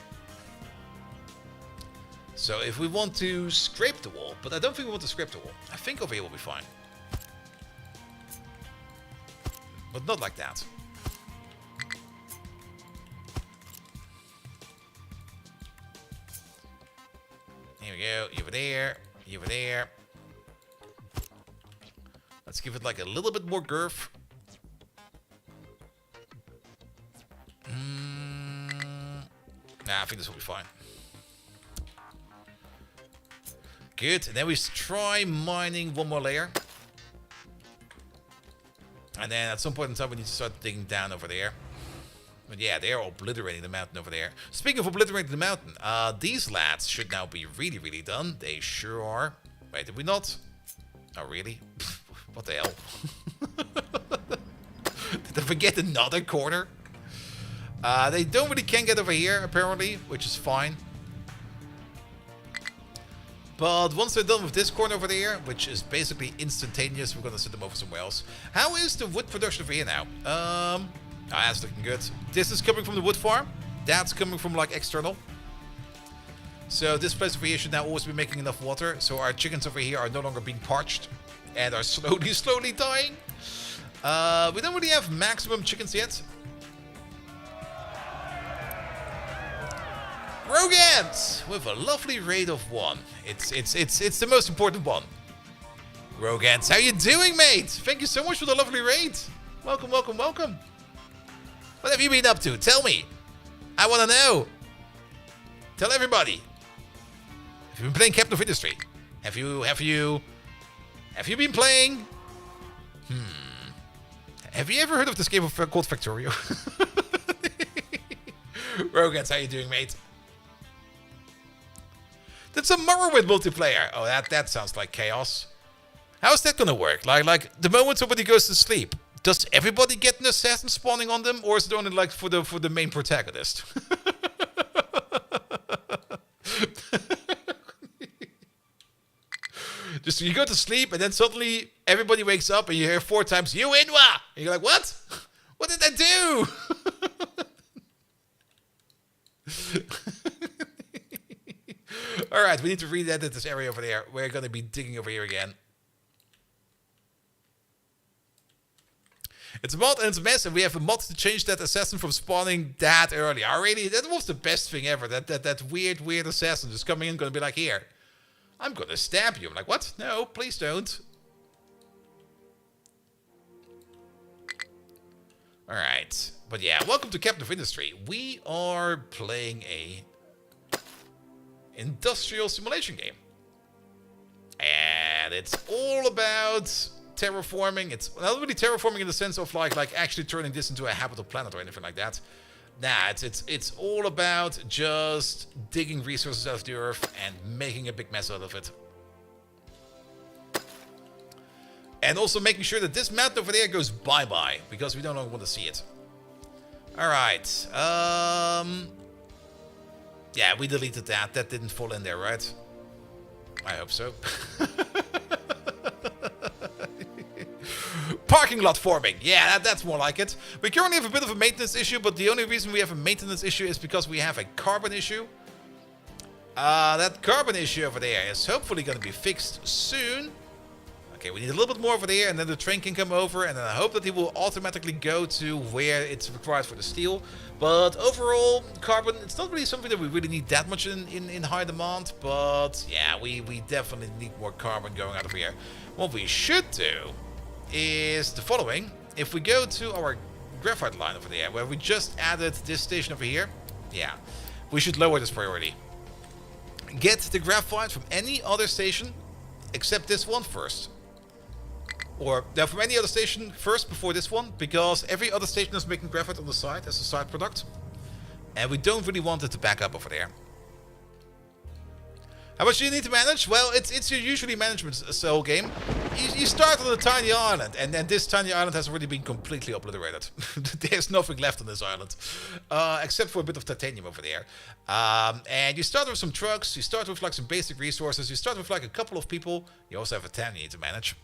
So if we want to scrape the wall, but I don't think we want to scrape the wall. I think over here will be fine. But not like that. Here we go. You over there. You over there. Let's give it like a little bit more girth. Nah, I think this will be fine. Good. And then we try mining one more layer. And then at some point in time, we need to start digging down over there. But yeah, they're obliterating the mountain over there. Speaking of obliterating the mountain, these lads should now be really, really done. They sure are. Wait, did we not? Oh, really? What the hell? Did I forget another corner? They don't really can get over here, apparently, which is fine. But once they're done with this corner over there, which is basically instantaneous, we're going to set them over somewhere else. How is the wood production over here now? That's looking good. This is coming from the wood farm. That's coming from, like, external. So this place over here should now always be making enough water. So our chickens over here are no longer being parched and are slowly dying. We don't really have maximum chickens yet. Rogans with a lovely rate of 1. It's the most important one. Rogans, how you doing, mate? Thank you so much for the lovely rate. Welcome, welcome, welcome. What have you been up to? Tell me. I want to know. Tell everybody. Have you been playing Captain of Industry? Have you been playing? Have you ever heard of this game called Factorio? Rogans, how you doing, mate? That's a Morrowind multiplayer. Oh, that sounds like chaos. How's that gonna work? Like the moment somebody goes to sleep, does everybody get an assassin spawning on them, or is it only like for the main protagonist? Just you go to sleep and then suddenly everybody wakes up and you hear 4 times "You Inwa!" And you're like, what? What did I do? Alright, we need to re-edit this area over there. We're going to be digging over here again. It's a mod and it's a mess, and we have a mod to change that assassin from spawning that early. Already, that was the best thing ever. That weird assassin just coming in, going to be like, here, I'm going to stab you. I'm like, what? No, please don't. Alright. But yeah, welcome to Captain of Industry. We are playing a industrial simulation game. And it's all about terraforming. It's not really terraforming in the sense of like actually turning this into a habitable planet or anything like that. Nah, it's all about just digging resources out of the earth and making a big mess out of it. And also making sure that this mountain over there goes bye-bye, because we no longer want to see it. Alright, yeah, we deleted that. That didn't fall in there, right? I hope so. Parking lot forming. Yeah, that's more like it. We currently have a bit of a maintenance issue, but the only reason we have a maintenance issue is because we have a carbon issue. That carbon issue over there is hopefully going to be fixed soon. Okay, we need a little bit more over there, and then the train can come over, and then I hope that he will automatically go to where it's required for the steel. But overall, carbon, it's not really something that we really need that much in high demand, but yeah, we definitely need more carbon going out of here. What we should do is the following. If we go to our graphite line over there, where we just added this station over here, yeah, we should lower this priority. Get the graphite from any other station except this one first. Or now from any other station first before this one, because every other station is making graphite on the side as a side product. And we don't really want it to back up over there. How much do you need to manage? Well, it's your usually management cell game. You start on a tiny island, and then this tiny island has already been completely obliterated. There's nothing left on this island, except for a bit of titanium over there. And you start with some trucks, you start with like some basic resources, you start with like a couple of people, you also have a town you need to manage.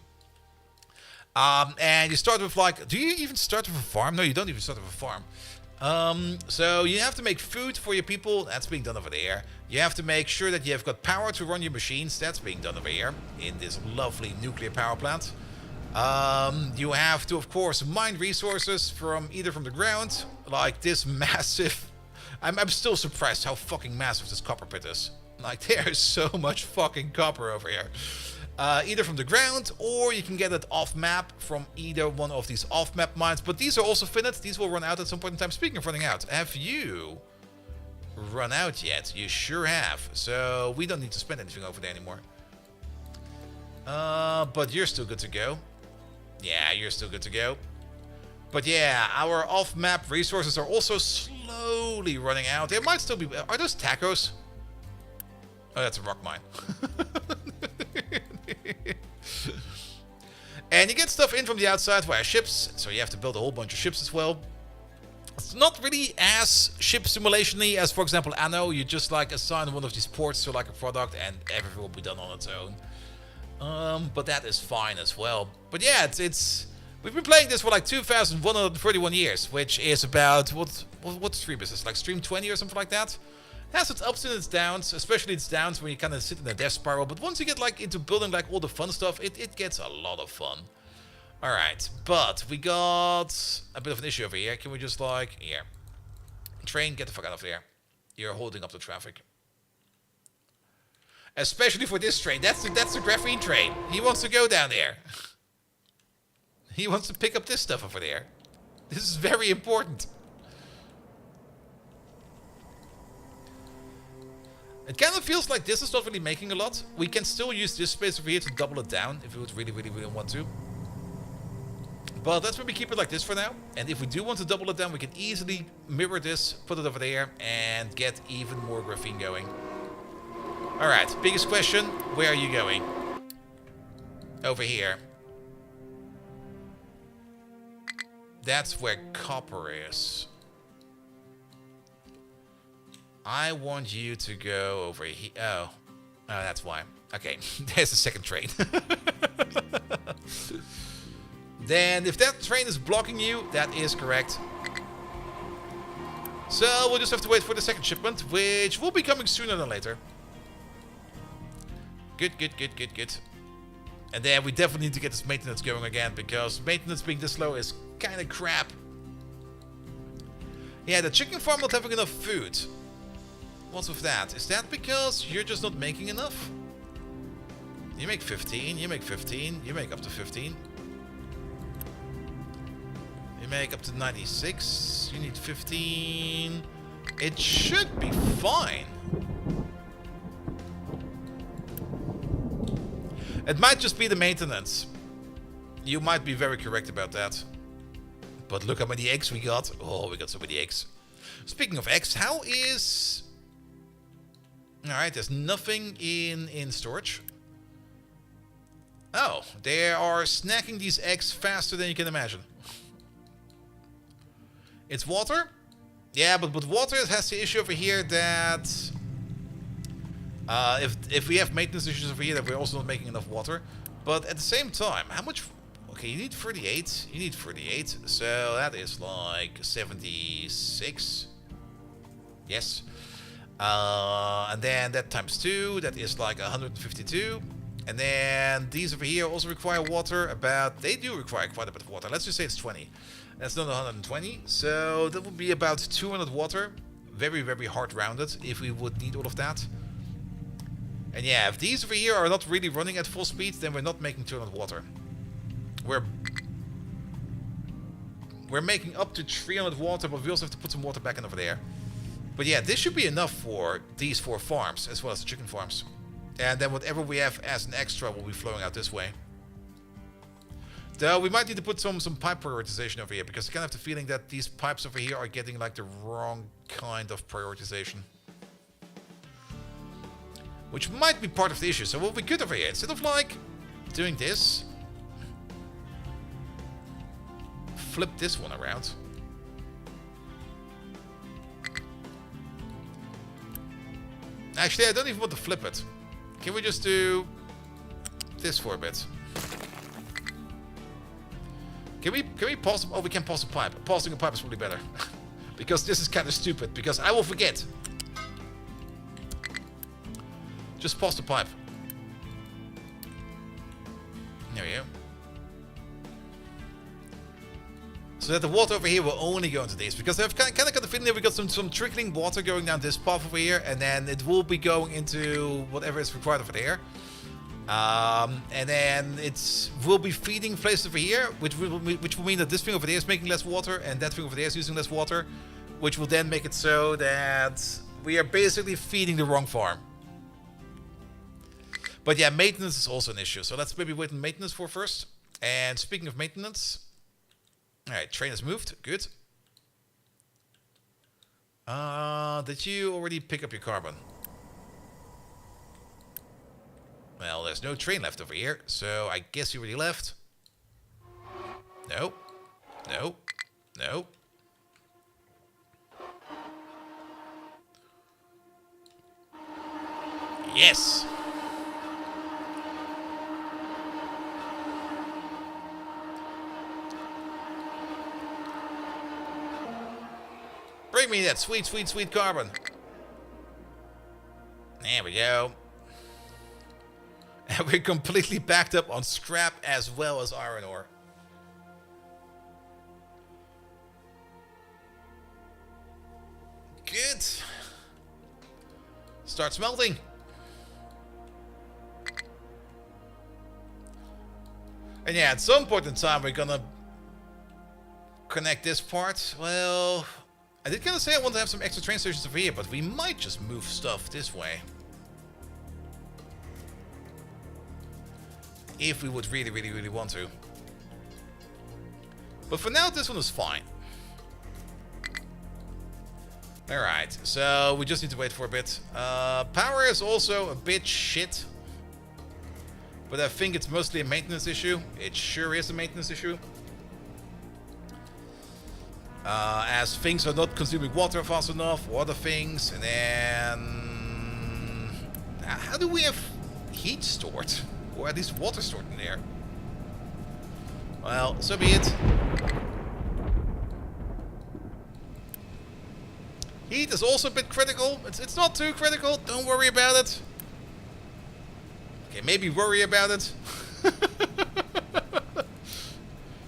And you start with like, do you even start with a farm? No, you don't even start with a farm. So you have to make food for your people. That's being done over there. You have to make sure that you have got power to run your machines. That's being done over here in this lovely nuclear power plant. You have to, of course, mine resources from either from the ground, like this massive. I'm still surprised how fucking massive this copper pit is. Like, there's so much fucking copper over here. Either from the ground, or you can get it off-map from either one of these off-map mines. But these are also finite. These will run out at some point in time. Speaking of running out, have you run out yet? You sure have. So we don't need to spend anything over there anymore. But you're still good to go. Yeah, you're still good to go. But yeah, our off-map resources are also slowly running out. There might still be... Are those tacos? Oh, that's a rock mine. And you get stuff in from the outside via ships, so you have to build a whole bunch of ships as well. It's not really as ship simulation-y as, for example, Anno. You just like assign one of these ports to like a product and everything will be done on its own. But that is fine as well. But yeah, it's we've been playing this for like 2,131 years, which is about what stream is this? Like stream 20 or something like that. It has its ups and its downs, especially its downs when you kind of sit in a death spiral. But once you get like into building like all the fun stuff, it gets a lot of fun. All right, but we got a bit of an issue over here. Can we just like here? Train, get the fuck out of there. You're holding up the traffic. Especially for this train. That's the graphene train. He wants to go down there. He wants to pick up this stuff over there. This is very important. It kind of feels like this is not really making a lot. We can still use this space over here to double it down if we would really want to. But let's maybe keep it like this for now. And if we do want to double it down, we can easily mirror this, put it over there, and get even more graphene going. Alright, biggest question, where are you going? Over here. That's where copper is. I want you to go over here. Oh, that's why. Okay, there's the second train. Then, if that train is blocking you, that is correct. So, we'll just have to wait for the second shipment, which will be coming sooner than later. Good. And then we definitely need to get this maintenance going again, because maintenance being this slow is kind of crap. Yeah, the chicken farm not having enough food. What's with that? Is that because you're just not making enough? You make 15, you make 15, you make up to 15. You make up to 96, you need 15. It should be fine. It might just be the maintenance. You might be very correct about that. But look how many eggs we got. Oh, we got so many eggs. Speaking of eggs, how is... Alright, there's nothing in storage. Oh, they are snacking these eggs faster than you can imagine. It's water? Yeah, but with water it has the issue over here that... if we have maintenance issues over here, that we're also not making enough water. But at the same time, how much... Okay, you need 38. You need 38. So that is like 76. Yes. And then that times 2, that is like 152. And then these over here also require water. They do require quite a bit of water. Let's just say it's 20. That's not 120. So that would be about 200 water. Very, very hard rounded if we would need all of that. And yeah, if these over here are not really running at full speed, then we're not making 200 water. We're making up to 300 water, but we also have to put some water back in over there. But yeah, this should be enough for these 4 farms, as well as the chicken farms. And then whatever we have as an extra will be flowing out this way. Though we might need to put some pipe prioritization over here, because I kind of have the feeling that these pipes over here are getting like the wrong kind of prioritization. Which might be part of the issue. So what we could over here, instead of like doing this, flip this one around. Actually, I don't even want to flip it. Can we just do this for a bit? Can we pause? Oh, we can pause the pipe. Pausing a pipe is probably better. Because this is kind of stupid, because I will forget. Just pause the pipe. There we go. So that the water over here will only go into these. Because I've kind of got the feeling that we got some trickling water going down this path over here. And then it will be going into whatever is required over there. And then it will be feeding places over here. Which will mean that this thing over there is making less water. And that thing over there is using less water. Which will then make it so that we are basically feeding the wrong farm. But yeah, maintenance is also an issue. So let's maybe wait on maintenance for first. And speaking of maintenance... Alright, train has moved. Good. Did you already pick up your carbon? Well, there's no train left over here, so I guess you already left. No. No. No. Yes! Bring me that sweet, sweet, sweet carbon. There we go. And we're completely backed up on scrap as well as iron ore. Good. Start smelting. And yeah, at some point in time we're gonna connect this part. Well... I did kind of say I want to have some extra train stations over here, but we might just move stuff this way. If we would really, really, really want to. But for now, this one is fine. Alright, so we just need to wait for a bit. Power is also a bit shit. But I think it's mostly a maintenance issue. It sure is a maintenance issue. As things are not consuming water fast enough, or other things, and then... How do we have heat stored? Or at least water stored in there? Well, so be it. Heat is also a bit critical. It's not too critical, don't worry about it. Okay, maybe worry about it.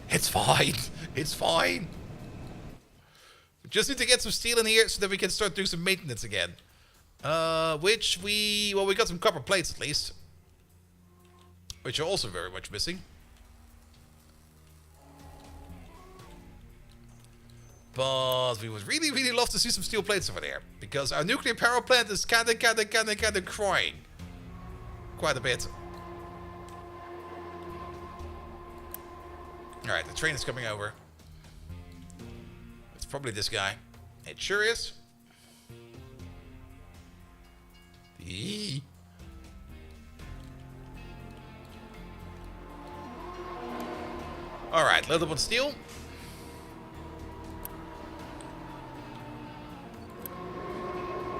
It's fine, it's fine. Just need to get some steel in here so that we can start doing some maintenance again. Which we got some copper plates at least. Which are also very much missing. But we would really, really love to see some steel plates over there. Because our nuclear power plant is kinda crying. Quite a bit. Alright, the train is coming over. Probably this guy. It sure is. Eee. Alright, load up on steel.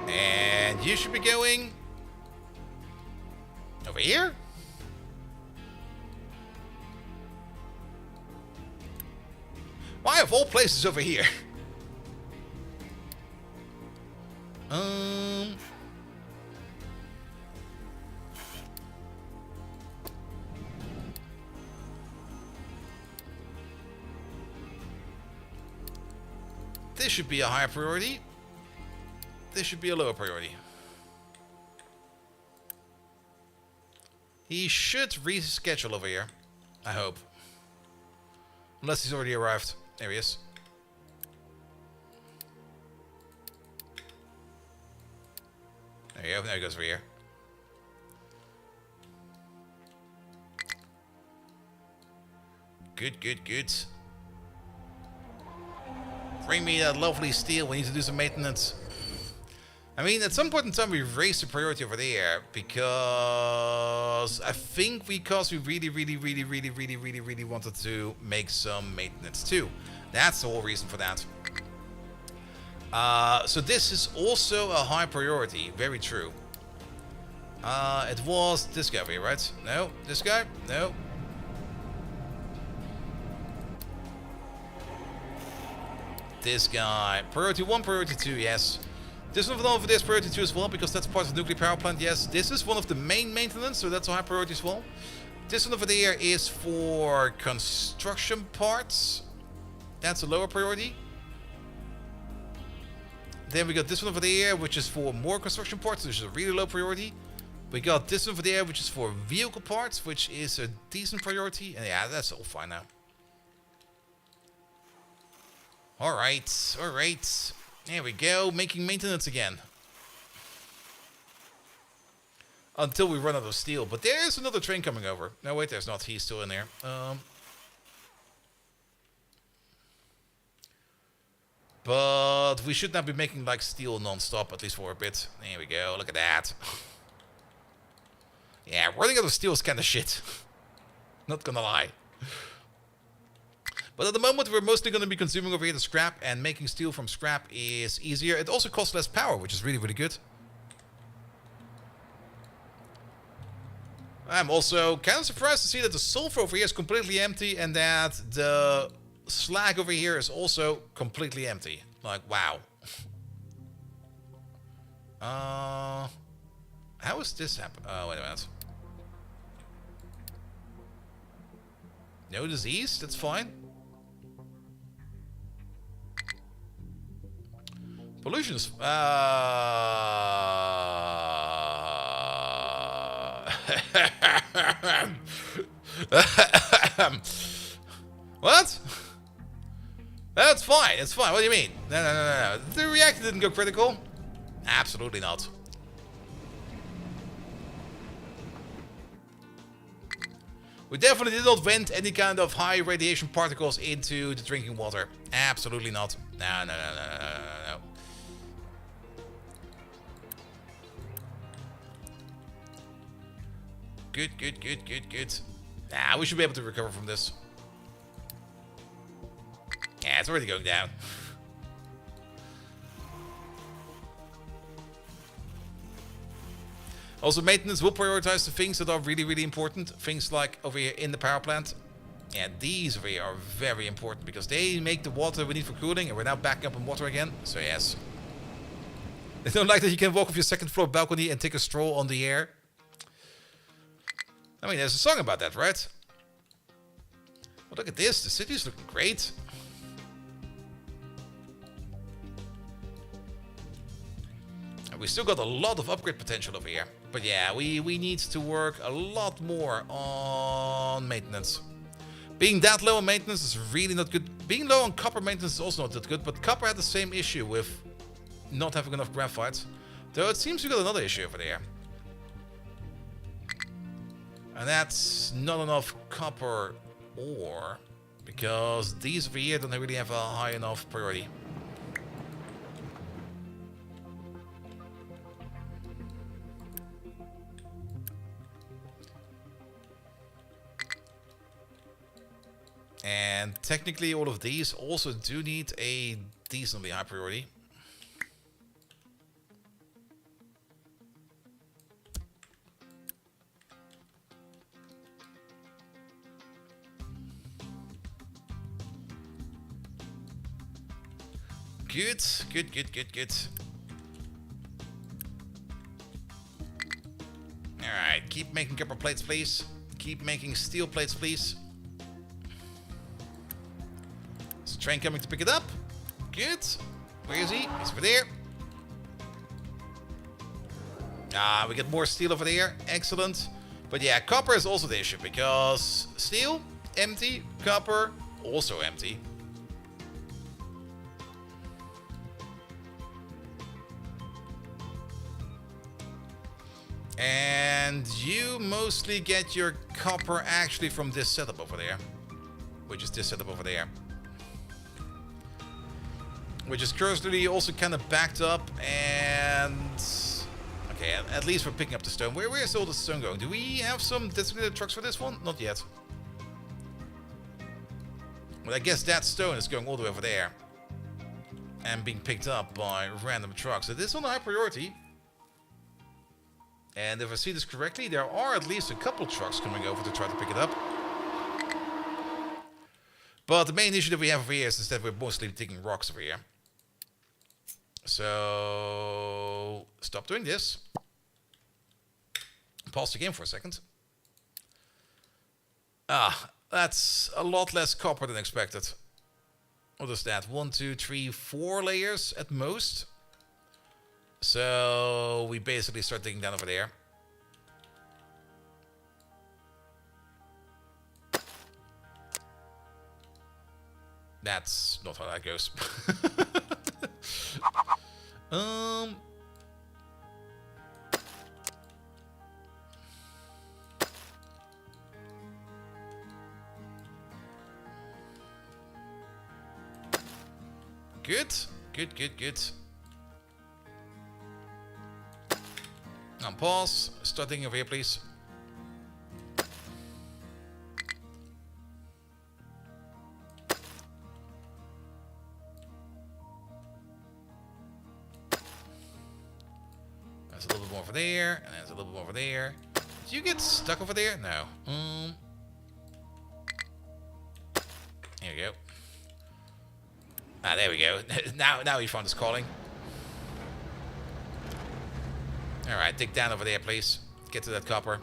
And you should be going over here. Why of all places over here? This should be a higher priority. This should be a lower priority. He should reschedule over here. I hope. Unless he's already arrived. There he is. There you go. There he goes over here. Good, good, good. Bring me that lovely steel. We need to do some maintenance. I mean, at some point in time, we raised the priority over there because I think we really wanted to make some maintenance too. That's the whole reason for that. So this is also a high priority. Very true. It was this guy over here, right? No, this guy? No. This guy. Priority 1, priority 2, yes. This one over there is priority 2 as well, because that's part of the nuclear power plant, yes. This is one of the main maintenance, so that's a high priority as well. This one over there is for construction parts. That's a lower priority. Then we got this one over there, which is for more construction parts, which is a really low priority. We got this one over there, which is for vehicle parts, which is a decent priority. And yeah, that's all fine now. Alright, alright. There we go, making maintenance again. Until we run out of steel. But there's another train coming over. No, wait, there's not. He's still in there. But we should not be making like steel non-stop, at least for a bit. There we go, look at that. Yeah, running out of steel is kind of shit. Not gonna lie. But at the moment we're mostly going to be consuming over here the scrap, and making steel from scrap is easier. It also costs less power, which is really, really good. I'm also kind of surprised to see that the sulfur over here is completely empty and that the slag over here is also completely empty. Like, wow. How is this happen? Oh, wait a minute. No disease? That's fine. Pollution is... What? That's fine. It's fine. What do you mean? No. The reactor didn't go critical. Absolutely not. We definitely did not vent any kind of high radiation particles into the drinking water. Absolutely not. No. Good. Nah, we should be able to recover from this. Yeah, it's already going down. Also, maintenance will prioritize the things that are really, really important. Things like over here in the power plant. Yeah, these over here are very important because they make the water we need for cooling, and we're now backing up on water again. So yes. They don't like that you can walk off your second floor balcony and take a stroll on the air. I mean, there's a song about that, right? Well, look at this. The city is looking great. And we still got a lot of upgrade potential over here. But yeah, we need to work a lot more on maintenance. Being that low on maintenance is really not good. Being low on copper maintenance is also not that good. But copper had the same issue with not having enough graphite. Though it seems we got another issue over there. And that's not enough copper ore, because these over here don't really have a high enough priority. And technically all of these also do need a decently high priority. Good. Alright, keep making copper plates, please. Keep making steel plates, please. There's a train coming to pick it up. Good. Where is he? He's over there. Ah, we get more steel over there. Excellent. But yeah, copper is also the issue, because steel, empty. Copper, also empty. And you mostly get your copper actually from this setup over there. Which is this setup over there. Which is currently also kind of backed up, and... Okay, at least we're picking up the stone. Where is all the stone going? Do we have some designated trucks for this one? Not yet. But I guess that stone is going all the way over there. And being picked up by random trucks. So this is on a high priority. And if I see this correctly, there are at least a couple trucks coming over to try to pick it up. But the main issue that we have over here is that we're mostly digging rocks over here. So stop doing this. Pause the game for a second. Ah, that's a lot less copper than expected. What is that? 1, 2, 3, 4 layers at most. So we basically start digging down over there. That's not how that goes. Good. Good, good, good. Now pause. Start digging over here, please. There's a little bit more over there, and there's a little bit more over there. Did you get stuck over there? No. Here we go. Ah, there we go. now your phone is calling. Alright, dig down over there, please. Get to that copper.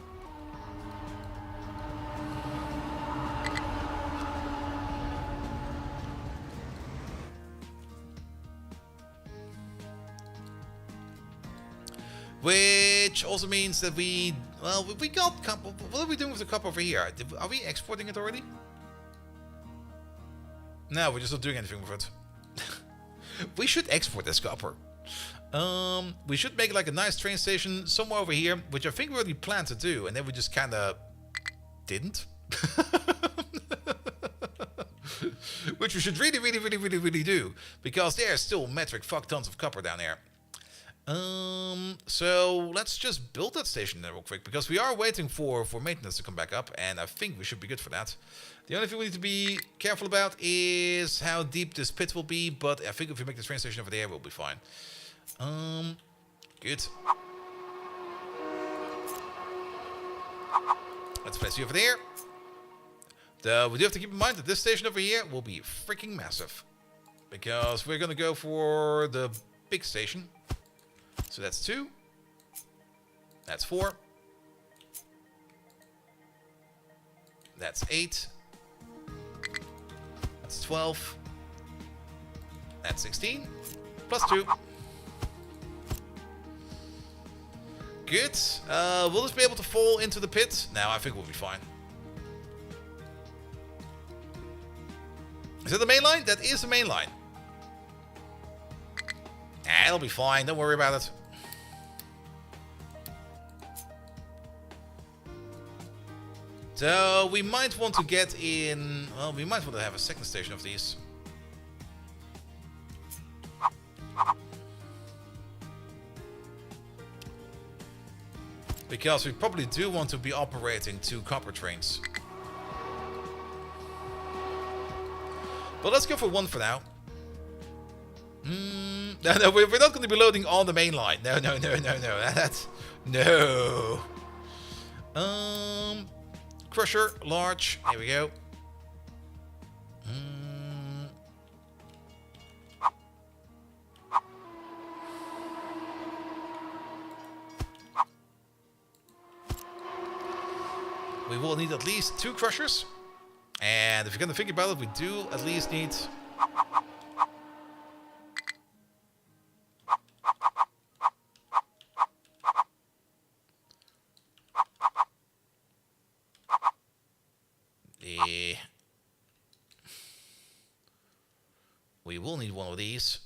Which also means that we got copper. What are we doing with the copper over here? Are we exporting it already? No, we're just not doing anything with it. We should export this copper. We should make like a nice train station somewhere over here, which I think we already planned to do, and then we just kind of didn't. Which we should really do, because there's still metric fuck tons of copper down there. So let's just build that station then real quick, because we are waiting for maintenance to come back up, and I think we should be good for that. The only thing we need to be careful about is how deep this pit will be, but I think if we make the train station over there, we'll be fine. Good. Let's place you over there. We do have to keep in mind that this station over here will be freaking massive, because we're gonna go for the big station. So that's 2. That's 4. That's 8. That's 12. That's 16. Plus 2. Good. Will this be able to fall into the pit? No, I think we'll be fine. Is that the main line? That is the main line. It'll be fine. Don't worry about it. So we might want to get in. Well, we might want to have a second station of these. Because we probably do want to be operating 2 copper trains. But let's go for 1 for now. No, we're not going to be loading on the main line. No. That's no. Crusher, large. Here we go. We will need at least 2 crushers. And if you're going to think about it, we do at least need... We will need one of these.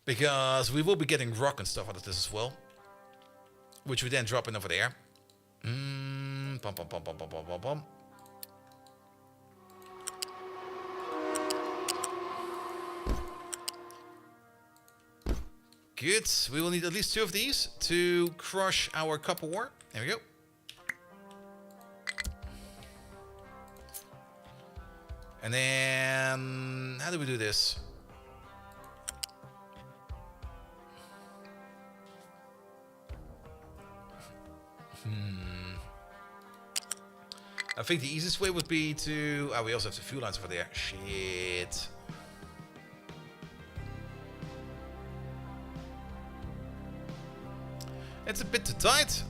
Because we will be getting rock and stuff out of this as well. Which we then drop in over there. Bum, bum, bum, bum, bum, bum, bum, bum. Good. We will need at least 2 of these to crush our copper ore. There we go. And then... how do we do this? I think the easiest way would be to... oh, we also have the fuel lines over there. Shit. It's a bit too tight.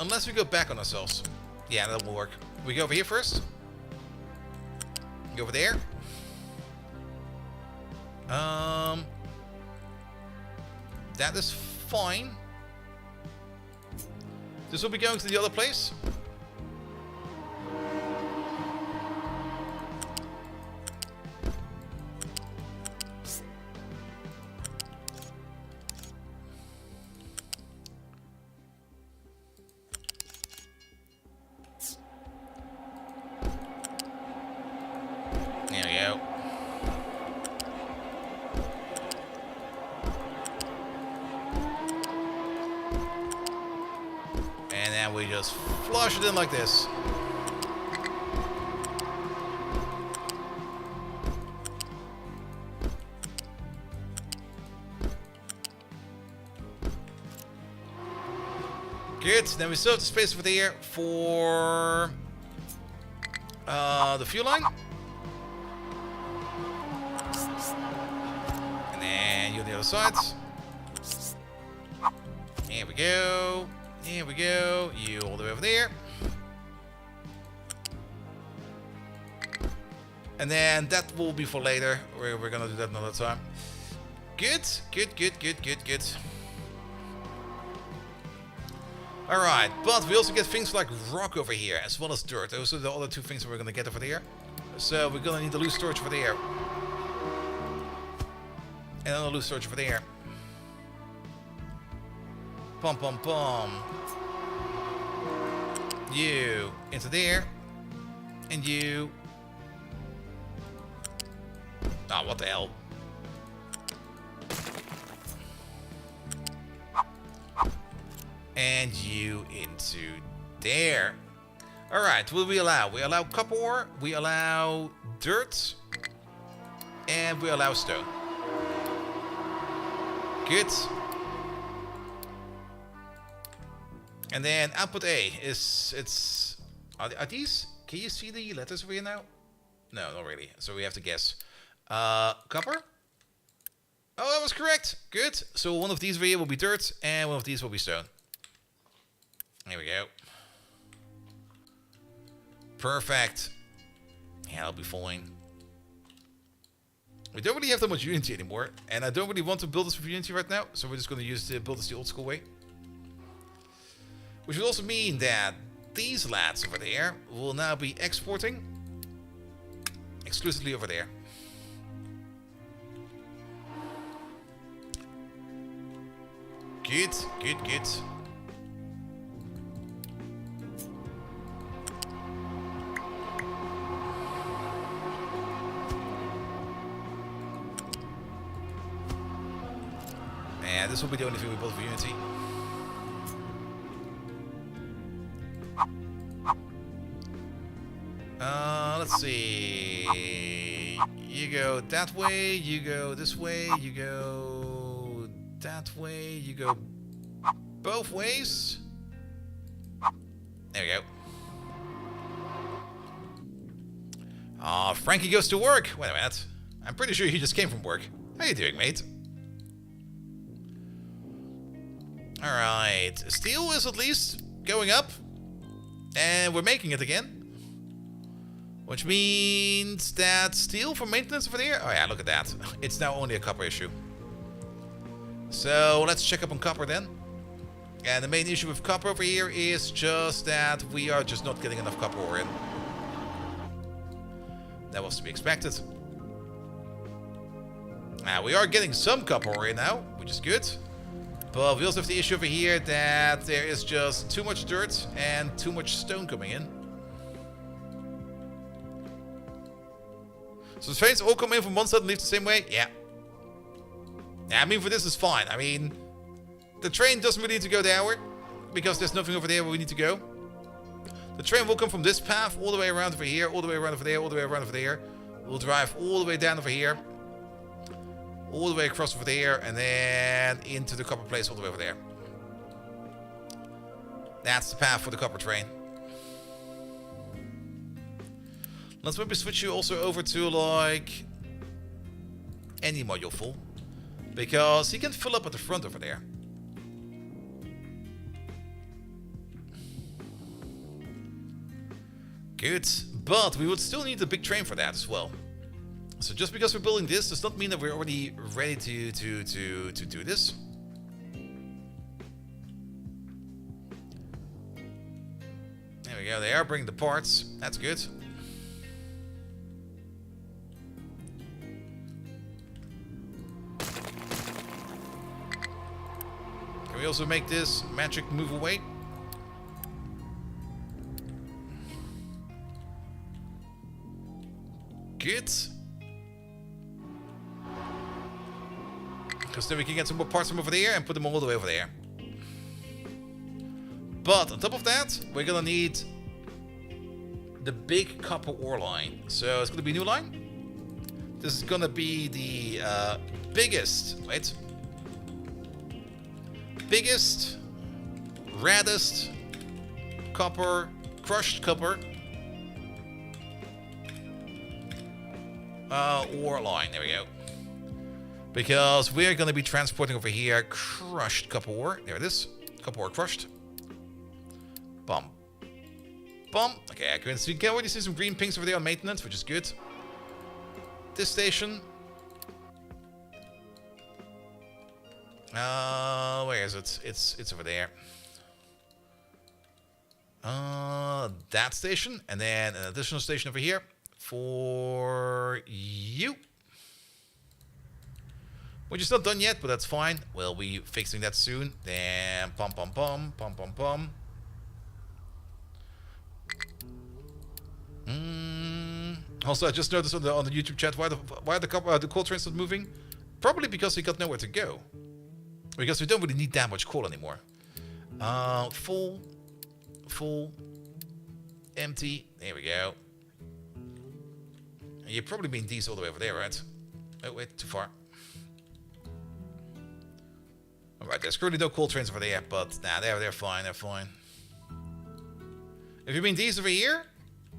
Unless we go back on ourselves. Yeah, that will work. We go over here first. Go over there. That is fine. This will be going to the other place. There we go. And then we just flush it in like this. Good. Then we still have the space over there for the fuel line. And then you on the other side. Here we go. Here we go. You all the way over there. And then that will be for later. We're gonna do that another time. Good. Good, good, good, good, good. Alright, but we also get things like rock over here, as well as dirt. Those are the other two things that we're gonna get over there. So we're gonna need the loose storage over there. And then the loose storage over there. Pum pum pum. You into there. And you. Ah, what the hell? And you into there. Alright, what do we allow? We allow copper ore, we allow dirt, and we allow stone. Good. And then output A is, it's, are these, can you see the letters over here now? No, not really, so we have to guess. Copper? Oh, that was correct. Good. So one of these over here will be dirt, and one of these will be stone. Here we go. Perfect. Yeah, I'll be fine. We don't really have that much Unity anymore, and I don't really want to build this with Unity right now, so we're just going to build this the old school way. Which will also mean that these lads over there will now be exporting exclusively over there. Good, good, good. Yeah, this will be the only thing we build for Unity. Let's see. You go that way, you go this way, you go that way, you go both ways. There we go. Ah, Frankie goes to work. Wait a minute. I'm pretty sure he just came from work. How you doing, mate? Alright, steel is at least going up. And we're making it again. Which means that steel for maintenance over there... Oh yeah, look at that. It's now only a copper issue. So let's check up on copper then. And the main issue with copper over here is just that we are just not getting enough copper ore in. That was to be expected. Now, we are getting some copper ore in now, which is good. But we also have the issue over here that there is just too much dirt and too much stone coming in. So the trains all come in from one side and leave the same way? Yeah. Yeah, I mean, for this is fine. I mean, the train doesn't really need to go downward because there's nothing over there where we need to go. The train will come from this path all the way around over here, all the way around over there, all the way around over there. We'll drive all the way down over here, all the way across over there, and then into the copper place all the way over there. That's the path for the copper train. Let's maybe switch you also over to like any module full, because he can fill up at the front over there. Good, but we would still need a big train for that as well. So just because we're building this does not mean that we're already ready to do this. There we go, they are bringing the parts. That's good. Can we also make this magic move away? Good. Because then we can get some more parts from over there and put them all the way over there. But on top of that, we're gonna need the big copper ore line. So it's gonna be a new line. This is gonna be the biggest, wait. Biggest, reddest copper, crushed copper ore line. There we go. Because we're going to be transporting over here crushed copper ore. There it is. Copper ore crushed. Bum. Bum. Okay, I can already see some green pinks over there on maintenance, which is good. This station. Where is it? It's over there. That station. And then an additional station over here. For you. Which is not done yet, but that's fine. We'll be fixing that soon. Then pom pom pom pom pom pom. Also, I just noticed on the YouTube chat why are the coal trains not moving? Probably because we got nowhere to go. Because we don't really need that much coal anymore. Full, empty. There we go. You probably mean these all the way over there, right? Oh wait, too far. Alright, there's currently no coal trains over there, but nah, they're fine, they're fine. If you mean these over here,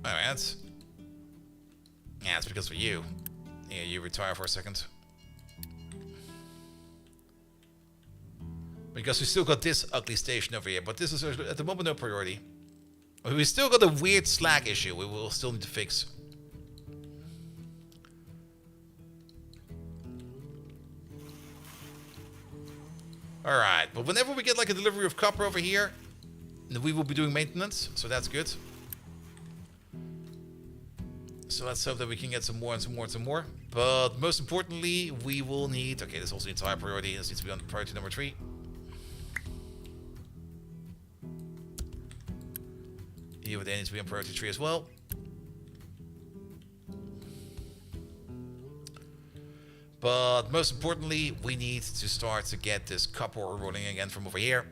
alright. Yeah, it's because of you. Yeah, you retire for a second. Because we still got this ugly station over here, but this is at the moment no priority. We still got a weird slag issue we will still need to fix. Alright, but whenever we get like a delivery of copper over here, we will be doing maintenance, so that's good. So let's hope that we can get some more and some more and some more. But most importantly, we will need... Okay, this also needs high priority. This needs to be on priority number 3. Here with needs to be on priority 3 as well. But most importantly, we need to start to get this copper rolling again from over here.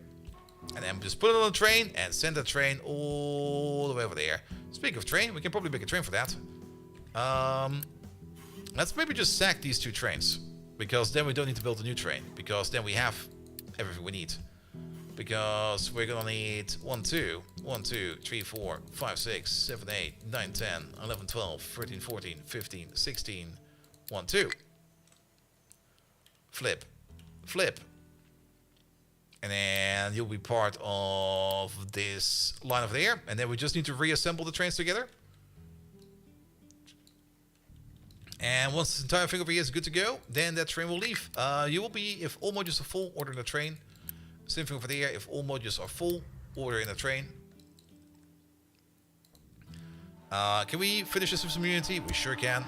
And then just put it on a train and send that train all the way over there. Speaking of train, we can probably make a train for that. Let's maybe just sack these 2 trains. Because then we don't need to build a new train. Because then we have everything we need. Because we're gonna need 1, 2, 3, 4, 5, 6, 7, 8, 9, 10, 11, 12, 13, 14, 15, 16, 1, 2. Flip. Flip. And then you'll be part of this line over there. And then we just need to reassemble the trains together. And once this entire thing over here is good to go, then that train will leave. You will be, if all modules are full, order in a train. Same thing over there. If all modules are full, order in a train. Can we finish this with some unity? We sure can.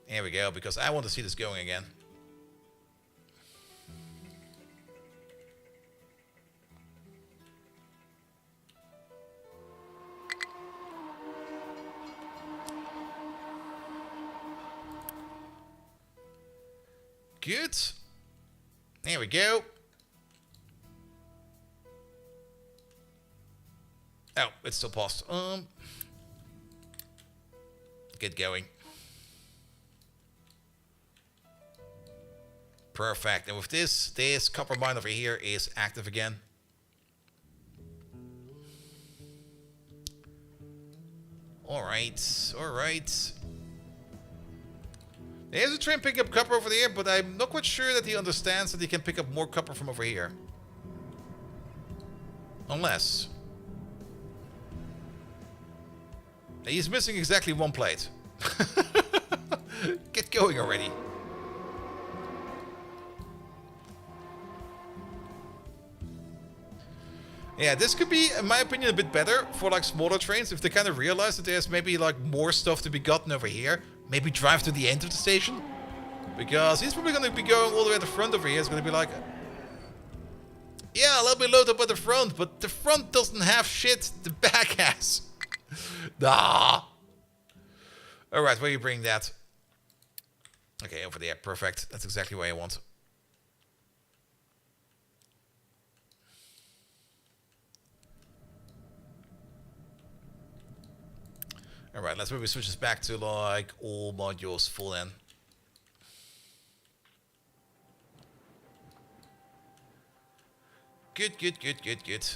There we go, because I want to see this going again. Good. There we go. Oh, it's still paused. Get going. Perfect. And with this copper mine over here is active again. Alright, alright. There's a train picking up copper over there, but I'm not quite sure that he understands that he can pick up more copper from over here. Unless... he's missing exactly one plate. Get going already. Yeah, this could be, in my opinion, a bit better for like smaller trains if they kind of realize that there's maybe like more stuff to be gotten over here. Maybe drive to the end of the station. Because he's probably going to be going all the way at the front over here. It's going to be like... yeah, let me load up at the front, but the front doesn't have shit. The back has. Nah. Alright, where are you bringing that? Okay, over there. Perfect. That's exactly what I want. Alright, let's maybe switch this back to like all modules full in. Good, good, good, good, good.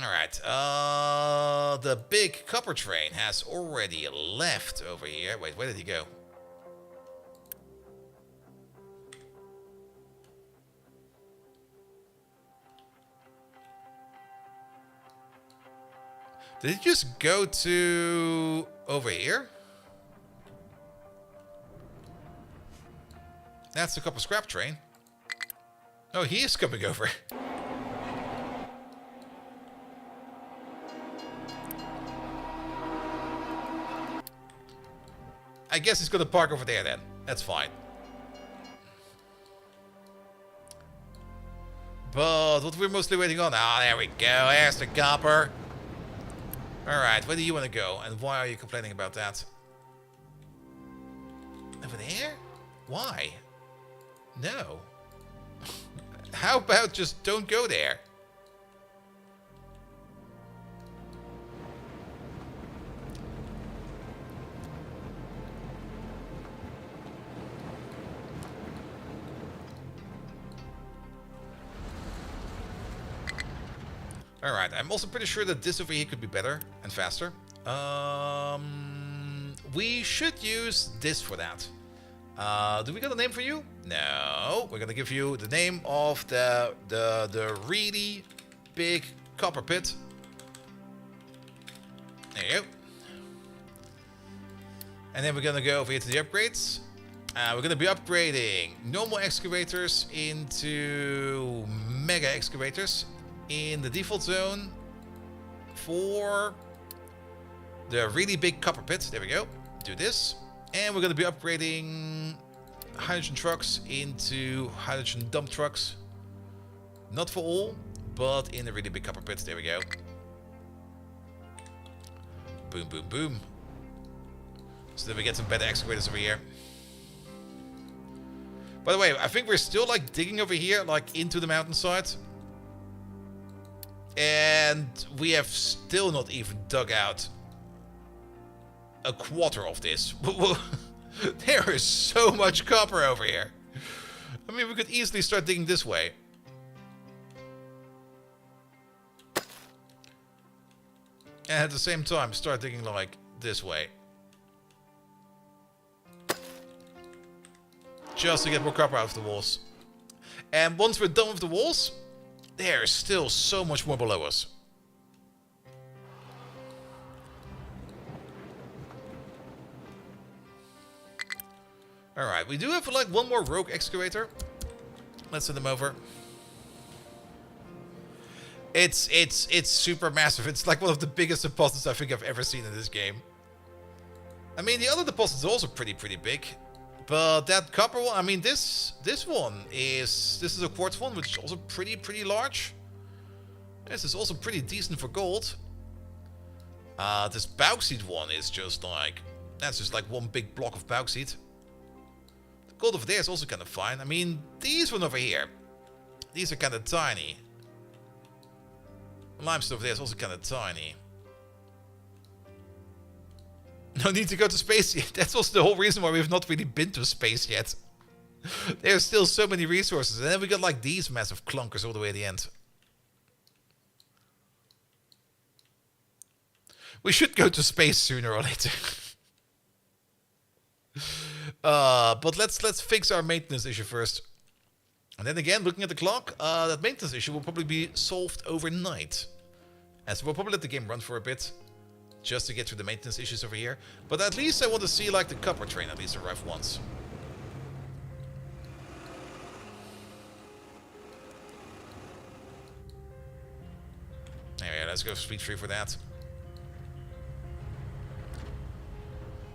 Alright, the big copper train has already left over here. Wait, where did he go? Did he just go to over here? That's the copper scrap train. Oh, he is coming over. I guess he's gonna park over there then. That's fine. But what we're mostly waiting on... ah, there we go. There's the copper. Alright, where do you want to go? And why are you complaining about that? Over there? Why? No. How about just don't go there? Alright, I'm also pretty sure that this over here could be better and faster. We should use this for that. Do we got a name for you? No. We're gonna give you the name of the really big copper pit. There you go. And then we're gonna go over here to the upgrades. We're gonna be upgrading normal excavators into mega excavators in the default zone for the really big copper pit. There we go. Do this. And we're going to be upgrading hydrogen trucks into hydrogen dump trucks. Not for all, but in the really big copper pits. There we go. Boom, boom, boom. So then we get some better excavators over here. By the way, I think we're still like digging over here, like into the mountainside. And we have still not even dug out a quarter of this. There is so much copper over here. I mean, we could easily start digging this way. And at the same time, start digging like this way. Just to get more copper out of the walls. And once we're done with the walls, there is still so much more below us. Alright, we do have like one more rogue excavator. Let's send them over. It's super massive. It's like one of the biggest deposits I think I've ever seen in this game. I mean, the other deposits are also pretty big. But that copper one, I mean, this one is... this is a quartz one, which is also pretty large. This is also pretty decent for gold. This bauxite one is just like... that's just like one big block of bauxite. The gold over there is also kind of fine. I mean, these one over here, these are kind of tiny. The limestone over there is also kind of tiny. No need to go to space yet. That's also the whole reason why we've not really been to space yet. There's still so many resources. And then we got like these massive clunkers all the way at the end. We should go to space sooner or later. But let's fix our maintenance issue first. And then again, looking at the clock, that maintenance issue will probably be solved overnight. And so we'll probably let the game run for a bit, just to get through the maintenance issues over here. But at least I want to see like the copper train at least arrive once. Anyway, let's go speed 3 for that.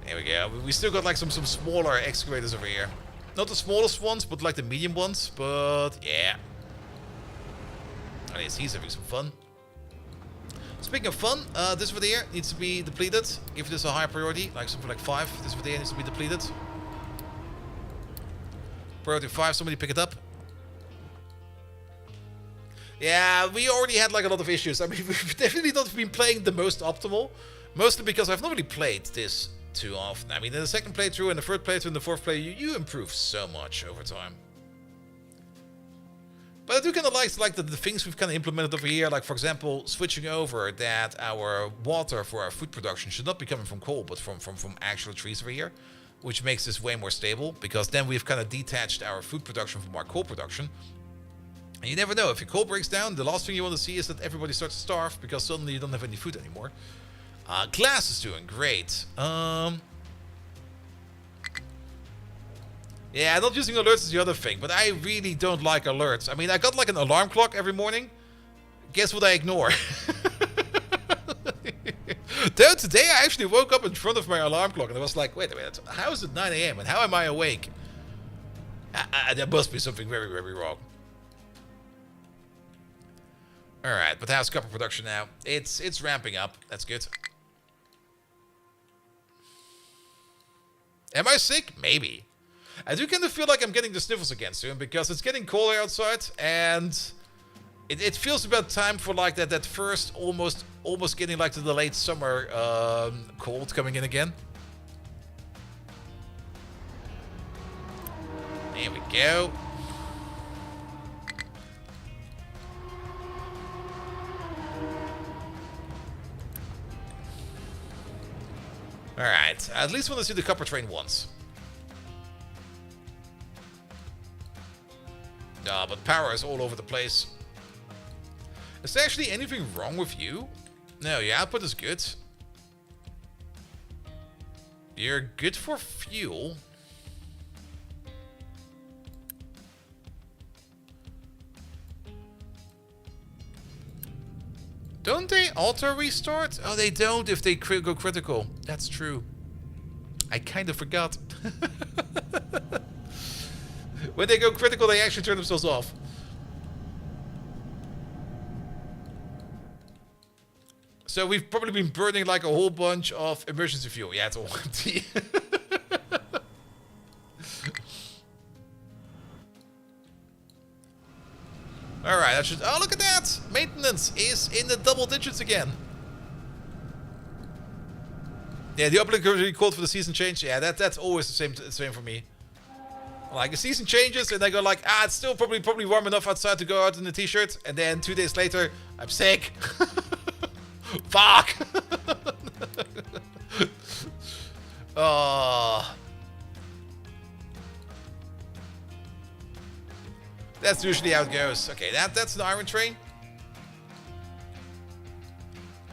There we go. We still got like some smaller excavators over here. Not the smallest ones, but like the medium ones. But yeah. At least he's having some fun. Speaking of fun, this over here needs to be depleted. Give this a higher priority, like something like 5. This over there needs to be depleted. Priority 5, somebody pick it up. Yeah, we already had like a lot of issues. I mean, we've definitely not been playing the most optimal. Mostly because I've not really played this too often. I mean, in the second playthrough, and the third playthrough, and the fourth playthrough, you improve so much over time. But I do kind of like the things we've kind of implemented over here. Like, for example, switching over that our water for our food production should not be coming from coal, but from actual trees over here. Which makes this way more stable, because then we've kind of detached our food production from our coal production. And you never know, if your coal breaks down, the last thing you want to see is that everybody starts to starve, because suddenly you don't have any food anymore. Glass is doing great. Yeah, not using alerts is the other thing, but I really don't like alerts. I mean, I got like an alarm clock every morning. Guess what I ignore? Though today I actually woke up in front of my alarm clock and I was like, wait a minute, how is it 9 AM and how am I awake? There must be something very, very wrong. Alright, but how's copper production now? It's ramping up. That's good. Am I sick? Maybe. I do kind of feel like I'm getting the sniffles again soon, because it's getting colder outside, and it feels about time for like that first almost getting like to the late summer cold coming in again. There we go. Alright, I at least want to see the copper train once. But power is all over the place. Is there actually anything wrong with you? No, your output is good. You're good for fuel. Don't they auto restart? Oh, they don't if they go critical. That's true. I kind of forgot. When they go critical, they actually turn themselves off. So we've probably been burning like a whole bunch of emergency fuel. Yeah, it's all empty. Alright, that should... Oh, look at that! Maintenance is in the double digits again. Yeah, the obligatory code for the season change. Yeah, that's always the same for me. Like, the season changes, and I go like, it's still probably warm enough outside to go out in a t-shirt. And then 2 days later, I'm sick. Fuck! Oh. That's usually how it goes. Okay, that's an iron train.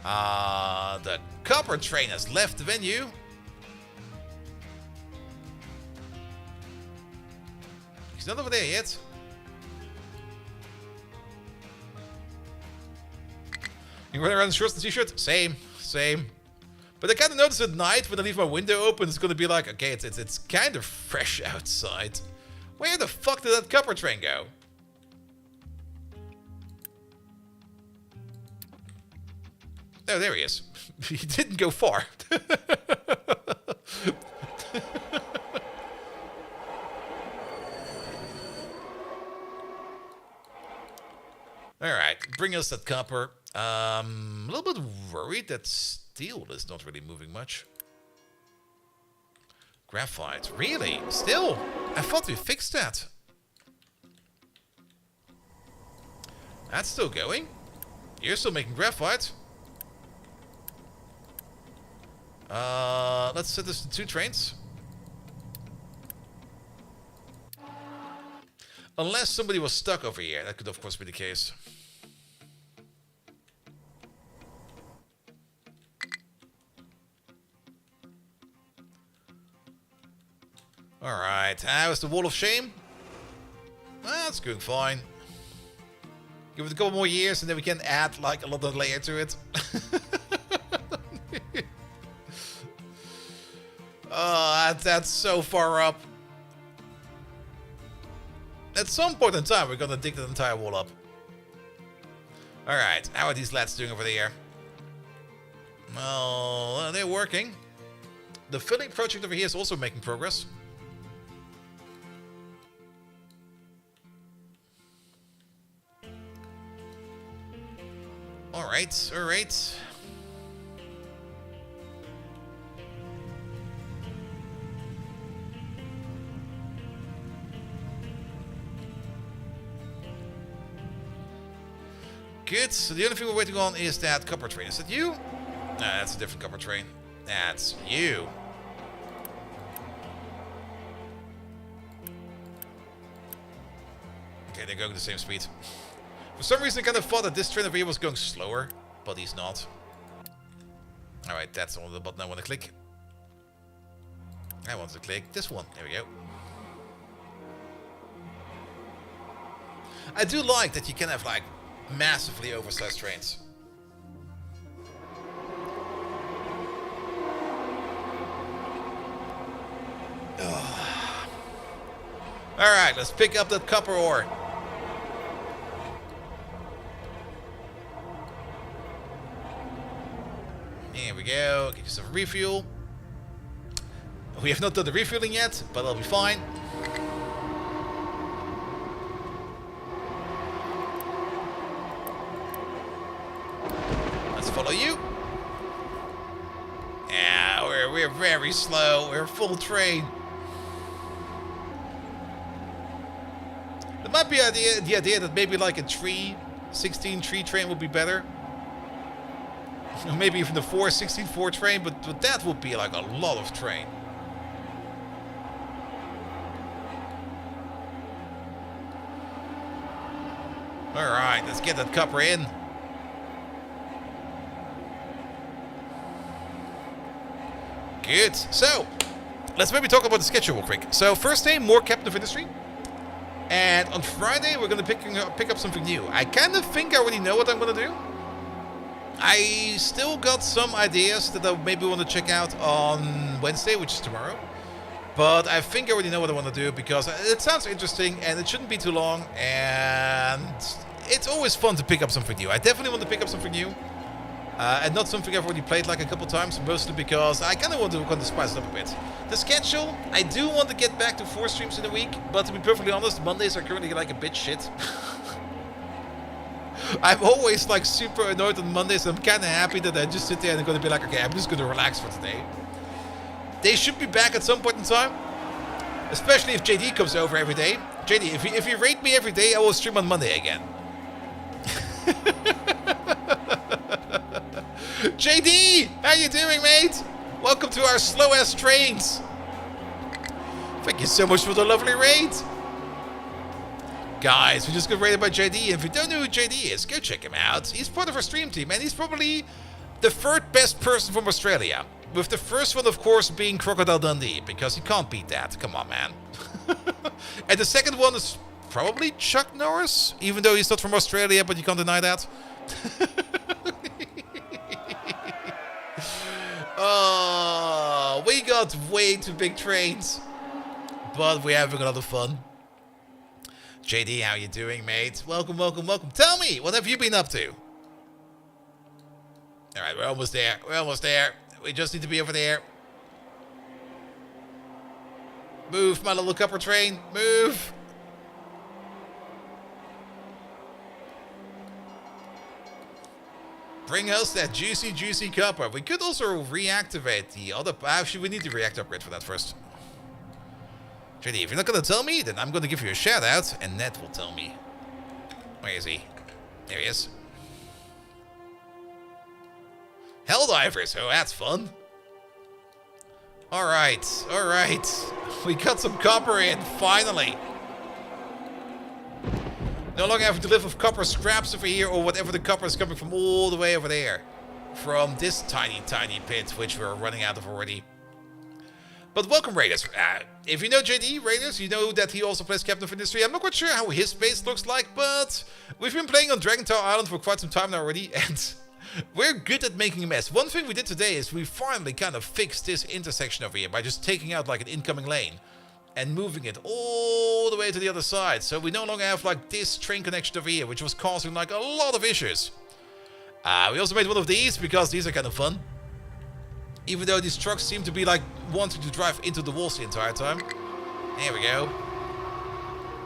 The copper train has left the venue. He's not over there yet. You run around in shorts and t-shirt? Same. But I kind of notice at night when I leave my window open, it's going to be like, okay, it's kind of fresh outside. Where the fuck did that copper train go? Oh, there he is. He didn't go far. Alright, bring us that copper. A little bit worried that steel is not really moving much. Graphite, really? Still? I thought we fixed that. That's still going? You're still making graphite? Let's set this to 2 trains. Unless somebody was stuck over here. That could, of course, be the case. Alright, how's the Wall of Shame? That's going fine. Give it a couple more years and then we can add like a lot of layer to it. Oh, that's so far up. At some point in time, we're gonna dig the entire wall up. Alright, how are these lads doing over there? Well, they're working. The filling project over here is also making progress. Alright, alright. Good. So the only thing we're waiting on is that copper train. Is that you? Nah, that's a different copper train. That's you. Okay, they're going the same speed. For some reason, I kind of thought that this train over here was going slower, but he's not. Alright, that's all the button I want to click. I want to click this one. There we go. I do like that you can have, like, massively oversized trains. Alright, let's pick up that copper ore. Here we go. Get you some refuel. We have not done the refueling yet, but it'll be fine. Let's follow you. Yeah, we're very slow. We're full train. There might be the idea that maybe like a 16 tree train would be better. Maybe even the 4 train, but that would be like a lot of train. Alright, let's get that copper in. Good. So, let's maybe talk about the schedule real quick. So, first day, more Captain of Industry. And on Friday, we're going to pick up something new. I kind of think I already know what I'm going to do. I still got some ideas that I maybe want to check out on Wednesday, which is tomorrow. But I think I already know what I want to do because it sounds interesting and it shouldn't be too long. And it's always fun to pick up something new. I definitely want to pick up something new. And not something I've already played like a couple times, mostly because I kind of want to spice it up a bit. The schedule, I do want to get back to 4 streams in a week, but to be perfectly honest, Mondays are currently like a bit shit. I'm always like super annoyed on Mondays. I'm kind of happy that I just sit there and I'm going to be like, okay, I'm just going to relax for today. They should be back at some point in time, especially if JD comes over every day. JD, if you rate me every day, I will stream on Monday again. JD, how you doing, mate? Welcome to our slow-ass trains. Thank you so much for the lovely raid. Guys, we just got raided by JD. If you don't know who JD is, go check him out. He's part of our stream team, and he's probably the 3rd best person from Australia. With the first one, of course, being Crocodile Dundee, because you can't beat that. Come on, man. And the second one is probably Chuck Norris, even though he's not from Australia, but you can't deny that. Oh, we got way too big trains, but we're having a lot of fun. JD, how you doing, mate? Welcome, welcome, welcome. Tell me, what have you been up to? Alright, we're almost there. We're almost there. We just need to be over there. Move, my little copper train. Move. Bring us that juicy, juicy copper. We could also reactivate the other... Actually, we need the reactor upgrade for that first. JD, if you're not going to tell me, then I'm going to give you a shout out, and Ned will tell me. Where is he? There he is. Helldivers, oh, that's fun. Alright, alright. We got some copper in, finally. No longer having to live with copper scraps over here or whatever the copper is coming from all the way over there. From this tiny, tiny pit, which we're running out of already. But welcome, Raiders. If you know JD Raiders, you know that he also plays Captain of Industry. I'm not quite sure how his base looks like, but we've been playing on Dragon Tower Island for quite some time now already, and we're good at making a mess. One thing we did today is we finally kind of fixed this intersection over here by just taking out like an incoming lane and moving it all the way to the other side. So we no longer have like this train connection over here, which was causing like a lot of issues. We also made one of these because these are kind of fun. Even though these trucks seem to be like wanting to drive into the walls the entire time. There we go.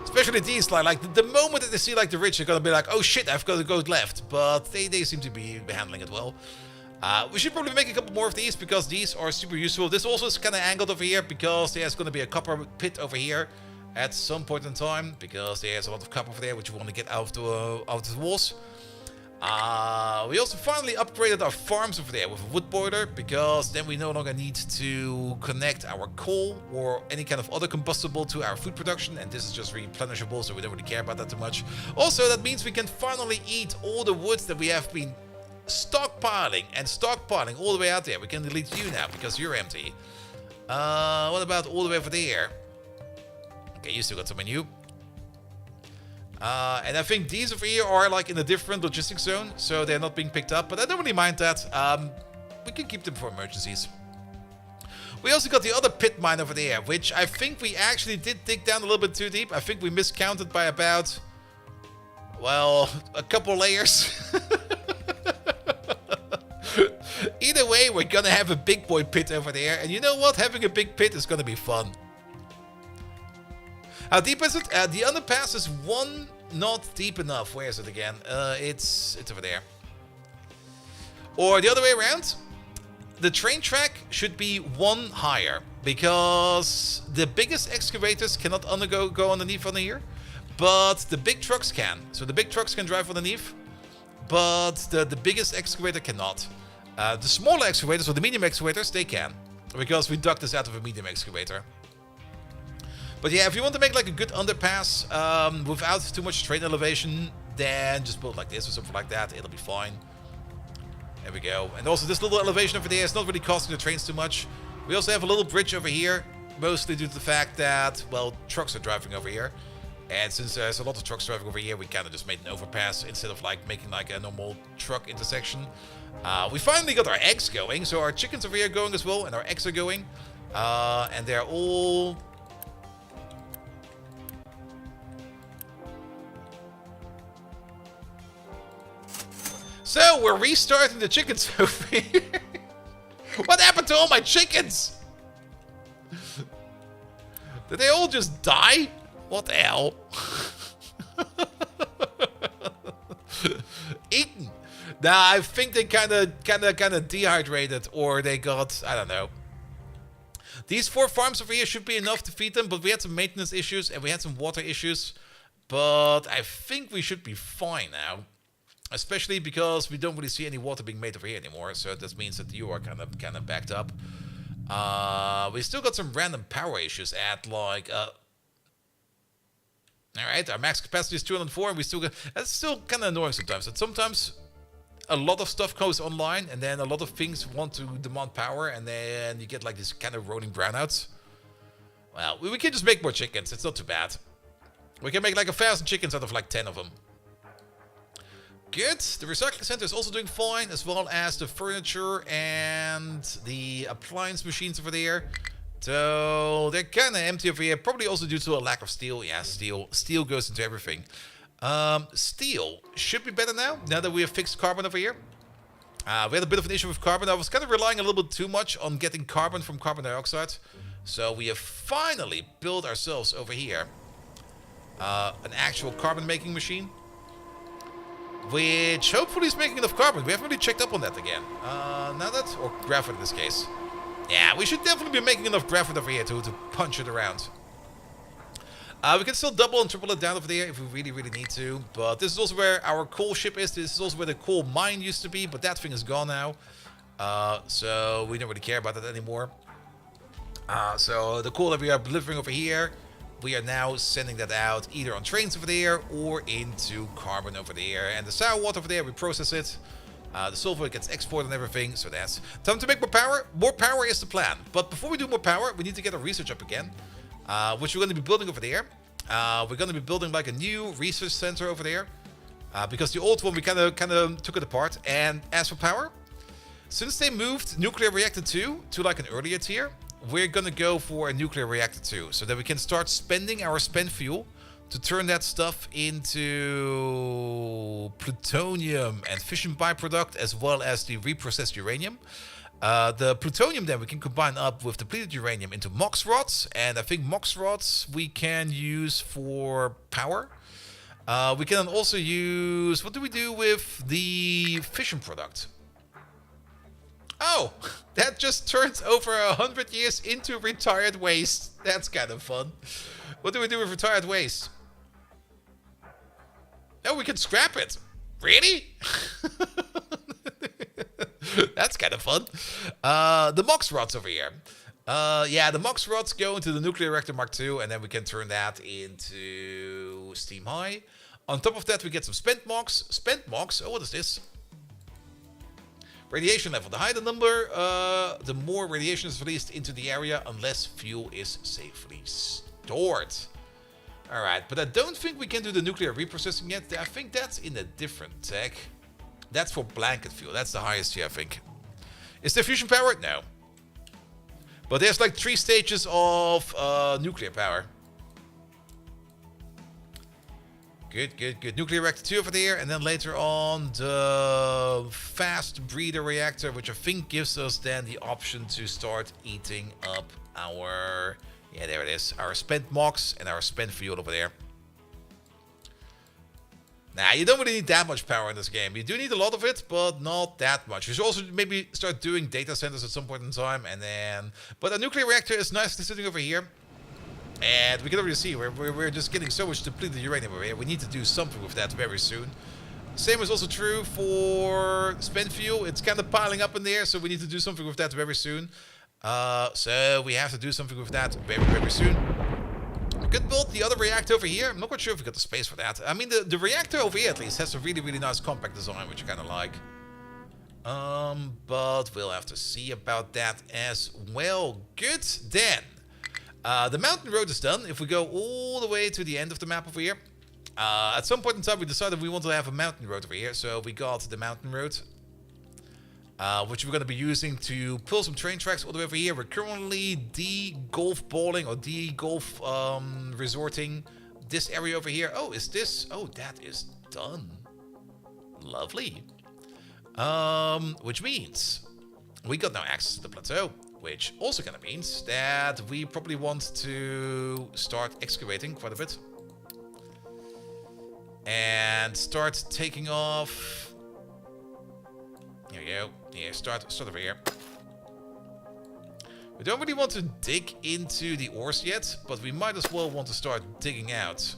Especially these, like the moment that they see like the rich, are gonna be like, oh shit, I've got to go left. But they seem to be handling it well. We should probably make a couple more of these because these are super useful. This also is kind of angled over here because there's going to be a copper pit over here at some point in time. Because there's a lot of copper over there which we want to get out of the walls. We also finally upgraded our farms over there with a wood boiler, because then we no longer need to connect our coal or any kind of other combustible to our food production, and this is just replenishable, so we don't really care about that too much. Also, that means we can finally eat all the wood that we have been stockpiling all the way out there. We can delete you now because you're empty. What about all the way over there? Okay, you still got some in you. And I think these over here are like in a different logistics zone, so they're not being picked up, but I don't really mind that. We can keep them for emergencies. We also got the other pit mine over there, which I think we actually did dig down a little bit too deep. I think we miscounted by about, well, a couple layers. Either way, we're gonna have a big boy pit over there, and you know what? Having a big pit is gonna be fun. How deep is it? The underpass is one not deep enough. Where is it again? It's over there. Or the other way around. The train track should be one higher, because the biggest excavators cannot go underneath on here, but the big trucks can. So the big trucks can drive underneath, but the biggest excavator cannot. The smaller excavators, or the medium excavators, they can, because we dug this out of a medium excavator. But yeah, if you want to make like a good underpass without too much train elevation, then just build like this or something like that. It'll be fine. There we go. And also this little elevation over there is not really costing the trains too much. We also have a little bridge over here, mostly due to the fact that, well, trucks are driving over here. And since there's a lot of trucks driving over here, we kind of just made an overpass instead of like making like a normal truck intersection. We finally got our eggs going, so our chickens over here are going as well, and our eggs are going. And they're all... So, we're restarting the chickens over here. What happened to all my chickens? Did they all just die? What the hell? Eaten. Nah, I think they kind of dehydrated, or they got, I don't know. These 4 farms over here should be enough to feed them, but we had some maintenance issues and we had some water issues. But I think we should be fine now. Especially because we don't really see any water being made over here anymore, so that means that you are kind of backed up. We still got some random power issues at like. All right, our max capacity is 204, and we still got. That's still kind of annoying sometimes. That sometimes a lot of stuff goes online, and then a lot of things want to demand power, and then you get like this kind of rolling brownouts. Well, we can just make more chickens. It's not too bad. We can make like 1,000 chickens out of like 10 of them. Good. The recycling center is also doing fine, as well as the furniture and the appliance machines over there. So they're kind of empty over here, probably also due to a lack of steel. Yeah, steel goes into everything. Steel should be better now that we have fixed carbon over here. We had a bit of an issue with carbon. I was kind of relying a little bit too much on getting carbon from carbon dioxide. So we have finally built ourselves over here an actual carbon making machine, which hopefully is making enough carbon. We haven't really checked up on that again. Now that's... or graphite in this case. Yeah, we should definitely be making enough graphite over here to punch it around. We can still double and triple it down over there if we really, really need to. But this is also where our coal ship is. This is also where the coal mine used to be, but that thing is gone now. So we don't really care about that anymore. So the coal that we are delivering over here, we are now sending that out either on trains over there or into carbon over there. And the sour water over there, we process it. The sulfur gets exported and everything, so that's time to make more power. More power is the plan. But before we do more power, we need to get our research up again, which we're going to be building over there. We're going to be building like a new research center over there, because the old one we kind of took it apart. And as for power, since they moved nuclear reactor 2 to like an earlier tier, we're going to go for a nuclear reactor 2 so that we can start spending our spent fuel to turn that stuff into plutonium and fission byproduct, as well as the reprocessed uranium. The plutonium then we can combine up with depleted uranium into MOX rods, and I think MOX rods we can use for power. We can also use, what do we do with the fission product? Oh, that just turns over 100 years into retired waste. That's kind of fun. What do we do with retired waste? Oh, we can scrap it. Really? That's kind of fun. The MOX rods over here. Yeah, the MOX rods go into the nuclear reactor Mark II, and then we can turn that into steam high. On top of that, we get some spent MOX. Spent MOX. Oh, what is this? Radiation level. The higher the number, the more radiation is released into the area unless fuel is safely stored. Alright, but I don't think we can do the nuclear reprocessing yet. I think that's in a different tech. That's for blanket fuel. That's the highest here, I think. Is there fusion power? No. But there's like 3 stages of nuclear power. Good, good, good. Nuclear reactor 2 over there. And then later on, the fast breeder reactor, which I think gives us then the option to start eating up our... Yeah, there it is. Our spent MOX and our spent fuel over there. Nah, you don't really need that much power in this game. You do need a lot of it, but not that much. You should also maybe start doing data centers at some point in time, and then... But a nuclear reactor is nicely sitting over here. And we can already see we're just getting so much depleted uranium over here. We need to do something with that very soon. Same is also true for spent fuel. It's kind of piling up in there, so we need to do something with that very soon. So we have to do something with that very, very soon. We could build the other reactor over here. I'm not quite sure if we got the space for that. I mean, the reactor over here at least has a really, really nice compact design, which I kind of like. But we'll have to see about that as well. Good, then. The mountain road is done. If we go all the way to the end of the map over here. At some point in time, we decided we wanted to have a mountain road over here. So we got the mountain road. Which we're going to be using to pull some train tracks all the way over here. We're currently de-golf balling or de-golf resorting this area over here. Oh, is this? Oh, that is done. Lovely. Which means we got now access to the plateau, which also kind of means that we probably want to start excavating quite a bit and start taking off. Here we go. Yeah, start over here. We don't really want to dig into the ores yet, but we might as well want to start digging out.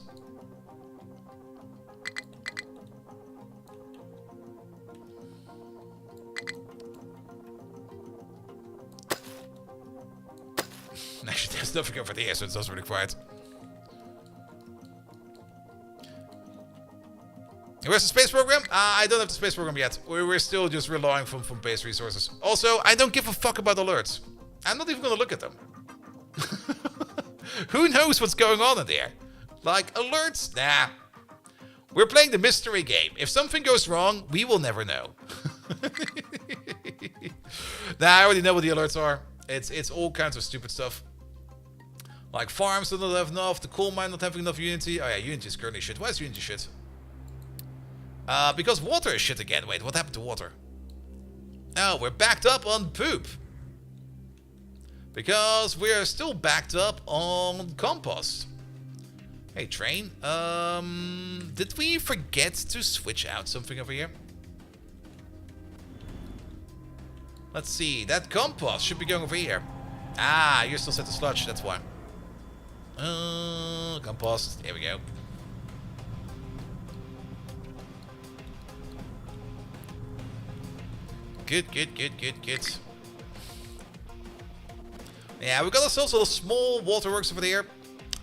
Actually, there's nothing over there, so it doesn't really quiet. Where's the space program? I don't have the space program yet. We're still just relying from base resources. Also, I don't give a fuck about alerts. I'm not even gonna look at them. Who knows what's going on in there? Like, alerts? Nah. We're playing the mystery game. If something goes wrong, we will never know. Nah, I already know what the alerts are. It's all kinds of stupid stuff. Like farms do not have enough, the coal mine not having enough Unity. Oh yeah, Unity is currently shit. Why is Unity shit? Because water is shit again. Wait, what happened to water? Oh, we're backed up on poop. Because we're still backed up on compost. Hey, train. Did we forget to switch out something over here? Let's see. That compost should be going over here. Ah, you're still set to sludge. That's why. Compost. Here we go. Good, good, good, good, good. Yeah, we got ourselves a little small waterworks over there.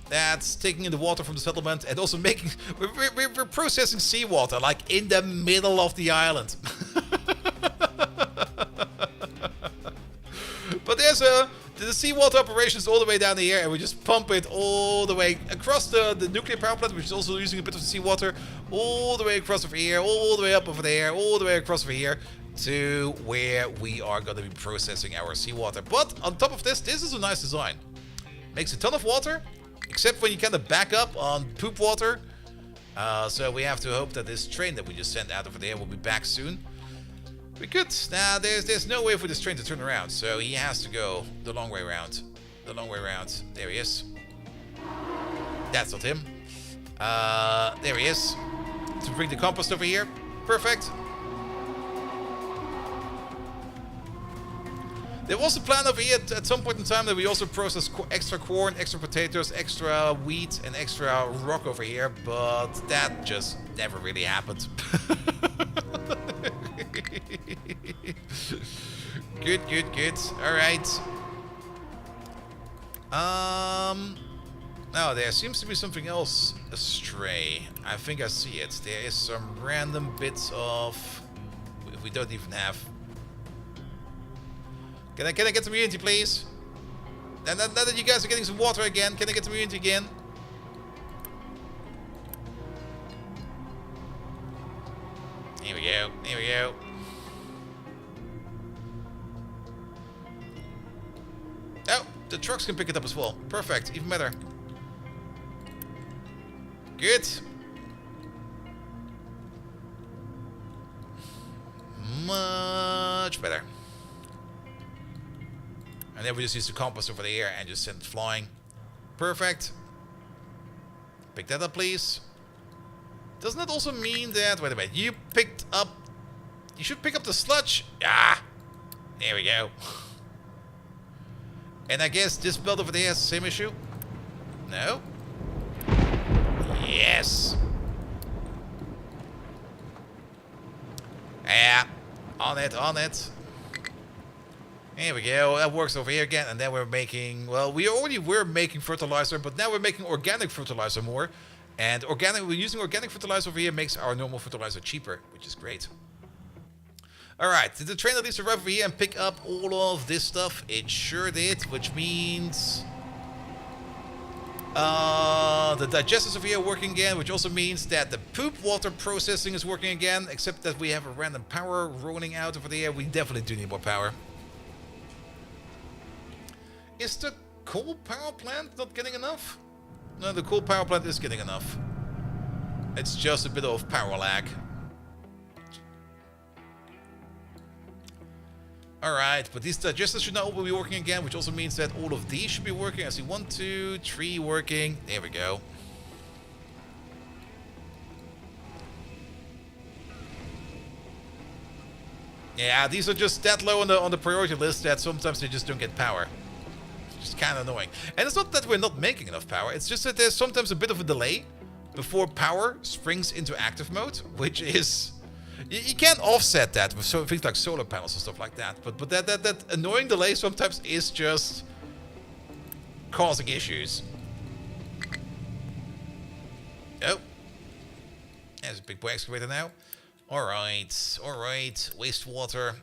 That's taking in the water from the settlement and also making... We're processing seawater, like, in the middle of the island. But there's the seawater operations all the way down here, and we just pump it all the way across the nuclear power plant, which is also using a bit of the seawater, all the way across over here, all the way up over there, all the way across over here, to where we are going to be processing our seawater. But on top of this, this is a nice design. Makes a ton of water, except when you kind of back up on poop water. So we have to hope that this train that we just sent out over there will be back soon. We could. Now, there's no way for this train to turn around, so he has to go the long way around. The long way around. There he is. That's not him. There he is. To bring the compost over here. Perfect. There was a plan over here at some point in time that we also process extra corn, extra potatoes, extra wheat, and extra rock over here, but that just never really happened. Good, good, good. Alright. Now there seems to be something else astray. I think I see it. There is some random bits of... We don't even have... Can I get some unity, please? Now that you guys are getting some water again, can I get some unity again? Here we go. Here we go. Oh, the trucks can pick it up as well. Perfect. Even better. Good. Much better. And then we just use the compass over the air and just send it flying. Perfect. Pick that up, please. Doesn't that also mean that... Wait a minute. You picked up... You should pick up the sludge. Ah! There we go. And I guess this belt over there has the same issue? No? Yes! Yeah. On it, on it. Here we go. That works over here again. And then we're making... Well, we already were making fertilizer, but now we're making organic fertilizer more. And we're using organic fertilizer over here makes our normal fertilizer cheaper, which is great. Alright, did the train at least arrive over here and pick up all of this stuff? It sure did, which means... the digesters over here are working again, which also means that the poop water processing is working again, except that we have a random power rolling out over there. We definitely do need more power. Is the coal power plant not getting enough? No, the coal power plant is getting enough. It's just a bit of power lag. Alright, but these digesters should now all be working again, which also means that all of these should be working. I see 1, 2, 3 working. There we go. Yeah, these are just that low on the priority list that sometimes they just don't get power. It's kind of annoying. And it's not that we're not making enough power, it's just that there's sometimes a bit of a delay before power springs into active mode, which is... You can't offset that with things like solar panels and stuff like that, but that annoying delay sometimes is just causing issues. Oh. There's a big boy excavator now. Alright, wastewater.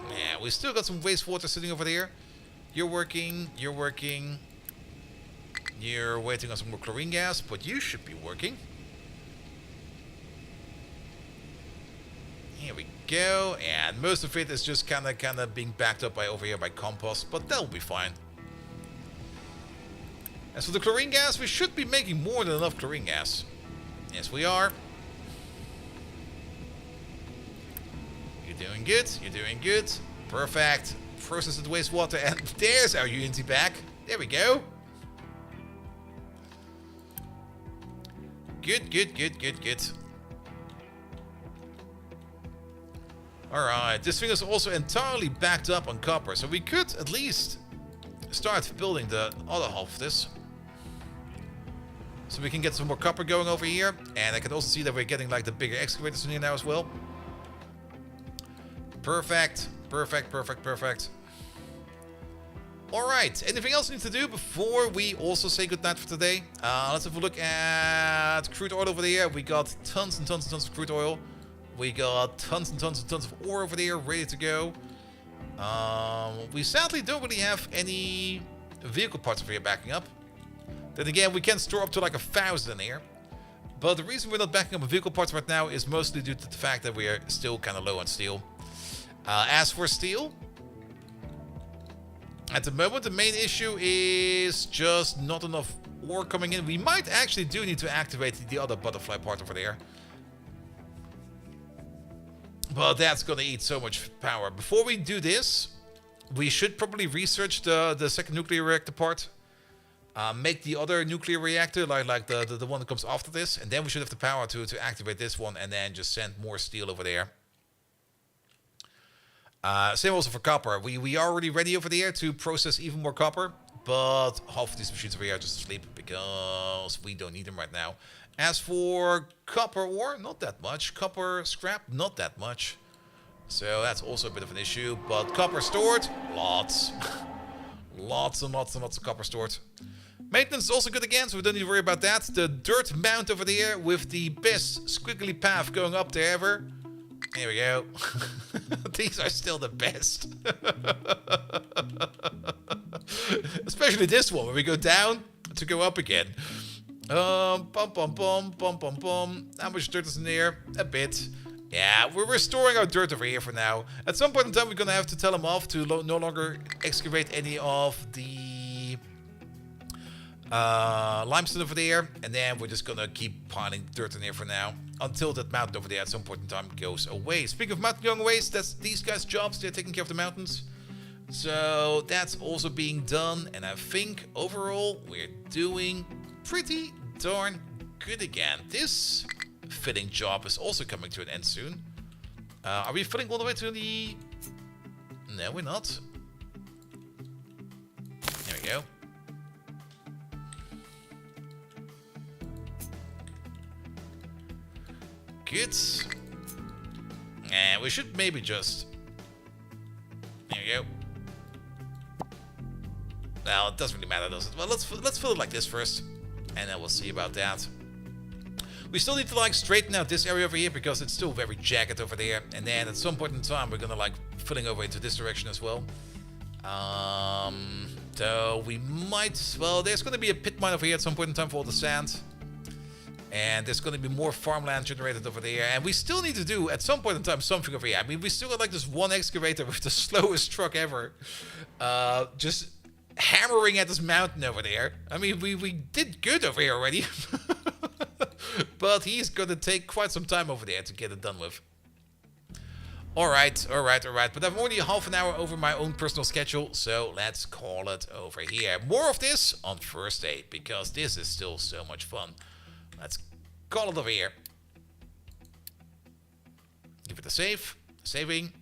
Yeah, we still got some wastewater sitting over there. You're working. You're waiting on some more chlorine gas, but you should be working. Here we go, and most of it is just kind of being backed up over here by compost, but that'll be fine. As for the chlorine gas, we should be making more than enough chlorine gas. Yes, we are. You're doing good. You're doing good. Perfect. Process the wastewater, and there's our unity back. There we go. Good, good, good, good, good. Alright, this thing is also entirely backed up on copper, so we could at least start building the other half of this. So we can get some more copper going over here, and I can also see that we're getting like the bigger excavators in here now as well. Perfect, perfect, perfect, perfect. Alright, anything else we need to do before we also say goodnight for today? Let's have a look at crude oil over there. We got tons and tons and tons of crude oil. We got tons and tons and tons of ore over there ready to go. We sadly don't really have any vehicle parts over here backing up. Then again, we can store up to like 1,000 in here. But the reason we're not backing up with vehicle parts right now is mostly due to the fact that we are still kind of low on steel. As for steel, at the moment the main issue is just not enough ore coming in. We might actually do need to activate the other butterfly part over there. But that's going to eat so much power. Before we do this, we should probably research the second nuclear reactor part. Make the other nuclear reactor, like the one that comes after this. And then we should have the power to activate this one and then just send more steel over there. Same also for copper. We are already ready over there to process even more copper. But half of these machines over here are just asleep because we don't need them right now. As for copper ore, not that much. Copper scrap, not that much. So that's also a bit of an issue. But copper stored, lots. Lots and lots and lots of copper stored. Maintenance is also good again, so we don't need to worry about that. The dirt mount over there with the best squiggly path going up there ever. Here we go. These are still the best. Especially this one, where we go down to go up again. Bum, bum, bum, bum, bum, bum. How much dirt is in there? A bit. Yeah, we're restoring our dirt over here for now. At some point in time, we're going to have to tell them off to no longer excavate any of the limestone over there. And then we're just going to keep piling dirt in here for now. Until that mountain over there at some point in time goes away. Speaking of mountain going away, that's these guys' jobs. They're taking care of the mountains. So that's also being done. And I think overall, we're doing pretty darn good again. This filling job is also coming to an end soon. Are we filling all the way to the... No, we're not. There we go. Good. And we should maybe just... There we go. Well, it doesn't really matter, does it? Well, let's fill it like this first. And then we'll see about that. We still need to like straighten out this area over here because it's still very jagged over there. And then at some point in time we're gonna like filling over into this direction as well. So we might, well, there's gonna be a pit mine over here at some point in time for all the sand. And there's gonna be more farmland generated over there. And we still need to do at some point in time something over here. I mean, we still got like this one excavator with the slowest truck ever. Just hammering at this mountain over there. I mean, we did good over here already. But he's gonna take quite some time over there to get it done with. Alright. But I'm already half an hour over my own personal schedule, so let's call it over here. More of this on first day, because this is still so much fun. Let's call it over here. Give it a save. Saving.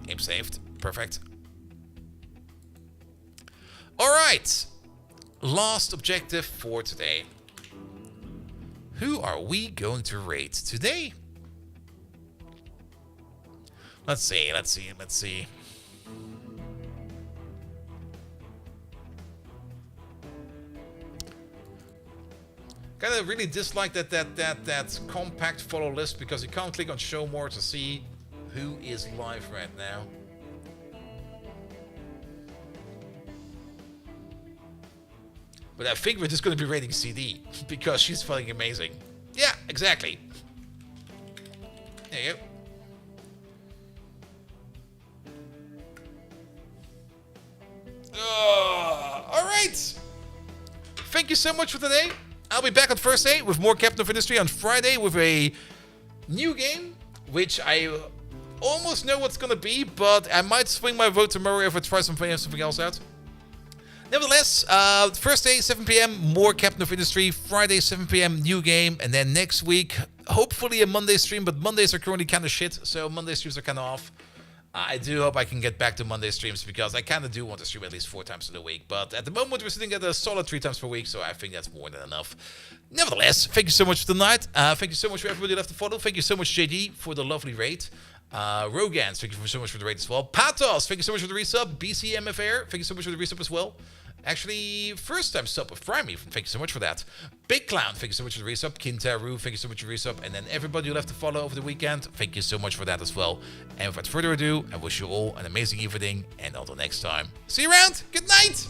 Game saved. Perfect. Alright. Last objective for today. Who are we going to raid today? Let's see. Kind of really dislike that compact follow list because you can't click on show more to see who is live right now. But I think we're just going to be raiding CD because she's fucking amazing. Yeah, exactly. There you go. Alright. Thank you so much for today. I'll be back on Thursday with more Captain of Industry, on Friday with a new game, which I almost know what's going to be, but I might swing my vote tomorrow if I try something else out. Nevertheless, Thursday, 7 p.m., more Captain of Industry. Friday, 7 p.m., new game. And then next week, hopefully a Monday stream. But Mondays are currently kind of shit, so Monday streams are kind of off. I do hope I can get back to Monday streams because I kind of do want to stream at least 4 times in a week. But at the moment, we're sitting at a solid 3 times per week, so I think that's more than enough. Nevertheless, thank you so much for tonight. Thank you so much for everybody who left the follow. Thank you so much, JD, for the lovely raid. Rogans, thank you so much for the raid as well. Patos, thank you so much for the resub. BCMFR, thank you so much for the resub as well. Actually, first time sub with Primey, thank you so much for that. Big Clown, thank you so much for the resub. Kintaru, thank you so much for the resub. And then everybody who left to follow over the weekend, thank you so much for that as well. And without further ado, I wish you all an amazing evening. And until next time, see you around. Good night.